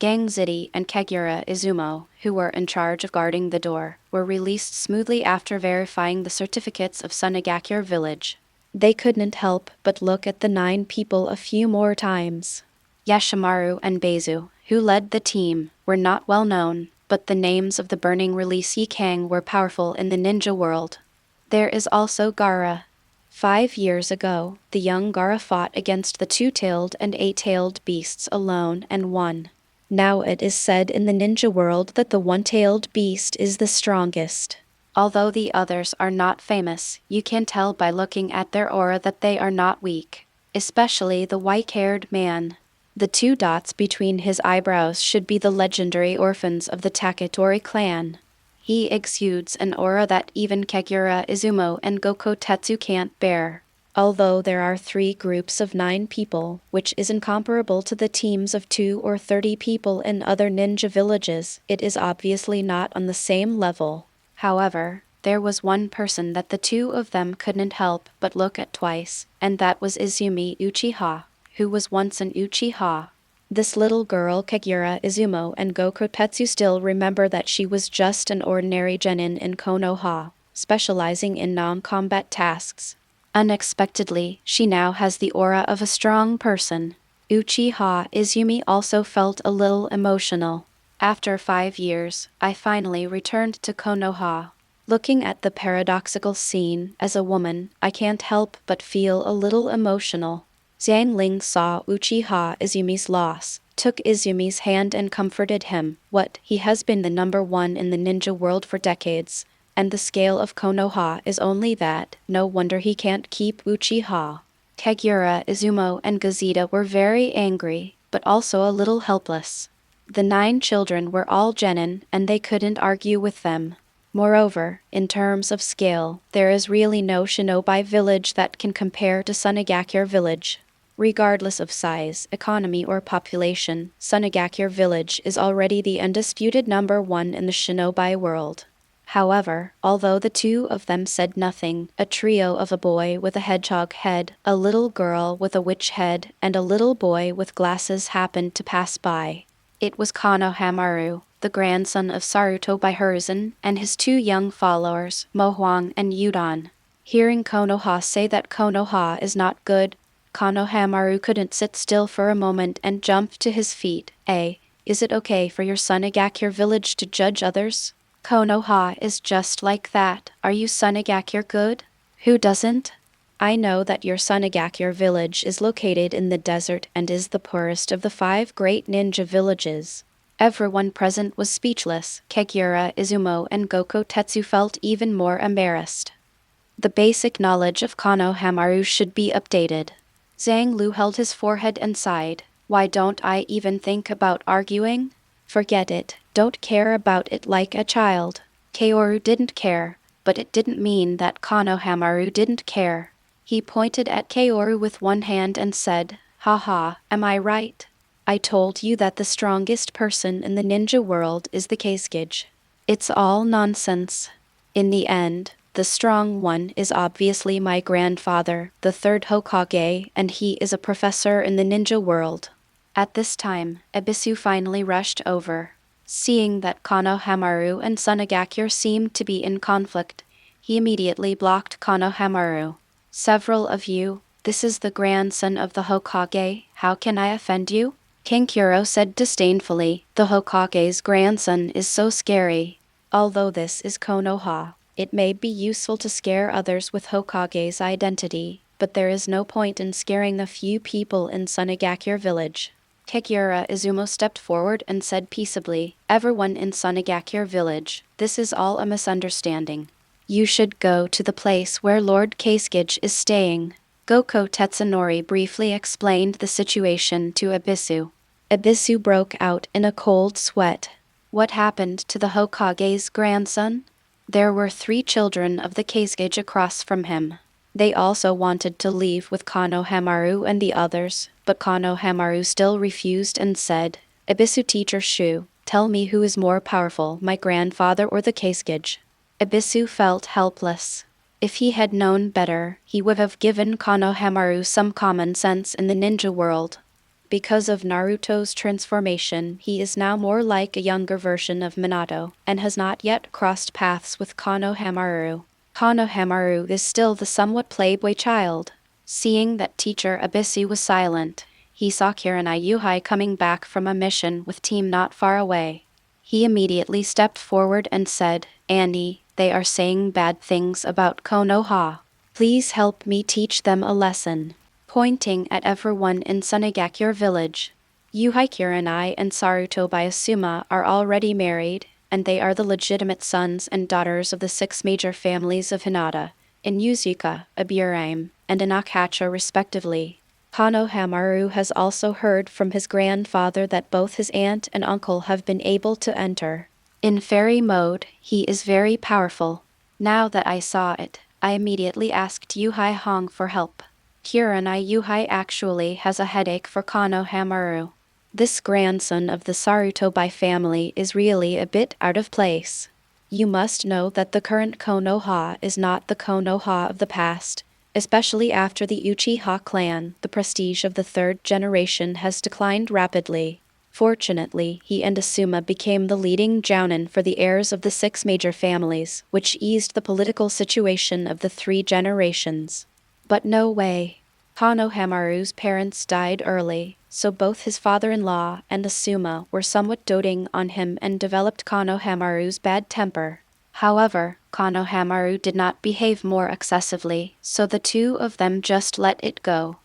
Gangzidi and Kaguya Izumo, who were in charge of guarding the door, were released smoothly after verifying the certificates of Sunagakure village. They couldn't help but look at the 9 people a few more times. Yashimaru and Beizu, who led the team, were not well known, but the names of the burning release Yikang were powerful in the ninja world. There is also Gaara. 5 years ago, the young Gaara fought against the 2-tailed and 8-tailed beasts alone and won. Now it is said in the ninja world that the 1-tailed beast is the strongest. Although the others are not famous, you can tell by looking at their aura that they are not weak, especially the white-haired man. The 2 dots between his eyebrows should be the legendary orphans of the Taketori clan. He exudes an aura that even Kaguya Izumo and Goko Tetsu can't bear. Although there are 3 groups of 9 people, which is incomparable to the teams of 2 or 30 people in other ninja villages, it is obviously not on the same level. However, there was one person that the 2 of them couldn't help but look at twice, and that was Izumi Uchiha, who was once an Uchiha. This little girl Kaguya Izumo and Goko Tetsu still remember that she was just an ordinary genin in Konoha, specializing in non-combat tasks. Unexpectedly, she now has the aura of a strong person. Uchiha Izumi also felt a little emotional. After 5 years, I finally returned to Konoha. Looking at the paradoxical scene, as a woman, I can't help but feel a little emotional. Zhang Ling saw Uchiha Izumi's loss, took Izumi's hand and comforted him. He has been the number 1 in the ninja world for decades. And the scale of Konoha is only that, no wonder he can't keep Uchiha. Kaguya Izumo and Gazeta were very angry, but also a little helpless. The 9 children were all genin, and they couldn't argue with them. Moreover, in terms of scale, there is really no shinobi village that can compare to Sunagakure village. Regardless of size, economy or population, Sunagakure village is already the undisputed number 1 in the shinobi world. However, although the 2 of them said nothing, a trio of a boy with a hedgehog head, a little girl with a witch head, and a little boy with glasses happened to pass by. It was Konohamaru, the grandson of Saruto by Hiruzen, and his 2 young followers, Mohuang and Yudon. Hearing Konoha say that Konoha is not good, Konohamaru couldn't sit still for a moment and jumped to his feet. Is it okay for your Sunagakure village to judge others? Konoha is just like that. Are you Sunagakure good? Who doesn't? I know that your Sunagakure village is located in the desert and is the poorest of the 5 great ninja villages. Everyone present was speechless. Kaguya Izumo and Goko Tetsu felt even more embarrassed. The basic knowledge of Konohamaru should be updated. Zhang Lu held his forehead and sighed. Why don't I even think about arguing? Forget it. Don't care about it like a child. Kaoru didn't care, but it didn't mean that Konohamaru didn't care. He pointed at Kaoru with one hand and said, "Haha, am I right? I told you that the strongest person in the ninja world is the Kasuke. It's all nonsense. In the end, the strong one is obviously my grandfather, the 3rd Hokage, and he is a professor in the ninja world." At this time, Ebisu finally rushed over. Seeing that Konohamaru and Sunagakure seemed to be in conflict, he immediately blocked Konohamaru. "Several of you, this is the grandson of the Hokage, how can I offend you?" King Kuro said disdainfully, "The Hokage's grandson is so scary. Although this is Konoha, it may be useful to scare others with Hokage's identity, but there is no point in scaring the few people in Sunagakure village." Kaguya Izumo stepped forward and said peaceably, "Everyone in Sunagakure village, this is all a misunderstanding. You should go to the place where Lord Kasuke is staying." Goko Tetsunori briefly explained the situation to Ebisu. Ebisu broke out in a cold sweat. What happened to the Hokage's grandson? There were 3 children of the Kazekage across from him. They also wanted to leave with Konohamaru and the others, but Konohamaru still refused and said, Ebisu teacher Shu, tell me who is more powerful, my grandfather or the Kazekage? Ebisu felt helpless. If he had known better, he would have given Konohamaru some common sense in the ninja world. Because of Naruto's transformation, he is now more like a younger version of Minato, and has not yet crossed paths with Konohamaru. Konohamaru is still the somewhat playboy child. Seeing that teacher Abisu was silent, he saw Kurenai Yuhai coming back from a mission with team not far away. He immediately stepped forward and said, Annie, they are saying bad things about Konoha. Please help me teach them a lesson. Pointing at everyone in Sunagakure village. Yuhai Kurenai and Saruto Bayasuma are already married, and they are the legitimate sons and daughters of the 6 major families of Hinata, in Yuzuka, Aburame, and in Akacha respectively. Konohamaru has also heard from his grandfather that both his aunt and uncle have been able to enter. In fairy mode, he is very powerful. Now that I saw it, I immediately asked Yuhai Hong for help. Kurenai Yuhai actually has a headache for Konohamaru. This grandson of the Sarutobi family is really a bit out of place. You must know that the current Konoha is not the Konoha of the past, especially after the Uchiha clan. The prestige of the 3rd generation has declined rapidly. Fortunately, he and Asuma became the leading jounin for the heirs of the 6 major families, which eased the political situation of the 3 generations. But no way. Konohamaru's parents died early, so both his father-in-law and Asuma were somewhat doting on him and developed Konohamaru's bad temper. However, Konohamaru did not behave more excessively, so the 2 of them just let it go.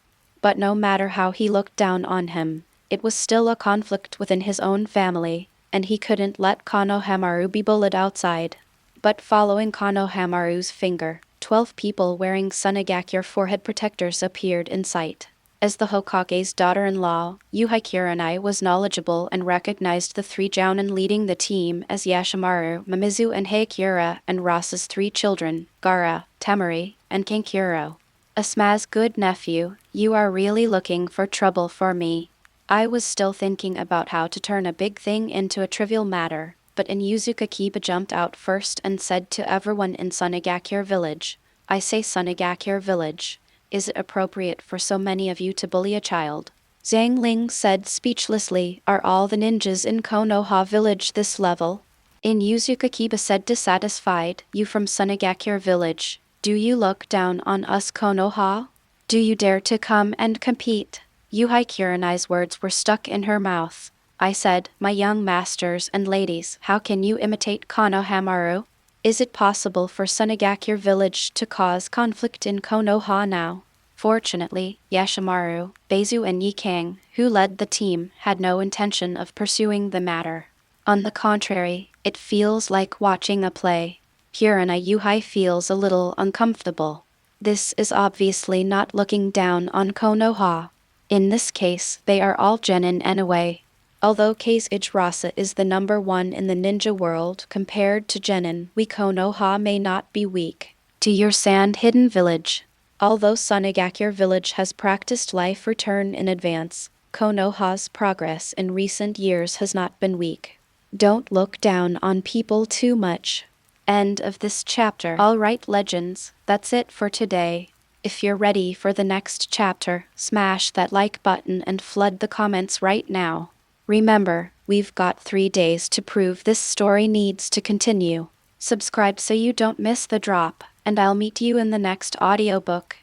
But no matter how he looked down on him, it was still a conflict within his own family, and he couldn't let Konohamaru be bullied outside. But following Konohamaru's finger, 12 people wearing Sunagakure forehead protectors appeared in sight. As the Hokage's daughter-in-law, Yuhai Kurenai was knowledgeable and recognized the 3 jounin leading the team as Yashimaru, Mamizu and Heikura, and Rasa's 3 children, Gaara, Temari, and Kankuro. Asuma's good nephew, you are really looking for trouble for me. I was still thinking about how to turn a big thing into a trivial matter. But Inuzuka Kiba jumped out first and said to everyone in Sunagakure village, I say Sunagakure village. Is it appropriate for so many of you to bully a child? Zhang Ling said speechlessly, are all the ninjas in Konoha village this level? Inuzuka Kiba said dissatisfied, you from Sunagakure village, do you look down on us Konoha? Do you dare to come and compete? Yuhai Kurenai's words were stuck in her mouth. I said, my young masters and ladies, how can you imitate Konohamaru? Is it possible for Sunagakure village to cause conflict in Konoha now? Fortunately, Yashimaru, Beizu and Yikang, who led the team, had no intention of pursuing the matter. On the contrary, it feels like watching a play. Kurenai Yuhai feels a little uncomfortable. This is obviously not looking down on Konoha. In this case, they are all genin anyway. Although Kazekage Rasa is the number 1 in the ninja world compared to genin, we Konoha may not be weak. To your sand-hidden village. Although Sunagakure village has practiced life return in advance, Konoha's progress in recent years has not been weak. Don't look down on people too much. End of this chapter. Alright legends, that's it for today. If you're ready for the next chapter, smash that like button and flood the comments right now. Remember, we've got 3 days to prove this story needs to continue. Subscribe so you don't miss the drop, and I'll meet you in the next audiobook.